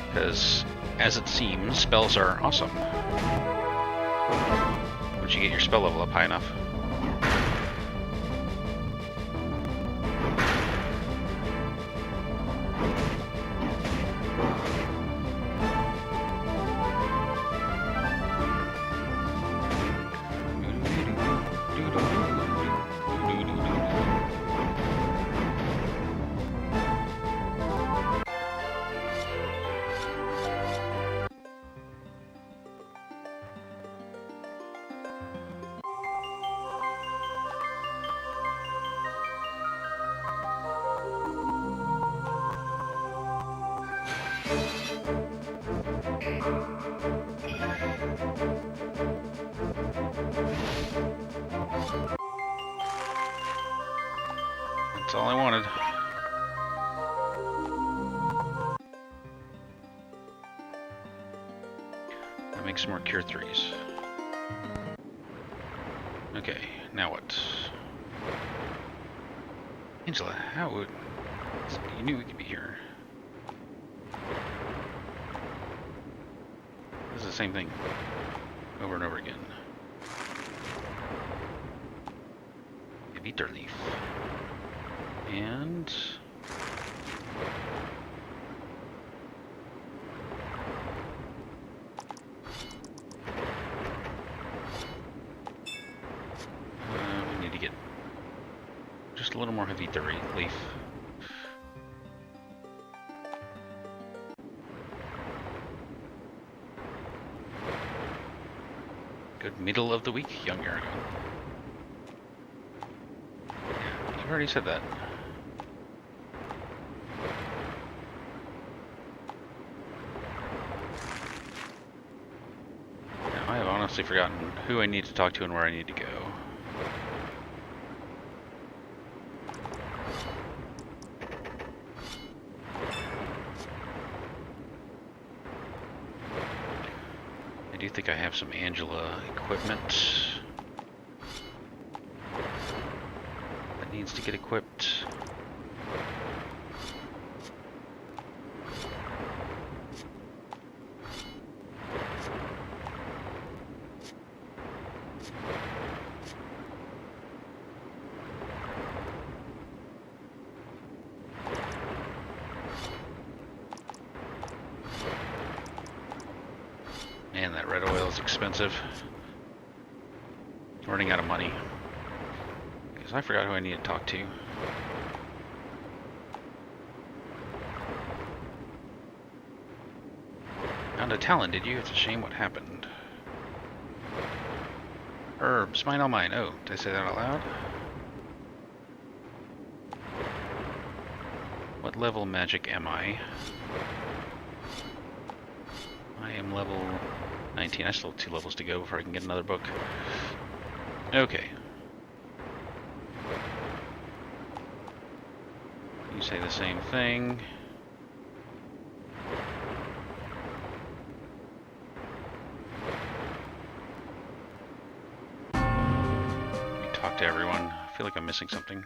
Because, as it seems, spells are awesome. Once you get your spell level up high enough. That's all I wanted. That makes some more cure 3s. Okay, now what? Angela, how would... You knew we could be here. This is the same thing. Over and over again. Eviter leaf. And... we need to get just a little more Eviter leaf. Good middle of the week, young Eragon. Yeah, you've already said that. honestly forgotten who I need to talk to and where I need to go. I do think I have some Angela equipment that needs to get equipped. Man, that red oil is expensive. I'm running out of money. Because I forgot who I need to talk to. Found a talent, did you? It's a shame what happened. Herbs, mine all mine. Oh, did I say that out loud? What level magic am I? I am level 19. I still have 2 levels to go before I can get another book. Okay. You say the same thing. Let me talk to everyone. I feel like I'm missing something.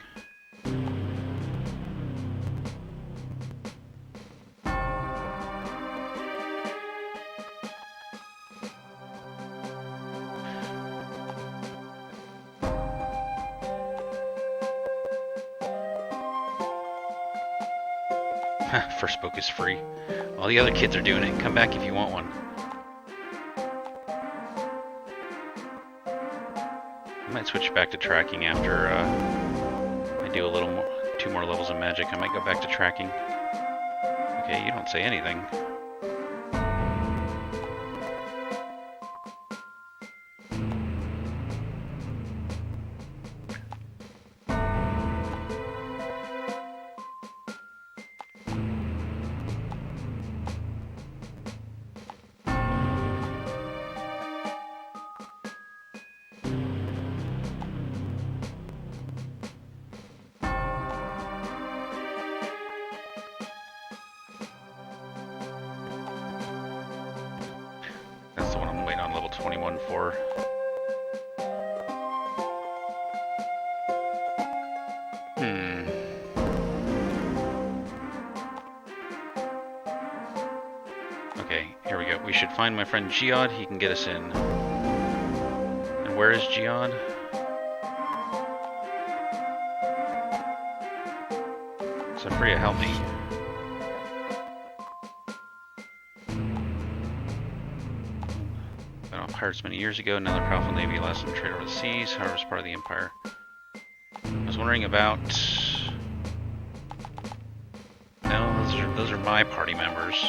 First book is free. All the other kids are doing it. Come back if you want one. I might switch back to tracking after I do a little more, 2 more levels of magic. I might go back to tracking. Okay, you don't say anything. That's the one I'm waiting on level 21 for. Okay, here we go. We should find my friend Geod. He can get us in. And where is Geod? Safria, help me. Been off pirates many years ago. Another powerful navy allows them to trade over the seas. However, it's part of the Empire. I was wondering about... No, those are my party members.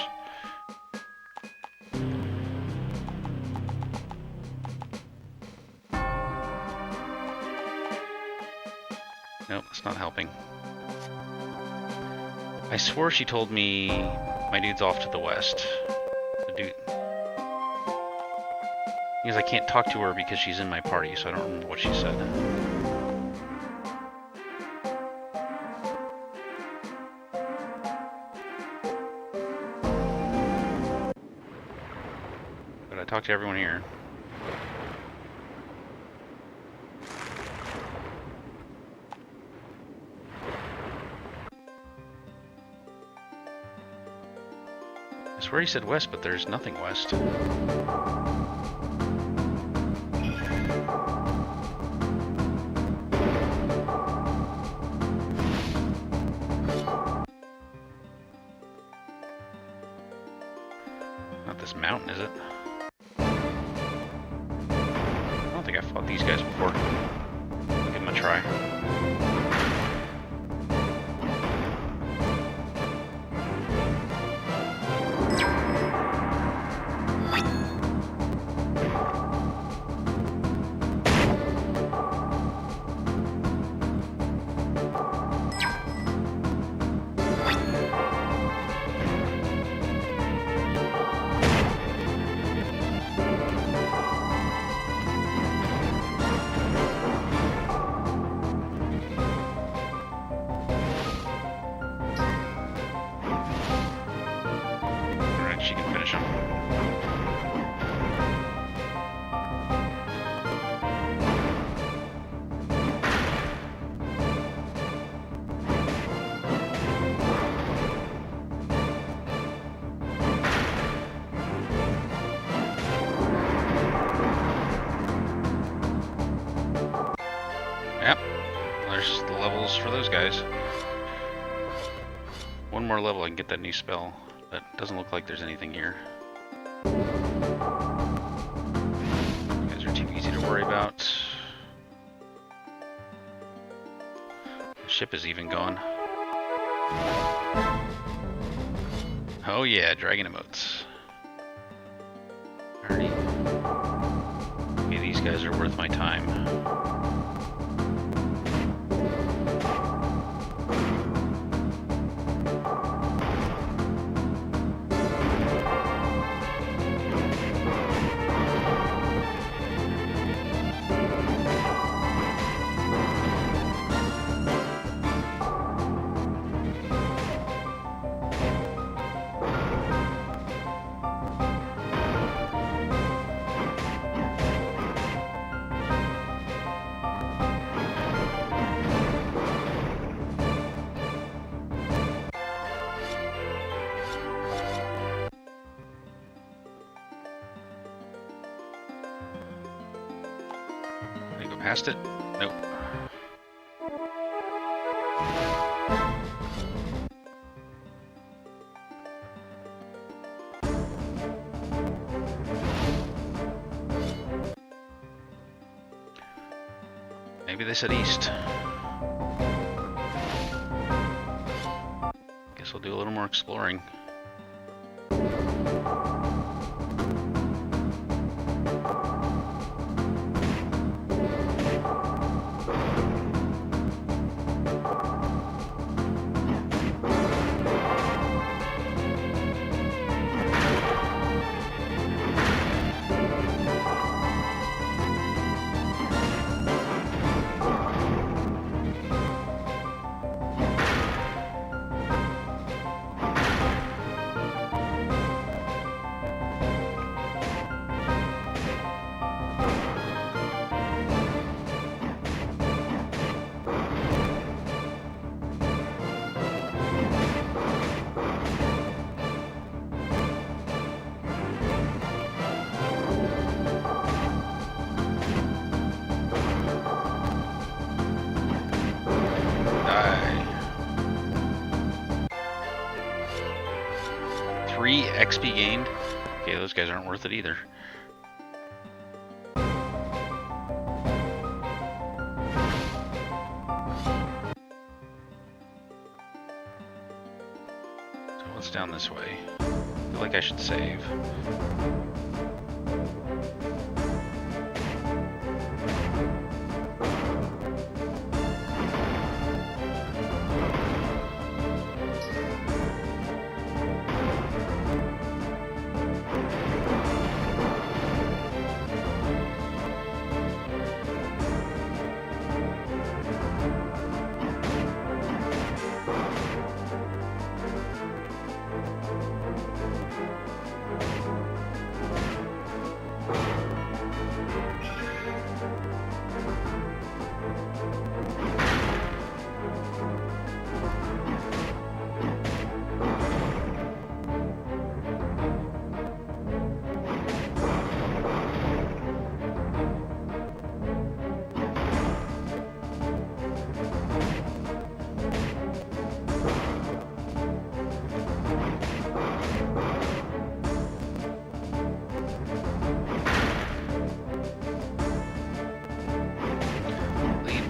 Nope, that's not helping. I swore she told me my dude's off to the west. The dude. Because I can't talk to her because she's in my party, so I don't remember what she said. But I talked to everyone here. I swear he said west, but there's nothing west. Not this mountain, is it? I don't think I've fought these guys before. I'll give them a try. Yep. There's the levels for those guys. One more level I can get that new spell, but it doesn't look like there's anything here. You guys are too easy to worry about. The ship is even gone. Oh yeah, dragon emotes. Alrighty. Okay, these guys are worth my time. Past it? Nope. Maybe they said east. Guess we'll do a little more exploring. XP gained. Okay, those guys aren't worth it either. So what's down this way? I feel like I should save.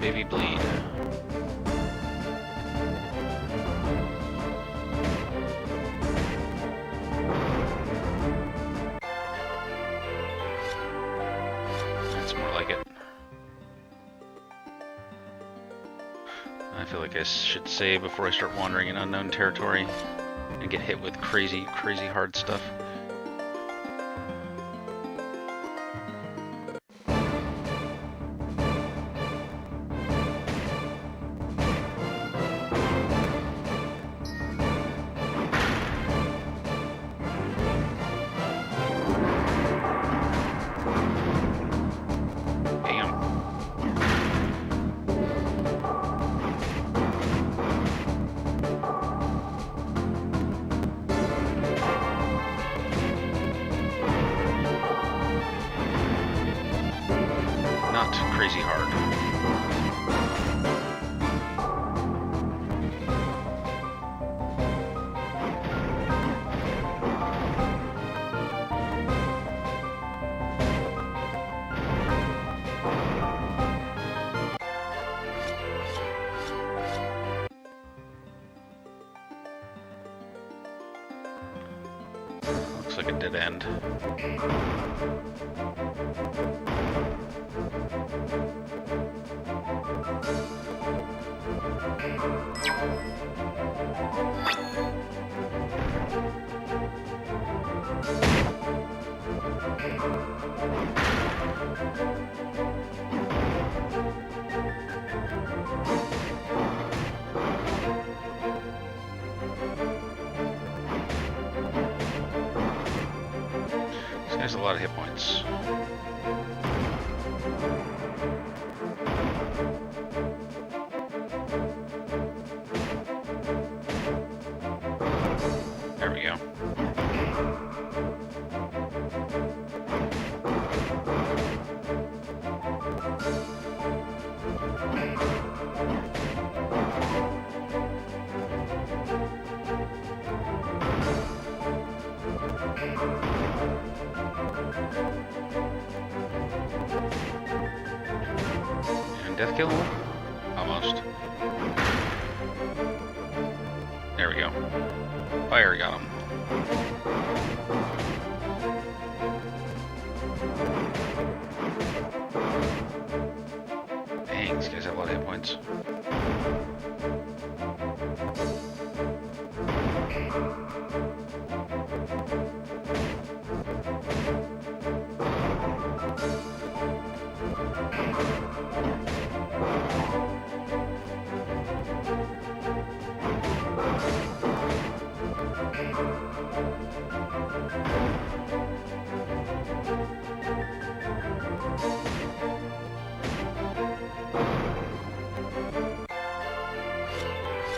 Baby bleed. That's more like it. I feel like I should save before I start wandering in unknown territory and get hit with crazy hard stuff. Looks like a dead end. This guy's a lot of hit points. There we go. And death kill? Almost. There we go. Fire got him. Dang, these guys have a lot of hit points.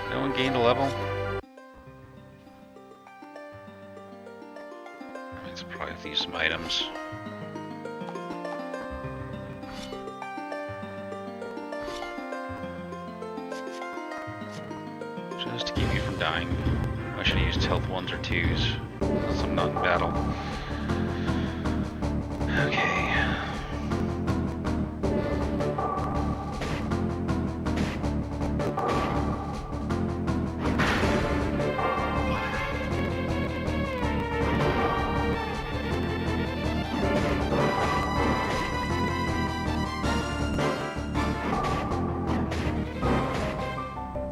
No one gained a level. Let's probably use some items. Just to keep you from dying. I should have used health 1s or 2s, since I'm not in battle. Okay.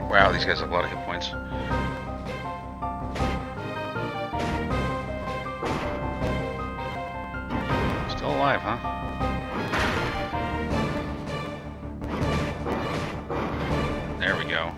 Wow, these guys have a lot of hit points. Still alive, huh? There we go.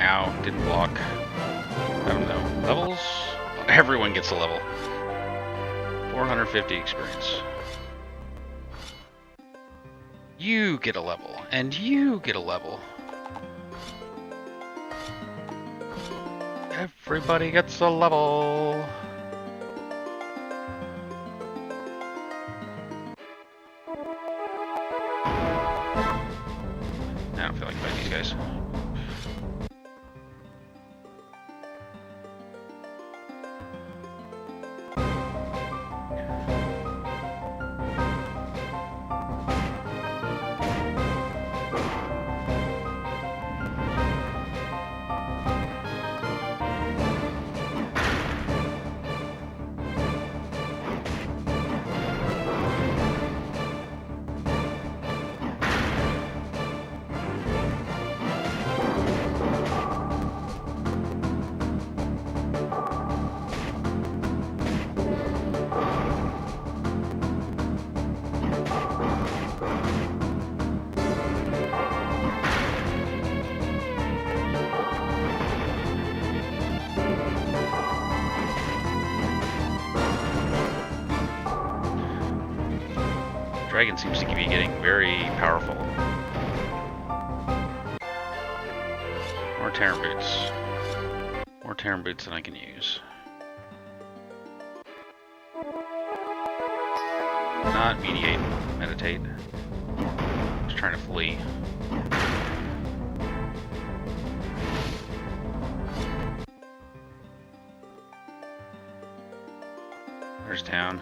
Ow, didn't block. I don't know. Levels? Everyone gets a level. 450 experience. You get a level, and you get a level. Everybody gets a level. I don't feel like fighting these guys. dragon seems to be getting very powerful. More Terum boots. More Terum boots than I can use. Not mediate, meditate. Just trying to flee. There's town.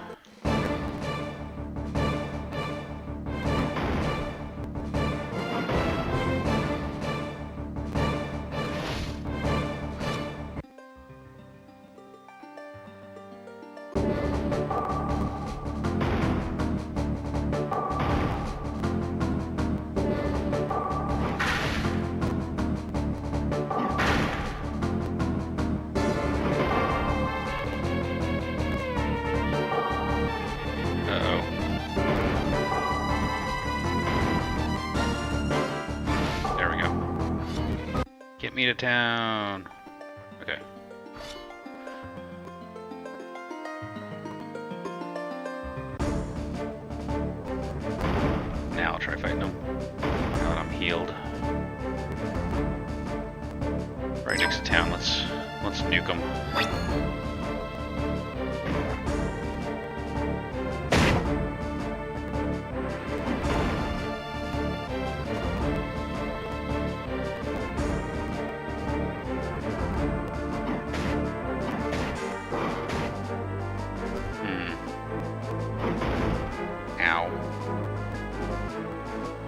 Get me to town. Okay. Now I'll try fighting them. Now that I'm healed. Right next to town. Let's nuke them.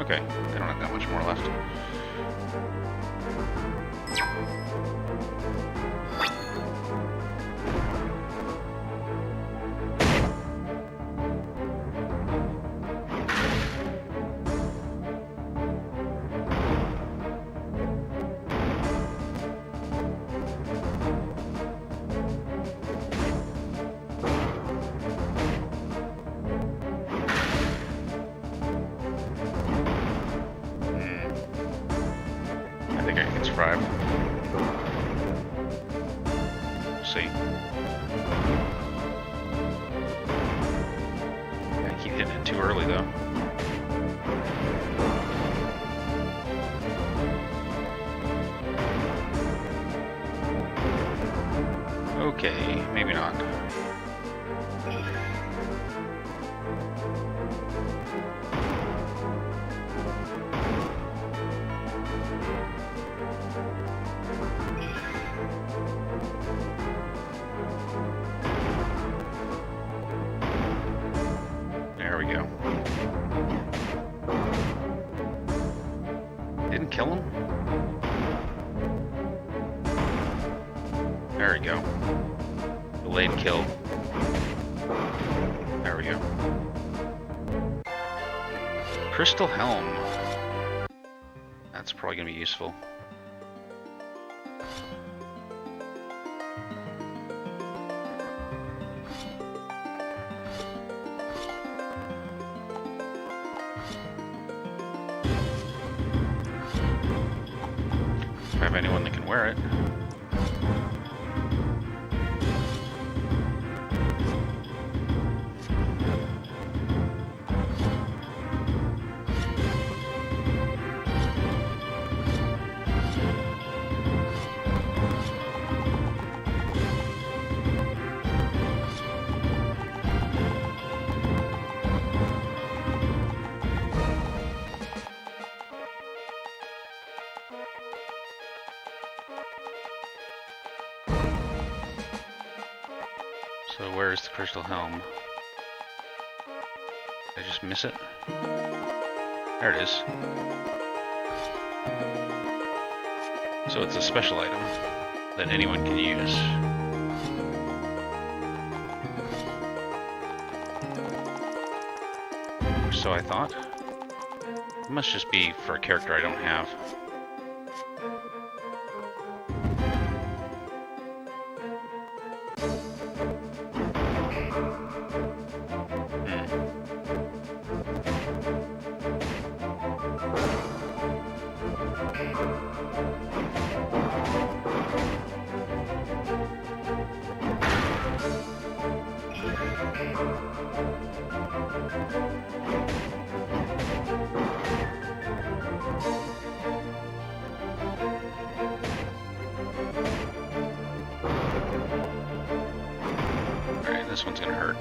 Okay, I don't have that much more left. I think I can survive. We'll see. I keep hitting it too early though. Okay, maybe not. There we go. Didn't kill him? There we go. Delayed kill. There we go. Crystal Helm. That's probably going to be useful. If I have anyone that can wear it. So where's the Crystal Helm? Did I just miss it? There it is. So it's a special item that anyone can use. So I thought. It must just be for a character I don't have. This one's gonna hurt.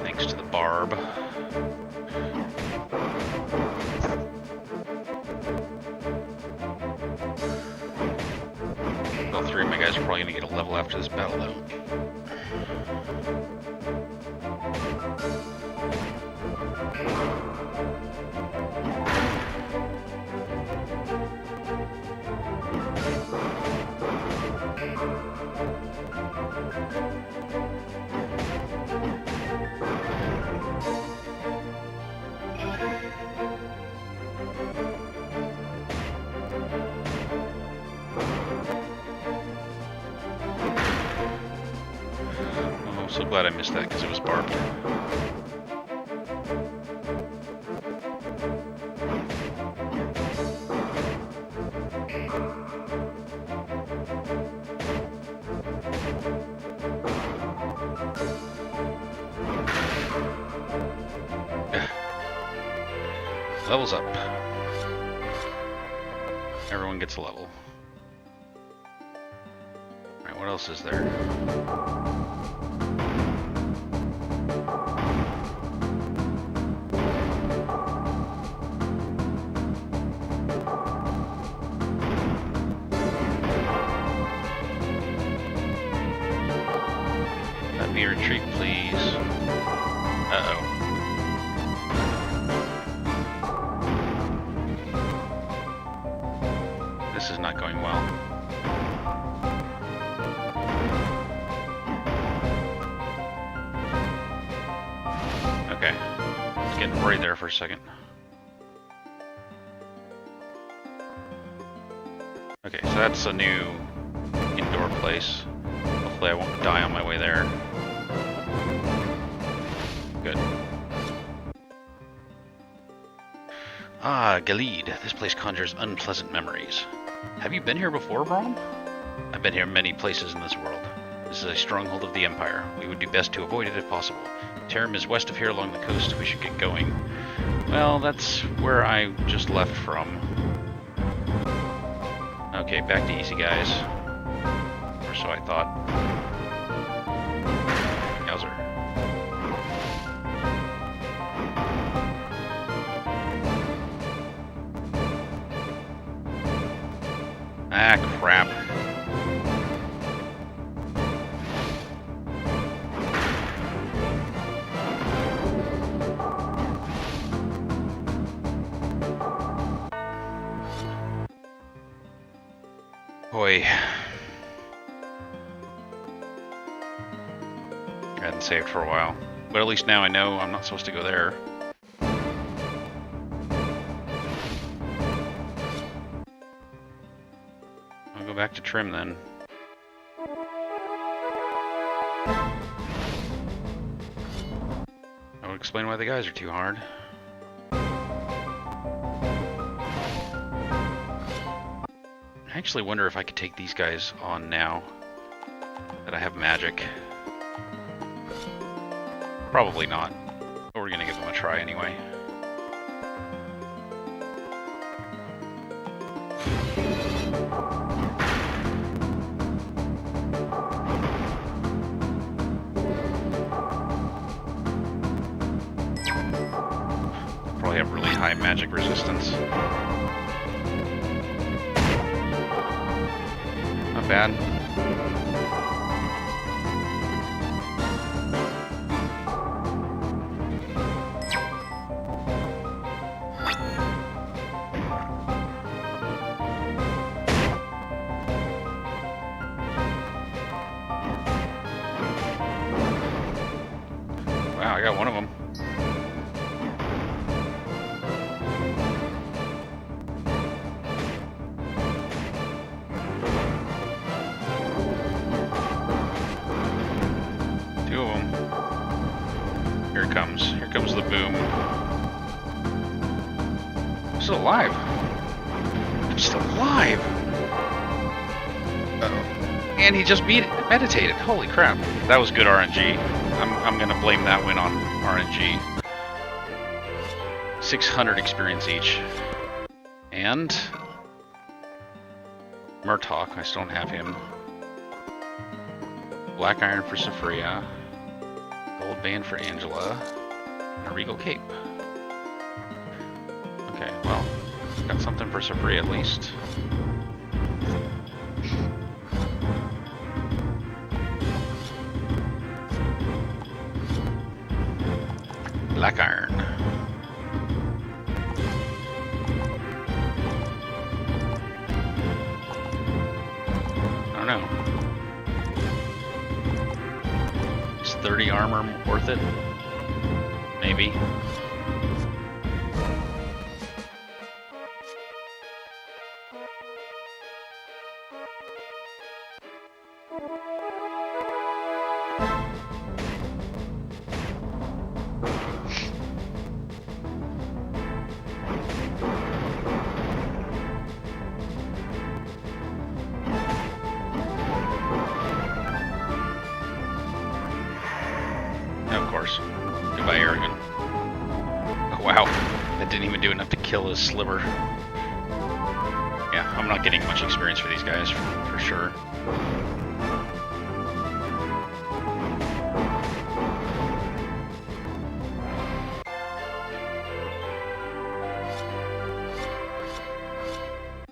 Thanks to the barb. All three of my guys are probably gonna get a level after this battle, though. I'm so glad I missed that because it was barbed. Levels up. Everyone gets a level. Alright, what else is there? Let me retreat, please. Uh-oh. This is not going well. Okay. It's getting worried there for a second. Okay, so that's a new indoor place. Hopefully I won't die on my way there. Good. Ah, Galid. This place conjures unpleasant memories. Have you been here before, Braum? I've been here many places in this world. This is a stronghold of the Empire. We would do best to avoid it if possible. Terum is west of here along the coast. We should get going. Well, that's where I just left from. Okay, back to easy, guys. Or so I thought. Yowzer. Ah, crap. Boy. I hadn't saved for a while. But at least now I know I'm not supposed to go there. I'll go back to Trim then. That would explain why the guys are too hard. I actually wonder if I could take these guys on now that I have magic. Probably not, but we're gonna give them a try anyway. Probably have really high magic resistance. Not bad. Wow, I got one of them. Here comes the boom. I'm still alive. I'm still alive. Uh-oh. And he just meditated. Holy crap. That was good RNG. I'm gonna blame that win on RNG. 600 experience each. And Murtaugh, I still don't have him. black iron for Sophria, gold band for Angela, and a regal cape. Okay, well, got something for Sophria at least. Black iron. I don't know. Is 30 armor worth it? Maybe. Of course. Goodbye, Eragon. Oh, wow. That didn't even do enough to kill his sliver. Yeah, I'm not getting much experience for these guys, for sure.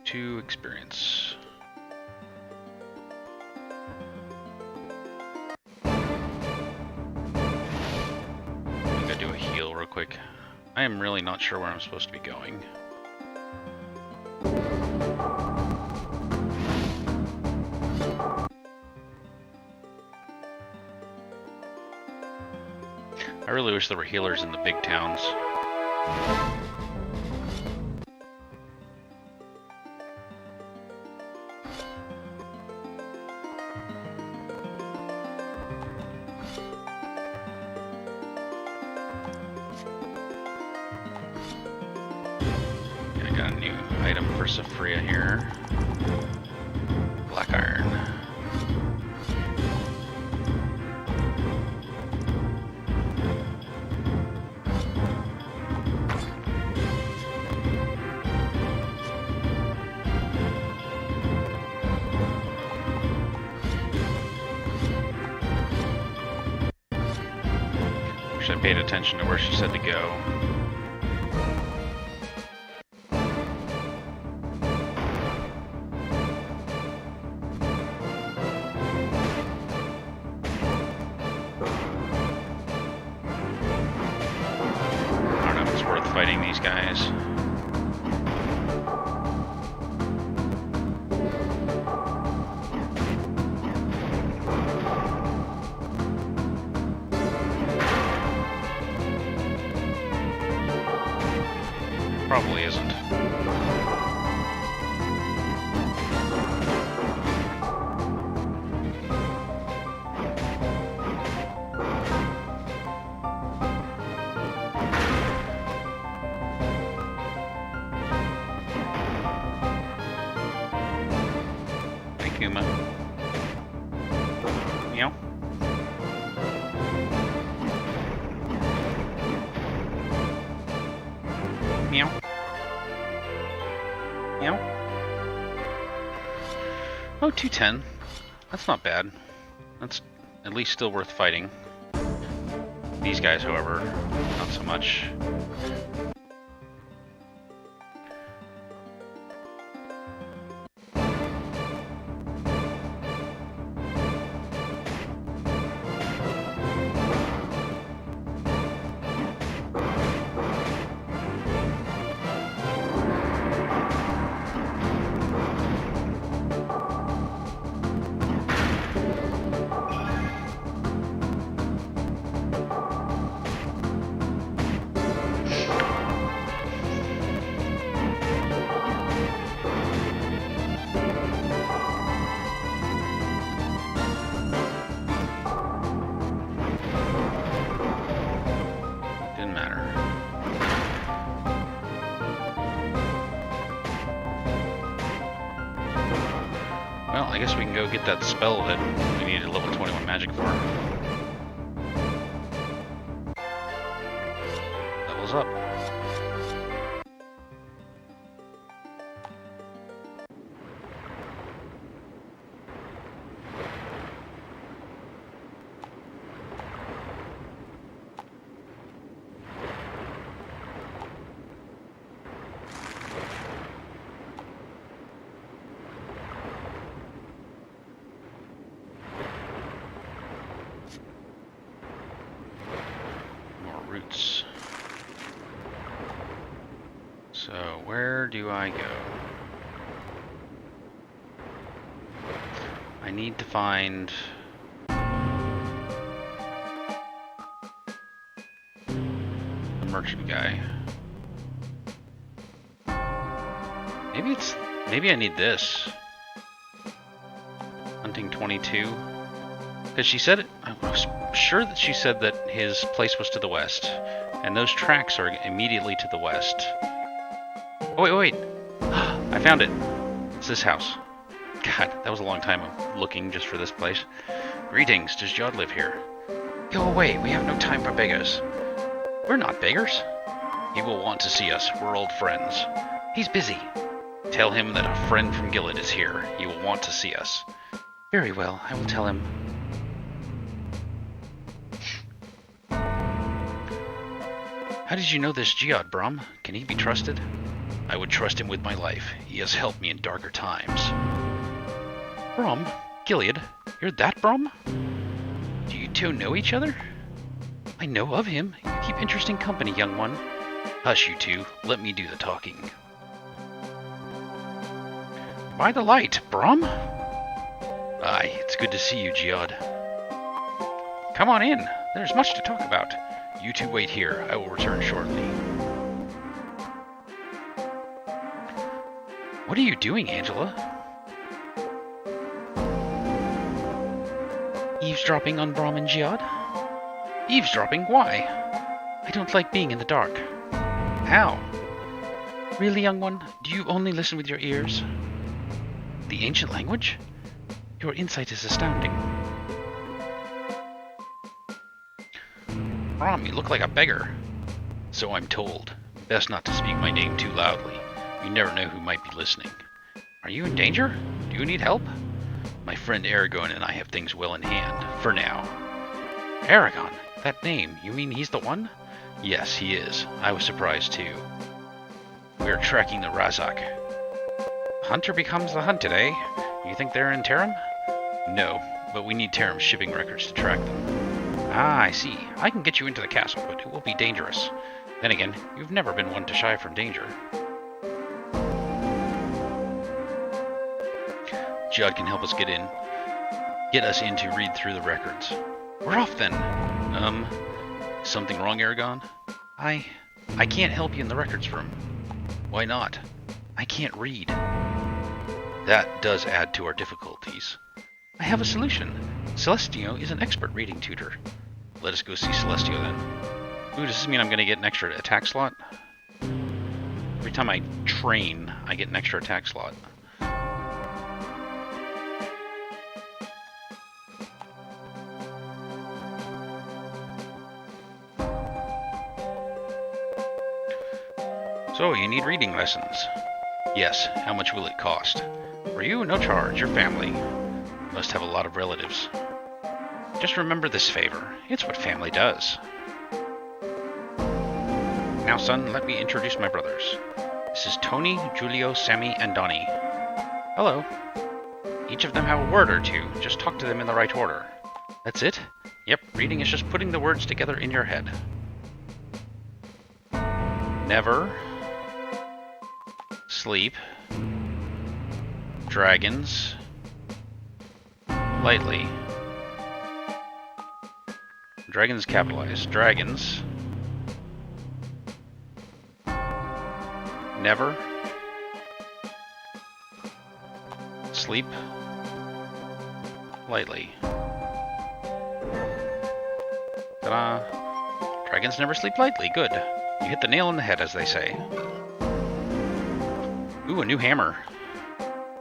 Two experience. I'm gonna do a heal real quick. I am really not sure where I'm supposed to be going. I really wish there were healers in the big towns. I got a new item for Sophria here. Black iron. Wish I paid attention to where she said to go. I don't know if it's worth fighting these guys. Probably isn't. Hey, Kuma. Meow. Meow. Meow. Oh, 210. That's not bad. That's at least still worth fighting. These guys, however, not so much. Didn't matter. Well, I guess we can go get that spell that we needed level 21 magic for. Levels up. do I go? I need to find... the merchant guy. Maybe I need this. Hunting 22. Because she said it... I was sure that she said that his place was to the west. And those tracks are immediately to the west. Oh, wait. I found it. It's this house. God, that was a long time of looking just for this place. Greetings, does Jod live here? Go away, we have no time for beggars. We're not beggars. He will want to see us, we're old friends. He's busy. Tell him that a friend from Gilead is here. He will want to see us. Very well, I will tell him. How did you know this Jod, Brom? Can he be trusted? I would trust him with my life. He has helped me in darker times. Brom? Gilead? You're that Brom? Do you two know each other? I know of him. You keep interesting company, young one. Hush, you two. Let me do the talking. By the light, Brom? Aye, it's good to see you, Jod. Come on in. There's much to talk about. You two wait here. I will return shortly. What are you doing, Angela? Eavesdropping on Brom and Jod? Eavesdropping? Why? I don't like being in the dark. How? Really, young one? Do you only listen with your ears? The ancient language? Your insight is astounding. Brom, you look like a beggar. So I'm told. Best not to speak my name too loudly. You never know who might be listening. Are you in danger? Do you need help? My friend Eragon and I have things well in hand, for now. Eragon? That name, you mean he's the one? Yes, he is. I was surprised too. We're tracking the Razak. Hunter becomes the hunted, eh? You think they're in Terum? No, but we need Terum's shipping records to track them. Ah, I see. I can get you into the castle, but it will be dangerous. Then again, you've never been one to shy from danger. Jod can help us get us in to read through the records. We're off then. Something wrong, Eragon? I can't help you in the records room. Why not? I can't read. That does add to our difficulties. I have a solution. Celestio is an expert reading tutor. Let us go see Celestio then. Ooh, does this mean I'm going to get an extra attack slot? Every time I train, I get an extra attack slot. So, you need reading lessons. Yes, how much will it cost? For you, no charge, your family. You must have a lot of relatives. Just remember this favor. It's what family does. Now, son, let me introduce my brothers. This is Tony, Julio, Sammy, and Donnie. Hello. Each of them have a word or two. Just talk to them in the right order. That's it? Yep, reading is just putting the words together in your head. Never sleep dragons lightly. Dragons capitalized. Dragons never sleep lightly. Ta-da! Dragons never sleep lightly. Good. You hit the nail on the head, as they say. Ooh, a new hammer.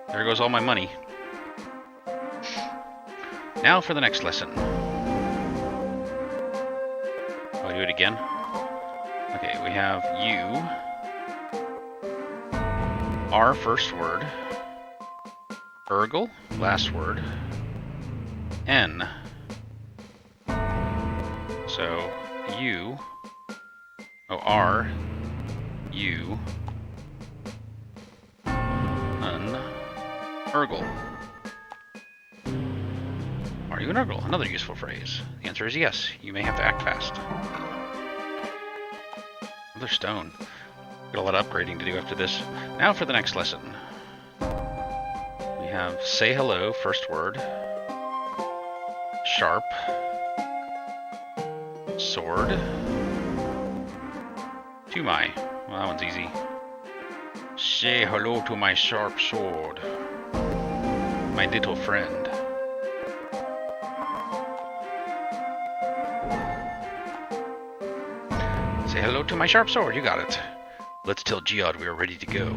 There goes all my money. Now for the next lesson. Oh, I do it again? Okay, we have U. R, first word. Urgle, last word. N. So, U. Oh, R. U. Urgle. Are you an Urgle? Another useful phrase. The answer is yes. You may have to act fast. Another stone. Got a lot of upgrading to do after this. Now for the next lesson. We have say hello, first word. Sharp. Sword. To my. Well, that one's easy. Say hello to my sharp sword. My little friend. Say hello to my sharp sword, you got it. Let's tell Geod we are ready to go.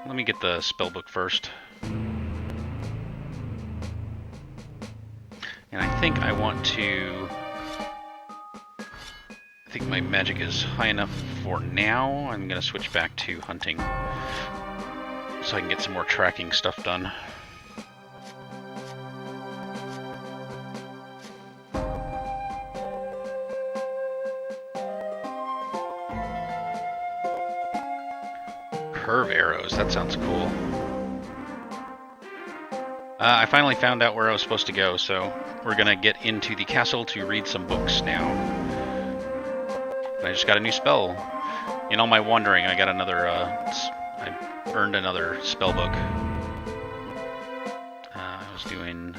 Let me get the spellbook first. And I think I want to... I think my magic is high enough for now. I'm going to switch back to hunting so I can get some more tracking stuff done. Curve arrows, that sounds cool. I finally found out where I was supposed to go, so we're gonna get into the castle to read some books now. I just got a new spell. In all my wandering, I got another, I earned another spell book. I'm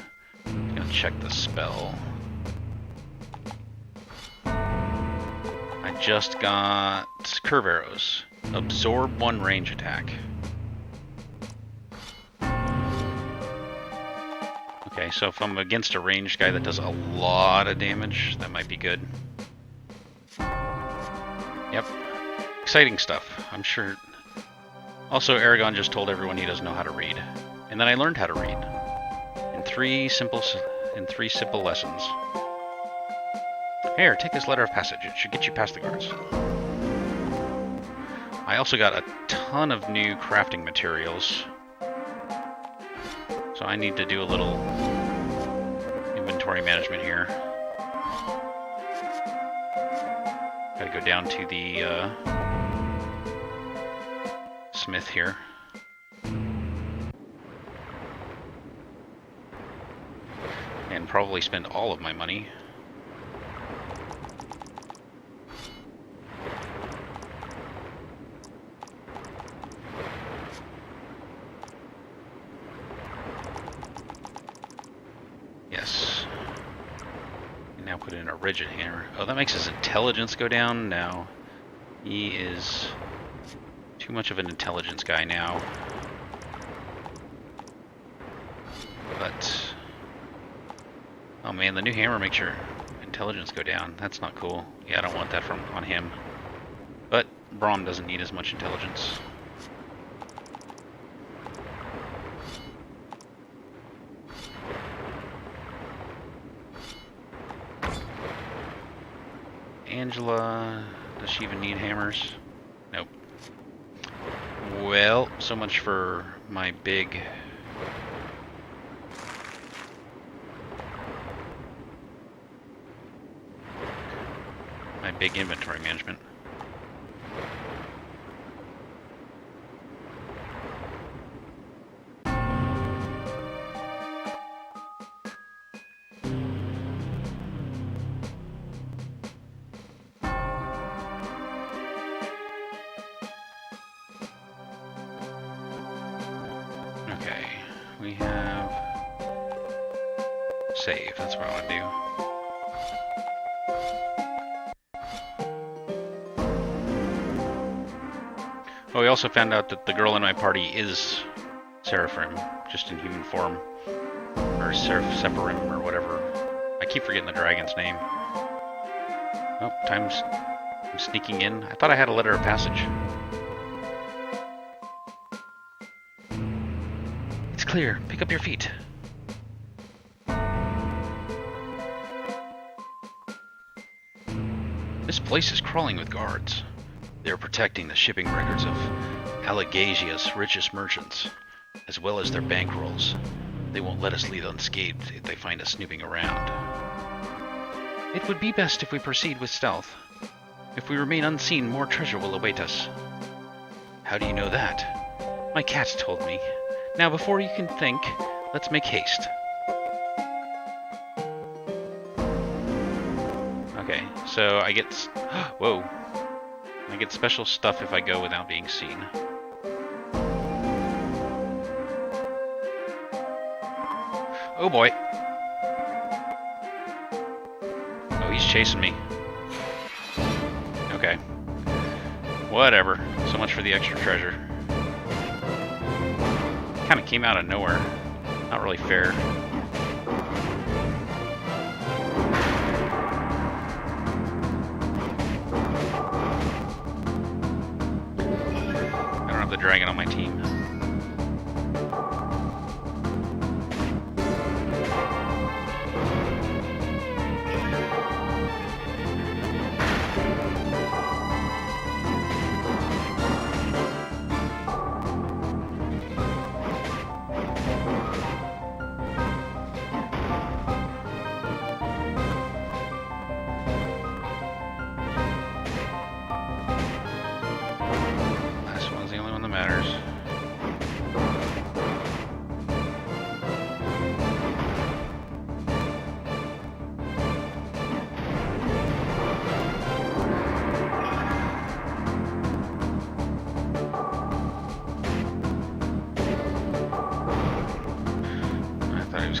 gonna check the spell. I just got curve arrows. Absorb 1 range attack. Okay, so if I'm against a ranged guy that does a lot of damage, that might be good. Yep. Exciting stuff, I'm sure. Also, Eragon just told everyone he doesn't know how to read. And then I learned how to read. In three simple lessons. Here, take this letter of passage. It should get you past the guards. I also got a ton of new crafting materials. So I need to do a little inventory management here. Gotta go down to the smith here. And probably spend all of my money. Yes. And now put in a rigid hammer. Oh, that makes his intelligence go down? No. He is too much of an intelligence guy now. But... oh man, the new hammer makes your intelligence go down. That's not cool. Yeah, I don't want that on him. But Braum doesn't need as much intelligence. Angela, does she even need hammers? Nope. Well, so much for my big... big inventory management. Okay, we have save, that's what I want to do. Oh, we also found out that the girl in my party is Seraphim, just in human form. Or Sephirim, or whatever. I keep forgetting the dragon's name. Oh, I'm sneaking in. I thought I had a letter of passage. It's clear. Pick up your feet. This place is crawling with guards. They are protecting the shipping records of Allegasia's richest merchants, as well as their bankrolls. They won't let us leave unscathed if they find us snooping around. It would be best if we proceed with stealth. If we remain unseen, more treasure will await us. How do you know that? My cats told me. Now, before you can think, let's make haste. So I get... Whoa. I get special stuff if I go without being seen. Oh boy. Oh, he's chasing me. Okay. Whatever. So much for the extra treasure. Kind of came out of nowhere. Not really fair. I don't have the dragon on my team.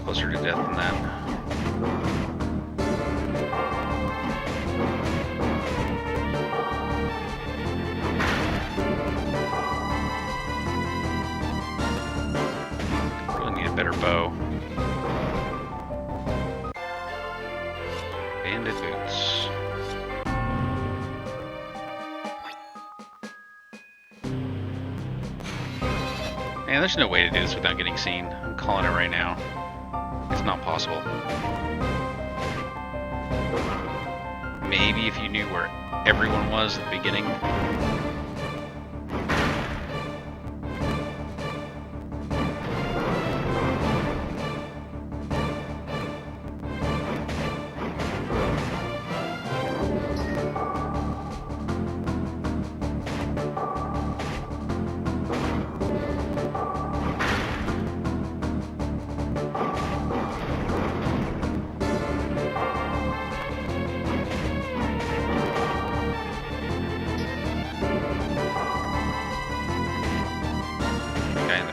Closer to death than that. Really need a better bow. Bandit boots. Man, there's no way to do this without getting seen. I'm calling it right now. It's not possible. Maybe if you knew where everyone was at the beginning.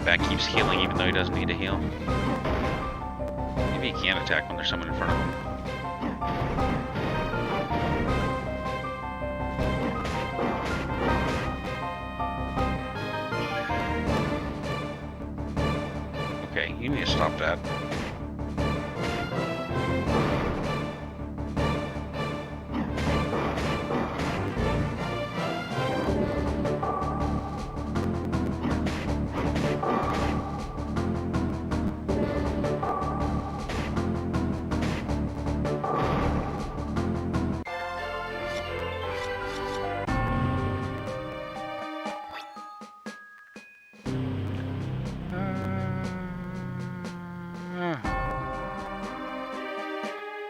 That keeps healing even though he doesn't need to heal. Maybe he can't attack when there's someone in front of him. Okay, you need to stop that.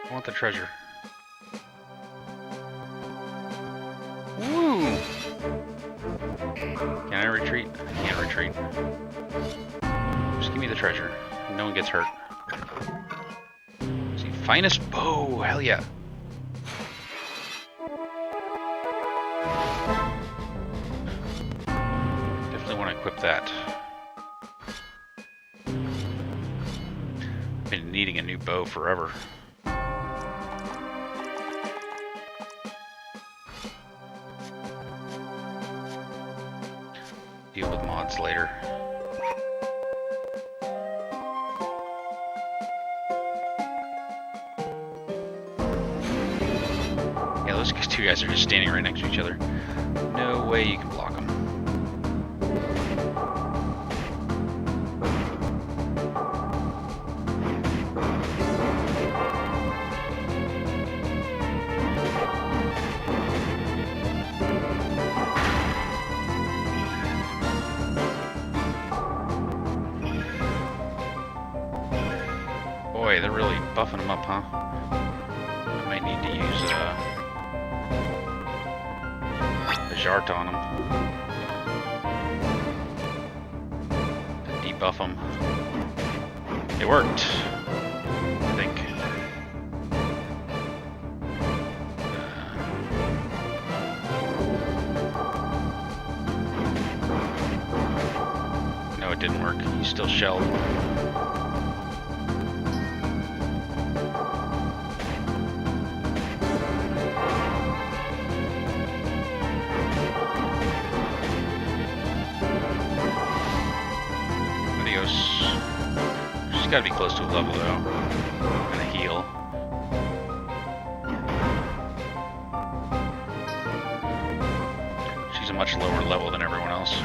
I want the treasure. Woo! Can I retreat? I can't retreat. Just give me the treasure. No one gets hurt. See, finest bow! Hell yeah! Definitely want to equip that. Been needing a new bow forever. Deal with mods later. Yeah, those two guys are just standing right next to each other. No way you can block them. Boy, they're really buffing them up, huh? I might need to use a Jart on them to debuff them. It worked, I think. it didn't work. He's still shelled. She's got to be close to a level though. Gonna heal. She's a much lower level than everyone else.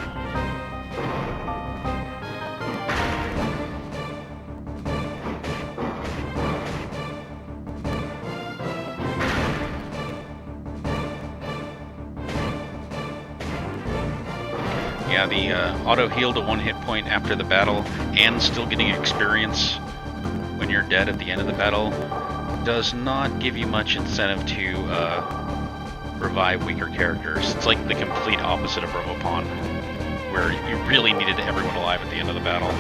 Yeah, the auto heal to 1 hit point after the battle and still getting experience when you're dead at the end of the battle does not give you much incentive to revive weaker characters. It's like the complete opposite of Robopon, where you really needed everyone alive at the end of the battle.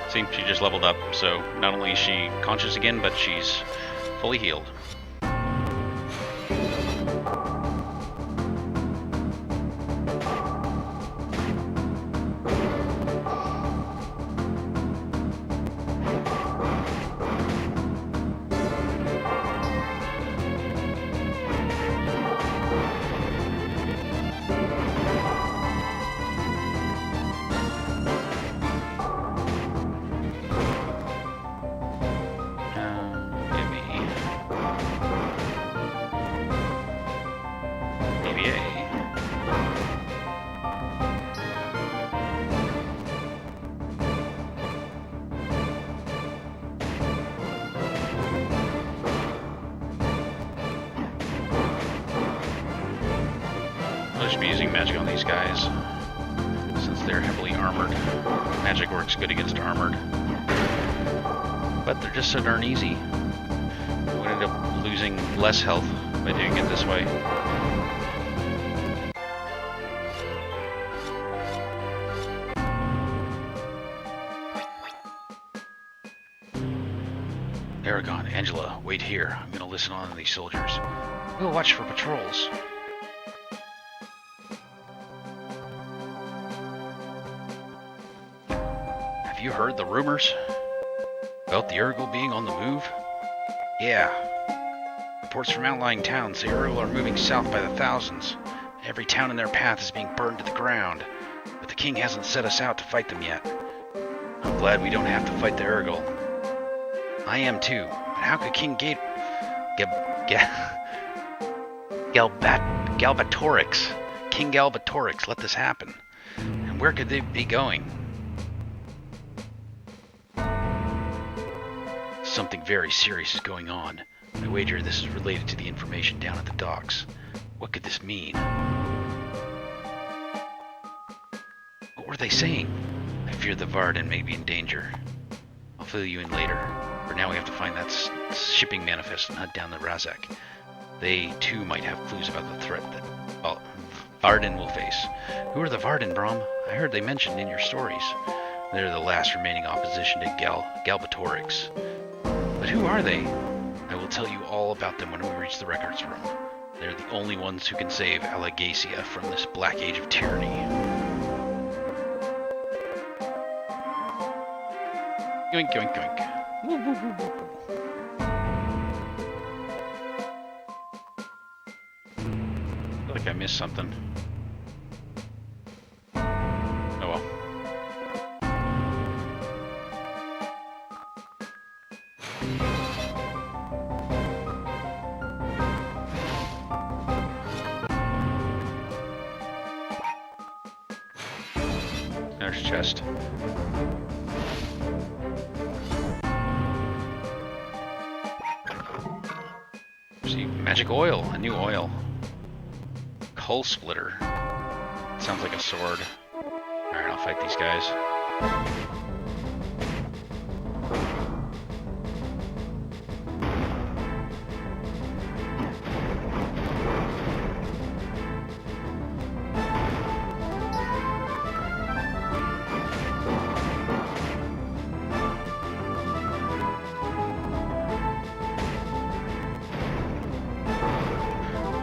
See, she just leveled up, so not only is she conscious again, but she's fully healed. I should be using magic on these guys, since they're heavily armored. Magic works good against armored, but they're just so darn easy. I would end up losing less health by doing it this way. Eragon, Angela, wait here. I'm gonna listen on to these soldiers. We'll watch for patrols. Have you heard the rumors about the Eragon being on the move? Yeah. Reports from outlying towns say Eragon are moving south by the thousands. Every town in their path is being burned to the ground. But the king hasn't set us out to fight them yet. I'm glad we don't have to fight the Eragon. I am too. But how could King Galbatorix let this happen? And where could they be going? Something very serious is going on. I wager this is related to the information down at the docks. What could this mean? What were they saying? I fear the Varden may be in danger. I'll fill you in later. For now we have to find that shipping manifest and hunt down the Razak. They too might have clues about the threat that Varden will face. Who are the Varden, Brom? I heard they mentioned in your stories. They're the last remaining opposition to Galbatorix. But who are they? I will tell you all about them when we reach the records room. They're the only ones who can save Allegacia from this black age of tyranny. Yoink, yoink, yoink. Woo, woo, woo, woo. I feel like I missed something. Oh well. There's chest. See, magic oil, a new oil. Hull splitter. Sounds like a sword. Alright, I'll fight these guys.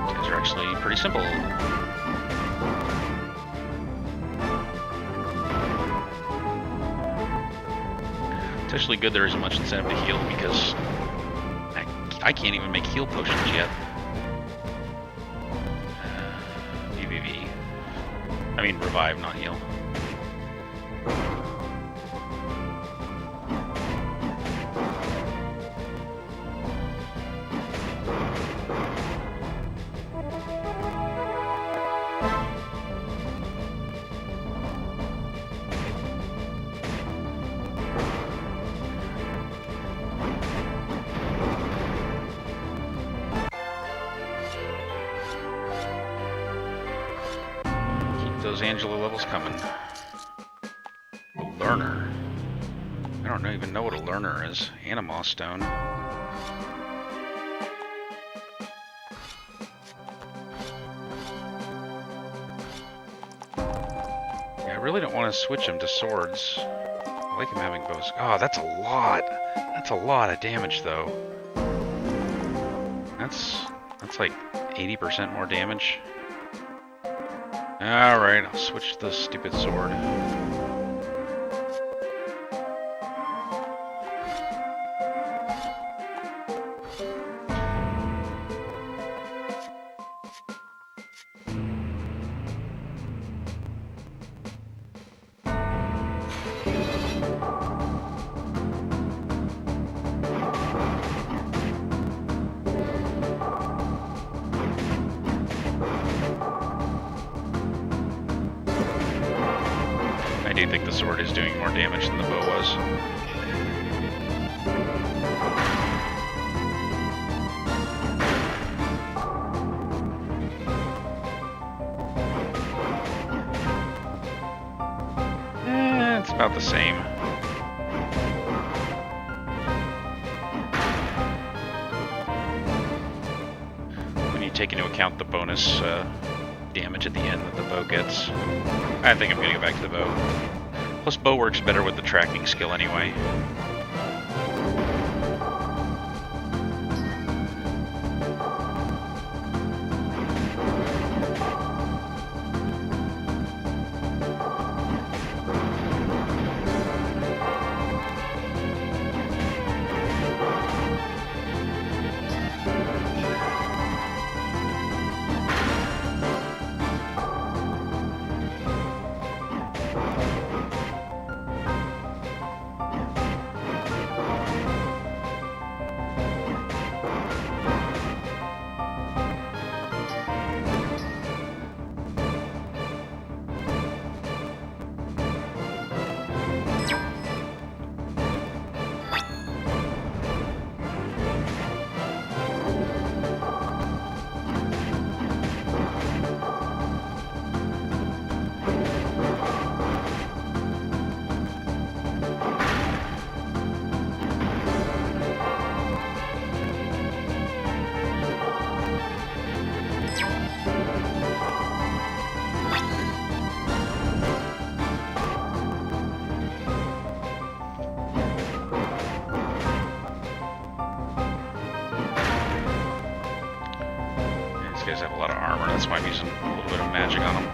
These are actually pretty simple. Especially good there isn't much incentive to heal because I can't even make heal potions yet. BBV. I mean revive, not heal. Those Angela levels coming. Learner. I don't even know what a learner is. Animal stone. Yeah, I really don't want to switch him to swords. I like him having bows. Oh, that's a lot. That's a lot of damage, though. That's like 80% more damage. Alright, I'll switch the stupid sword. I do think the sword is doing more damage than the bow was. It's about the same. When you take into account the bonus damage at the end that the bow gets. I think I'm gonna go back to the bow. Plus bow works better with the tracking skill anyway. Guys have a lot of armor, that's why I'm using a little bit of magic on them.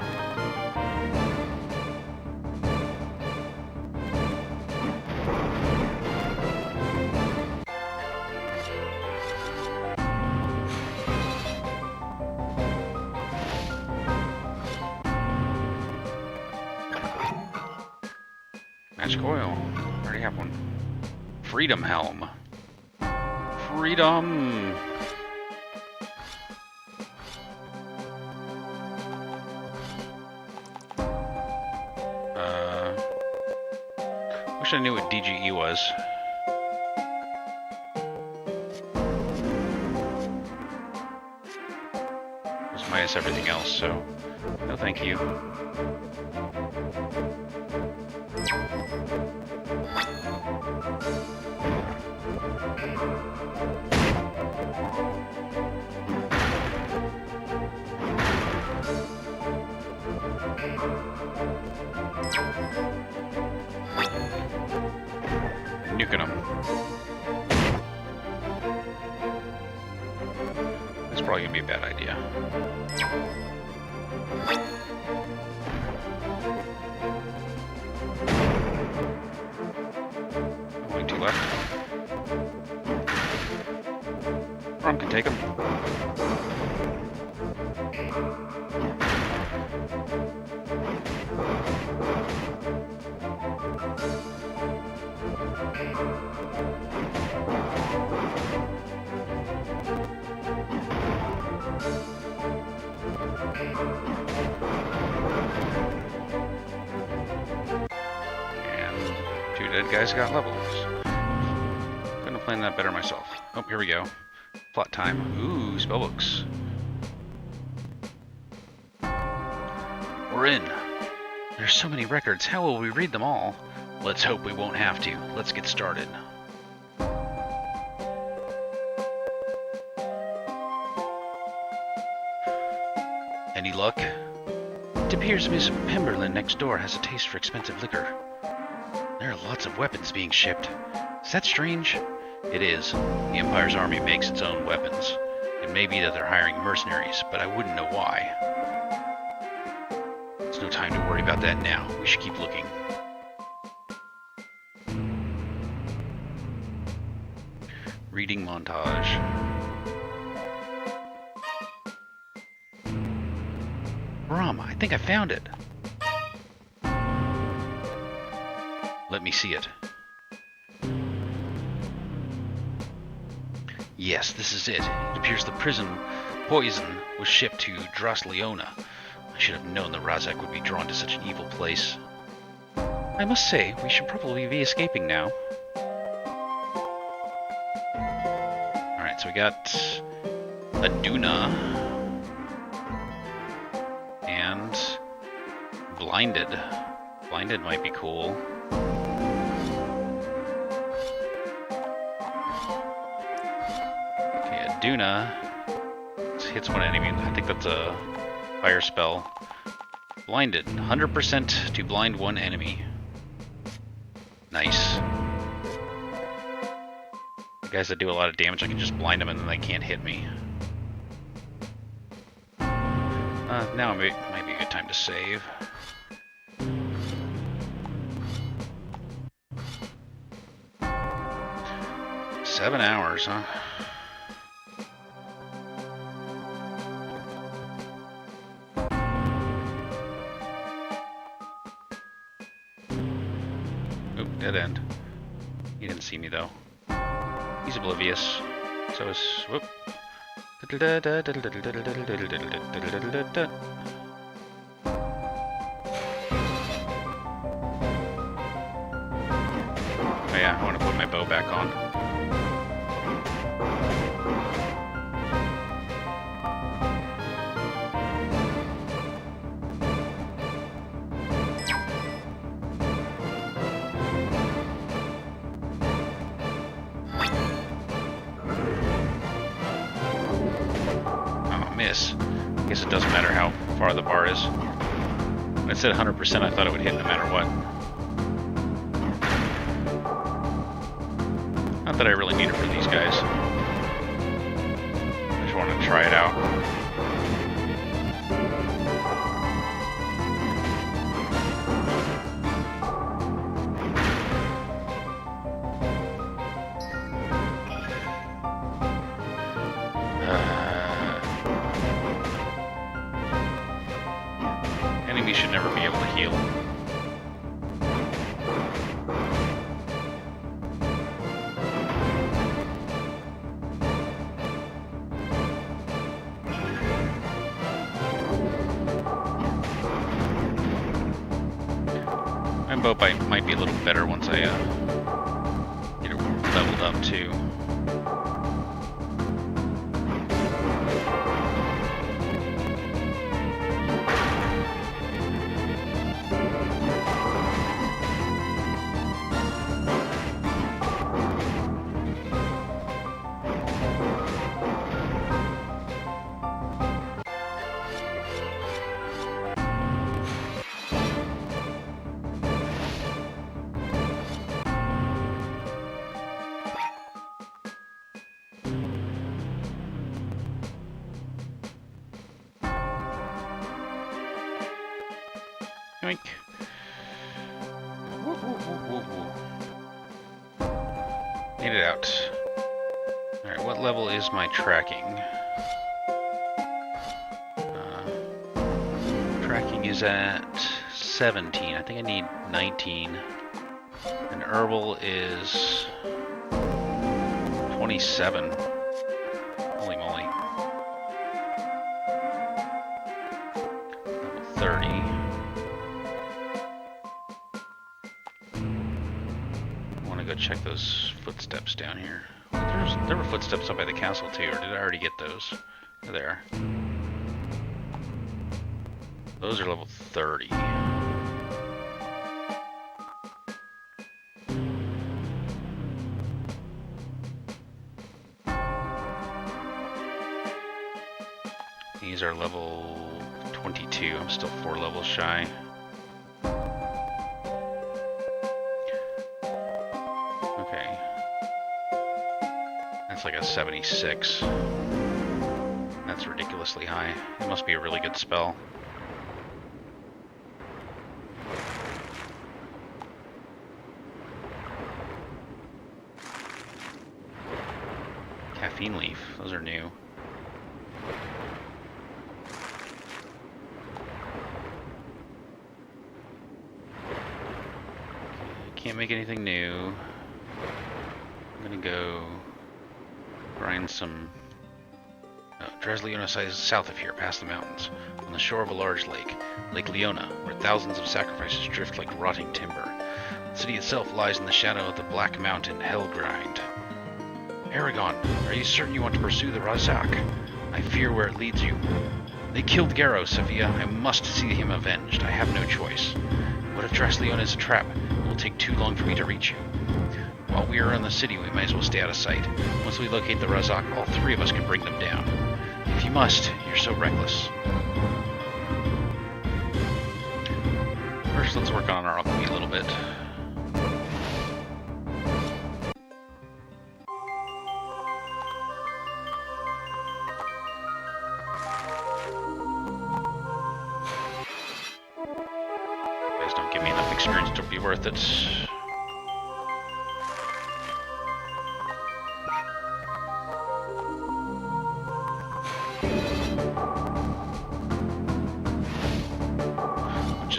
Magic oil, already have one. Freedom helm. Freedom! I knew what DGE was. It was minus everything else, so no thank you. Nuking them. That's probably gonna be a bad idea. I'm going to take him. And 2 dead guys got levels. Couldn't have planned that better myself. Oh, here we go. Plot time. Ooh, spellbooks. We're in. There's so many records. How will we read them all? Let's hope we won't have to. Let's get started. Any luck? It appears Miss Pemberlin next door has a taste for expensive liquor. There are lots of weapons being shipped. Is that strange? It is. The Empire's army makes its own weapons. It may be that they're hiring mercenaries, but I wouldn't know why. There's no time to worry about that now. We should keep looking. Reading montage. Rama, I think I found it. Let me see it. Yes, this is it. It appears the prison poison was shipped to Drosleona. I should have known that Razak would be drawn to such an evil place. I must say, we should probably be escaping now. Alright, so we got Aduna and Blinded. Blinded might be cool. Okay, Aduna hits one enemy. I think that's a fire spell. Blinded. 100% to blind one enemy. Nice. The guys that do a lot of damage, I can just blind them and then they can't hit me. Now might be a good time to save. Seven hours, huh? Oop, dead end. He didn't see me though. He's oblivious. So is whoop. Oh yeah, I want to put my bow back on. Miss. I guess it doesn't matter how far the bar is. When it said 100%, I thought it would hit no matter what. Not that I really need it for these guys. I just wanted to try it out. Enemies should never be able to heal. My bow might be a little better once I get it leveled up too. Yoink. Woo, woo, woo, woo, woo. Made it out. Alright, what level is my tracking? Tracking is at 17. I think I need 19. And herbal is 27. Holy moly. Level 30. I want to go check those footsteps down here. There were footsteps up by the castle too, or did I already get those? There they are. Those are level 30. These are level 22. I'm still 4 levels shy. Okay. That's like a 76. That's ridiculously high. It must be a really good spell. Caffeine leaf. Those are new. Can't make anything new. I'm gonna go grind some. Dres Leona is south of here, past the mountains, on the shore of a large lake, Lake Leona, where thousands of sacrifices drift like rotting timber. The city itself lies in the shadow of the Black Mountain Hellgrind. Eragon, are you certain you want to pursue the Razak? I fear where it leads you. They killed Garrow, Sophia. I must see him avenged. I have no choice. What if Dres Leona is a trap? It will take too long for me to reach you. While we are in the city, we might as well stay out of sight. Once we locate the Razak, all 3 of us can bring them down. If you must, you're so reckless. First, let's work on our alchemy a little bit. You guys don't give me enough experience to be worth it.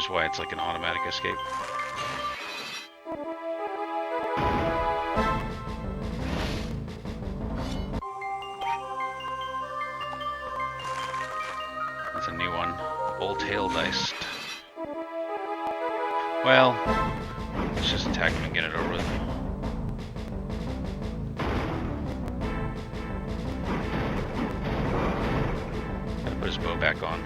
Why it's like an automatic escape. That's a new one. Bull-tail diced. Well, let's just attack him and get it over with. Gotta put his bow back on.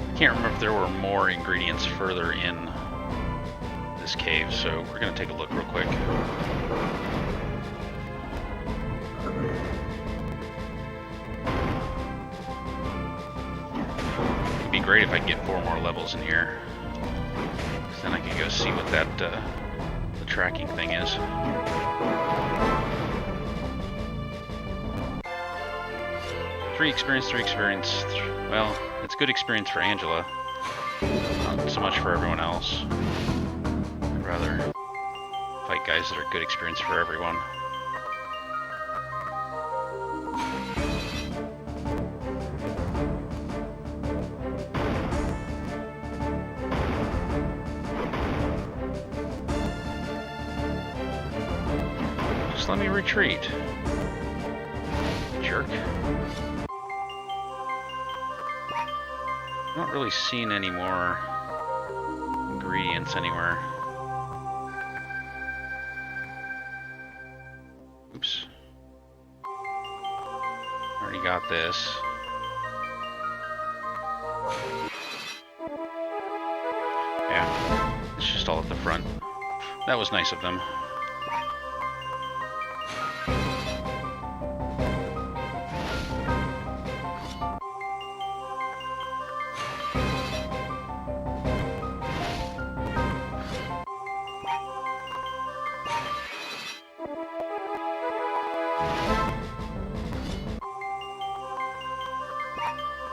I can't remember if there were more ingredients further in this cave, so we're going to take a look real quick. It'd be great if I could get 4 more levels in here, because then I could go see what that the tracking thing is. Three experience. Well, it's good experience for Angela. Not so much for everyone else. I'd rather fight guys that are good experience for everyone. Just let me retreat. Jerk. I'm not really seeing any more ingredients anywhere. Oops. Already got this. Yeah, it's just all at the front. That was nice of them.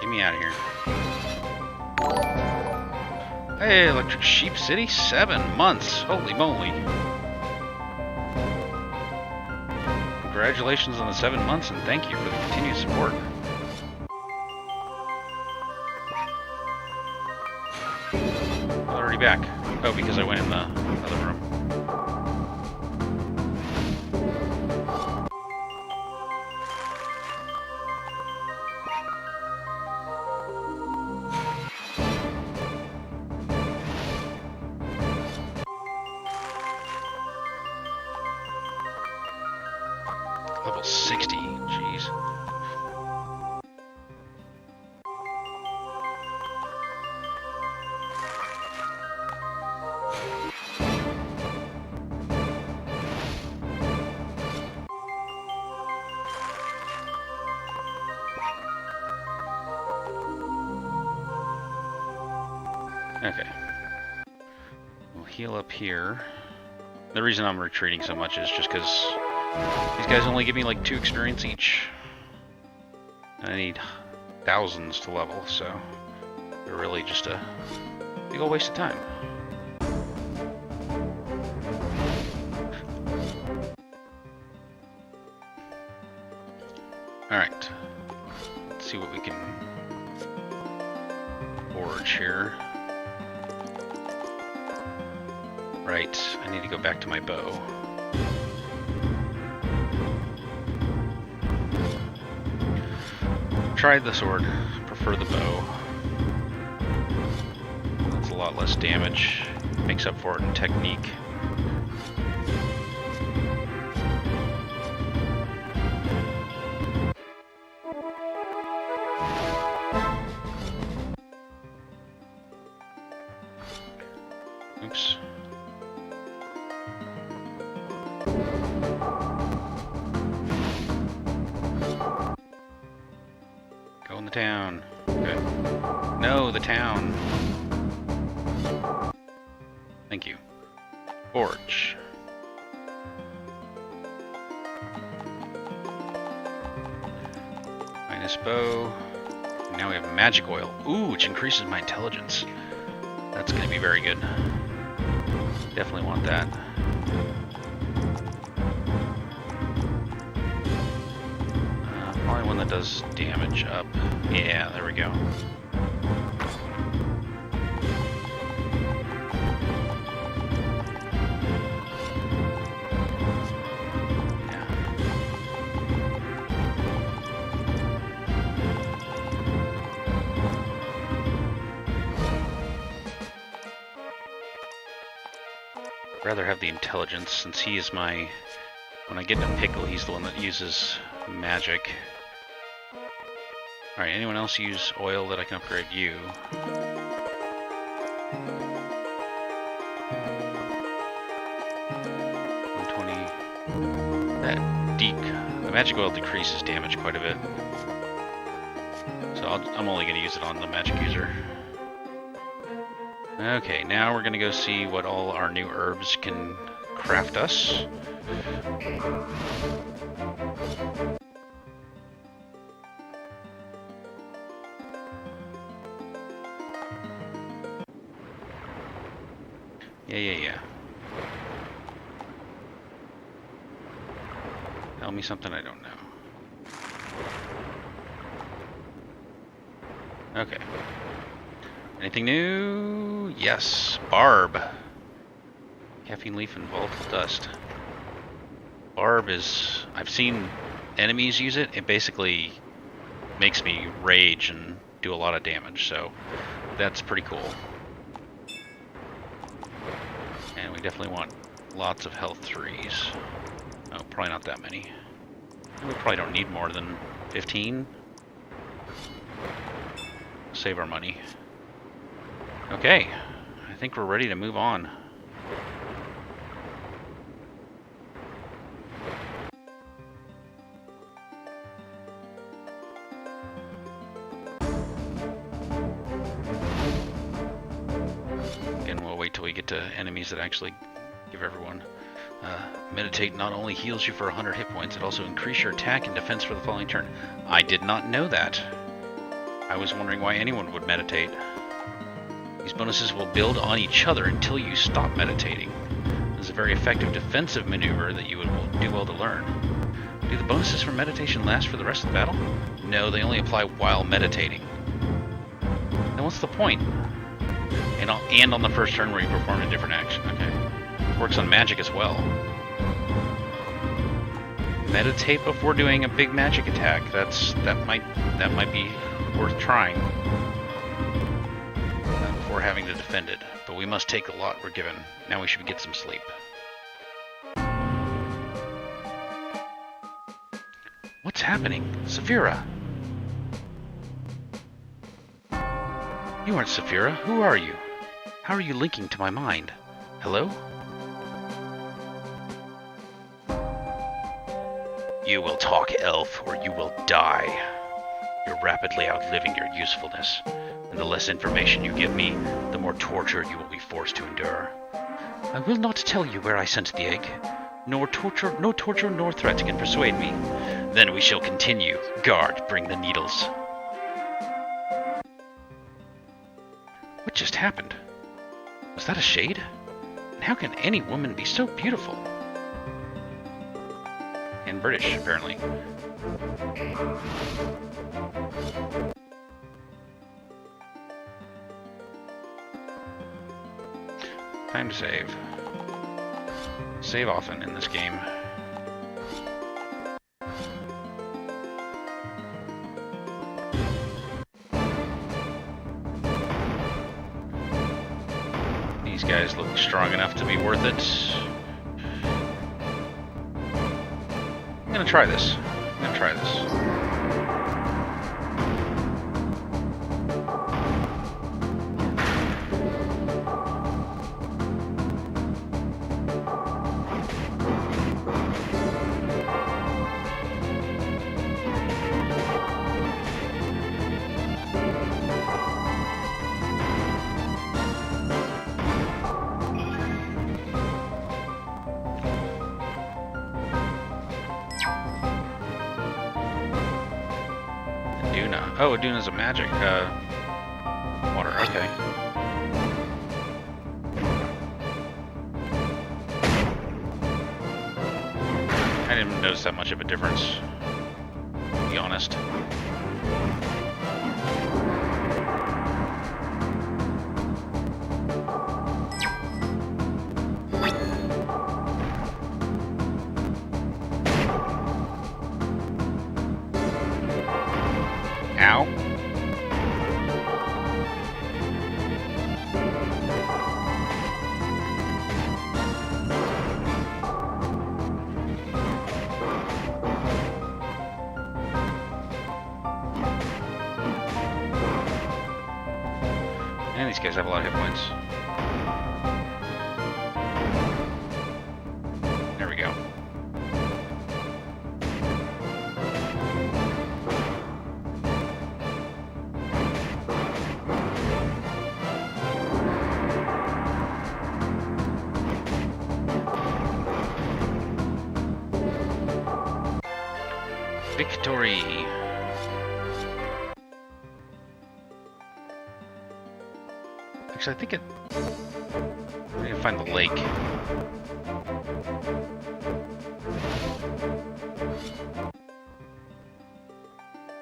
Get me out of here. Hey, Electric Sheep City, 7 months. Holy moly. Congratulations on the 7 months, and thank you for the continued support. Already back. Oh, because I went in the other room. Level 60, jeez. Okay. We'll heal up here. The reason I'm retreating so much is just because these guys only give me like 2 experience each. I need thousands to level, so they're really just a big ol' waste of time. Alright. Let's see what we can forge here. Right, I need to go back to my bow. Tried the sword, prefer the bow. That's a lot less damage, makes up for it in technique. Oops. Go in the town. Good. No, the town. Thank you. Forge. Minus bow. And now we have magic oil. Ooh, which increases my intelligence. That's going to be very good. Definitely want that. Probably one that does damage up. Yeah, there we go. Yeah. I'd rather have the intelligence since he is my... When I get in a pickle, he's the one that uses magic. Alright, anyone else use oil that I can upgrade you? 120. The magic oil decreases damage quite a bit. So I'm only going to use it on the magic user. Okay, now we're going to go see what all our new herbs can craft us. Yeah. Tell me something I don't know. Okay. Anything new? Yes. Barb. Caffeine leaf and volatile dust. Barb is... I've seen enemies use it. It basically makes me rage and do a lot of damage, so that's pretty cool. And we definitely want lots of health 3s. Oh, probably not that many. We probably don't need more than 15. Save our money. Okay, I think we're ready to move on. Again, we'll wait till we get to enemies that actually give everyone. Meditate not only heals you for 100 hit points, it also increases your attack and defense for the following turn. I did not know that. I was wondering why anyone would meditate. These bonuses will build on each other until you stop meditating. This is a very effective defensive maneuver that you would do well to learn. Do the bonuses from meditation last for the rest of the battle? No, they only apply while meditating. Then what's the point? And on the first turn where you perform a different action. Okay. Works on magic as well. Meditate before doing a big magic attack. That might be worth trying. Before having to defend it. But we must take the lot we're given. Now we should get some sleep. What's happening? Saphira! You aren't Saphira. Who are you? How are you linking to my mind? Hello? You will talk, elf, or you will die. You're rapidly outliving your usefulness, and the less information you give me, the more torture you will be forced to endure. I will not tell you where I sent the egg. No torture nor threat can persuade me. Then we shall continue. Guard, bring the needles. What just happened? Was that a shade? And how can any woman be so beautiful? And British, apparently. Time to save. Save often in this game. These guys look strong enough to be worth it. I'm gonna try this. Oh, Aduna's a magic, water, okay. I didn't notice that much of a difference, to be honest. Ow. And these guys have a lot of hit points. There we go. Victory! Actually, I think it... I need to find the lake. I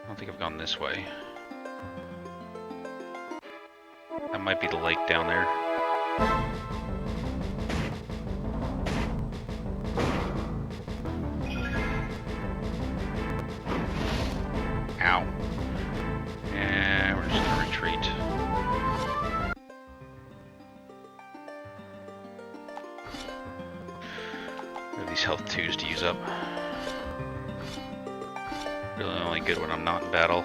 don't think I've gone this way. That might be the lake down there. Ow. And we're just gonna retreat. There are these health 2s to use up. Really only good when I'm not in battle.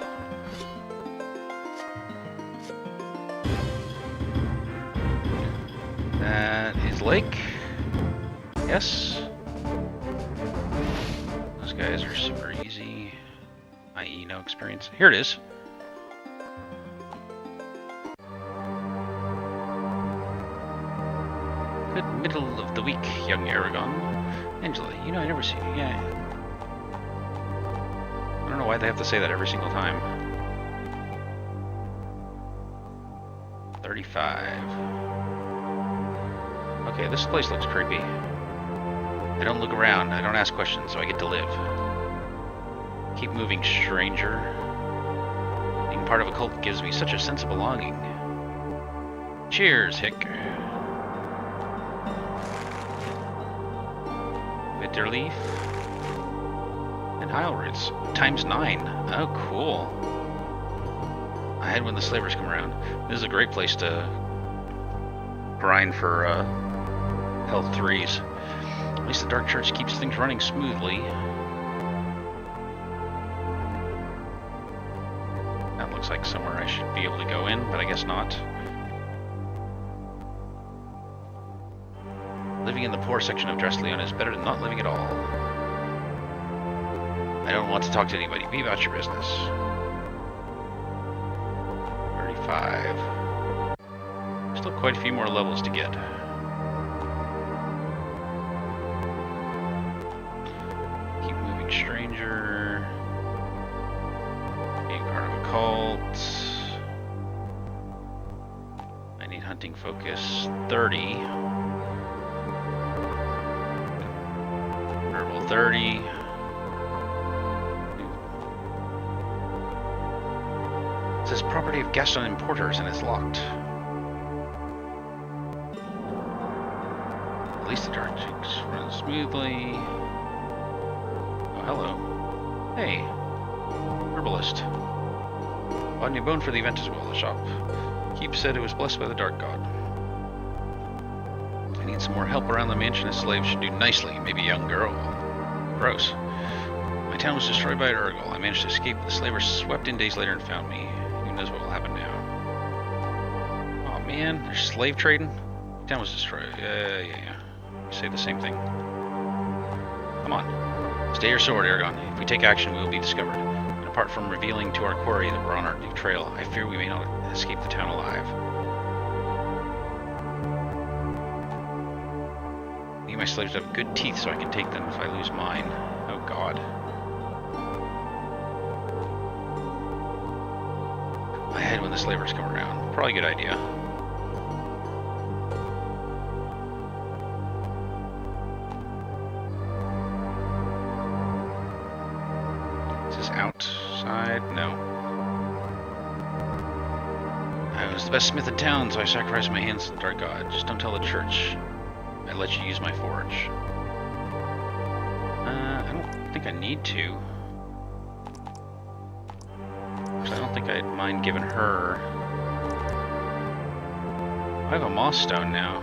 That is lake. Yes. Those guys are super easy. I.e. no experience. Here it is. Good middle of the week, young Eragon. Angela, you know I never see you. Yeah. I don't know why they have to say that every single time. 35. Okay, this place looks creepy. I don't look around, I don't ask questions, so I get to live. Keep moving, stranger. Being part of a cult gives me such a sense of belonging. Cheers, Hick. Bitter leaf. And Heil roots. Times 9. Oh, cool. I head when the slavers come around. This is a great place to grind for health 3s. At least the Dark Church keeps things running smoothly. That looks like somewhere I should be able to go in, but I guess not. Living in the poor section of Dressleon is better than not living at all. I don't want to talk to anybody. Be about your business. 35. Still quite a few more levels to get. Keep moving, stranger. Being part of a cult. I need hunting focus 30. Herbal 30. It says property of Gaston Importers and it's locked. At least the dark cheeks run smoothly. Oh, hello. Hey, herbalist. Bought a new bone for the event as well, the shop. Keep said it was blessed by the dark god. I need some more help around the mansion. A slave should do nicely, maybe a young girl. Gross. My town was destroyed by Eragon. I managed to escape, but the slavers swept in days later and found me. Who knows what will happen now? Oh man, they're slave trading? My town was destroyed. Yeah. You say the same thing. Come on. Stay your sword, Eragon. If we take action, we will be discovered. And apart from revealing to our quarry that we're on our new trail, I fear we may not escape the town alive. I need my slaves to have good teeth so I can take them if I lose mine. Oh god. I head when the slavers come around. Probably a good idea. Is this outside? No. I was the best smith in town, so I sacrificed my hands to the dark god. Just don't tell the church. I let you use my forge. I don't think I need to. I don't think I'd mind giving her. I have a moss stone now.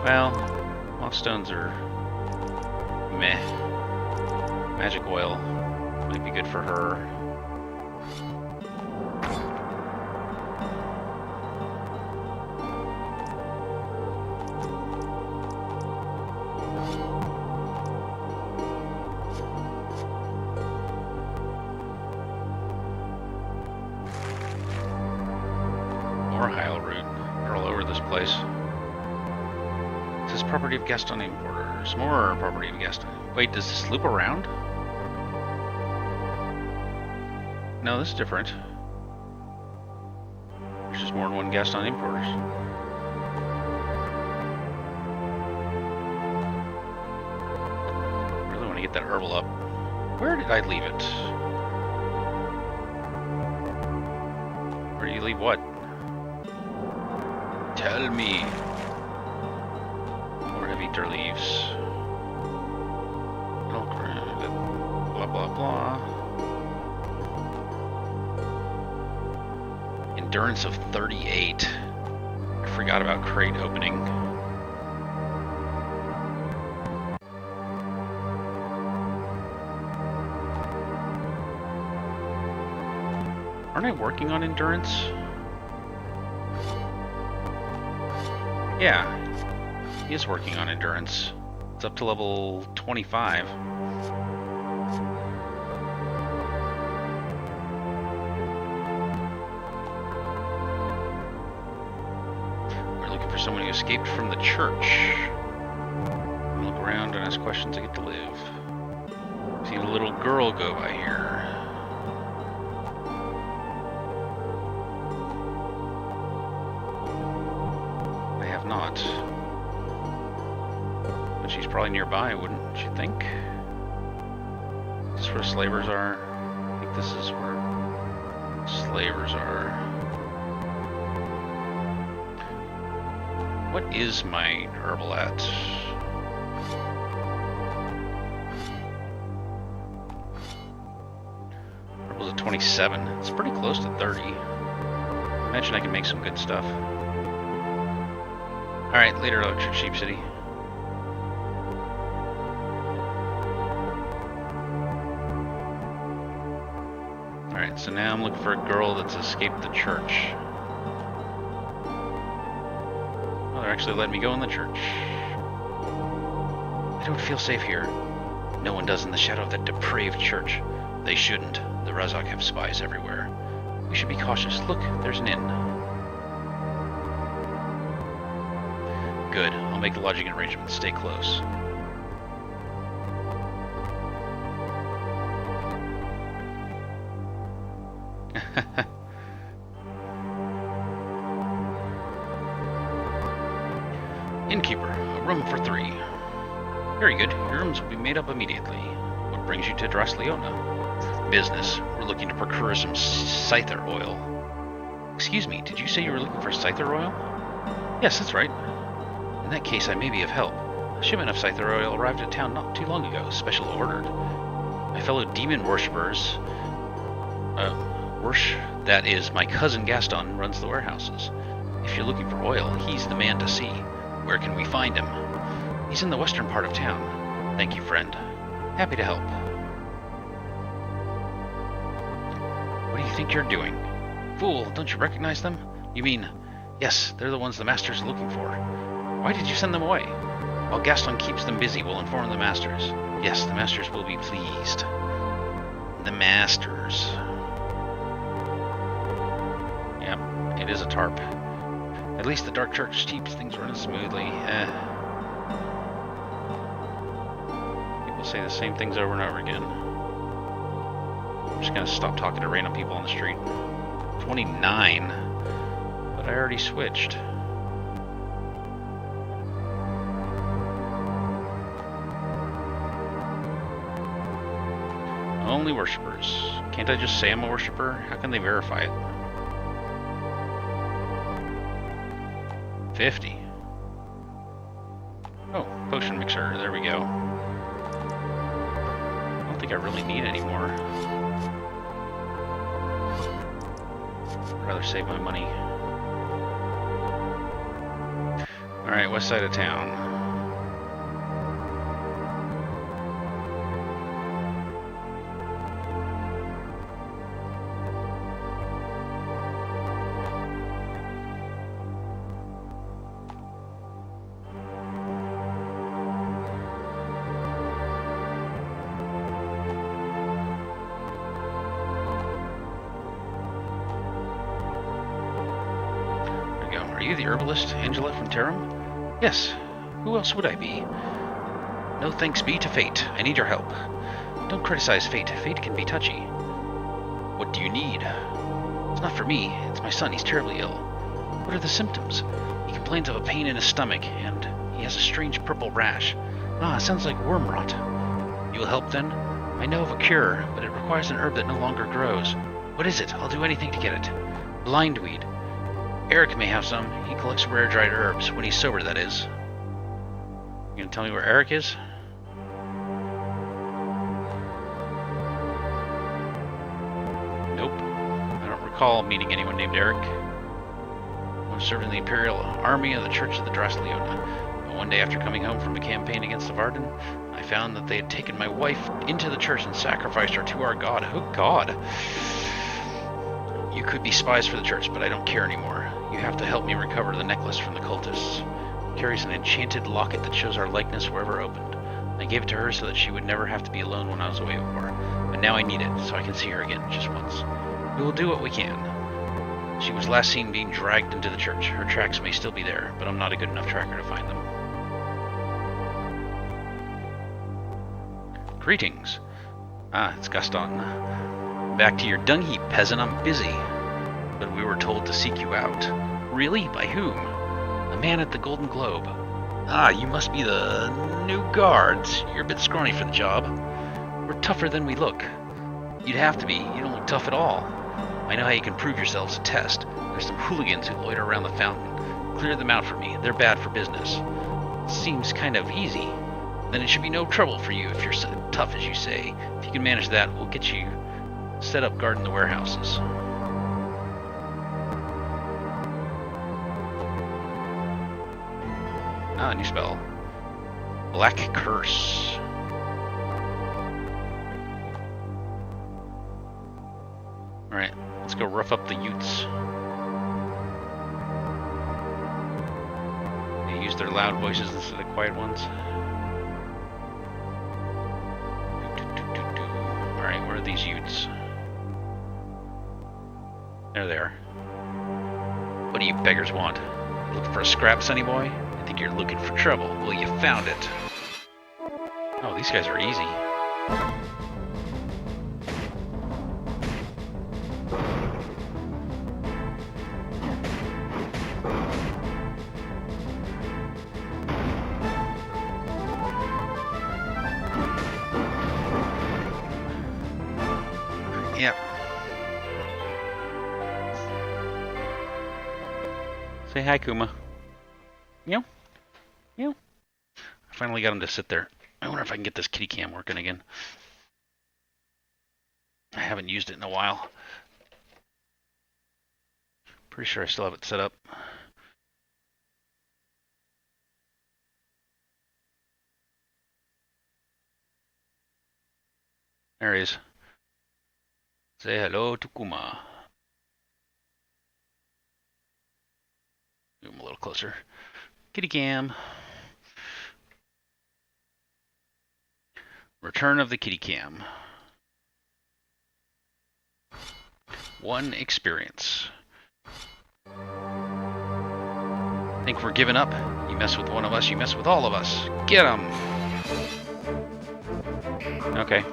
Well, moss stones are meh. Magic oil might be good for her. Property of Gaston Importers. More property of Gaston. Wait, does this loop around? No, this is different. There's just more than one Gaston Importers. Really want to get that herbal up. Where did I leave it? Where do you leave what? Tell me. Bitter leaves. Blah blah blah. Endurance of 38. I forgot about crate opening. Aren't I working on endurance? Yeah. He is working on endurance. It's up to level 25. We're looking for someone who escaped from the church. Look around and ask questions to get to live. See a little girl go by here. not. But she's probably nearby, wouldn't you think? Is this where slavers are? I think this is where slavers are. What is my herbal at? Herbal's at 27. It's pretty close to 30. Imagine I can make some good stuff. Alright, later, Electric Sheep City. Alright, so now I'm looking for a girl that's escaped the church. Oh, they're actually letting me go in the church. I don't feel safe here. No one does in the shadow of that depraved church. They shouldn't. The Razak have spies everywhere. We should be cautious. Look, there's an inn. Good. I'll make lodging arrangements. Stay close. Innkeeper, a room for 3. Very good. Your rooms will be made up immediately. What brings you to Drasleona? Business. We're looking to procure some scyther oil. Excuse me, did you say you were looking for scyther oil? Yes, that's right. In that case, I may be of help. A shipment of scyther oil arrived at town not too long ago, special ordered. My fellow demon worshippers... that is, my cousin Gaston runs the warehouses. If you're looking for oil, he's the man to see. Where can we find him? He's in the western part of town. Thank you, friend. Happy to help. What do you think you're doing? Fool, don't you recognize them? You mean... Yes, they're the ones the Masters are looking for. Why did you send them away? While Gaston keeps them busy, we'll inform the Masters. Yes, the Masters will be pleased. The Masters. Yep, it is a tarp. At least the Dark Church keeps things running smoothly. People say the same things over and over again. I'm just gonna stop talking to random people on the street. 29? But I already switched. Only worshippers. Can't I just say I'm a worshipper? How can they verify it? 50. Oh, potion mixer. There we go. I don't think I really need any more. I'd rather save my money. Alright, west side of town. Are you the herbalist, Angela from Terum? Yes. Who else would I be? No thanks be to fate. I need your help. Don't criticize fate. Fate can be touchy. What do you need? It's not for me. It's my son. He's terribly ill. What are the symptoms? He complains of a pain in his stomach, and he has a strange purple rash. Ah, sounds like worm rot. You will help then? I know of a cure, but it requires an herb that no longer grows. What is it? I'll do anything to get it. Blindweed. Eric may have some. He collects rare dried herbs. When he's sober, that is. You gonna tell me where Eric is? Nope. I don't recall meeting anyone named Eric. I served in the Imperial Army of the Church of the Drasleona. But one day after coming home from a campaign against the Varden, I found that they had taken my wife into the church and sacrificed her to our god. Oh god! You could be spies for the church, but I don't care anymore. You have to help me recover the necklace from the cultists. It carries an enchanted locket that shows our likeness wherever opened. I gave it to her so that she would never have to be alone when I was away before. But now I need it, so I can see her again, just once. We will do what we can. She was last seen being dragged into the church. Her tracks may still be there, but I'm not a good enough tracker to find them. Greetings. Ah, it's Gaston. Back to your dung heap, peasant. I'm busy. But we were told to seek you out. Really? By whom? The man at the Golden Globe. Ah, you must be the new guards. You're a bit scrawny for the job. We're tougher than we look. You'd have to be. You don't look tough at all. I know how you can prove yourselves. A test. There's some hooligans who loiter around the fountain. Clear them out for me. They're bad for business. Seems kind of easy. Then it should be no trouble for you if you're so tough as you say. If you can manage that, we'll get you set up guarding the warehouses. Ah, new spell. Black Curse. Alright, let's go rough up the Utes. They use their loud voices instead of quiet ones. Alright, where are these Utes? There they are. What do you beggars want? Looking for a scrap, sonny boy? I think you're looking for trouble. Well, you found it. Oh, these guys are easy. Yep. Say hi, Kuma. Meow. Meow. I finally got him to sit there. I wonder if I can get this kitty cam working again. I haven't used it in a while. Pretty sure I still have it set up. There he is. Say hello to Kuma. Move him a little closer. Kitty cam. Return of the kitty cam. 1 experience. Think we're giving up? You mess with one of us, you mess with all of us. Get 'em! Okay.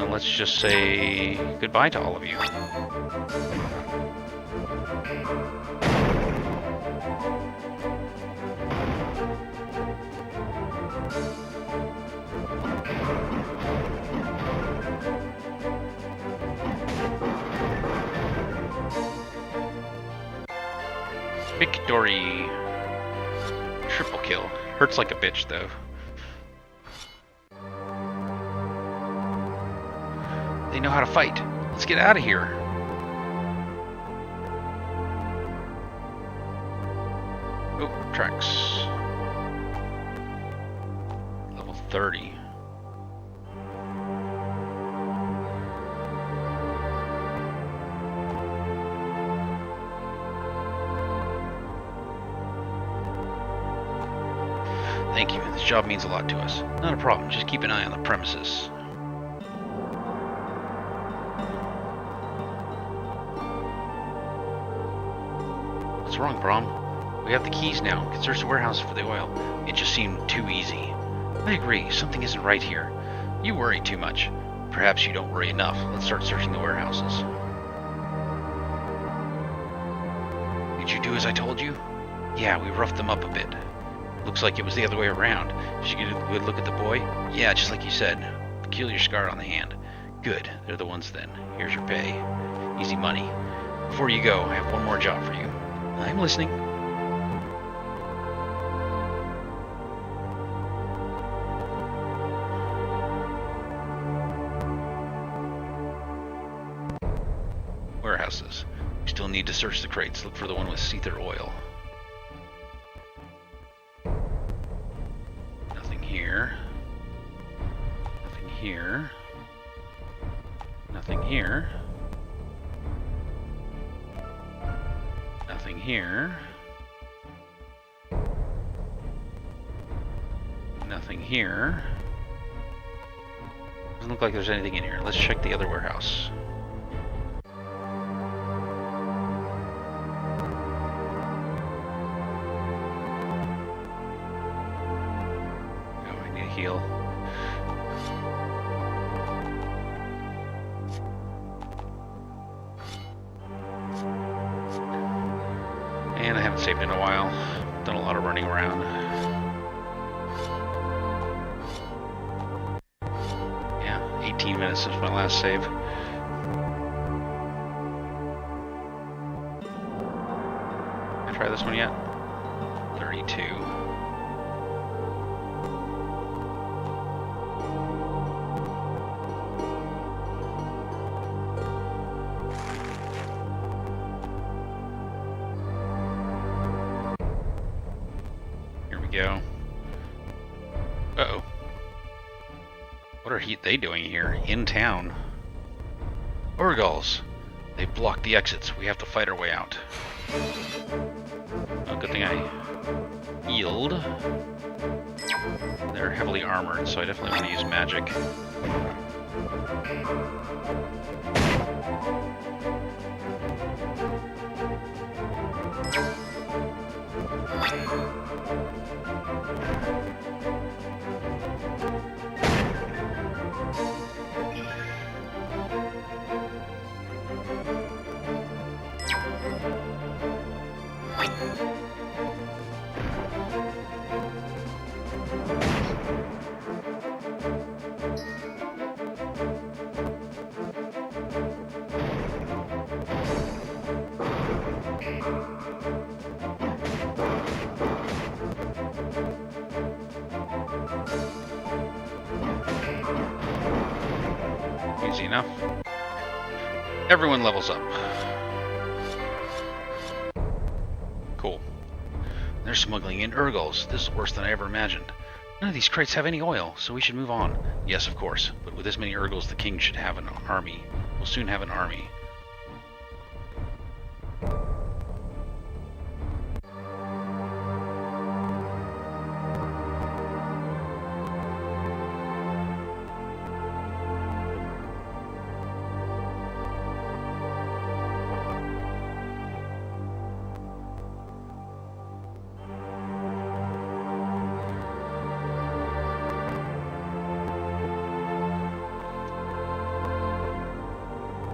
Let's just say goodbye to all of you. Victory. Triple kill. Hurts like a bitch, though. They know how to fight. Let's get out of here. Oh, tracks. Level 30. Thank you. This job means a lot to us. Not a problem. Just keep an eye on the premises. What's wrong, Brom? We have the keys now. We can search the warehouse for the oil. It just seemed too easy. I agree. Something isn't right here. You worry too much. Perhaps you don't worry enough. Let's start searching the warehouses. Did you do as I told you? Yeah, we roughed them up a bit. Looks like it was the other way around. Did you get a good look at the boy? Yeah, just like you said. Peculiar scar on the hand. Good. They're the ones then. Here's your pay. Easy money. Before you go, I have one more job for you. I'm listening. Warehouses. We still need to search the crates. Look for the one with Seether oil. Nothing here. Nothing here. Nothing here. Nothing here. Nothing here. Doesn't look like there's anything in here. Let's check the other warehouse. Oh, I need a heal. And I haven't saved in a while. Done a lot of running around. Yeah, 18 minutes since my last save. Try this one yet? 32. Here we go. Uh-oh. What are they doing here? In town? Urgals! They've blocked the exits. We have to fight our way out. Oh, good thing I healed. They're heavily armored, so I definitely want to use magic. Easy enough. Everyone levels up. Cool. They're smuggling in Urgals. This is worse than I ever imagined. None of these crates have any oil, so we should move on. Yes, of course, but with this many Urgals, the king should have an army. We'll soon have an army.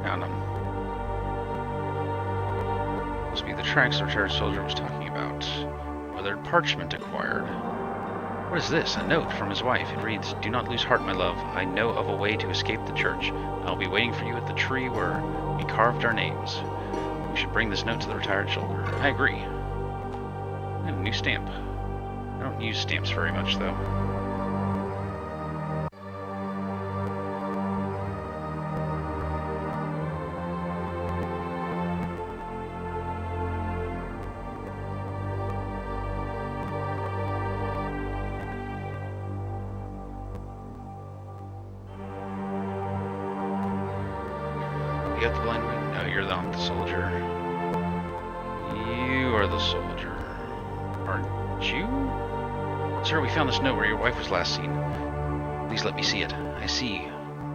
Found them. Must be the tracks the retired soldier was talking about. Weathered parchment acquired. What is this? A note from his wife. It reads, "Do not lose heart, my love. I know of a way to escape the church. I'll be waiting for you at the tree where we carved our names. We should bring this note to the retired soldier." I agree. And a new stamp. I don't use stamps very much, though. You got the blind one? No, you're not the soldier. You are the soldier. Aren't you? Sir, we found this note where your wife was last seen. Please let me see it. I see.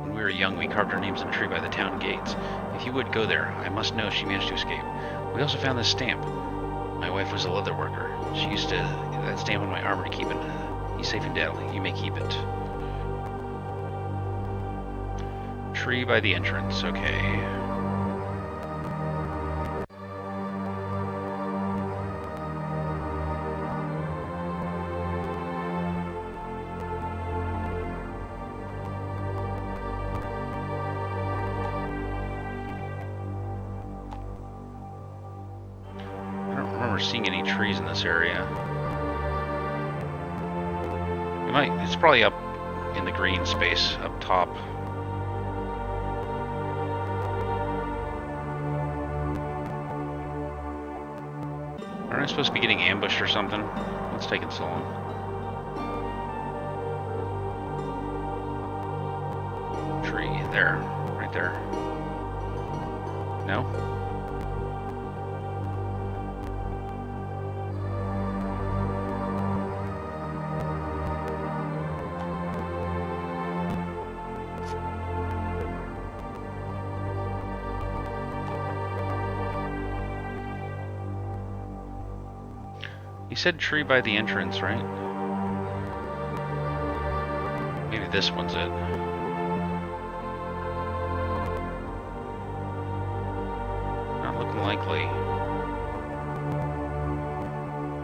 When we were young, we carved our names in a tree by the town gates. If you would, go there. I must know if she managed to escape. We also found this stamp. My wife was a leather worker. She used to that stamp on my armor to keep it. He's safe and deadly. You may keep it. Tree by the entrance. Okay. Seeing any trees in this area. It's probably up in the green space up top. Aren't I supposed to be getting ambushed or something? What's taking so long? Tree, there, right there. No? You said tree by the entrance, right? Maybe this one's it. Not looking likely.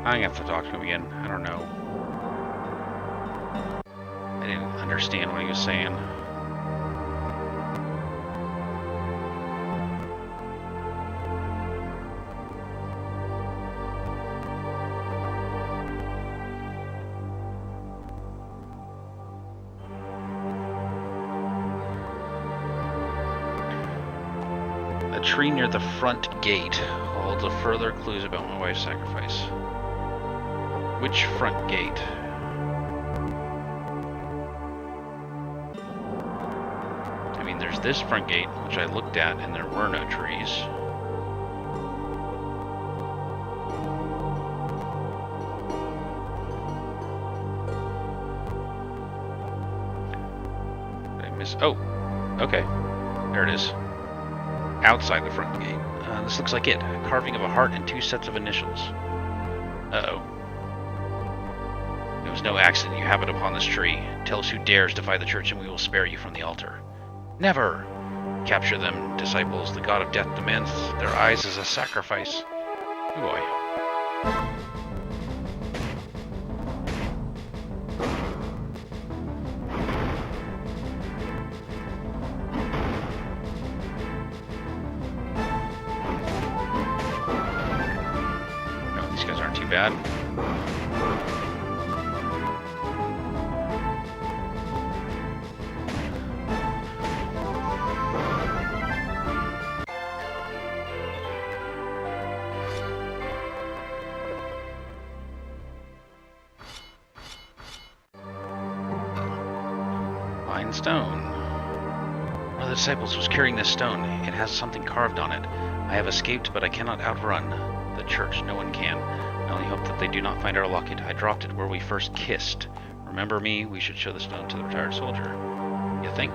I'm gonna have to talk to him again. I don't know. I didn't understand what he was saying. A tree near the front gate holds further clues about my wife's sacrifice. Which front gate? I mean, there's this front gate, which I looked at, and there were no trees. Did I miss? Oh, okay. There it is. Outside the front gate. This looks like it. A carving of a heart and 2 sets of initials. Uh-oh. It was no accident you happened upon this tree. Tell us who dares defy the church and we will spare you from the altar. Never! Capture them, disciples. The god of death demands their eyes as a sacrifice. Oh boy. No, these guys aren't too bad. Stone. One of the disciples was carrying this stone. It has something carved on it. I have escaped, but I cannot outrun the church. No one can. I only hope that they do not find our locket. I dropped it where we first kissed. Remember me? We should show the stone to the retired soldier. You think?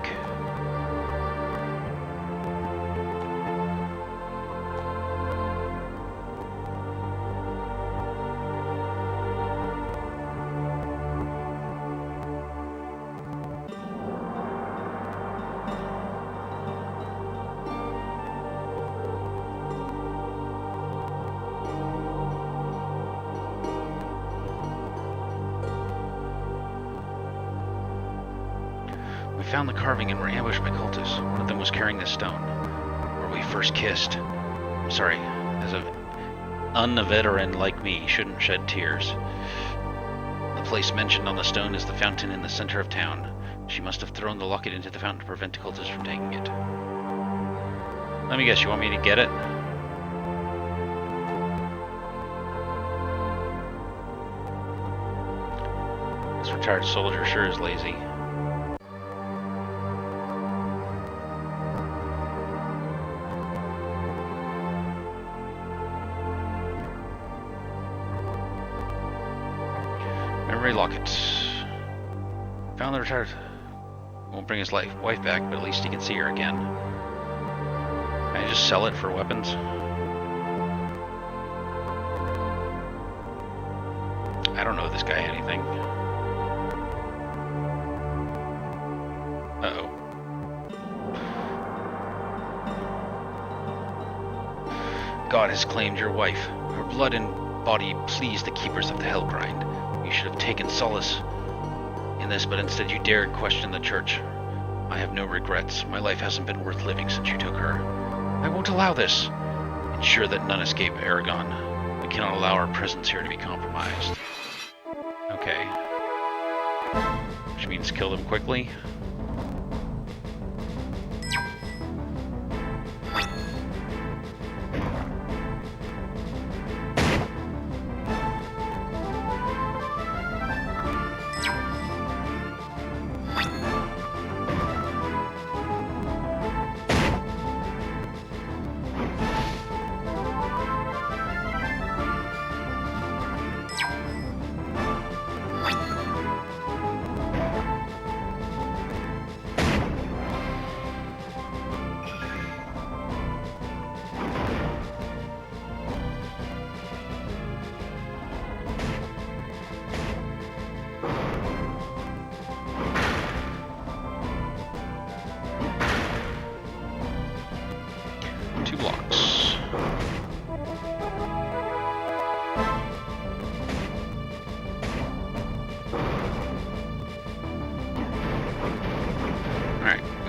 Found the carving and were ambushed by cultists. One of them was carrying this stone. Where we first kissed. I'm sorry, as a veteran like me shouldn't shed tears. The place mentioned on the stone is the fountain in the center of town. She must have thrown the locket into the fountain to prevent the cultists from taking it. Let me guess, you want me to get it? This retired soldier sure is lazy. Memory locket. Found the retired. Won't bring his wife back, but at least he can see her again. Can I just sell it for weapons? I don't know this guy anything. Uh-oh. God has claimed your wife. Her blood and body please the keepers of the Hellgrind. You should have taken solace in this, but instead you dared question the church. I have no regrets. My life hasn't been worth living since you took her. I won't allow this. Ensure that none escape Eragon. We cannot allow our presence here to be compromised. Okay. Which means kill them quickly.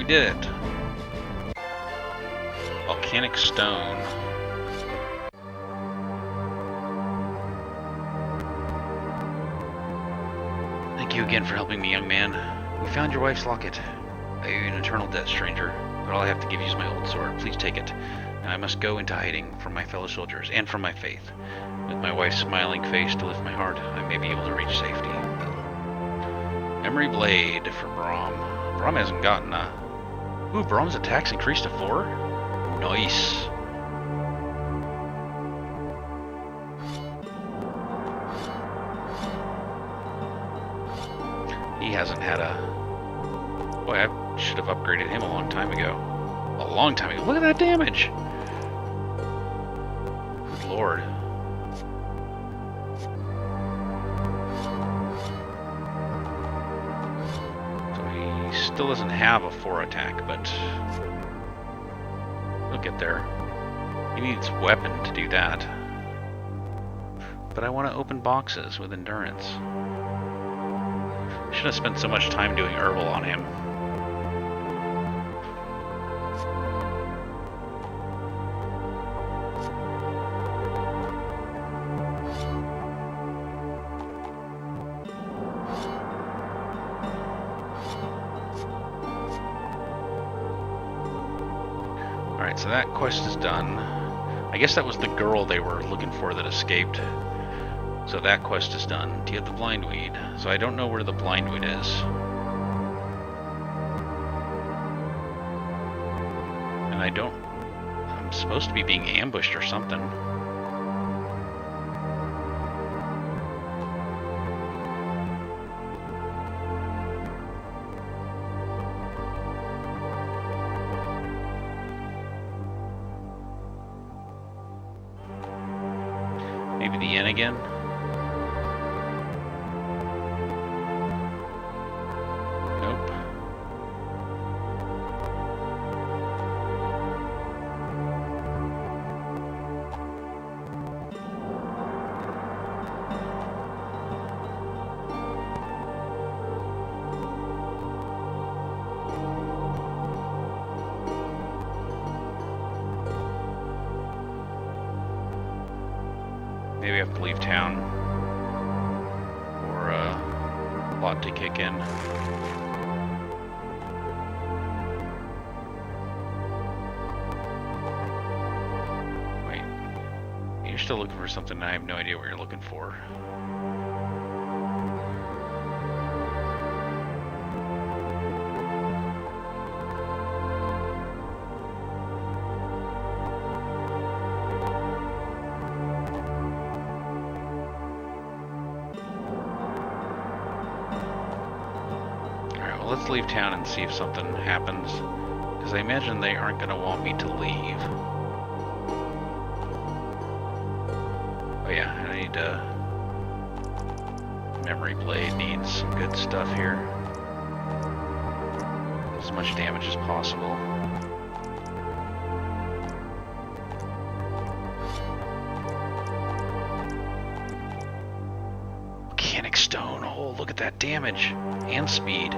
did it. Volcanic stone. Thank you again for helping me, young man. We found your wife's locket. I owe you an eternal debt, stranger, but all I have to give you is my old sword. Please take it. Now I must go into hiding from my fellow soldiers and from my faith. With my wife's smiling face to lift my heart, I may be able to reach safety. Memory Blade for Braum. Braum hasn't gotten a... Ooh, Braum's attack's increased to 4? Nice. He hasn't had a... Boy, I should have upgraded him a long time ago. A long time ago. Look at that damage! Good lord. So he still doesn't have a 4 attack, but... he'll get there. He needs weapon to do that. But I want to open boxes with endurance. Should have spent so much time doing herbal on him. Alright, so that quest is done. I guess that was the girl they were looking for that escaped. So that quest is done. Do you have the blindweed? So I don't know where the blindweed is. And I don't... I'm supposed to be being ambushed or something. Maybe the inn again? Nope. Maybe I have to leave town for a plot to kick in. Wait, you're still looking for something and I have no idea what you're looking for. Let's leave town and see if something happens, because I imagine they aren't going to want me to leave. Oh yeah, I need Memory Blade needs some good stuff here. As much damage as possible. Volcanic Stone, oh look at that damage and speed.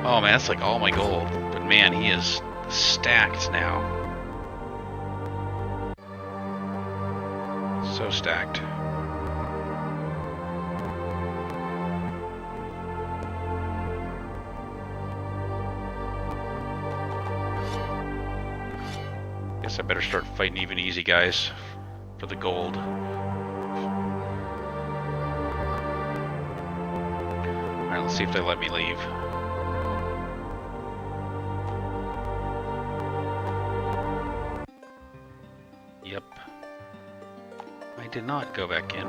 Oh man, that's like all my gold. But man, he is stacked now. So stacked. Guess I better start fighting even easy guys for the gold. Alright, let's see if they let me leave. Yep. I did not go back in.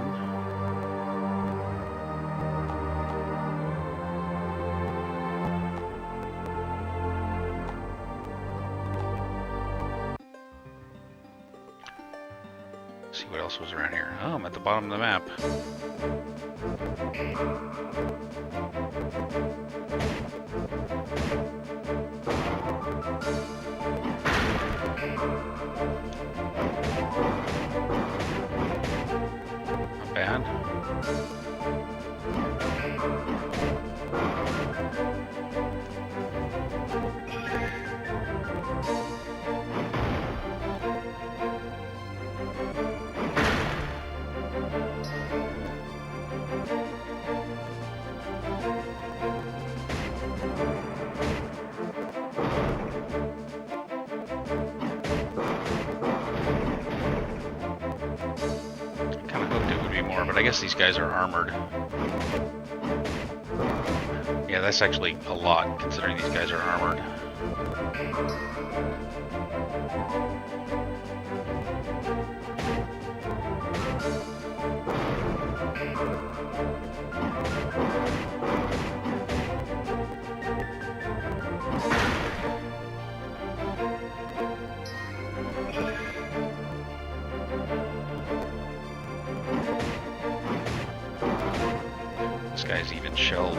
See what else was around here. Oh, I'm at the bottom of the map. Not bad. I guess these guys are armored. Yeah, that's actually a lot, considering these guys are armored. This guy's even shelled.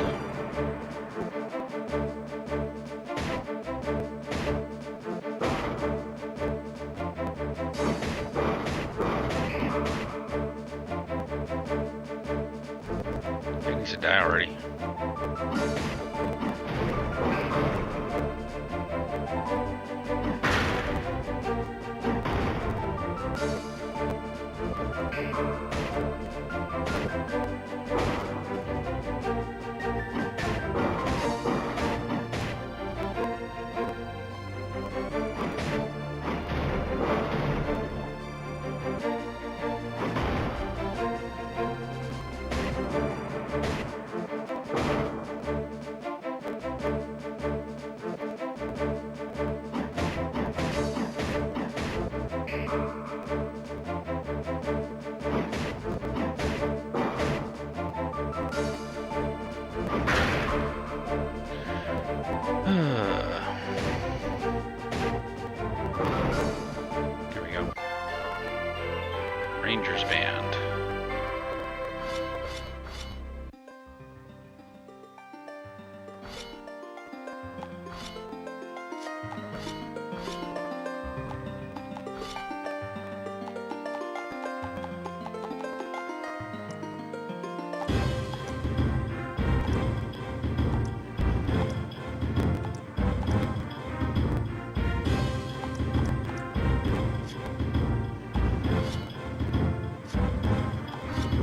He needs to die already. Here we go. Rangers band.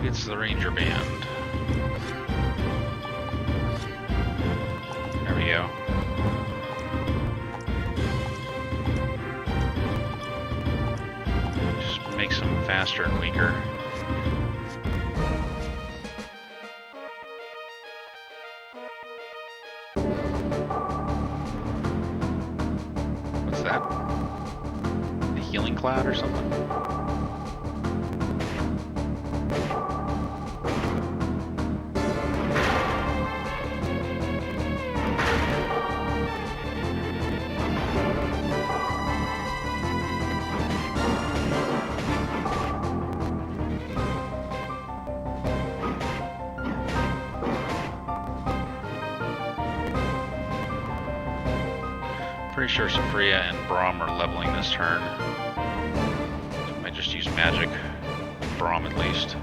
It's the Ranger band. There we go. Just makes them faster and weaker. What's that? The healing cloud or something? Pretty sure Sophria and Braum are leveling this turn. So I might just use magic. Braum at least.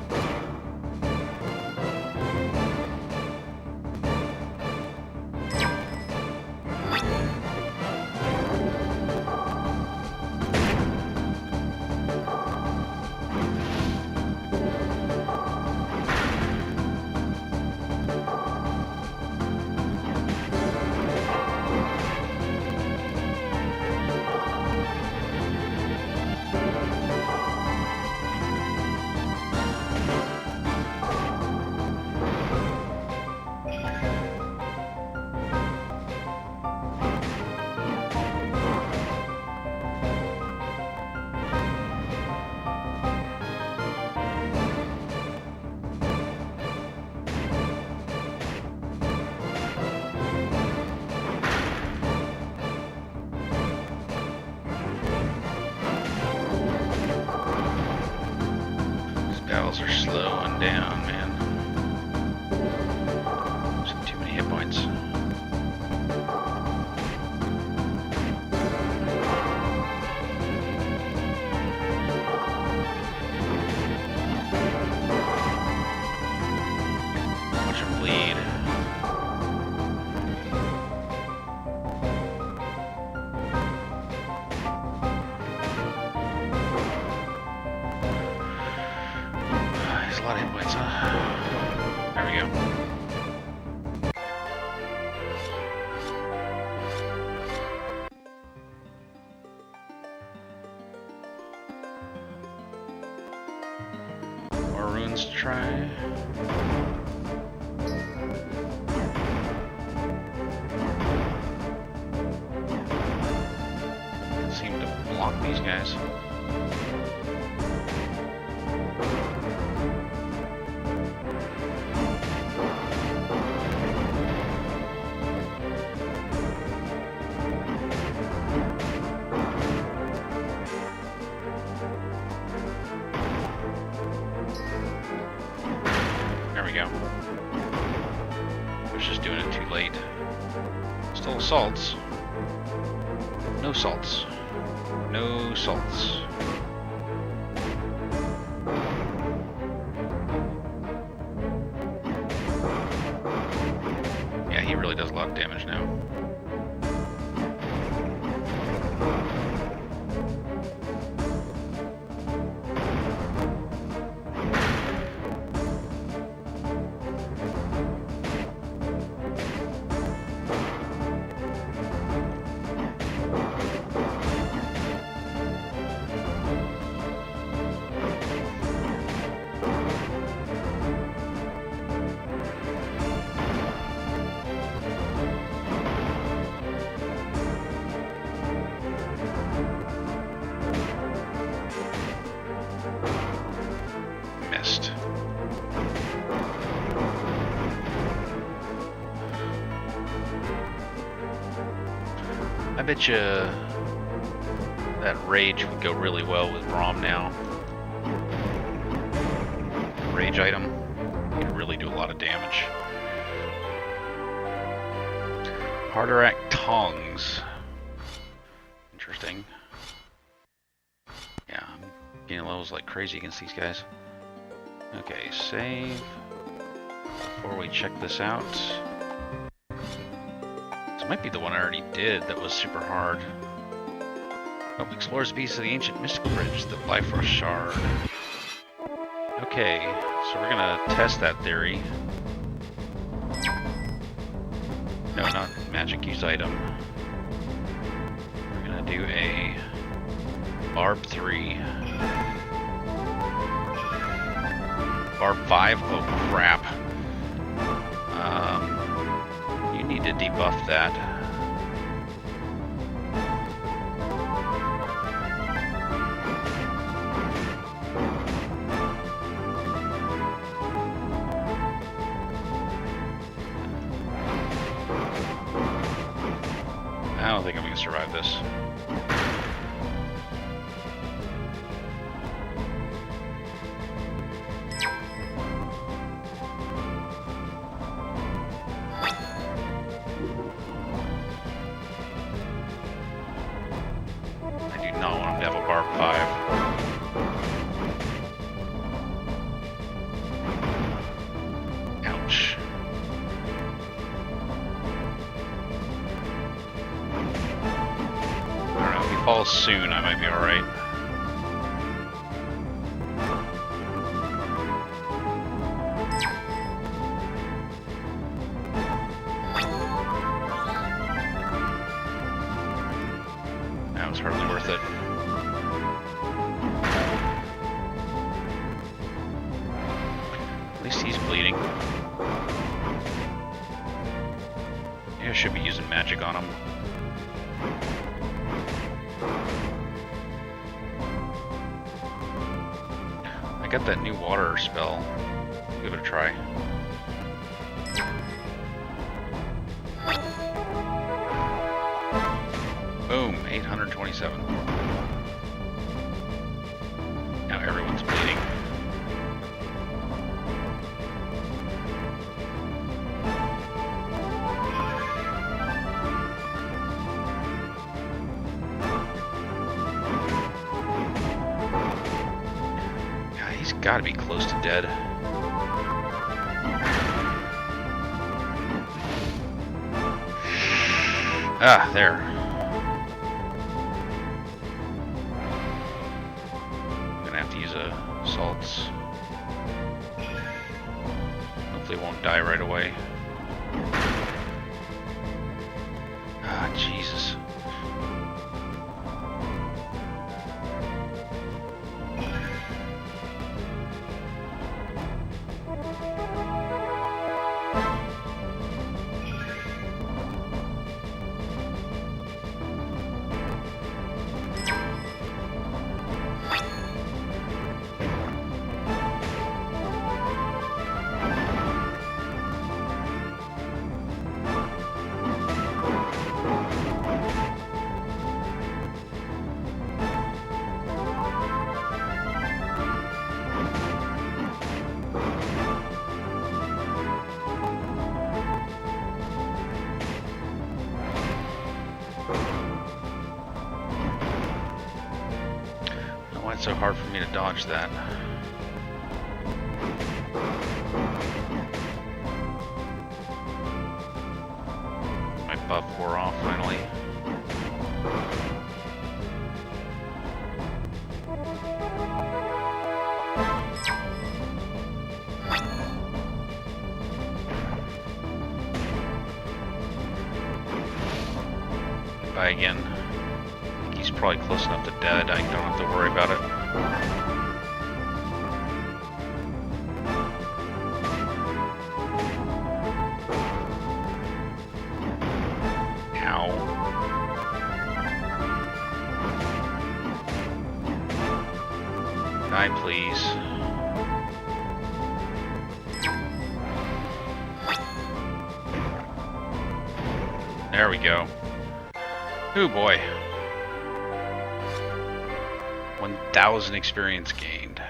Are slowing down, man. There's too many hit points. Watch him bleed. A lot of hit points, huh? There we go. More runes Let's try. Seem to block these guys. There we go. I was just doing it too late. Still salts. No salts. No salts. Yeah, he really does a lot of damage now. Missed. I bet you that rage would go really well with Braum now. Rage item can really do a lot of damage. Harder act tongs. Interesting. Yeah, I'm getting levels like crazy against these guys. Okay, save. Before we check this out. This might be the one I already did that was super hard. Oh, explores a piece of the ancient mystical bridge, the Bifrost Shard. Okay, so we're gonna test that theory. No, not magic use item. We're gonna do a Barb 3. Barb 5? Oh crap. You need to debuff that. I don't think I'm going to survive this. I do not want him to have a Barb 5. Ouch. I don't know, if he falls soon, I might be alright. That was hardly worth it. At least he's bleeding. Yeah, I should be using magic on him. I got that new water spell. Give it a try. Boom, 827. Now everyone's bleeding. He's got to be close to dead. Ah, there. I'm gonna have to use salts. Hopefully it won't die right away. Ah, Jesus. Why it's so hard for me to dodge that? My buff wore off finally. Bye again. I think he's probably close enough to dead. I don't have to worry about it. Ow. Die, please. There we go. Oh boy. 1,000 experience gained.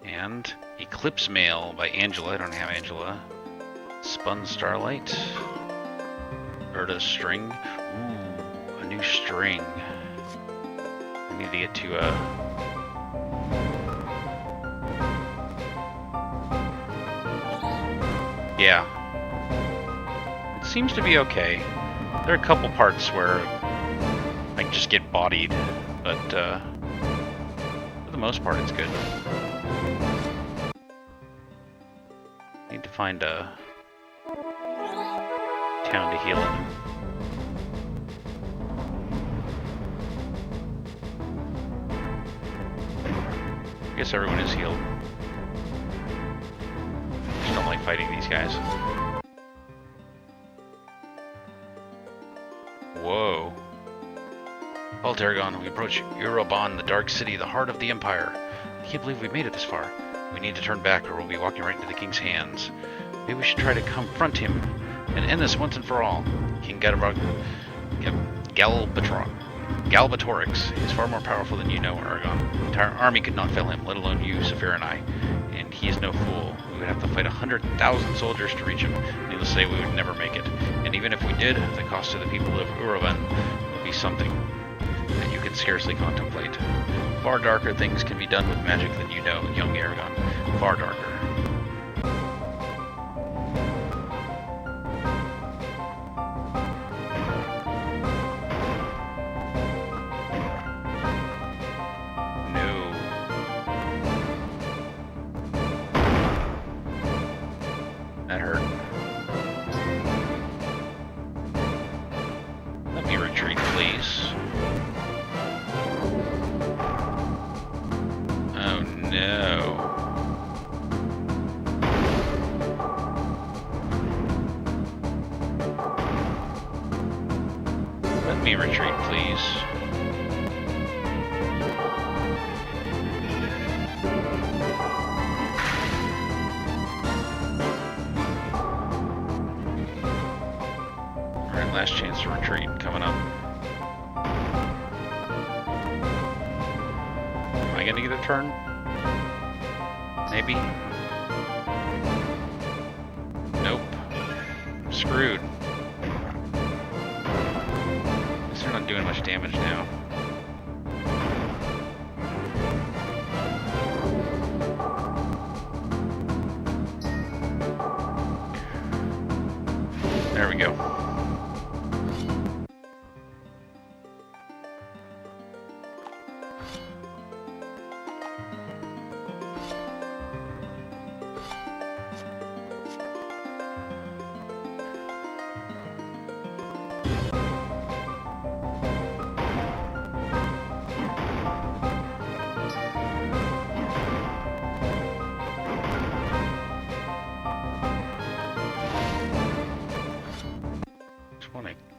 And Eclipse Mail by Angela. I don't have Angela. Spun Starlight. Berta's String. Ooh, a new string. I need to get to yeah. It seems to be okay. There are a couple parts where I just get bodied, but for the most part it's good. Need to find a town to heal in. I guess everyone is healed. Just don't like fighting these guys. Whoa. Well, Eragon, we approach Eragon, the Dark City, the heart of the Empire. I can't believe we made it this far. We need to turn back or we'll be walking right into the King's hands. Maybe we should try to confront him and end this once and for all. King Galbatorix is far more powerful than you know, Eragon. The entire army could not fail him, let alone you, Saphir, and I. And he is no fool. We would have to fight 100,000 soldiers to reach him. Needless to say, we would never make it. And even if we did, the cost to the people of Eragon would be something that you can scarcely contemplate. Far darker things can be done with magic than you know, young Eragon. Far darker. That hurt. Let me retreat, please. Oh no. Let me retreat, please. Last chance to retreat coming up. Am I gonna get a turn? Maybe? Nope. I'm screwed. At least they're not doing much damage now. There we go.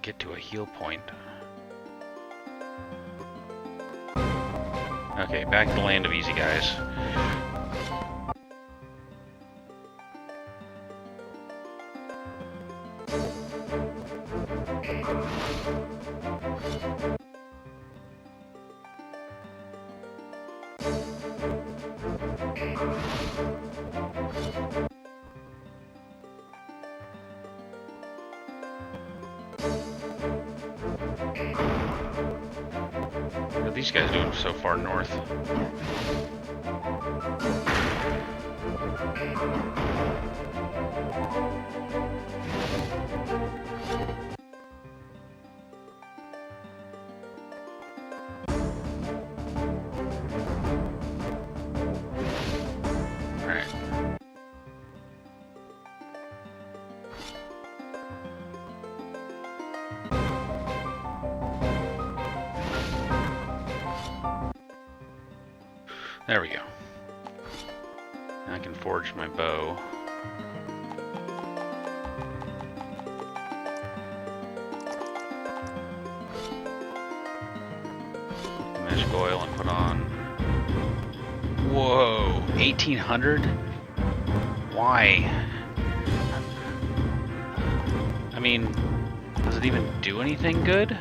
Get to a heal point. Okay, back to the land of easy guys. these guys doing so far north? There we go. I can forge my bow. Magic oil and put on. Whoa, 1800? Why? I mean, does it even do anything good?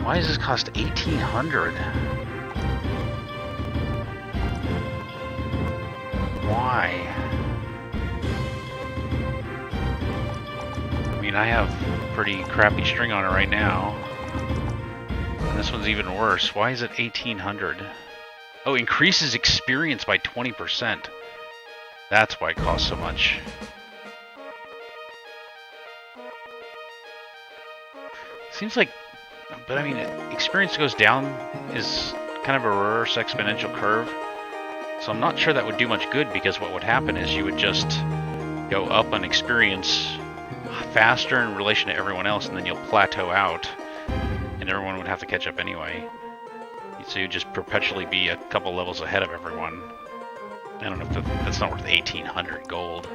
Why does this cost 1800? Why? I mean, I have pretty crappy string on it right now. And this one's even worse. Why is it 1800? Oh, increases experience by 20%. That's why it costs so much. Seems like, but I mean, experience goes down is kind of a reverse exponential curve. So I'm not sure that would do much good, because what would happen is you would just go up on experience faster in relation to everyone else, and then you'll plateau out, and everyone would have to catch up anyway. So you'd just perpetually be a couple levels ahead of everyone. I don't know if that's not worth 1800 gold.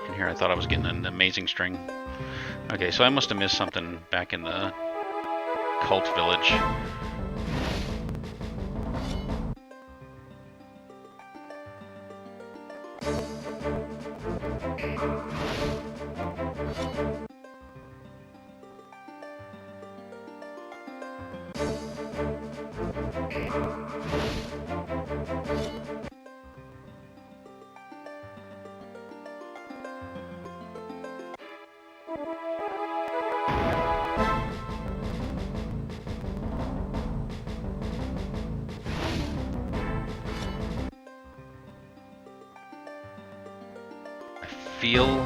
And here I thought I was getting an amazing string. Okay, so I must have missed something back in the cult village. Feel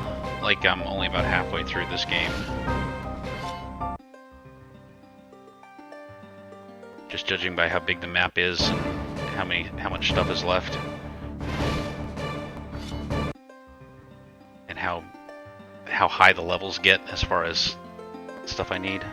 like I'm only about halfway through this game. Just judging by how big the map is and how much stuff is left. And how high the levels get as far as stuff I need.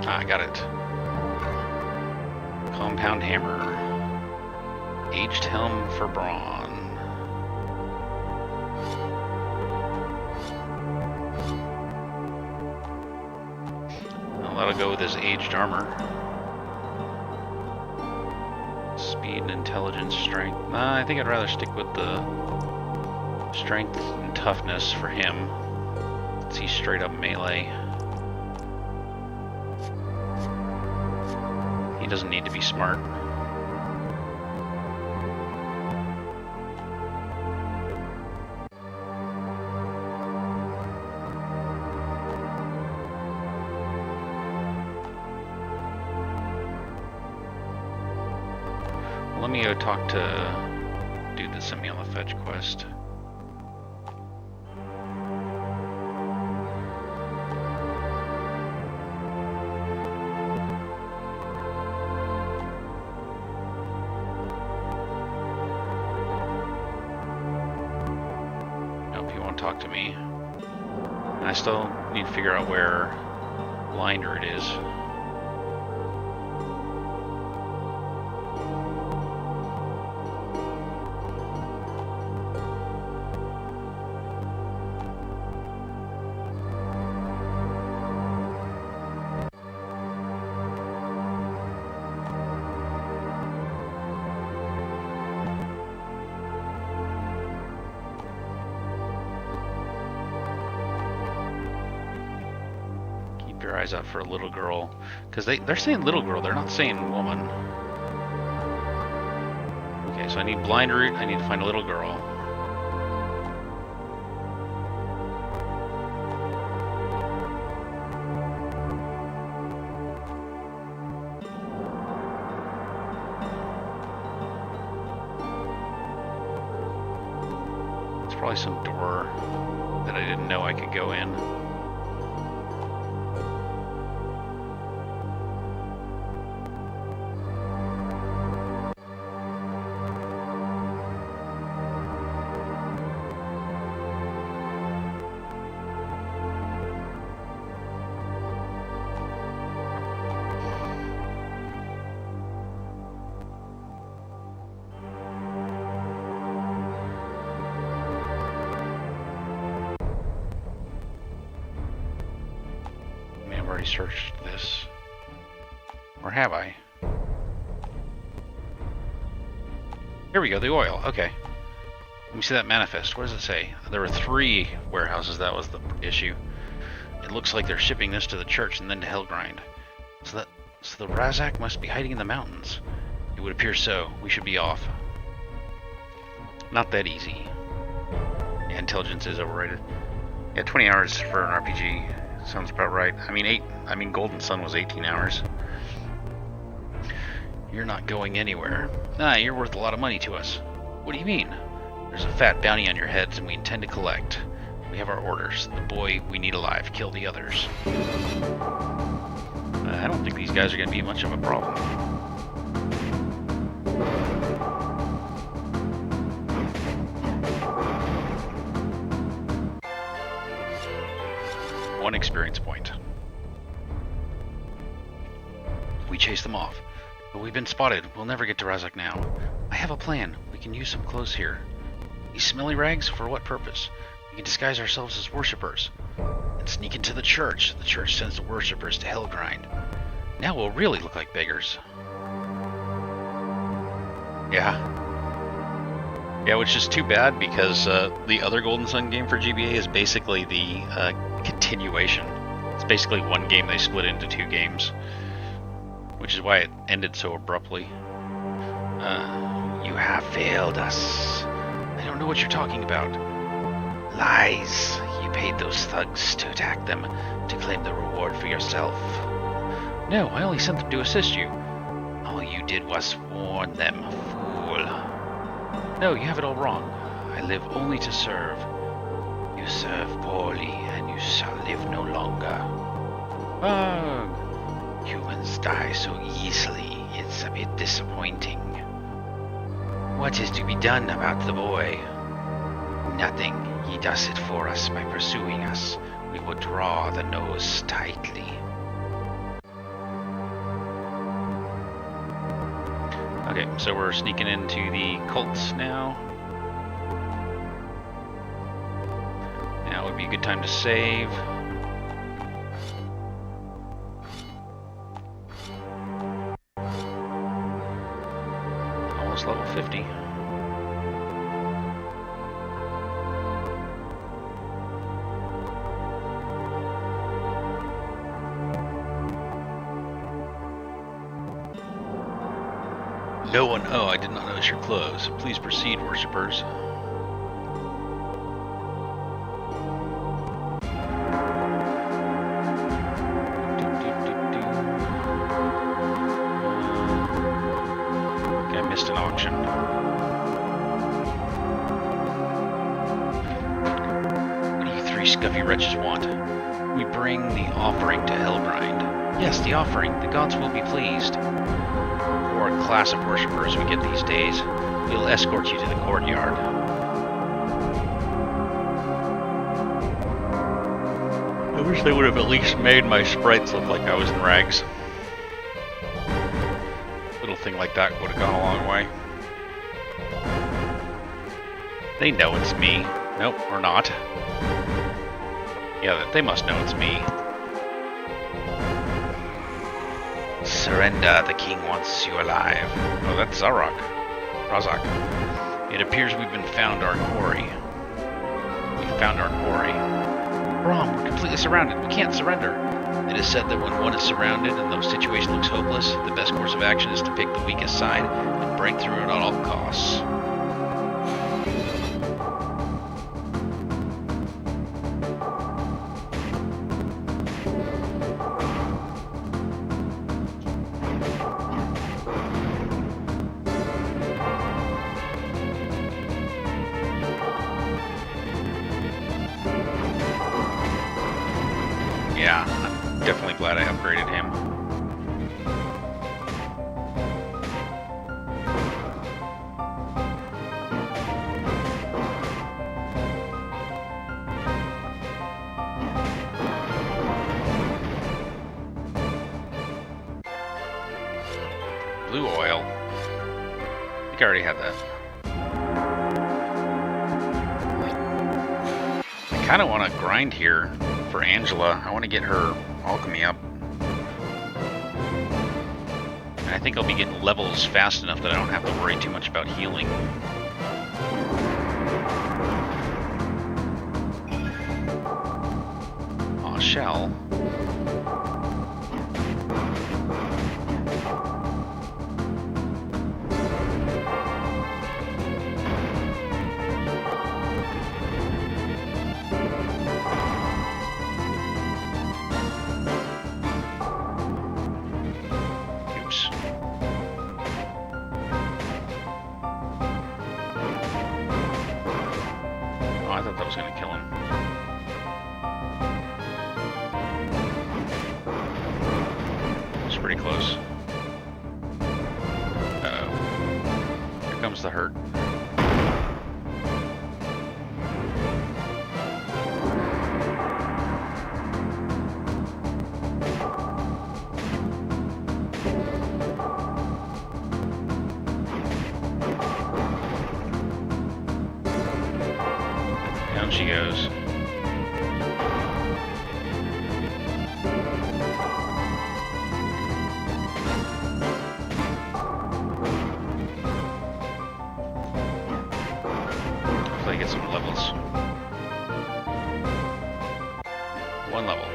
I got it. Compound hammer. Aged helm for brawn. Well, that'll go with his aged armor. Speed, intelligence, strength. I think I'd rather stick with the strength and toughness for him. Let's see, straight up melee. He doesn't need to be smart. Well, let me go talk to dude that sent me on the fetch quest. Talk to me. And I still need to figure out where Blinder it is. your eyes out for a little girl. Because they're saying little girl, they're not saying woman. Okay, so I need blind route, I need to find a little girl. It's probably some door that I didn't know I could go in. I've already searched this. Or have I? Here we go, the oil. Okay. Let me see that manifest. What does it say? There were 3 warehouses. That was the issue. It looks like they're shipping this to the church and then to Hellgrind. So the Razak must be hiding in the mountains. It would appear so. We should be off. Not that easy. Yeah, intelligence is overrated. Yeah, 20 hours for an RPG. Sounds about right. I mean, Golden Sun was 18 hours. You're not going anywhere. Nah, you're worth a lot of money to us. What do you mean? There's a fat bounty on your heads and we intend to collect. We have our orders. The boy we need alive. Kill the others. I don't think these guys are going to be much of a problem. One experience point. We chase them off, but we've been spotted. We'll never get to Razak now. I have a plan. We can use some clothes here. These smelly rags? For what purpose? We can disguise ourselves as worshippers and sneak into the church. The church sends the worshippers to Hellgrind. Now we'll really look like beggars. Yeah, which is too bad because the other Golden Sun game for GBA is basically the continuation. It's basically one game they split into 2 games, which is why it ended so abruptly. You have failed us. I don't know what you're talking about. Lies. You paid those thugs to attack them, to claim the reward for yourself. No, I only sent them to assist you. All you did was warn them, fool. No, you have it all wrong. I live only to serve. You serve poorly, and you shall live no longer. Ugh. Humans die so easily, it's a bit disappointing. What is to be done about the boy? Nothing. He does it for us by pursuing us. We will draw the nose tightly. Okay, so we're sneaking into the cults now. Now would be a good time to save. Almost level 50. No one. Oh, I did not notice your clothes. Please proceed, worshippers. Okay, I missed an auction. What do you 3 scuffy wretches want? We bring the offering to Hellgrind. Yes, the offering. The gods will be pleased. Class of worshippers we get these days. We'll escort you to the courtyard. I wish they would have at least made my sprites look like I was in rags. Little thing like that would have gone a long way. They know it's me. Nope, or not. Yeah, they must know it's me. Surrender, the king wants you alive. Oh, that's Razak. It appears we've found our quarry. We found our quarry. Brom, we're completely surrounded. We can't surrender. It is said that when one is surrounded and the situation looks hopeless, the best course of action is to pick the weakest side and break through it at all costs. Yeah, I'm definitely glad I upgraded him. Blue oil. I think I already had that. I kind of want to grind here for Angela. I want to get her alchemy up. And I think I'll be getting levels fast enough that I don't have to worry too much about healing. Aw, shell. That was going to kill him. It's pretty close. Uh-oh. Here comes the hurt. Down she goes. Hopefully I get some levels. One level.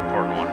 Important one.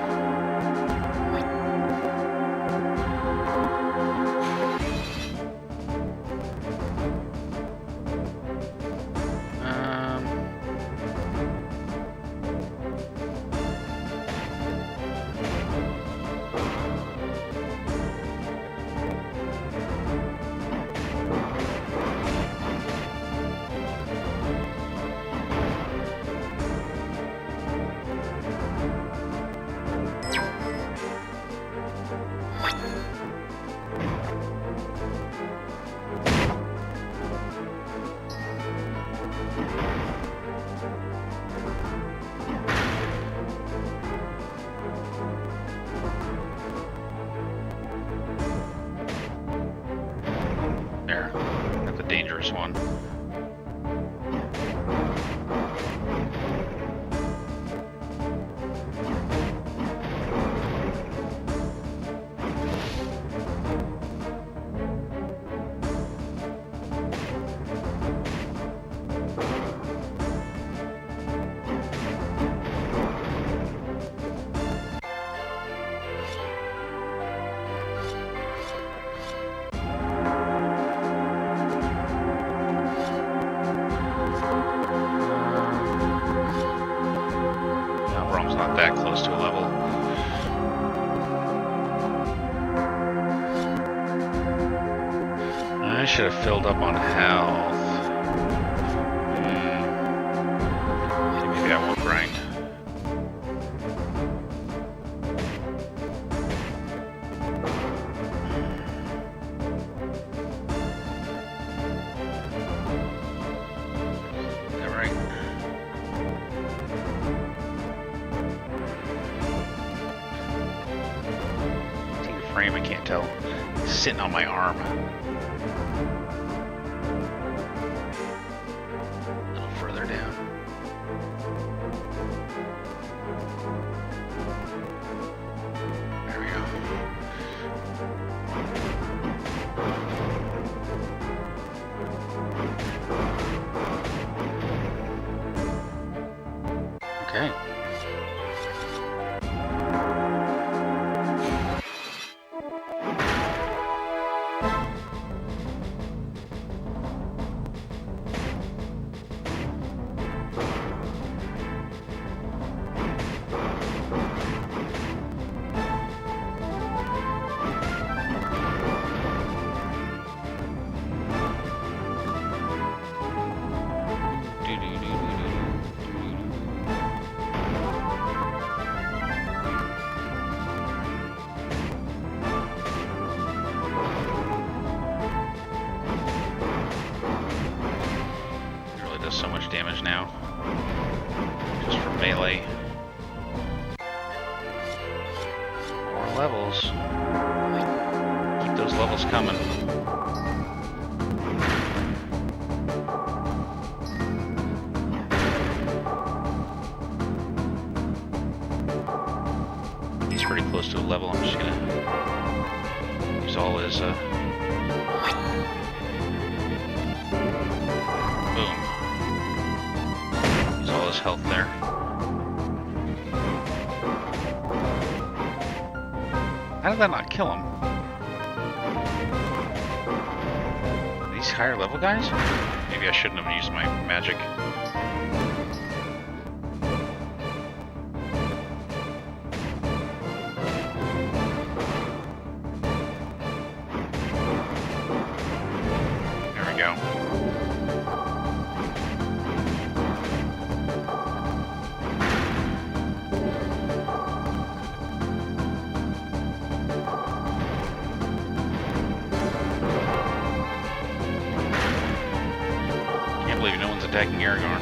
There, got the dangerous one. Not that close to a level. I should have filled up on health. Maybe I won't grind. Frame, I can't tell. It's sitting on my arm. A little further down. There we go. so much damage now. Just from melee. More levels. Keep those levels coming. He's pretty close to a level. I'm just gonna use all his boom. Use all his health there. How did that not kill him? Are these higher level guys? Maybe I shouldn't have used my magic. There we go. Can't believe no one's attacking Eragon.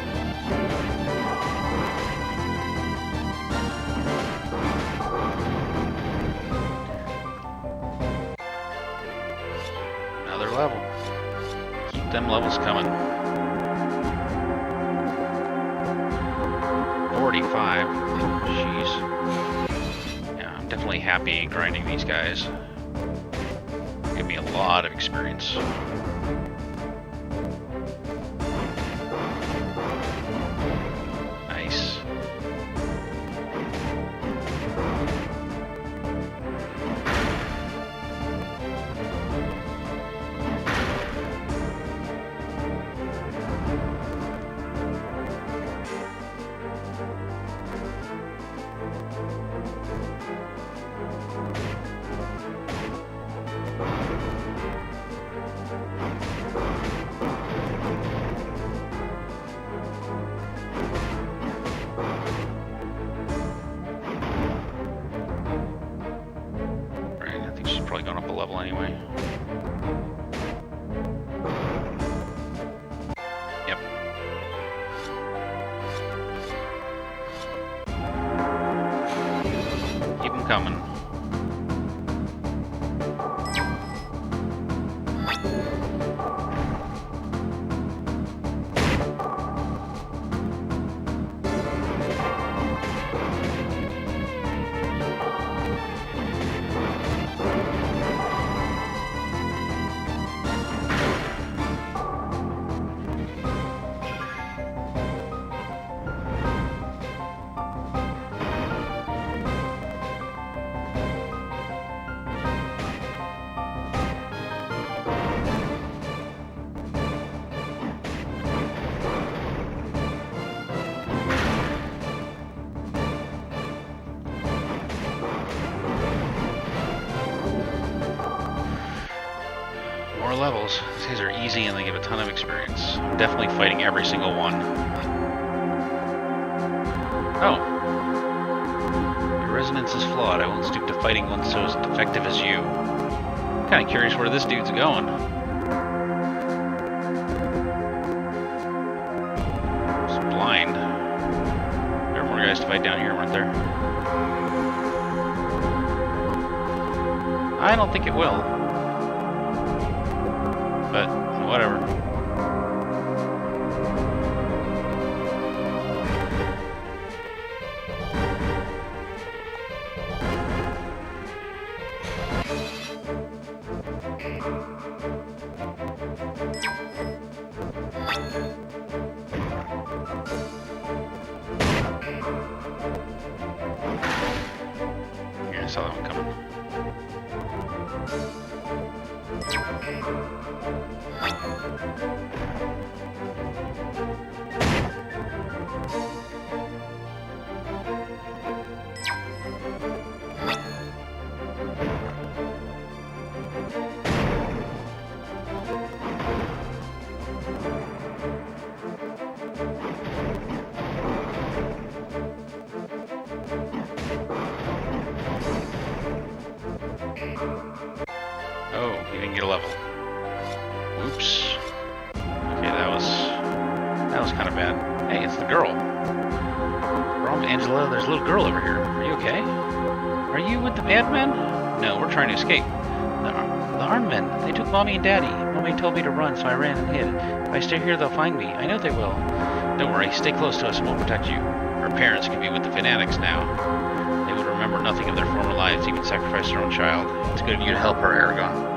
Another level. Keep them levels coming. 45. Jeez. Yeah, I'm definitely happy grinding these guys. Give me a lot of experience. Nice. Right, I think she's probably gone up a level anyway. Yep. Keep them coming. More levels. These guys are easy and they give a ton of experience. I'm definitely fighting every single one. Oh. Your resonance is flawed. I won't stoop to fighting one so defective as you. I'm kind of curious where this dude's going. It's blind. There are more guys to fight down here, weren't there? I don't think it will. But whatever. Yeah, I saw that one coming. Oh, he didn't get a level. Oops. Okay, that was kind of bad. Hey, it's the girl. Angela, there's a little girl over here. Are you okay? Are you with the bad men? No, we're trying to escape. The armed men. They took Mommy and Daddy. Mommy told me to run, so I ran and hid. If I stay here, they'll find me. I know they will. Don't worry. Stay close to us and we'll protect you. Her parents could be with the fanatics now. They would remember nothing of their former lives, even sacrifice their own child. It's good of you to help her, Eragon.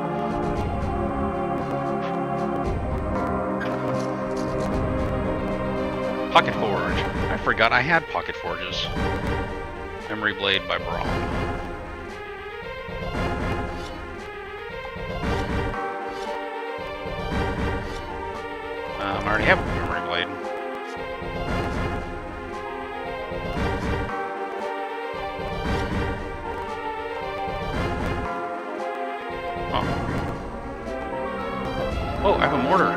Pocket Forge. I forgot I had Pocket Forges. Memory Blade by Brawl. I already have a Memory Blade. Oh, I have a mortar.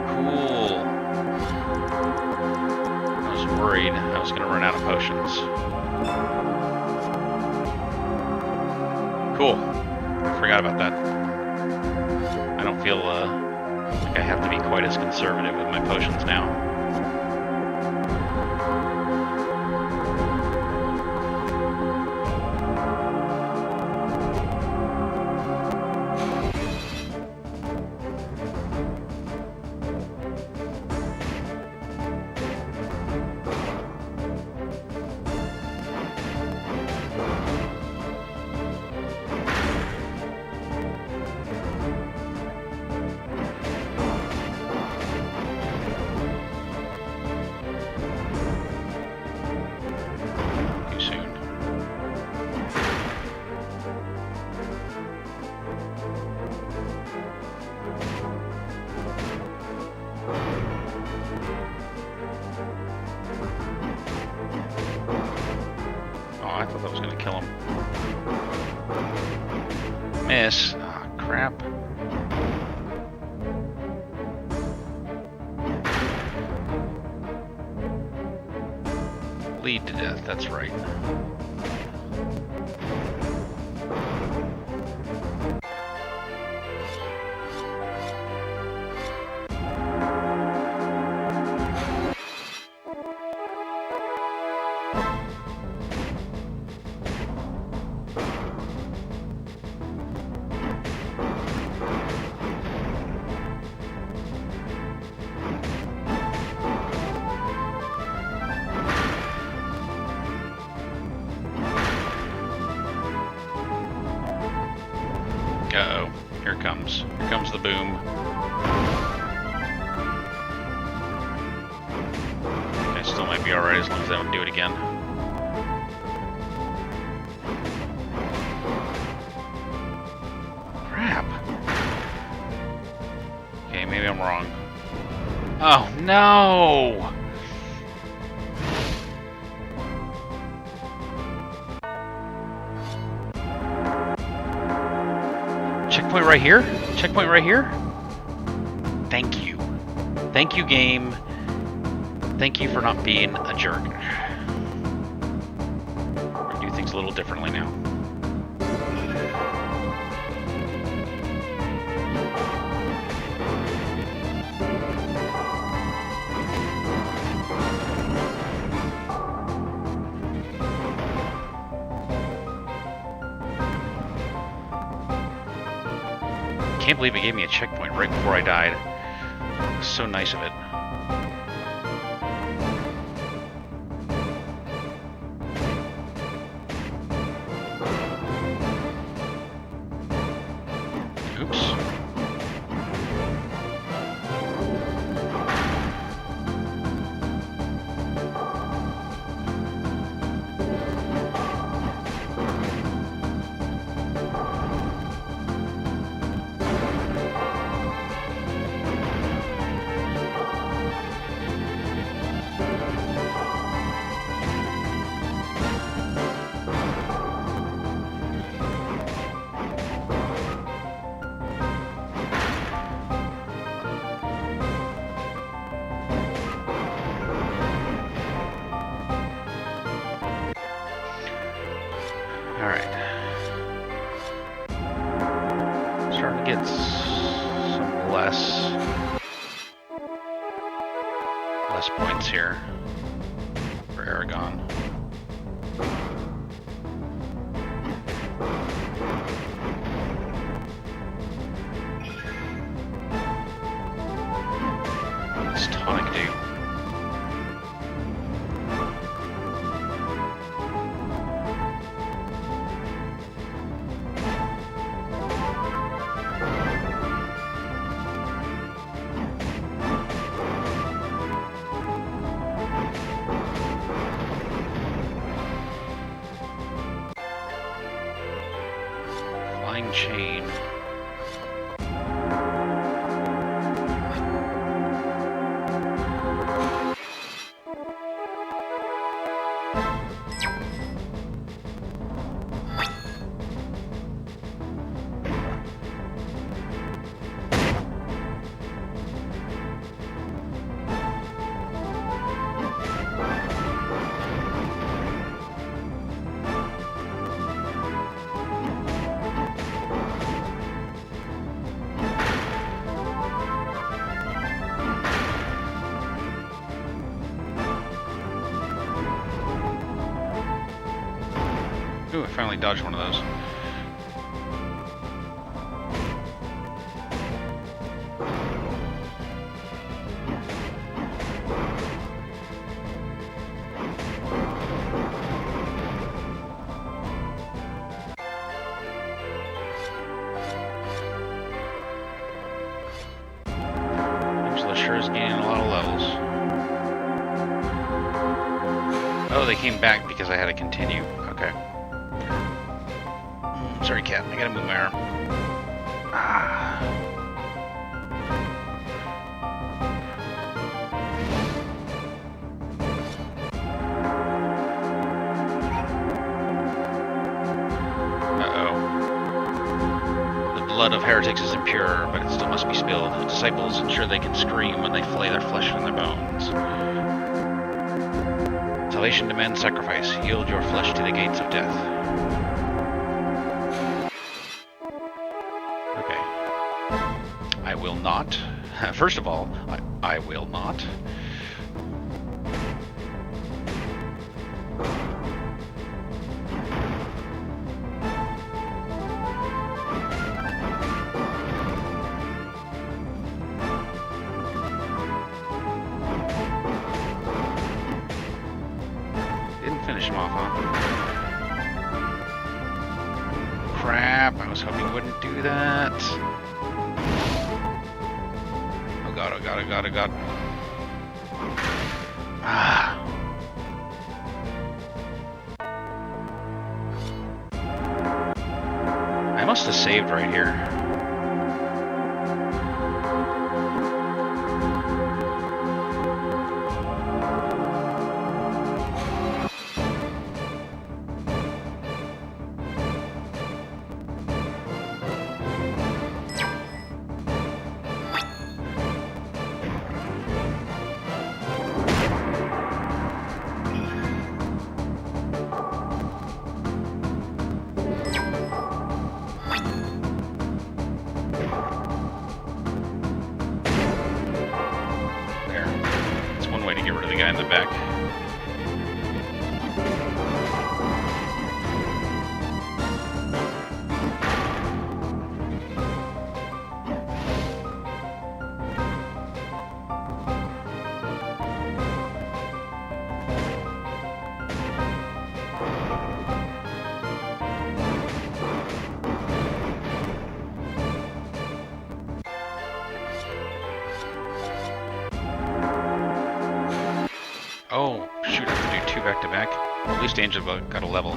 Cool. I was worried I was going to run out of potions. Cool. I forgot about that. I don't feel like I have to be quite as conservative with my potions now. I thought that was going to kill him. Miss. Ah, oh, crap. Bleed to death, that's right. Uh-oh. Here it comes. Here comes the boom. I still might be alright as long as I don't do it again. Crap. Okay, maybe I'm wrong. Oh, no! Checkpoint right here? Checkpoint right here? Thank you. Thank you, game. Thank you for not being a jerk. I do things a little differently now. I can't believe it gave me a checkpoint right before I died. It was so nice of it. Oops. Alright. Starting to get some less plus points here for Eragon. What's tonic do? Chain. Ooh, I finally dodged one of those. Angela sure is gaining a lot of levels. Oh, they came back because I had to continue. Okay. Sorry, cat. I gotta move my arm. Ah. Uh-oh. The blood of heretics is impure, but it still must be spilled. The disciples ensure they can scream when they flay their flesh from their bones. Salvation demands sacrifice. Yield your flesh to the gates of death. I will not. First of all, I will not. Didn't finish him off, huh? Crap, I was hoping you wouldn't do that. Oh god, oh god, oh god, oh god. Ah. I must have saved right here. Way to get rid of the guy in the back. Oh, shoot, I have to do 2 back-to-back. At least Angela got a level.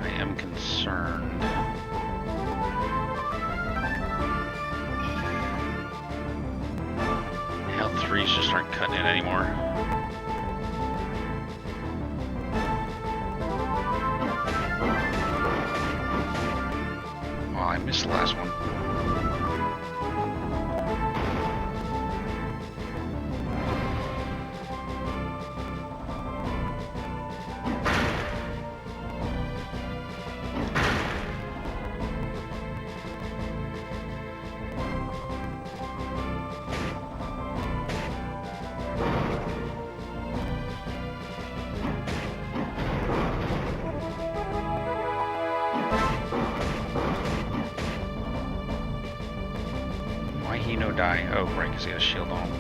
I am concerned. Health 3s just aren't cutting it anymore. I missed the last one. die. Oh, right, because he has a shield on.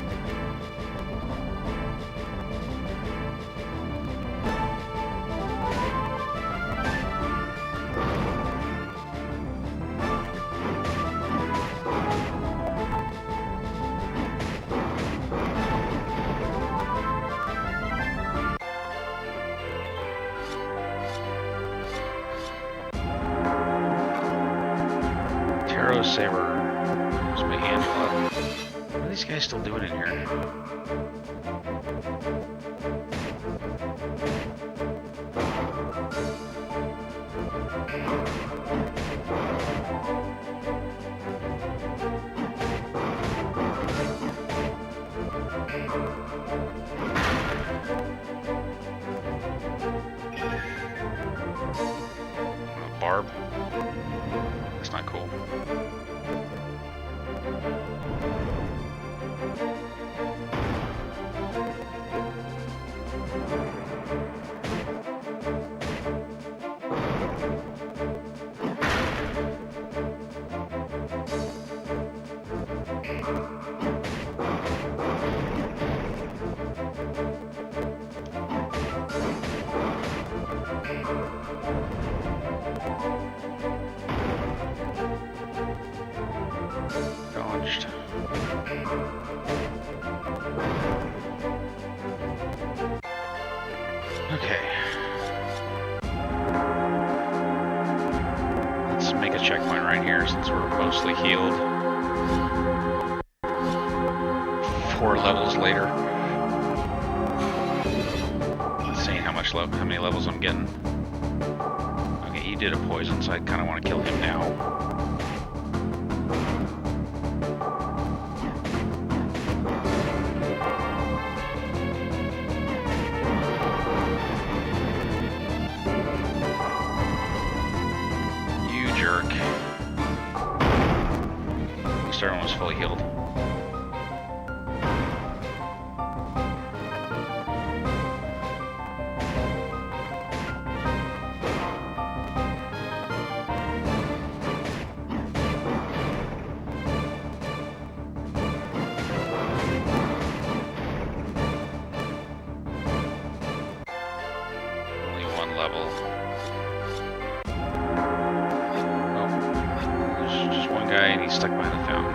Saber. Where's my Angela? What are these guys still doing in here? Barb. That's not cool. Dodged. Okay. Let's make a checkpoint right here since we're mostly healed. 4 levels later. Let's see how many levels I'm getting. Okay, he did a poison, so I kind of want to kill him now. Everyone was fully healed. Only 1 level. Oh, there's just one guy and he's stuck behind the fountain.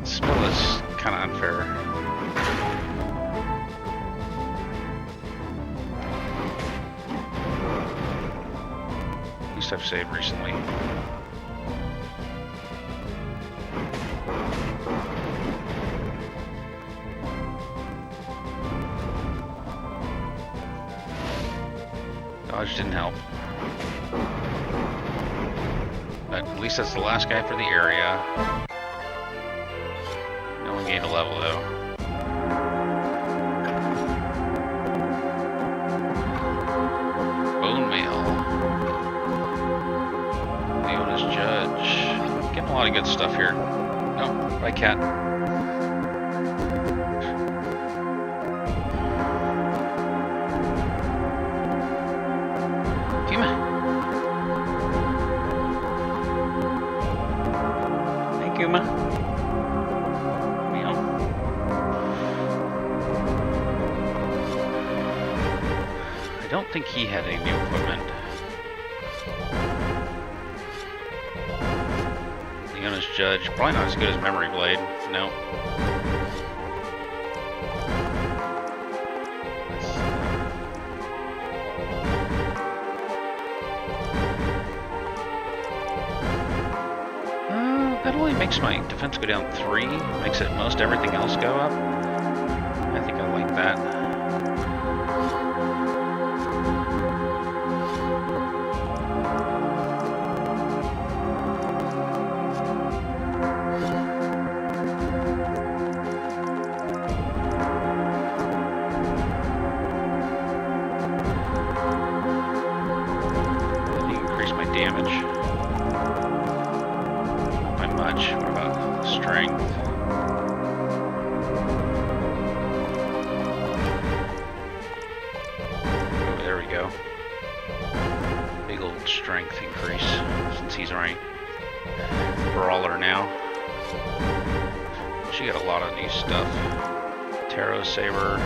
Spell is kind of unfair. At least I've saved recently. Dodge didn't help. But at least that's the last guy for the area. No one gained a level though. Bone mail. Leona's judge. Getting a lot of good stuff here. Oh, bye cat. I don't think he had any new equipment. Leona's judge, probably not as good as Memory Blade. No. That only makes my defense go down 3. Makes it most everything else go up. I think I like that. damage. Not by much. What about strength? Oh, there we go. Big old strength increase since he's right. Brawler now. She got a lot of new stuff. Tarot Saber.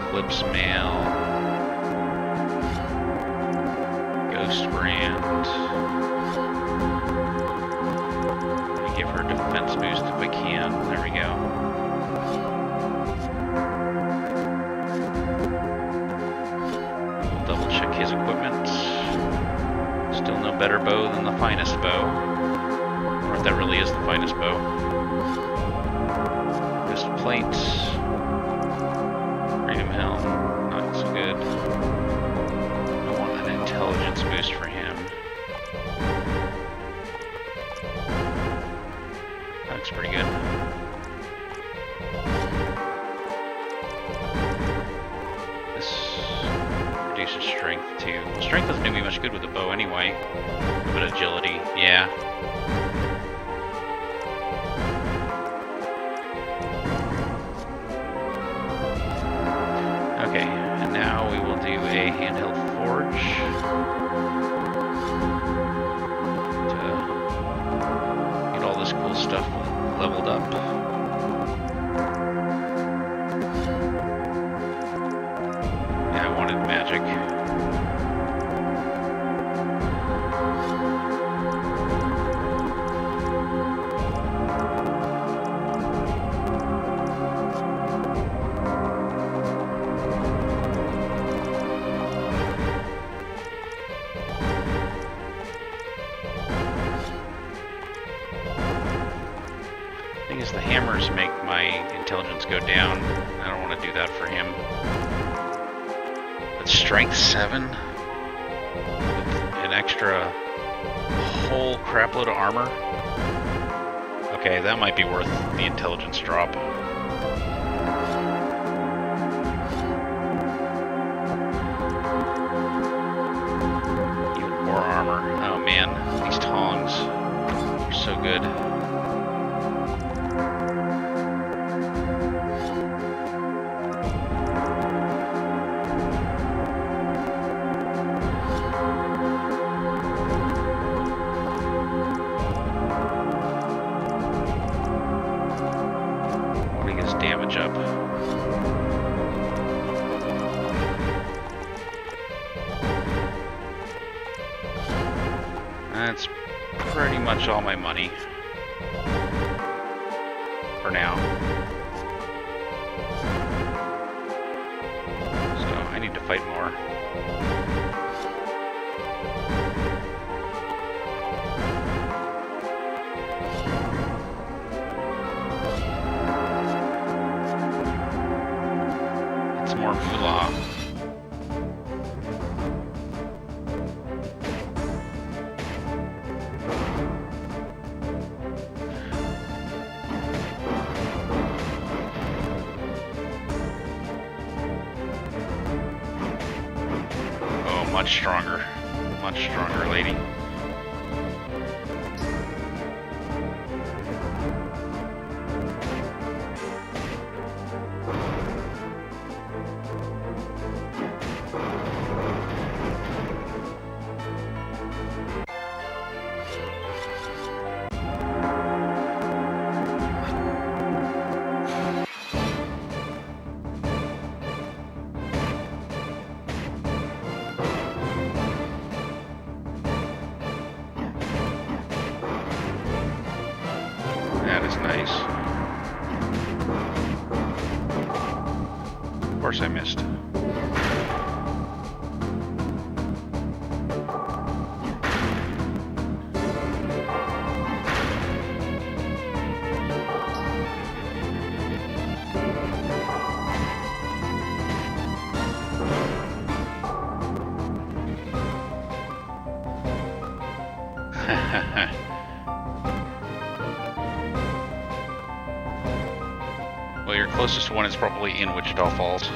Eclipse Mail. Ghost Brand. Let me give her a defense boost if I can. There we go. Double check his equipment. Still no better bow than the finest bow. Or if that really is the finest bow. Wrist plate. Freedom helm. Not so good. I want an intelligence boost for him. That looks pretty good. Strength too. Well, strength doesn't do me much good with the bow anyway. But agility, yeah. Okay, and now we will do a handheld forge to get all this cool stuff leveled up. Yeah, I wanted magic. The hammers make my intelligence go down. I don't want to do that for him. But strength 7? An extra whole crapload of armor? Okay, that might be worth the intelligence drop. Even more armor. Oh man, these tongs are so good. Damage up. That's pretty much all my money for now. So I need to fight more. More moolah. Oh, much stronger, lady. That is nice. Of course I missed. Well, your closest one is probably in Wichita Falls.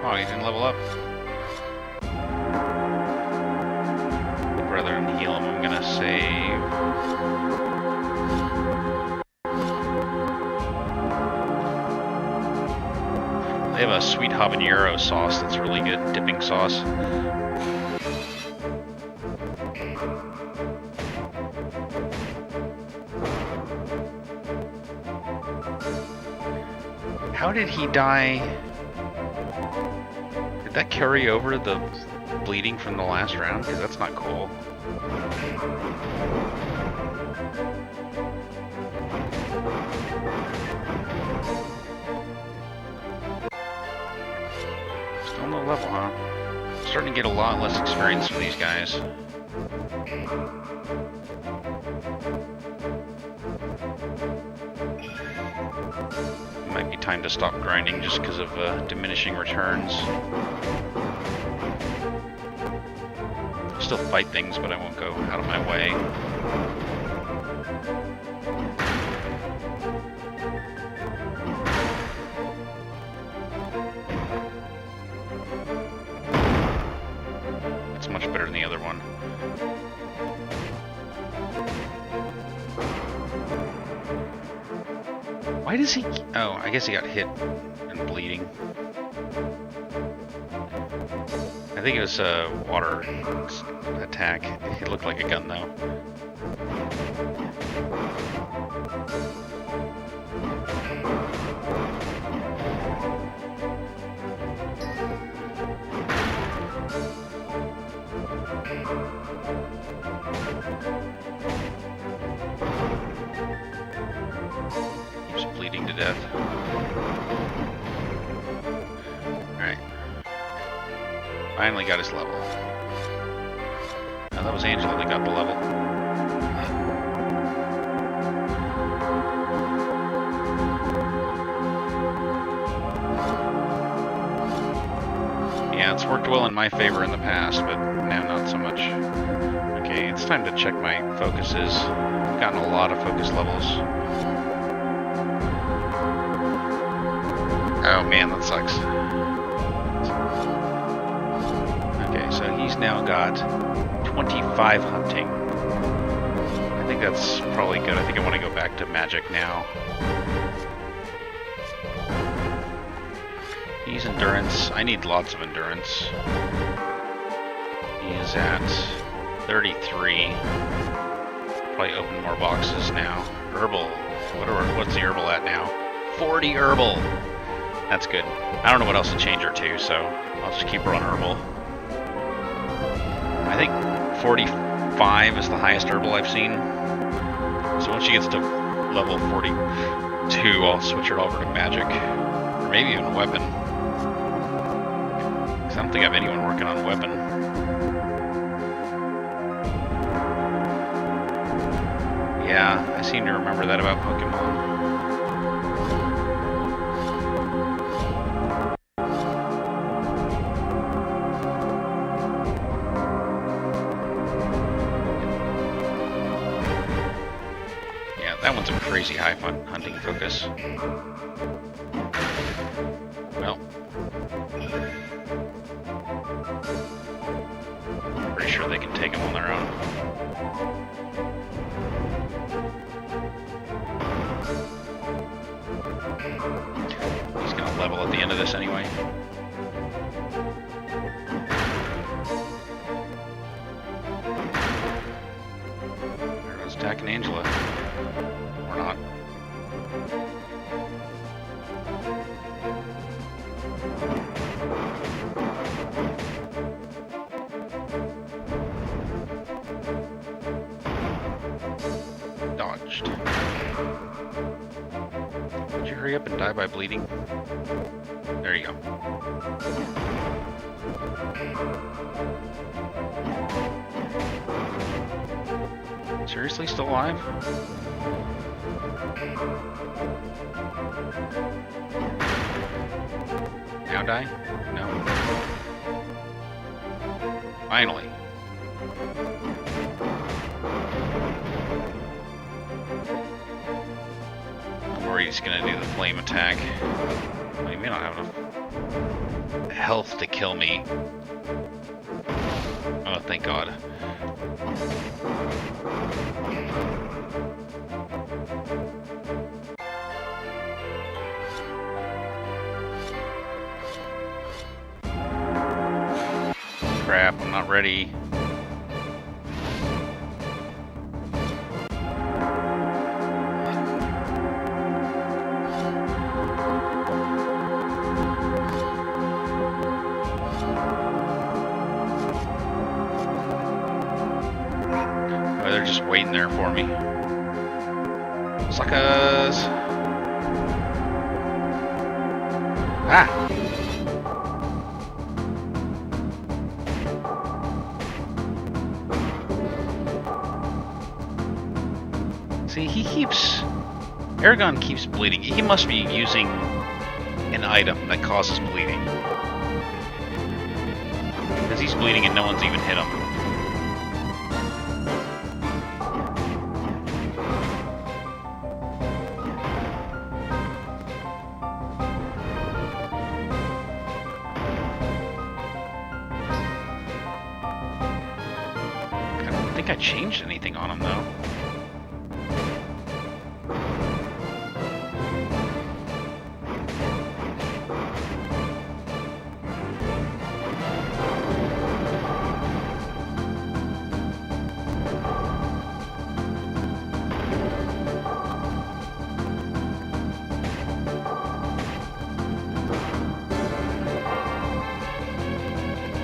Oh, he didn't level up. Rather than heal him, I'm gonna save. They have a sweet habanero sauce that's really good, dipping sauce. How did he die? Did that carry over the bleeding from the last round? Because that's not cool. Still no level, huh? Starting to get a lot less experience from these guys. Might be time to stop grinding just because of diminishing returns. Still fight things, but I won't go out of my way. It's much better than the other one. Why does he... Oh, I guess he got hit and bleeding. I think it was a water attack. It looked like a gun, though. Keeps bleeding to death. Alright. Finally got his level. Now that was Angela that got the level. Yeah, it's worked well in my favor in the past, but now not so much. Okay, it's time to check my focuses. I've gotten a lot of focus levels. Oh man, that sucks. Okay, so he's now got 25 hunting. I think that's probably good. I think I want to go back to magic now. He's endurance. I need lots of endurance. He is at 33. Probably open more boxes now. Herbal. What's the herbal at now? 40 herbal. That's good. I don't know what else to change her to, so I'll just keep her on herbal. I think 45 is the highest herbal I've seen. So once she gets to level 42, I'll switch her over to magic. Or maybe even weapon. Because I don't think I have anyone working on weapon. Yeah, I seem to remember that about Pokemon. That one's a crazy high hunting focus. Well, pretty sure they can take them on their own. He's gonna level at the end of this anyway. Everyone's attacking Angela. Or not. Dodged. Did you hurry up and die by bleeding? There you go. Seriously, still alive? Now die? No. Finally. I'm worried he's gonna do the flame attack. Well, he may not have enough health to kill me. Oh, thank God. Crap, I'm not ready. Oh, they're just waiting there for me. Suckers! Ah! See, Eragon keeps bleeding. He must be using an item that causes bleeding. Because he's bleeding and no one's even hit him. I don't think I changed anything on him, though.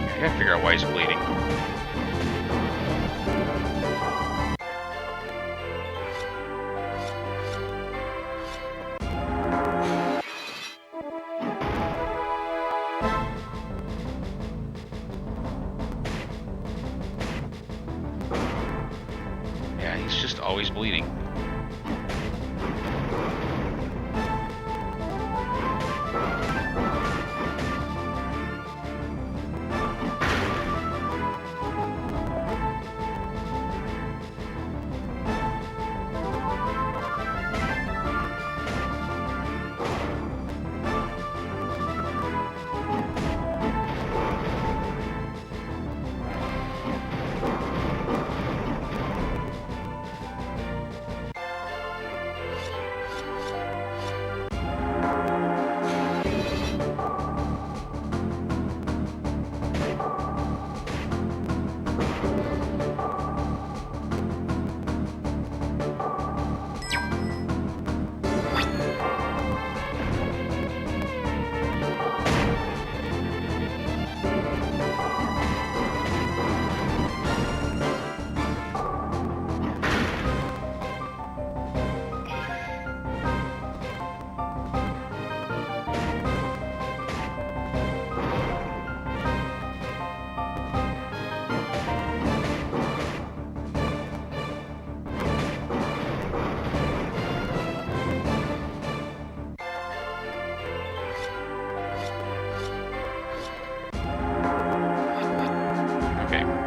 I gotta figure out why he's bleeding. Yeah, he's just always bleeding.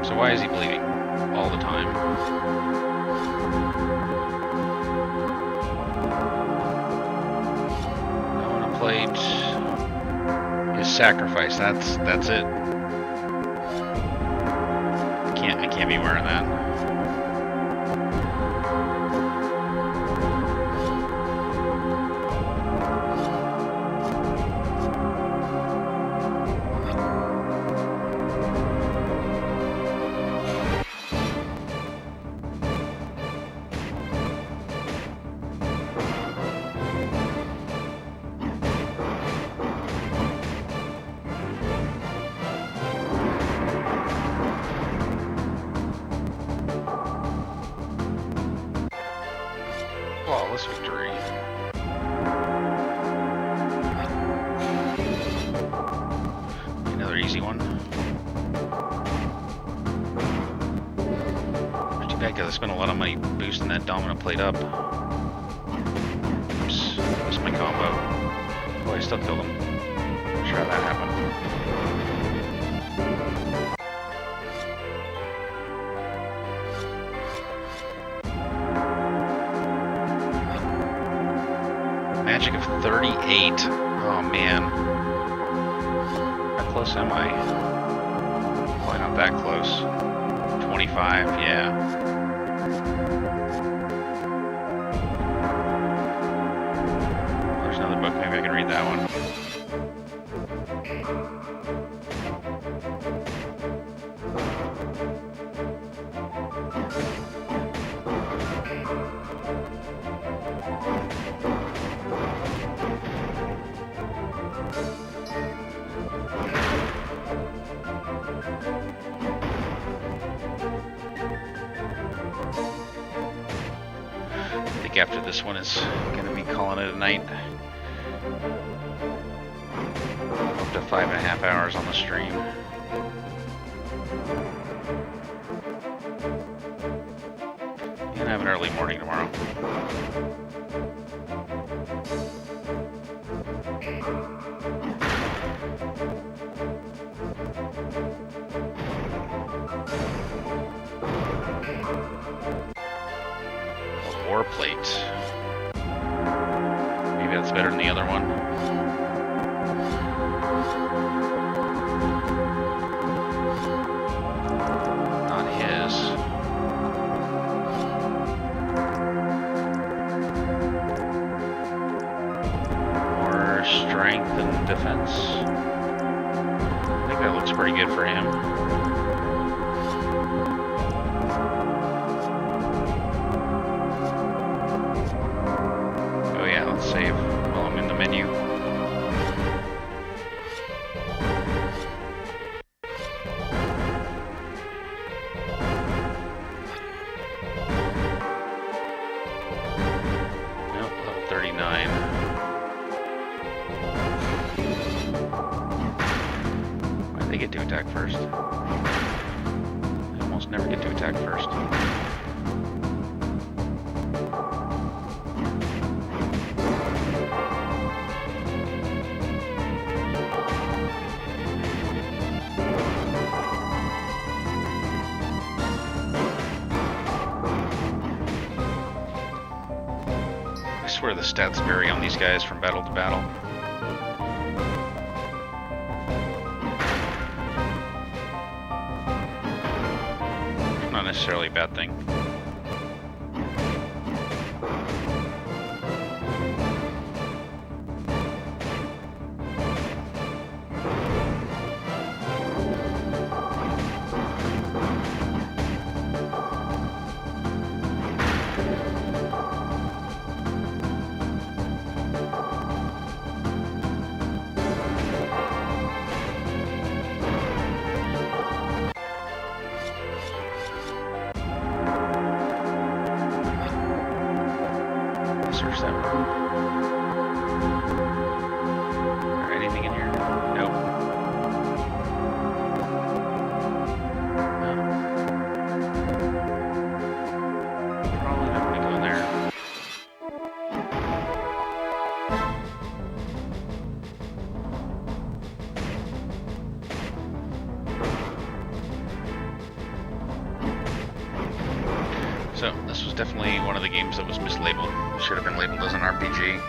So why is he bleeding all the time? I want to plate his sacrifice. That's it. I can't be wearing that. easy one. Too bad because I spent a lot of money boosting that dominant plate up. Oops, missed my combo. Oh, I still killed him. Not sure how that happened. Magic of 38. Oh man. How close am I? Probably not that close. 25, yeah. There's another book, maybe I can read that one. I think after this one is gonna be calling it a night. Up to 5.5 hours on the stream. And have an early morning tomorrow. War plate. Maybe that's better than the other one. Not his. More strength and defense. I think that looks pretty good for him. Save while I'm in the menu. Nope, level 39. Why do they get to attack first? They almost never get to attack first. I swear the stats vary on these guys from battle to battle. Not necessarily a bad thing. Search that room. Or anything in here? Nope. No. Probably not gonna go in there. So, this was definitely one of the games that was mislabeled. It should have been labeled as an RPG.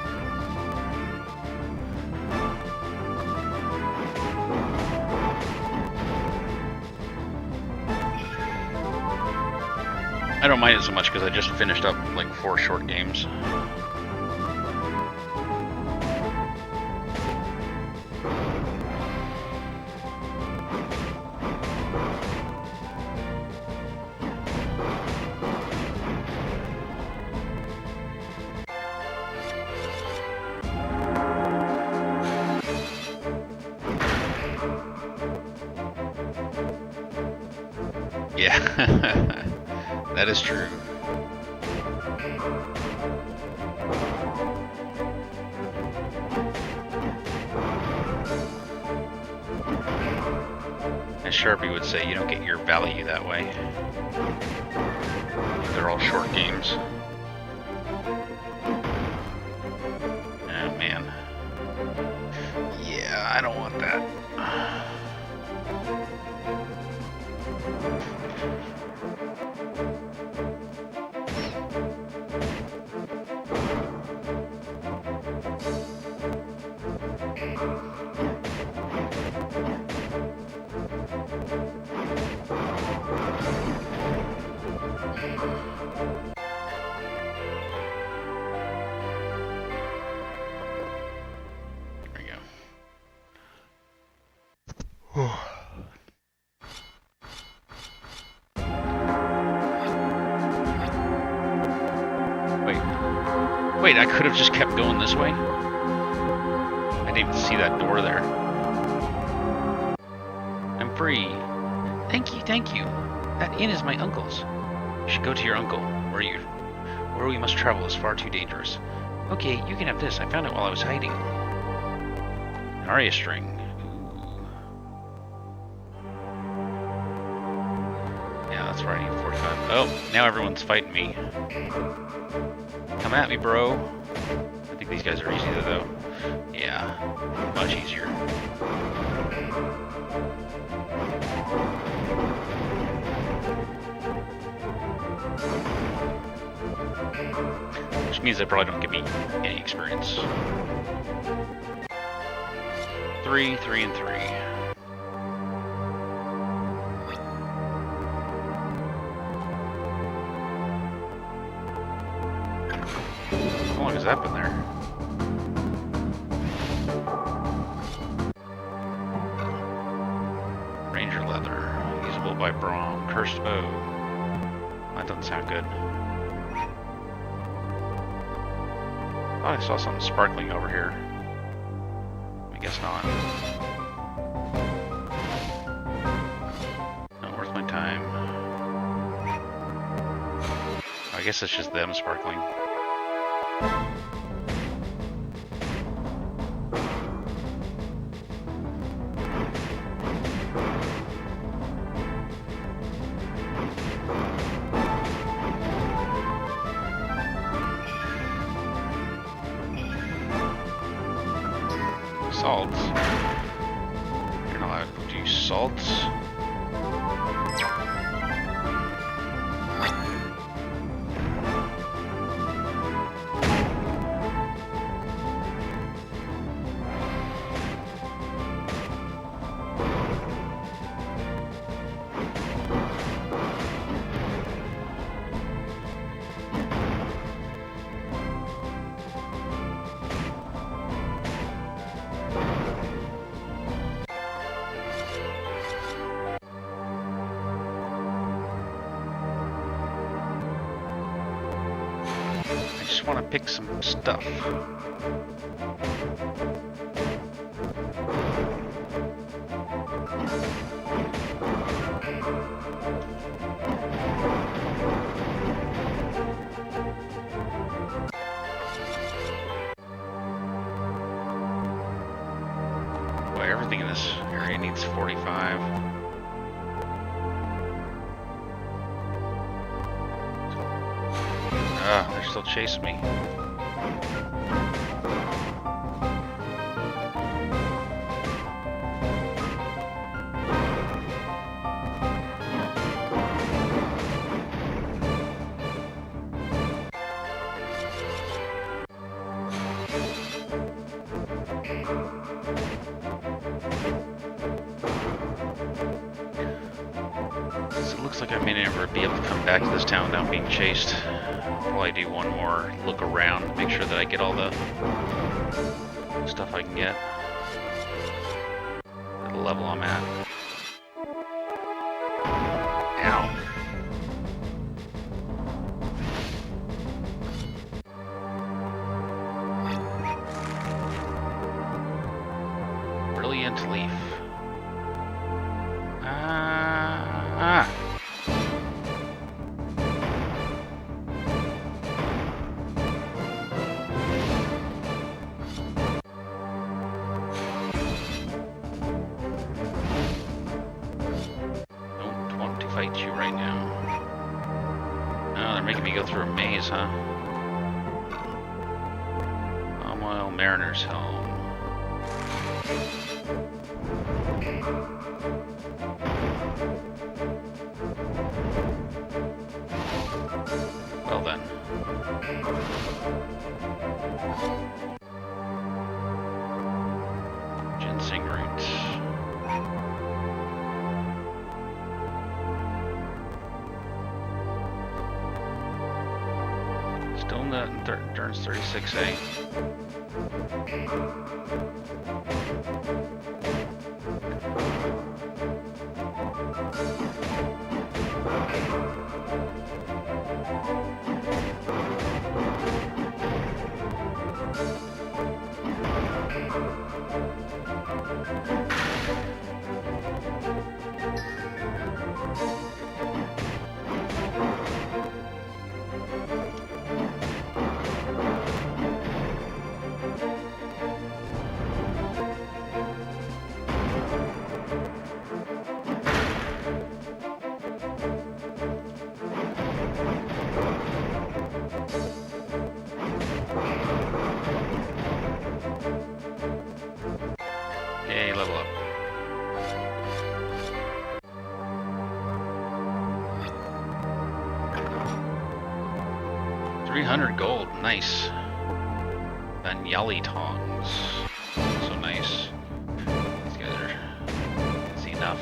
I don't mind it so much because I just finished up like 4 short games. Yeah, that is true. As Sharpie would say, you don't get your value that way. They're all short games. Oh man. Yeah, I don't want that. Wait, I could have just kept going this way? I didn't even see that door there. I'm free. Thank you. That inn is my uncle's. You should go to your uncle. Where we must travel is far too dangerous. Okay, you can have this. I found it while I was hiding. An aria string. Ooh. Yeah, that's where I need 45. Oh, now everyone's fighting me. Come at me, bro. I think these guys are easy though. Yeah, much easier. Which means they probably don't give me any experience. 3, 3, and 3. How long has that been there? Ranger leather, usable by Braum. Cursed bow. That doesn't sound good. Thought I saw something sparkling over here. I guess not. Not worth my time. I guess it's just them sparkling. Salts. You're not allowed to do salts. I just want to pick some stuff. Boy, everything in this area needs 45. They're still chasing me. So it looks like I may never be able to come back to this town without being chased. Probably do one more look around, make sure that I get all the stuff I can get at the level I'm at. Ow. Brilliant leaf. they're making me go through a maze, huh? Palm Mariner's Home. Well then. Ginseng root. Still in the Endurance 36A. Yay, level up. $300 gold, nice. Banyali tongs, so nice. These guys are easy enough.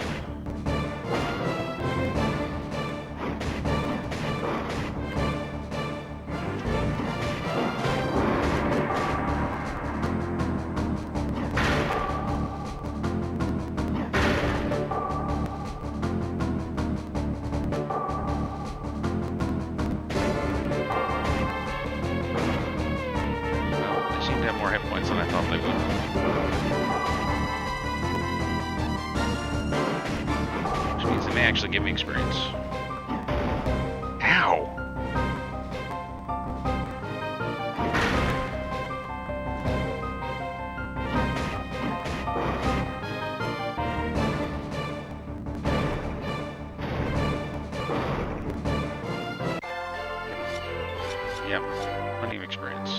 More hit points than I thought they would. Which means they may actually give me experience. Ow! Yep, plenty of experience.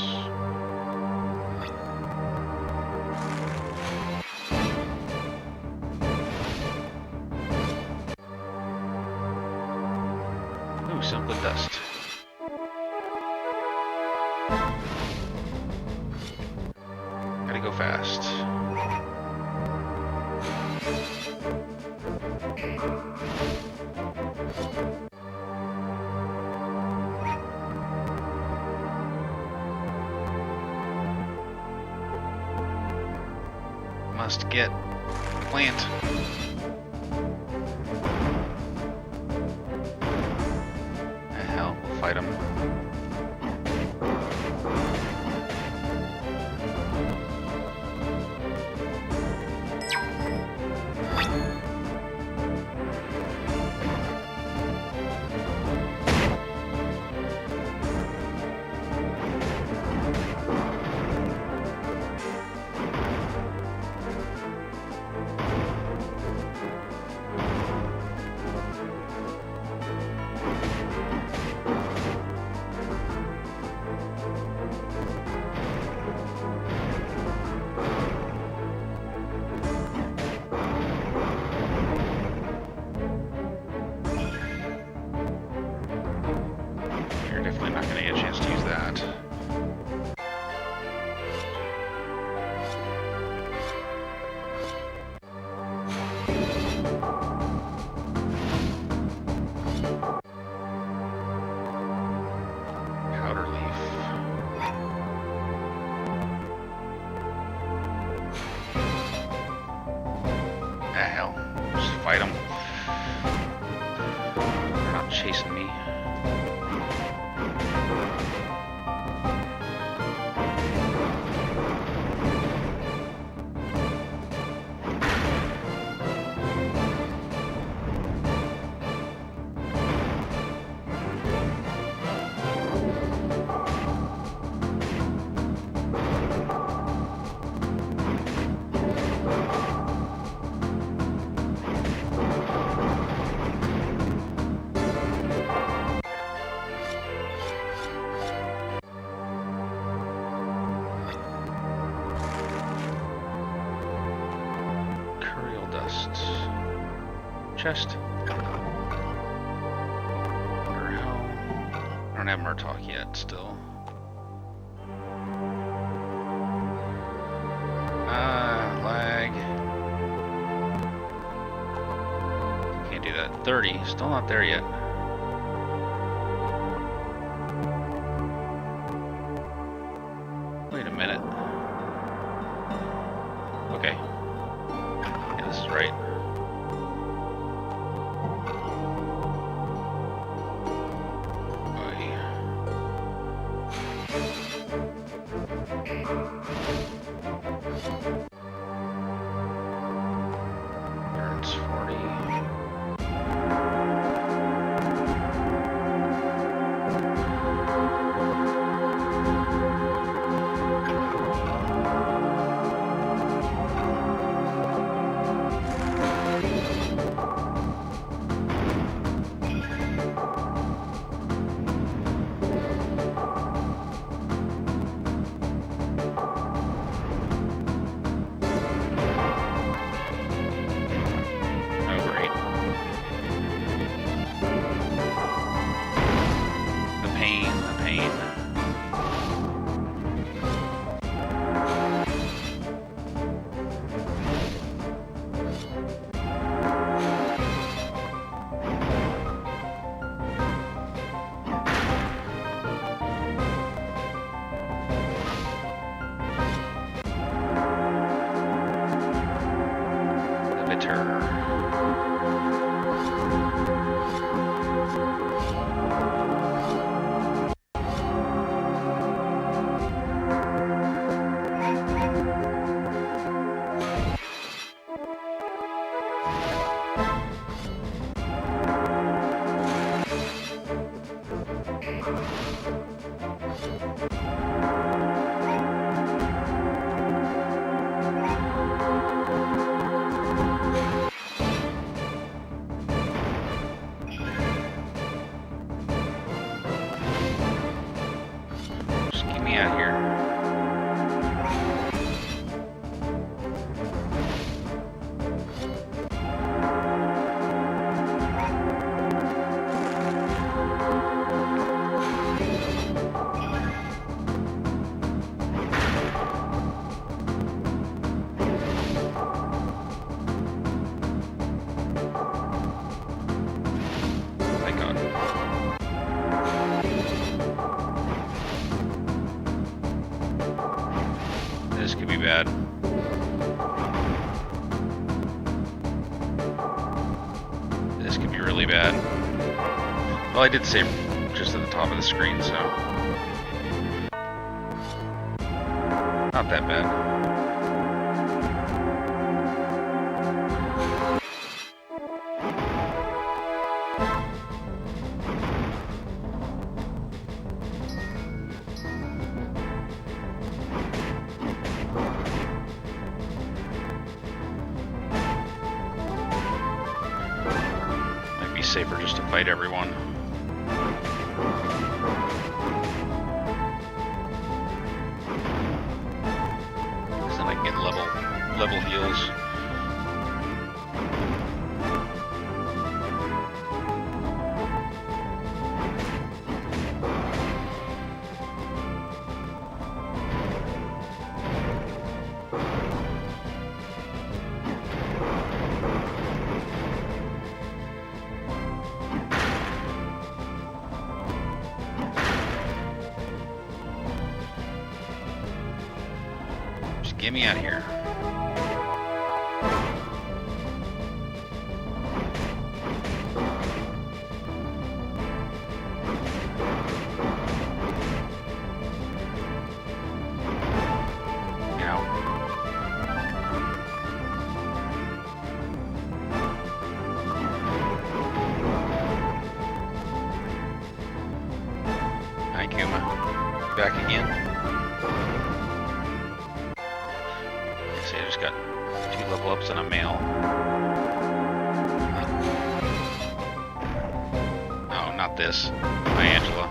Simple dust. Gotta go fast. Must get plant. Fight him. Fight them. They're not chasing me. chest. Wonder how... I don't have Murtalk yet, still. Lag. Can't do that. 30, still not there yet. Wait a minute. Okay. Yeah, this is right. Burns 40. This could be bad. This could be really bad. Well, I did save just at the top of the screen, so... not that bad. Safer just to fight everyone. Because then I can get level heals. Get me out of here. Ow. Hi, Kuma. Back again? I just got 2 level ups and a male. Oh, not this. Hi, Angela.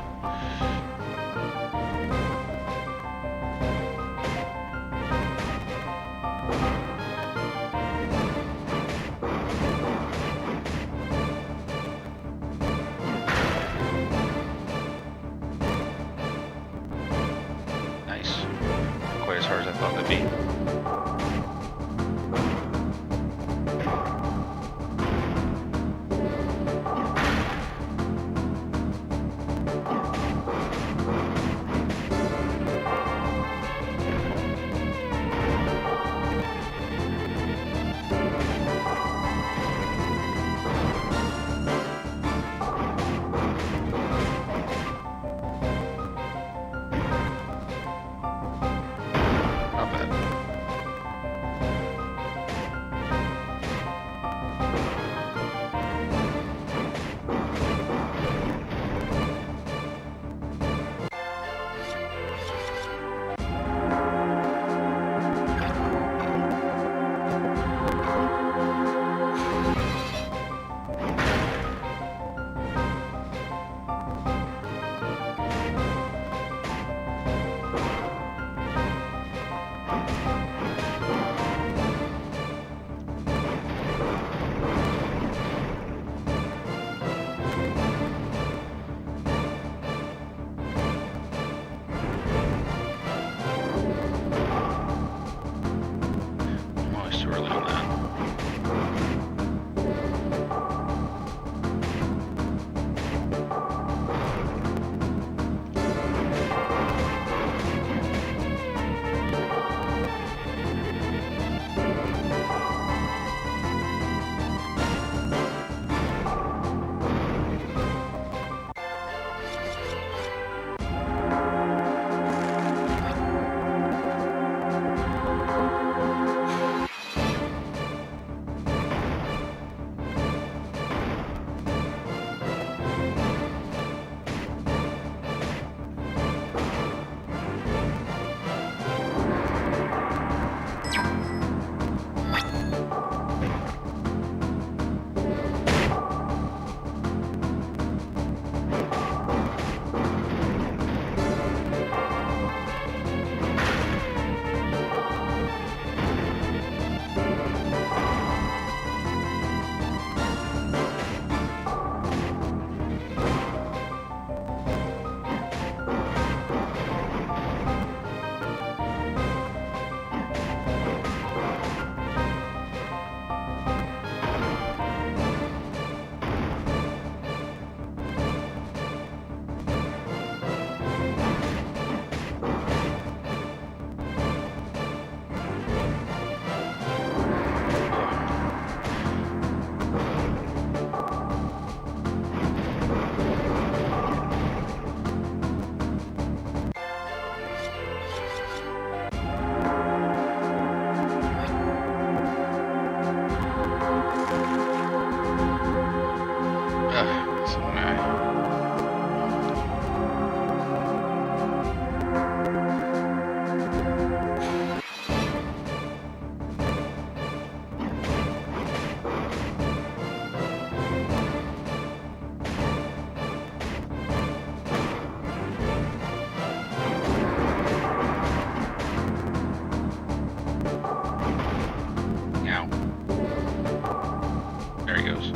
he goes.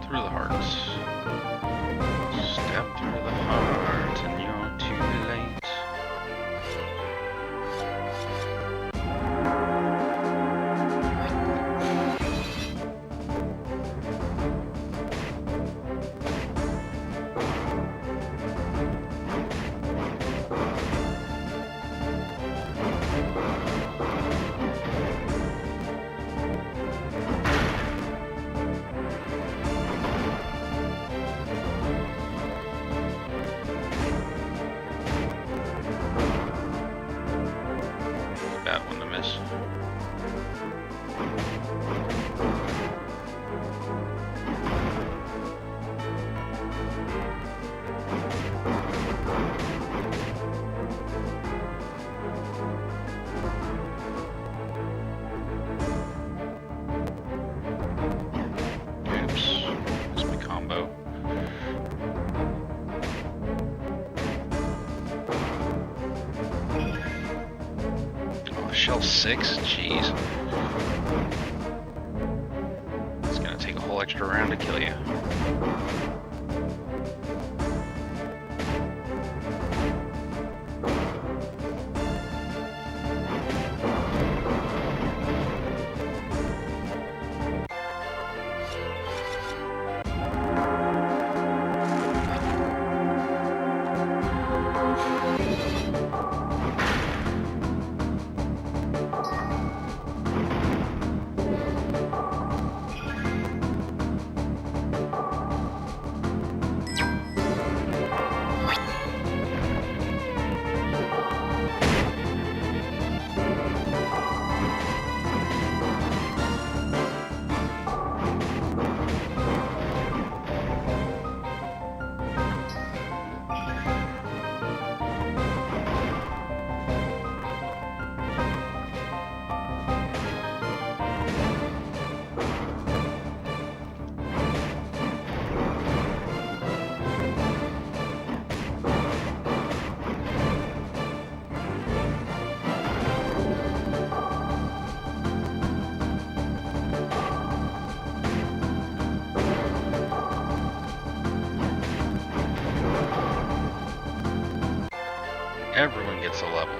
Through the heart. Step through the heart and you're too late. Bad one to miss. Oops, missed my combo. Oh, shell 6? Jeez. It's gonna take a whole extra round to kill you. Everyone gets a level.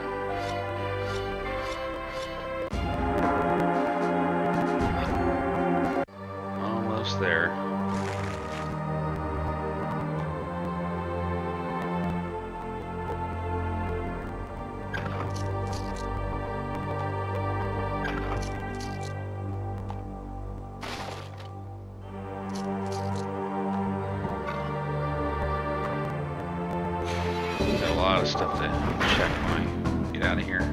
Almost there. Got a lot of stuff to check when I get out of here.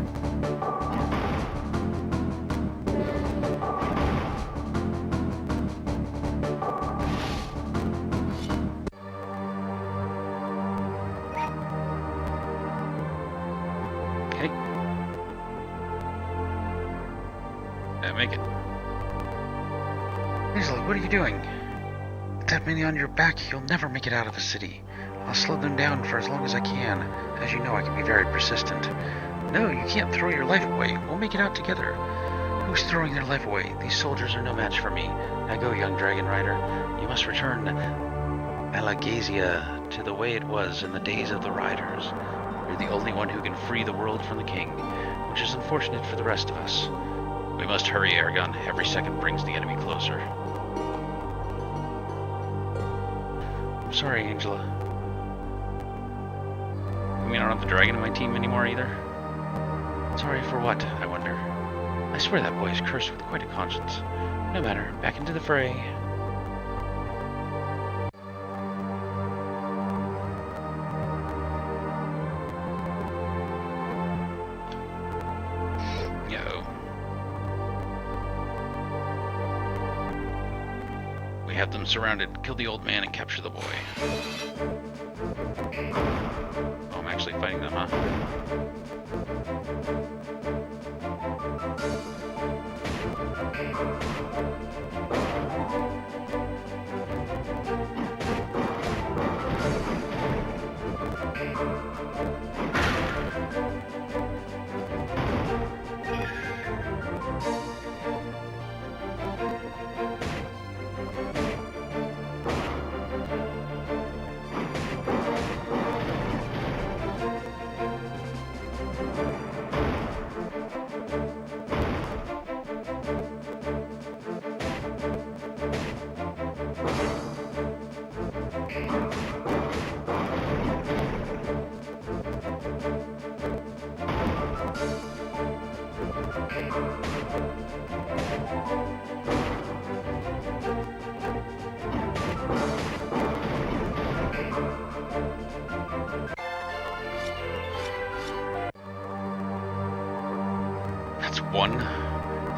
Okay. Did I make it? Weasley, what are you doing? With that many on your back, you'll never make it out of the city. I'll slow them down for as long as I can. As you know, I can be very persistent. No, you can't throw your life away. We'll make it out together. Who's throwing their life away? These soldiers are no match for me. Now go, young dragon rider. You must return Alagasia to the way it was in the days of the riders. You're the only one who can free the world from the king, which is unfortunate for the rest of us. We must hurry, Eragon. Every second brings the enemy closer. I'm sorry, Angela. You mean I don't have the dragon in my team anymore either? Sorry for what, I wonder? I swear that boy is cursed with quite a conscience. No matter, back into the fray. Yo. We have them surrounded. Kill the old man and capture the boy. Oh, I'm actually fighting them, huh? That's one.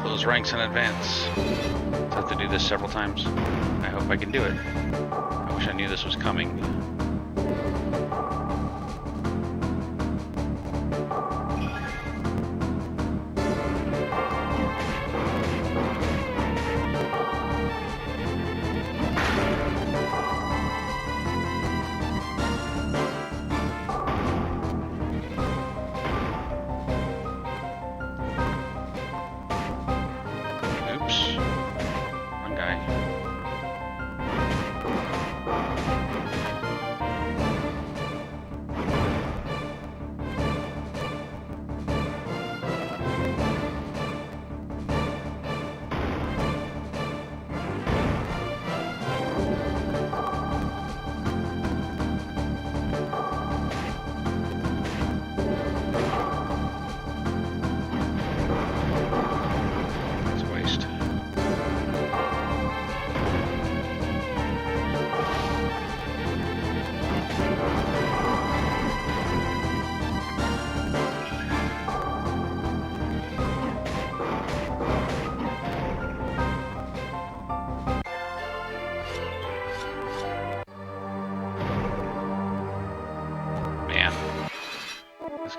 Close ranks in advance. I have to do this several times. I hope I can do it. I wish I knew this was coming.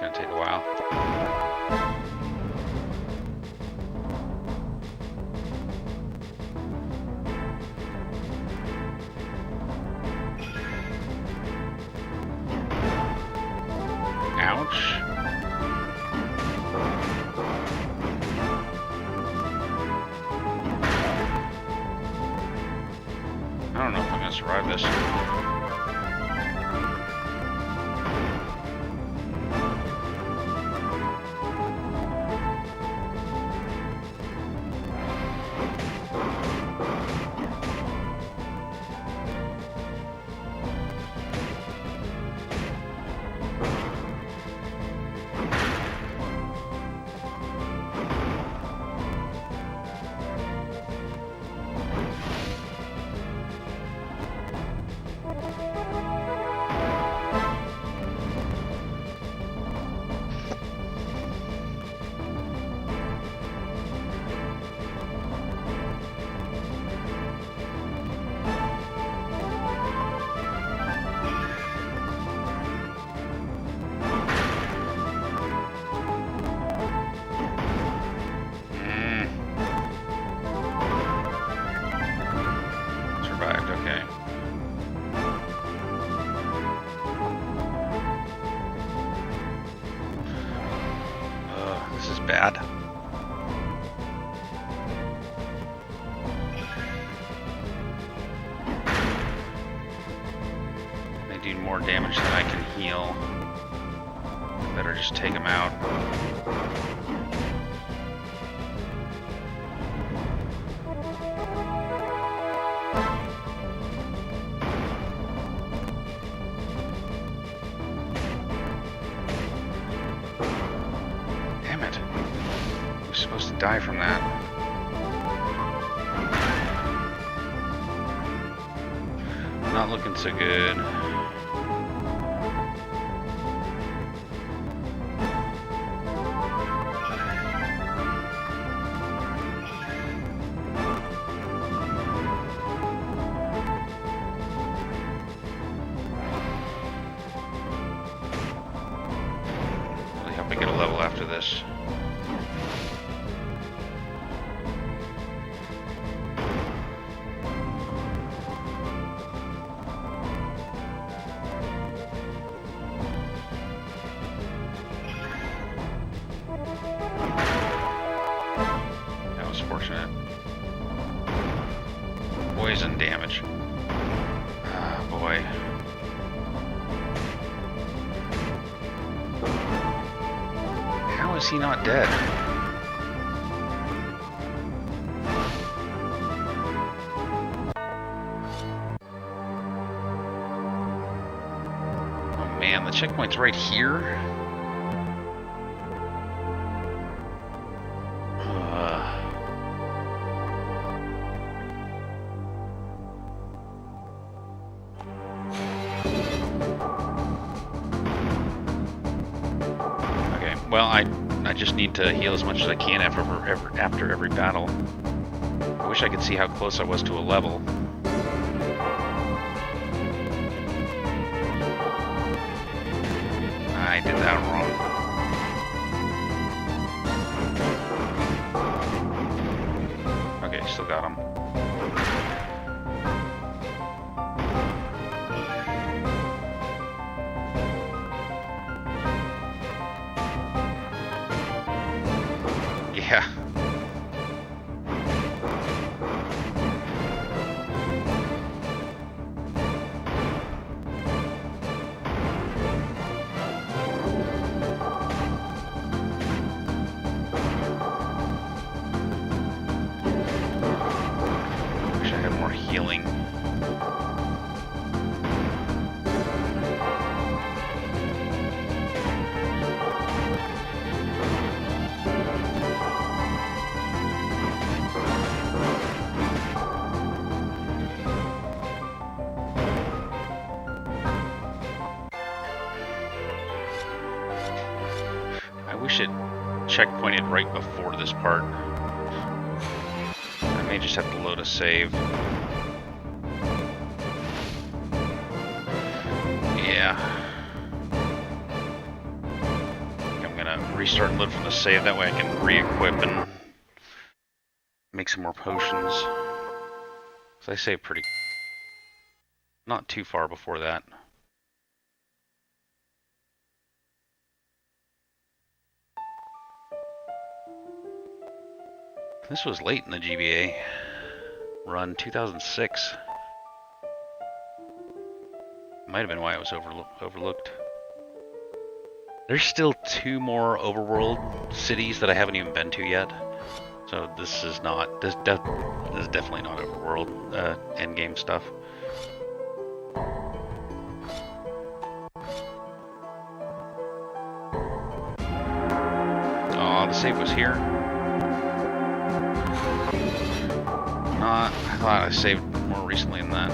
Gonna take a while. Ouch. I don't know if I'm gonna survive this. Bad. They do more damage than I can heal. I better just take them out. Die from that. Not looking so good. Really hope I get a level after this. Poison damage. Oh boy. How is he not dead? Oh man, the checkpoint's right here. Well, I just need to heal as much as I can after every battle. I wish I could see how close I was to a level. I did that wrong. Okay, still got him. Yeah. Wish I had more healing. I wish it checkpointed right before this part. I may just have to load a save. Yeah. I'm gonna restart and load from the save, that way I can re-equip and make some more potions. So I save pretty... not too far before that. This was late in the GBA run, 2006. Might have been why it was overlooked. There's still 2 more overworld cities that I haven't even been to yet. So this is not, this is definitely not overworld endgame stuff. Oh, the save was here. I thought I saved more recently than that.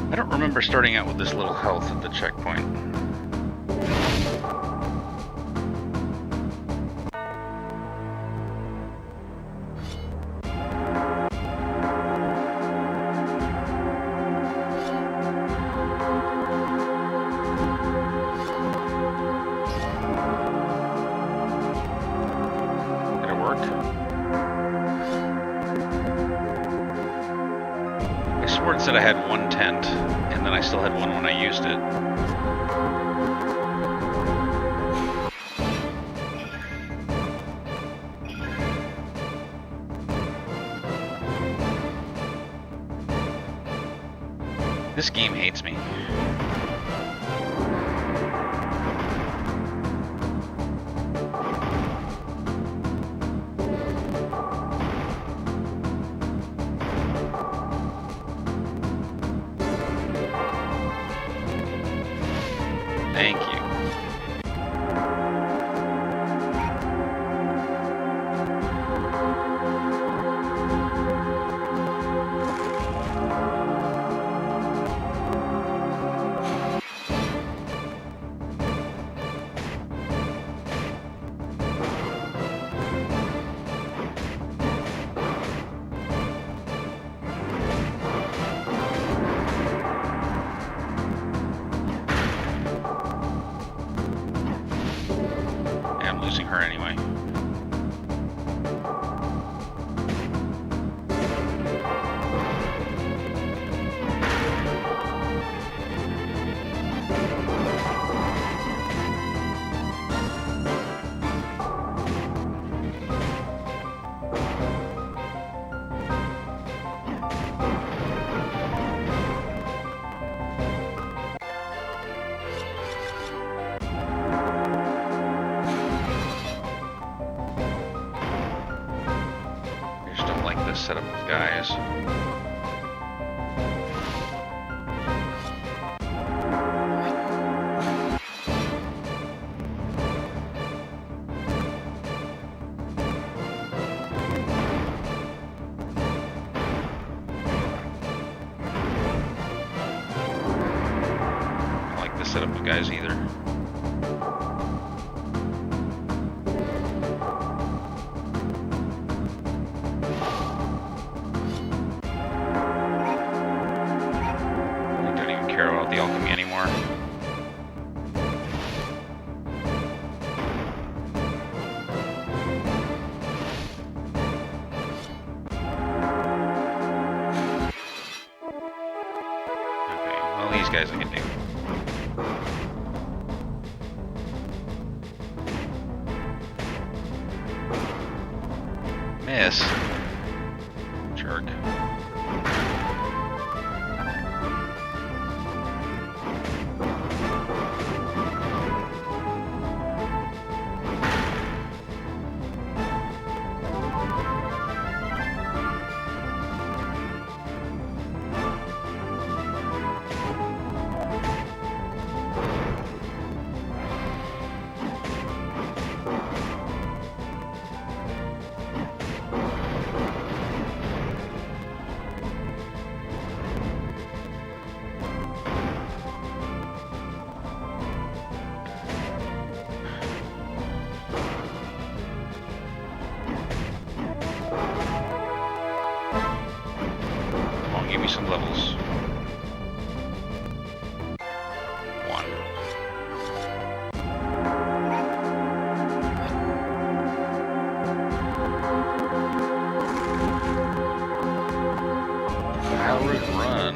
I don't remember starting out with this little health at the checkpoint. Did it work? I swore it said I had one tent, and then I still had one when I used it. This game hates me. Thank you. I'm losing her anyway. setup of guys. I don't like the setup of guys either. The alchemy anymore. Okay, well these guys I can do. Miss. Jerk. Give me some levels. 1. Howard run.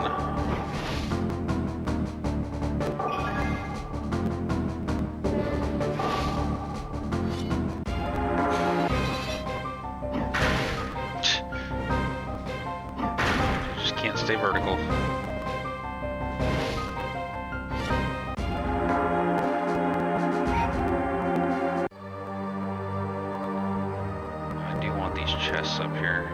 Can't stay vertical. I do want these chests up here.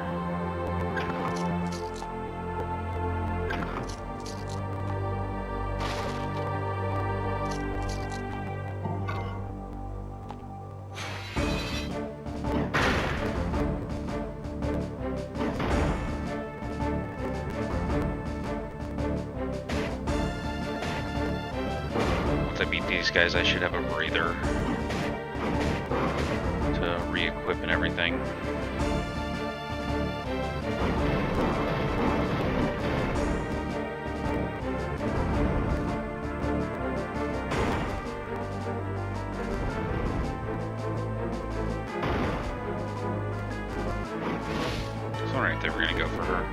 Once I beat these guys, I should have a breather to re-equip and everything. It's alright, they were gonna go for her.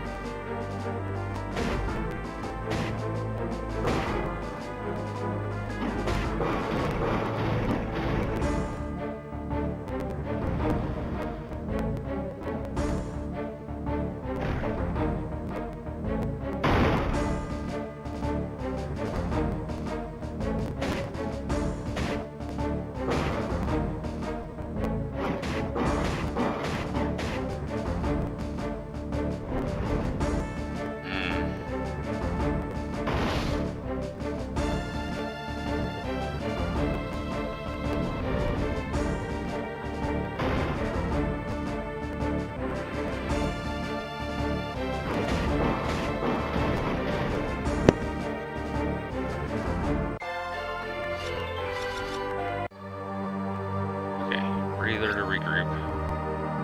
Breather to regroup,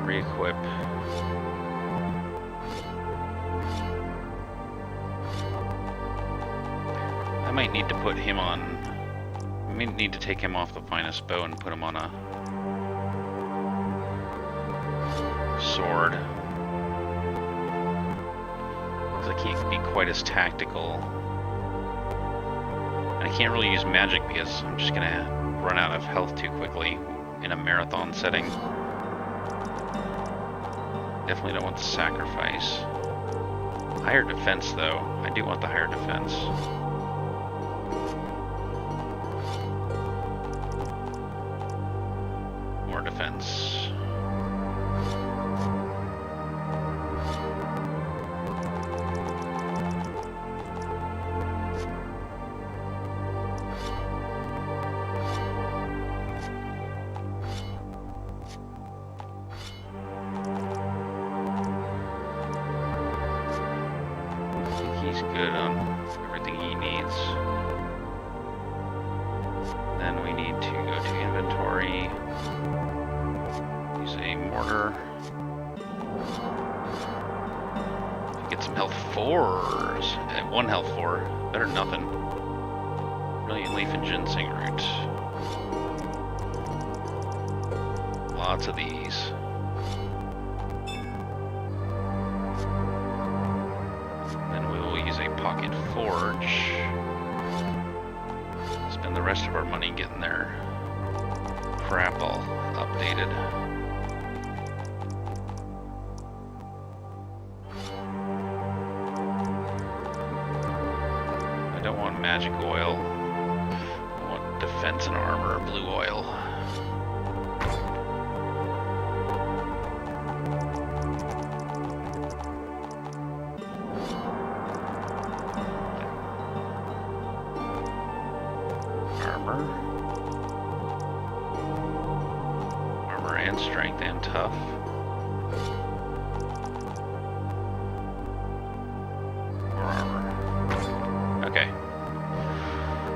re-equip. I might need to put him on. I may need to take him off the finest bow and put him on a sword. Because I can't be quite as tactical. And I can't really use magic because I'm just gonna run out of health too quickly in a marathon setting. Definitely don't want to sacrifice. Higher defense though. I do want the higher defense. More defense. good on everything he needs. Then we need to go to inventory. Use a mortar. Get some health 4s. And 1 health 4. Better than nothing. Brilliant leaf and ginseng root. Lots of these. Then we will use a pocket forge. Spend the rest of our money getting their crap all updated. I don't want magic oil. I want defense and armor, blue oil. Armor and strength and tough. More armor. Okay.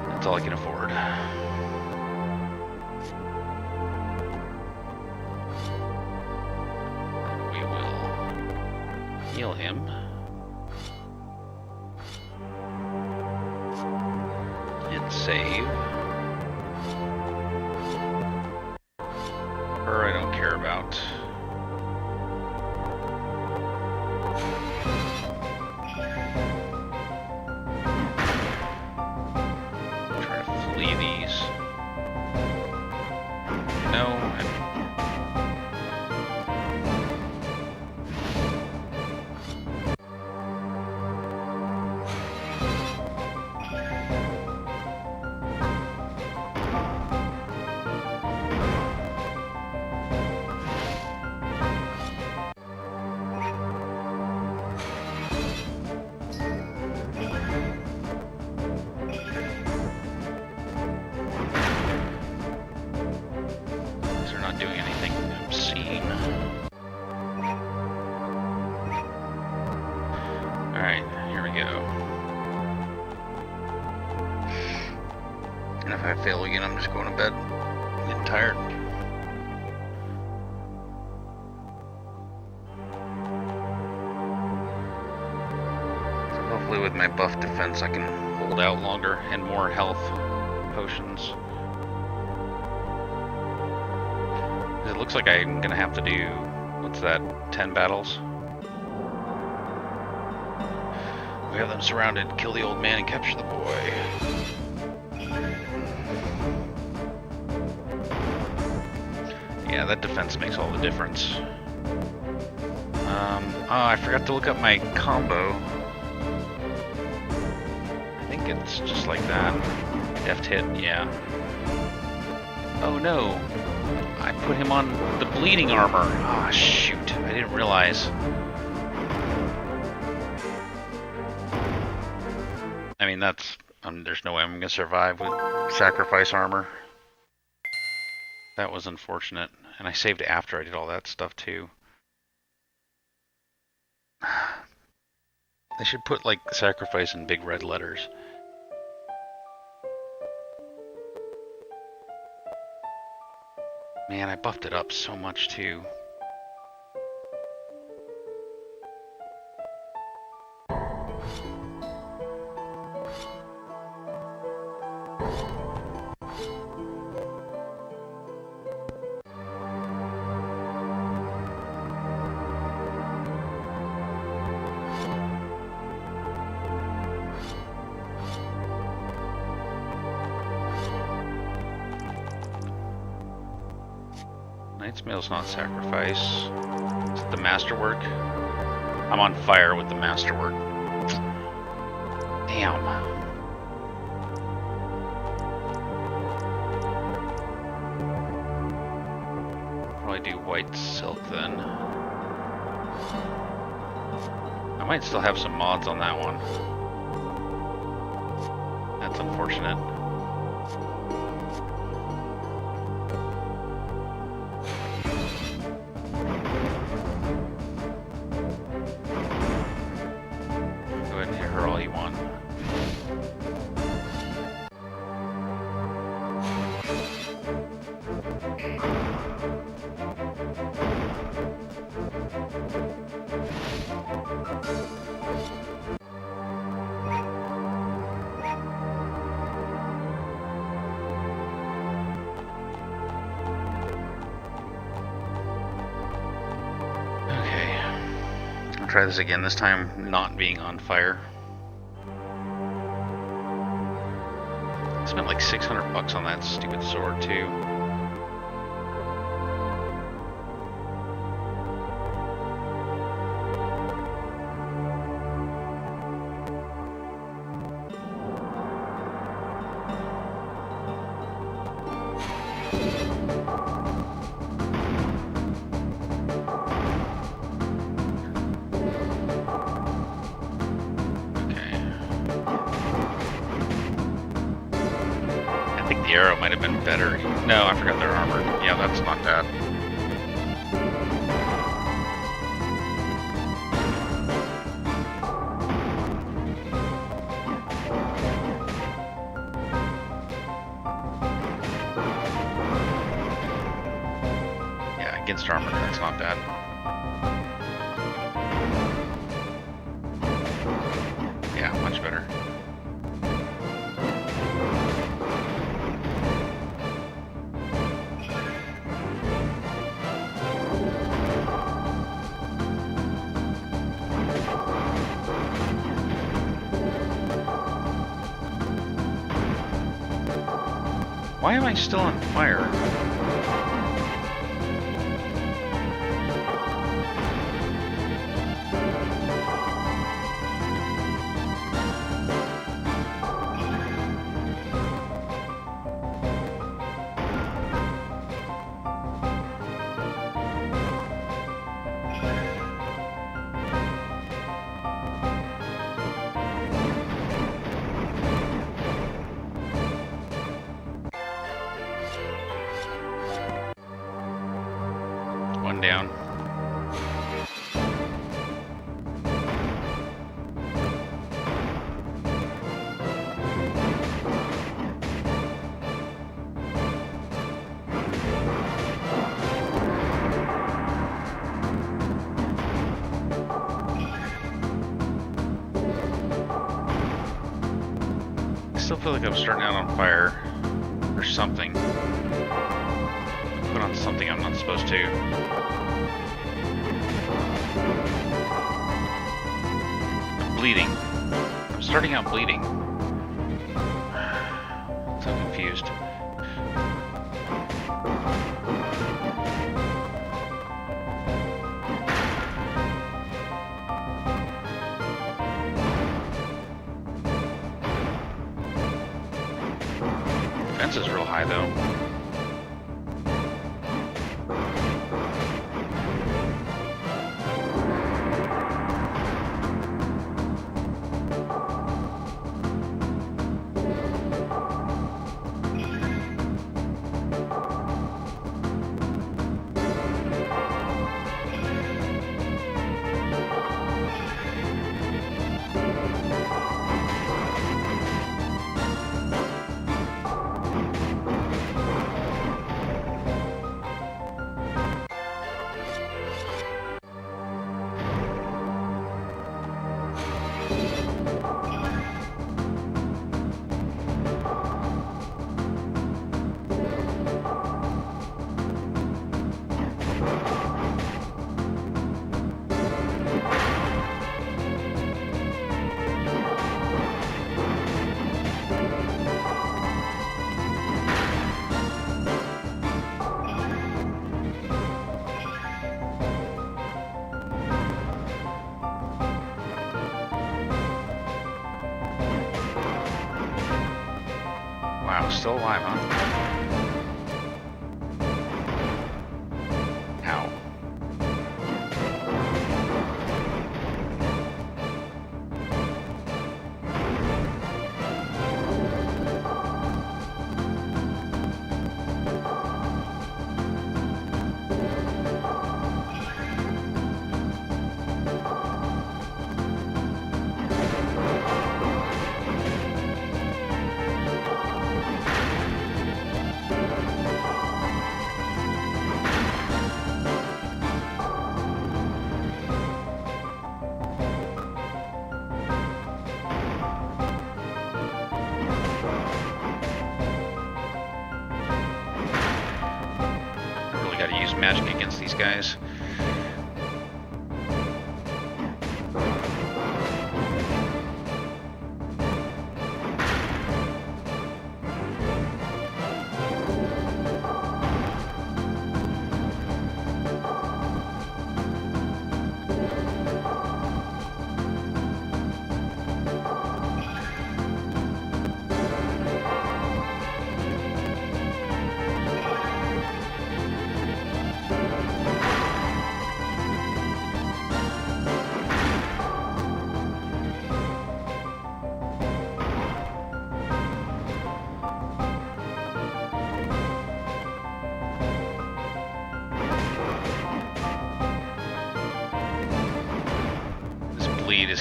That's all I can afford. And we will heal him. And save. Her I don't care about. Try to flee these. No. Doing anything obscene. Alright, here we go. And if I fail again, I'm just going to bed. I'm getting tired. So hopefully with my buff defense I can hold out longer and more health potions. It looks like I'm gonna have to do, what's that, 10 battles? We have them surrounded, kill the old man and capture the boy. Yeah, that defense makes all the difference. Oh, I forgot to look up my combo. I think it's just like that. Deft hit, yeah. Oh no. I put him on the bleeding armor. Ah, oh, shoot. I didn't realize. I mean, that's... there's no way I'm going to survive with sacrifice armor. That was unfortunate. And I saved after I did all that stuff, too. They should put, like, sacrifice in big red letters. Man, I buffed it up so much too. Knight's Mail's not sacrifice. Is it the masterwork? I'm on fire with the masterwork. Damn. Probably do white silk then. I might still have some mods on that one. That's unfortunate. Go ahead and hit her all you want. try this again, this time not being on fire. I spent like $600 on that stupid sword too. The arrow might have been better. No, I forgot they're armored. Yeah, that's not that. Yeah, against armored, that's not bad. Yeah, much better. Why am I still on fire? One down. I still feel like I'm starting out on fire or something. Put on something I'm not supposed to. I'm bleeding. I'm starting out bleeding. So confused. Defense is real high though. Wow, still alive, huh? Ow. Gotta use magic against these guys.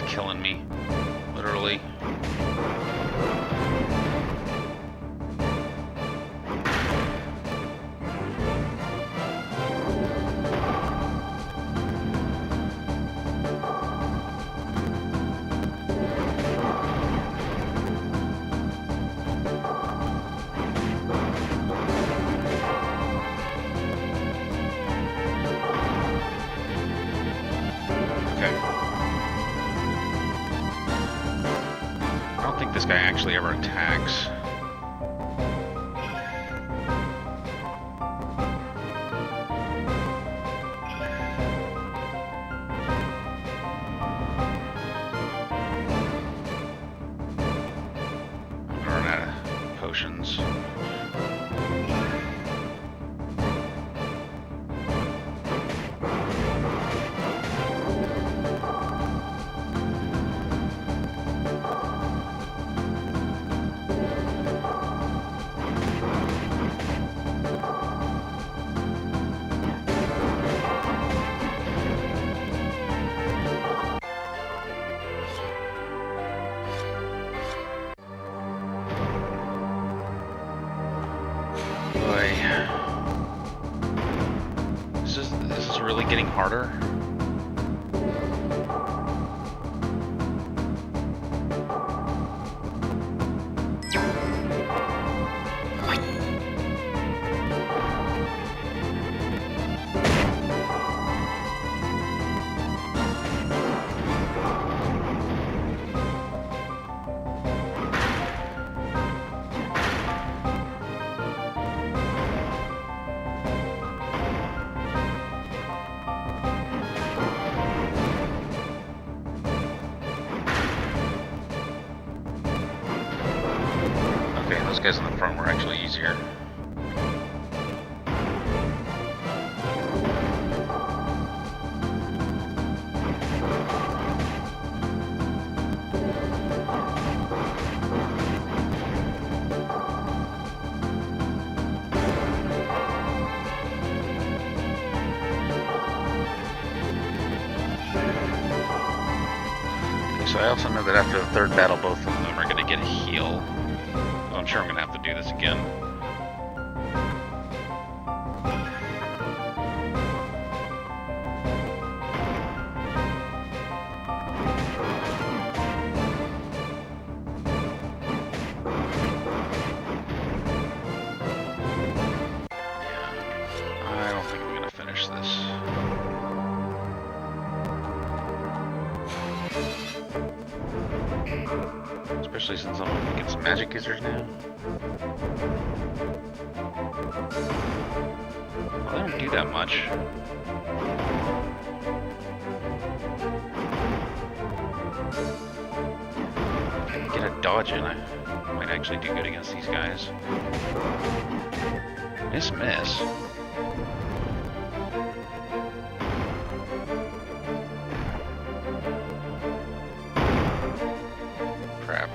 is killing me. Literally. This guy actually ever attacks. I'm gonna run out of potions. This is really getting harder. Those guys in the front were actually easier. Okay, so I also know that after the third battle, both of them are going to get a heal. I'm sure I'm going to have to do this again. Yeah, I don't think I'm going to finish this. Especially since I'm up against magic users now. Well, they don't do that much. If I can get a dodge in, I might actually do good against these guys. Miss. Crap.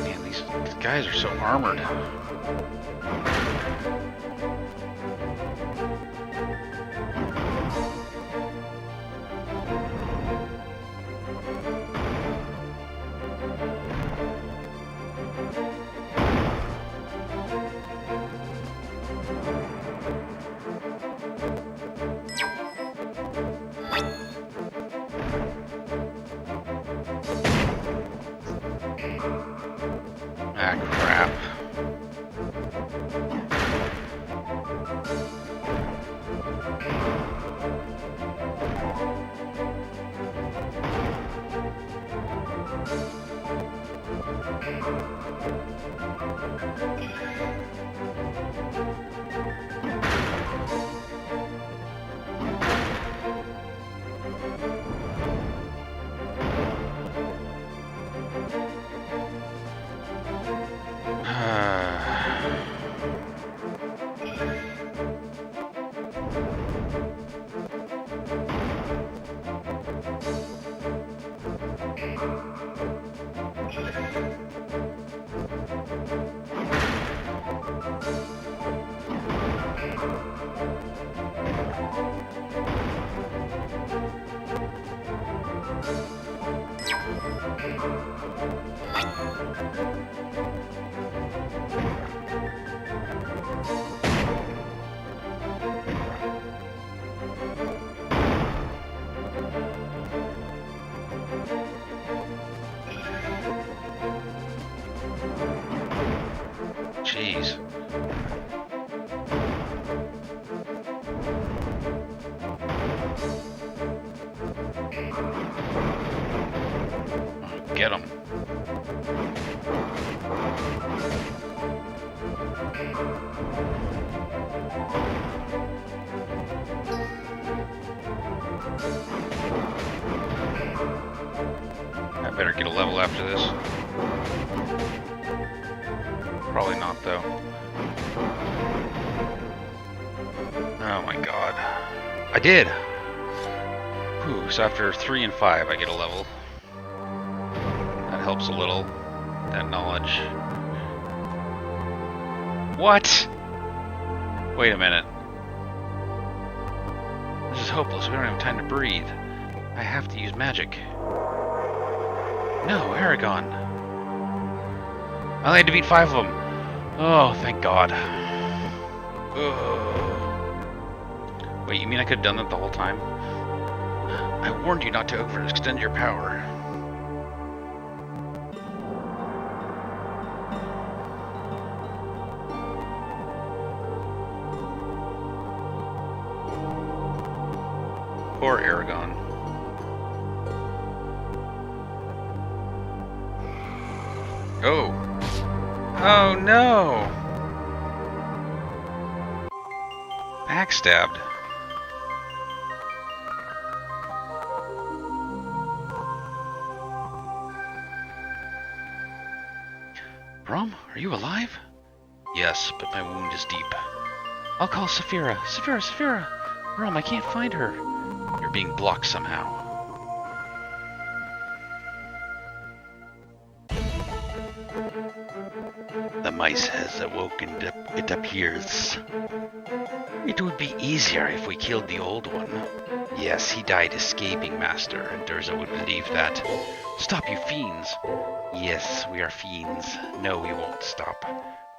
Man, these guys are so armored. Ah, crap. Jeez. Get him. I better get a level after this. Probably not, though. Oh my god. I did! Whew, so after 3 and 5 I get a level. That helps a little. That knowledge. What? Wait a minute. This is hopeless. We don't have time to breathe. I have to use magic. No, Eragon. I only had to beat 5 of them. Oh, thank God. Ugh. Wait, you mean I could have done that the whole time? I warned you not to overextend your power. Poor Eragon. Oh. Oh no! Backstabbed. Brom, are you alive? Yes, but my wound is deep. I'll call Saphira. Saphira! Brom, I can't find her. You're being blocked somehow. The mice has awoken, it appears. It would be easier if we killed the old one. Yes, he died escaping, Master, and Durza would believe that. Stop, you fiends! Yes, we are fiends. No, we won't stop.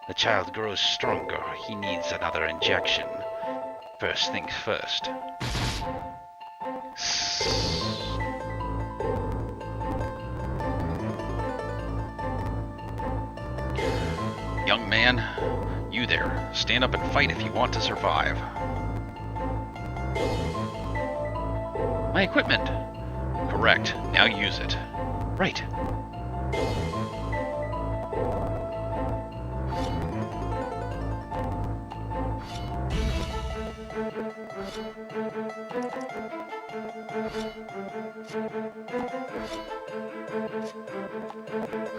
The child grows stronger. He needs another injection. First things first. Young man, you there, stand up and fight if you want to survive. My equipment! Correct, now use it. Right.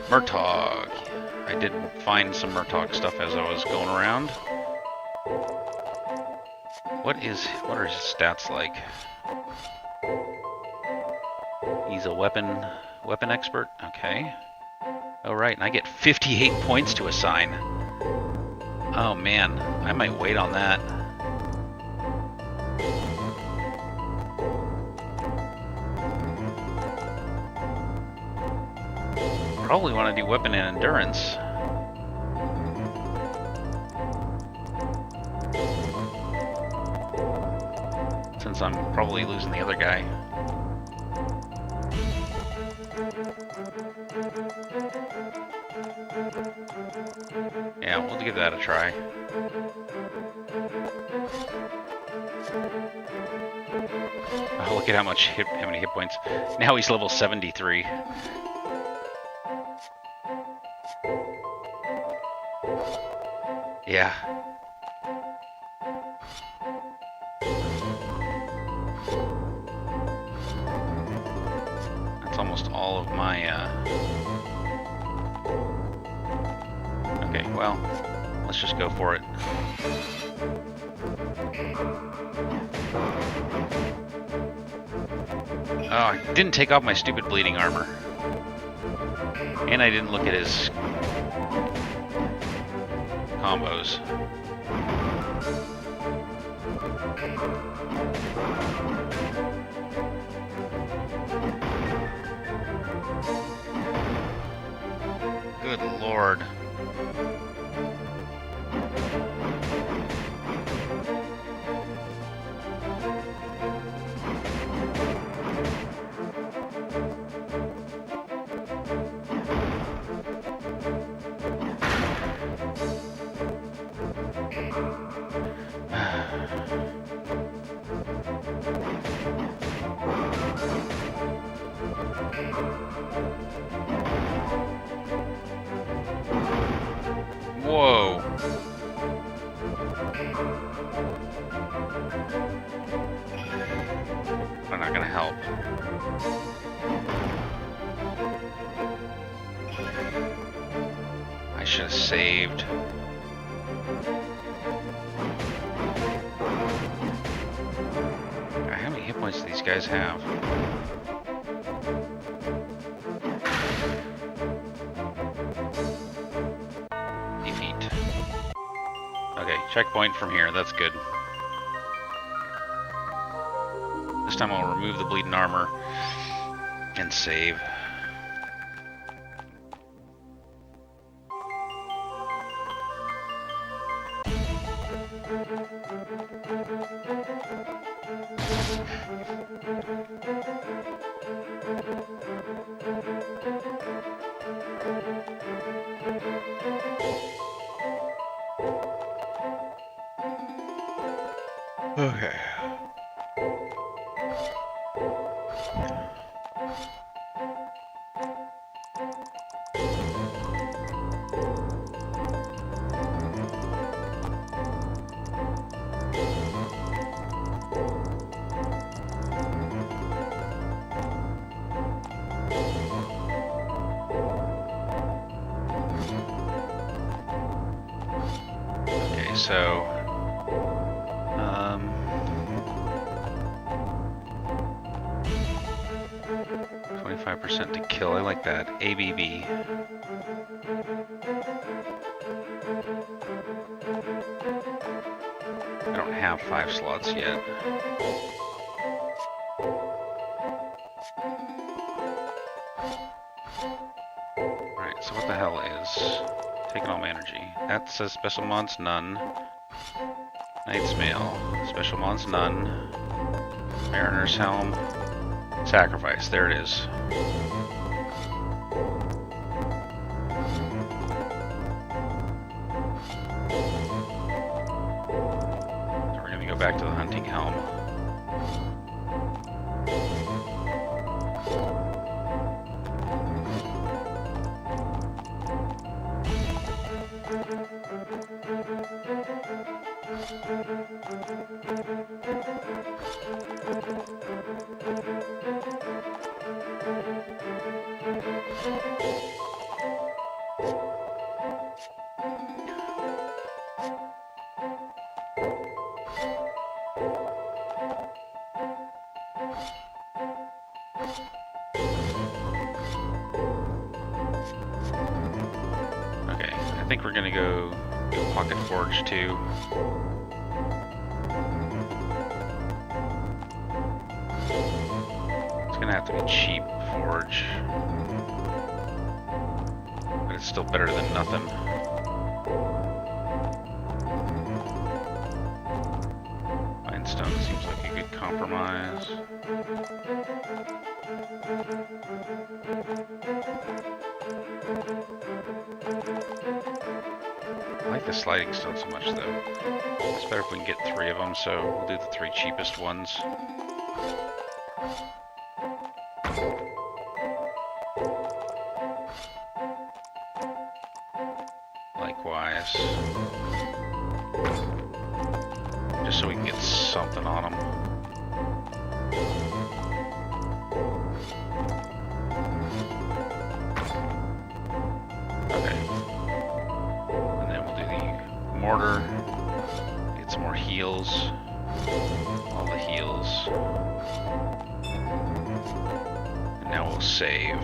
Murtog. I did find some Murtog stuff as I was going around. What are his stats like? He's a weapon expert. Okay. Oh right, and I get 58 points to assign. Oh man, I might wait on that. Probably want to do weapon and endurance. Since I'm probably losing the other guy. Yeah, we'll give that a try. Oh, look at how many hit points. Now he's level 73. Yeah. That's almost all of my, Okay, well, let's just go for it. Oh, I didn't take off my stupid bleeding armor. And I didn't look at his combos. Good lord. Whoa. They're not gonna help. I should have saved. God, how many hit points do these guys have? Defeat. Okay, checkpoint from here. That's good. This time I'll remove the bleeding armor and save. Okay. Okay, so 25% to kill. I like that. ABB. I don't have 5 slots yet. Alright, so what the hell is taking all my energy? That says special mods none. Knight's Mail. Special mods none. Mariner's Helm. Sacrifice. There it is. So we're going to go back to the hunting helm. Okay, I think we're gonna go Pocket Forge too. It's gonna have to be cheap forge, but it's still better than nothing. Stone seems like a good compromise. I like the sliding stone so much though. It's better if we can get 3 of them, so we'll do the 3 cheapest ones. Likewise. Just so we can get something on them. Okay. And then we'll do the mortar. Get some more heals. All the heals. And now we'll save.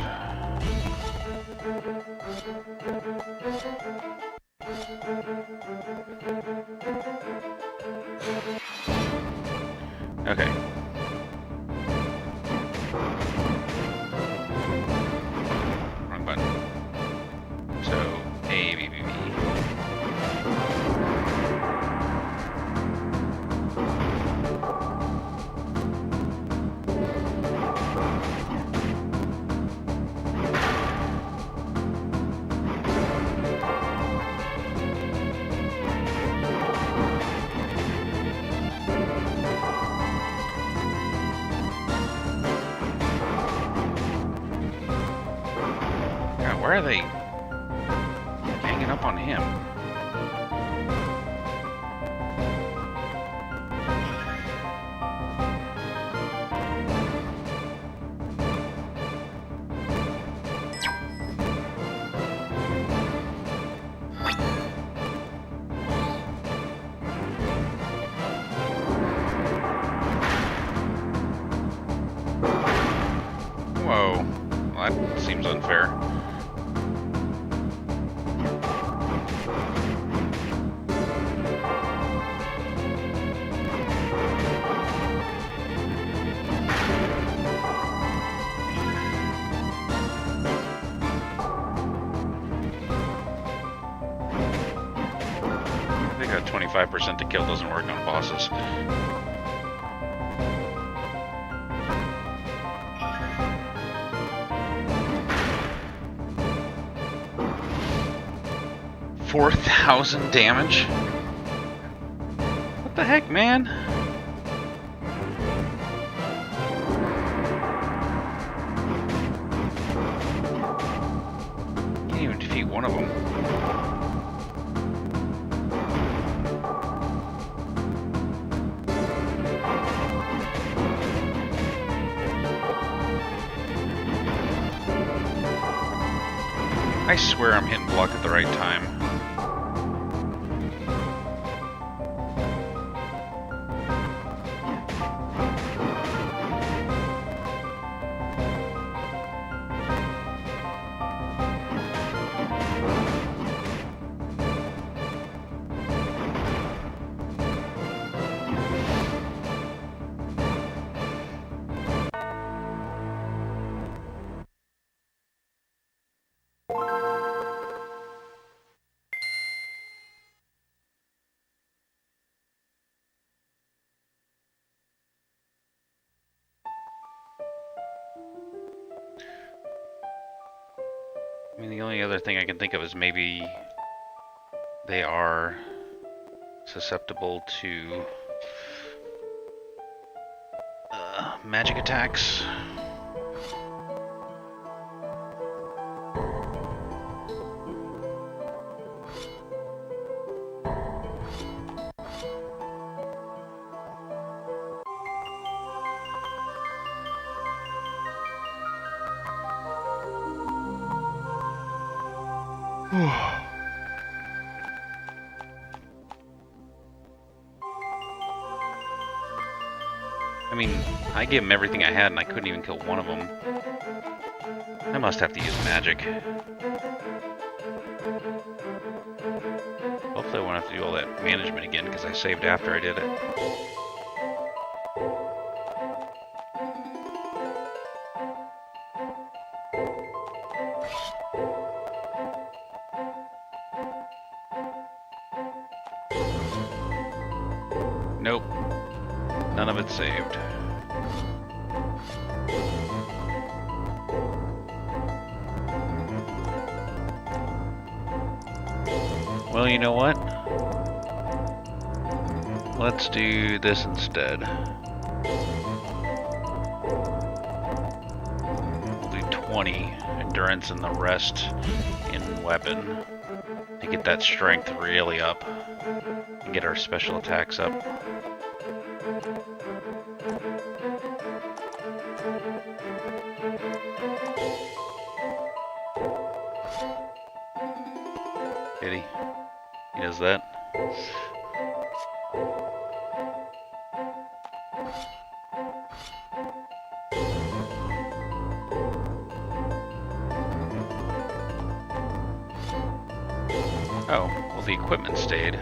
Okay. Wrong button. So, A, B, B, B. God, where are they hanging up on him? Whoa. Well, that seems unfair. I think that 25% to kill doesn't work on bosses. $4,000 damage? What the heck, man? Can't even defeat one of them. I swear I'm hitting block at the right time. I mean, the only other thing I can think of is maybe they are susceptible to magic attacks. I mean, I gave him everything I had and I couldn't even kill one of them. I must have to use magic. Hopefully I won't have to do all that management again because I saved after I did it. Nope. None of it saved. Well, you know what? Let's do this instead. We'll do 20 endurance and the rest in weapon to get that strength really up and get our special attacks up. Did he? He does that. Oh, well the equipment stayed.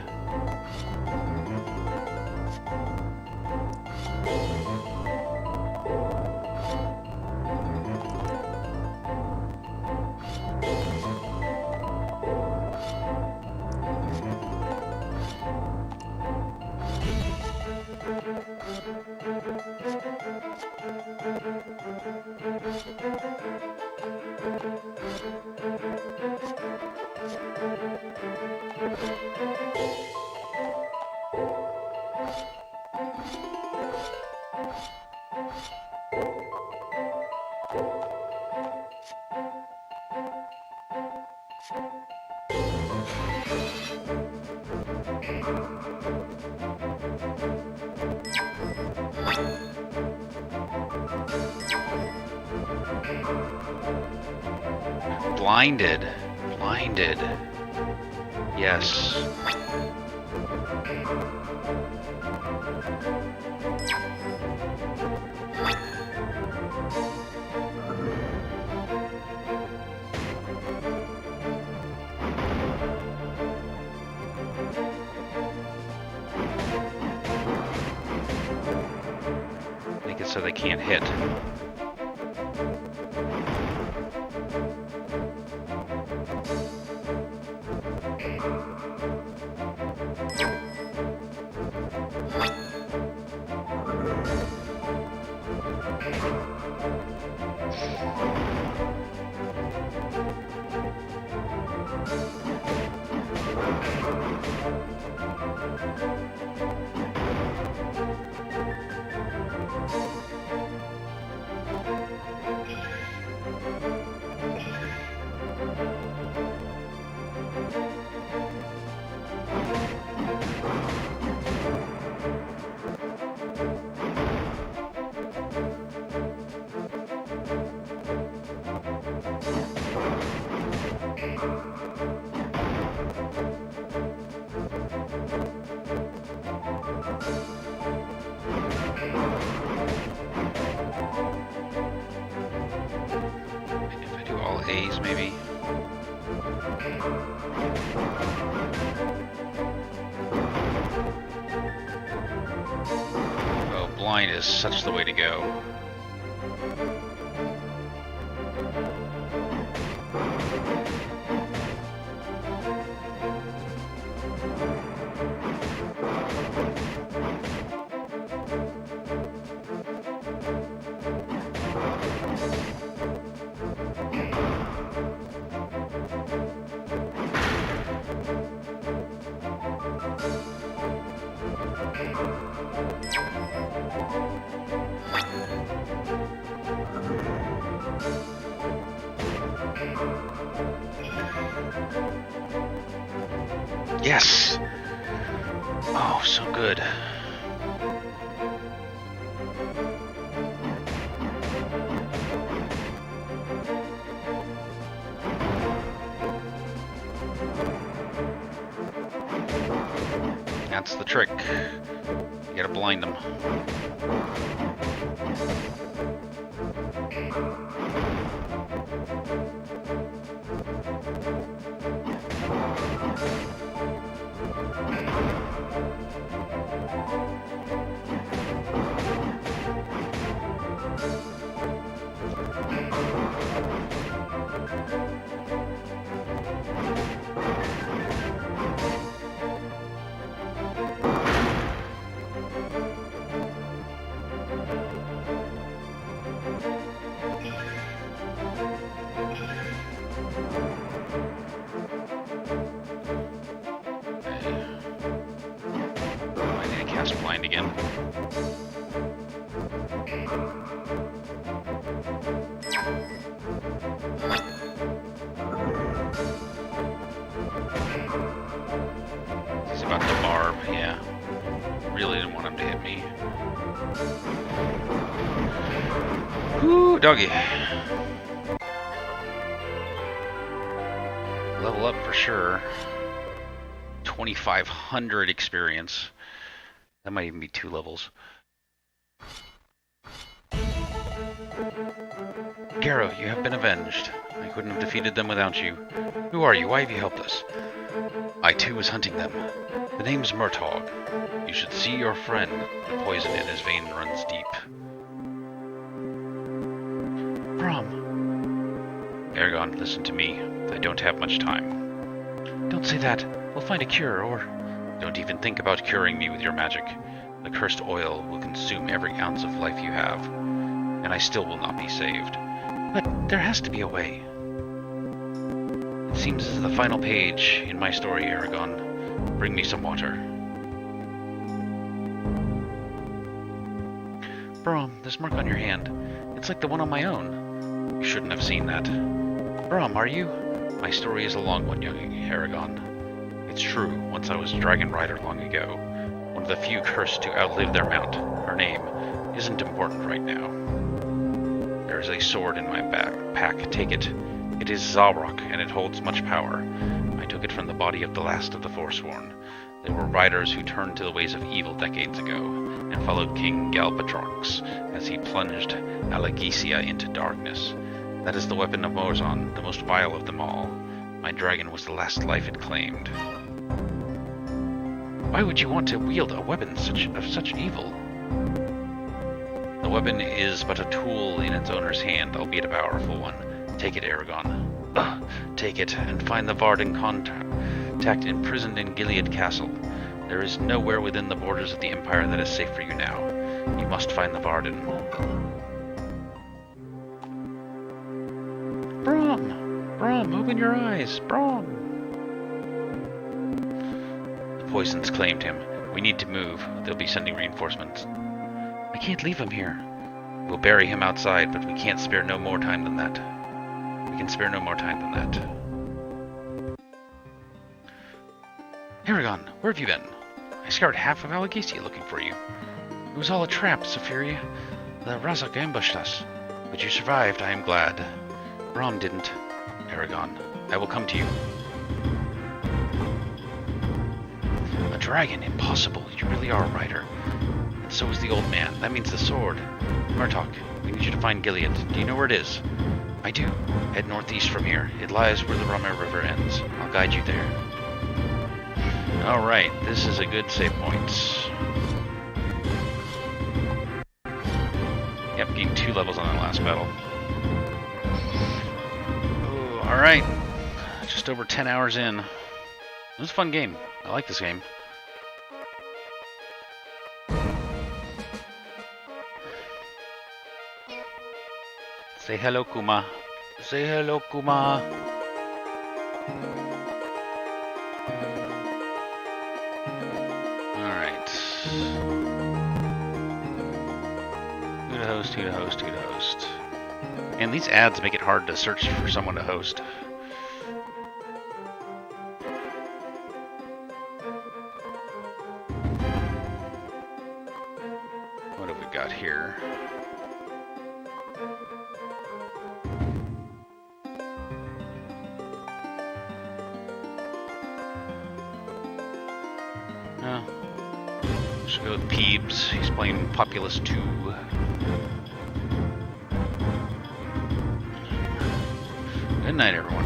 Blinded. Blinded. Yes. Make it so they can't hit. If I do all A's, maybe. Oh, blind is such the way to go. Yes! Oh, so good. That's the trick. You gotta blind them. Blind again. He's about to barb, yeah. Really didn't want him to hit me. Whoo, doggy. Level up for sure. 2,500 experience. That might even be 2 levels. Garo, you have been avenged. I couldn't have defeated them without you. Who are you? Why have you helped us? I too was hunting them. The name's Murtaugh. You should see your friend. The poison in his vein runs deep. Brom. Eragon, listen to me. I don't have much time. Don't say that. We'll find a cure, or... Don't even think about curing me with your magic. The cursed oil will consume every ounce of life you have, and I still will not be saved. But there has to be a way. It seems this is the final page in my story, Eragon. Bring me some water. Brom, this mark on your hand. It's like the one on my own. You shouldn't have seen that. Brom, are you? My story is a long one, young Eragon. It's true, once I was a dragon rider long ago. One of the few cursed to outlive their mount. Her name isn't important right now. There is a sword in my backpack. Take it. It is Zarok, and it holds much power. I took it from the body of the last of the Forsworn. They were riders who turned to the ways of evil decades ago, and followed King Galbatrox as he plunged Alagisia into darkness. That is the weapon of Morzon, the most vile of them all. My dragon was the last life it claimed. Why would you want to wield a weapon of such evil? The weapon is but a tool in its owner's hand, albeit a powerful one. Take it, Eragon. Take it, and find the Varden contact imprisoned in Gilead Castle. There is nowhere within the borders of the Empire that is safe for you now. You must find the Varden. Brom! Brom, open your eyes! Brom! The poisons claimed him. We need to move. They'll be sending reinforcements. I can't leave him here. We'll bury him outside, but we can't spare no more time than that. We can spare no more time than that. Eragon, where have you been? I scoured half of Alagisia looking for you. It was all a trap, Safiria. The Razak ambushed us. But you survived, I am glad. Brom didn't. Eragon, I will come to you. A dragon? Impossible. You really are a rider. And so is the old man. That means the sword. Murtok, we need you to find Gilead. Do you know where it is? I do. Head northeast from here. It lies where the Rama River ends. I'll guide you there. Alright, this is a good save point. Yep, gained 2 levels on that last battle. Alright, just over 10 hours in. It was a fun game. I like this game. Say hello, Kuma. Say hello, Kuma. Alright. Who to host, who to host, who to host. And these ads make it hard to search for someone to host. What have we got here? Should go with Peebs. He's playing Populous 2. Good night, everyone.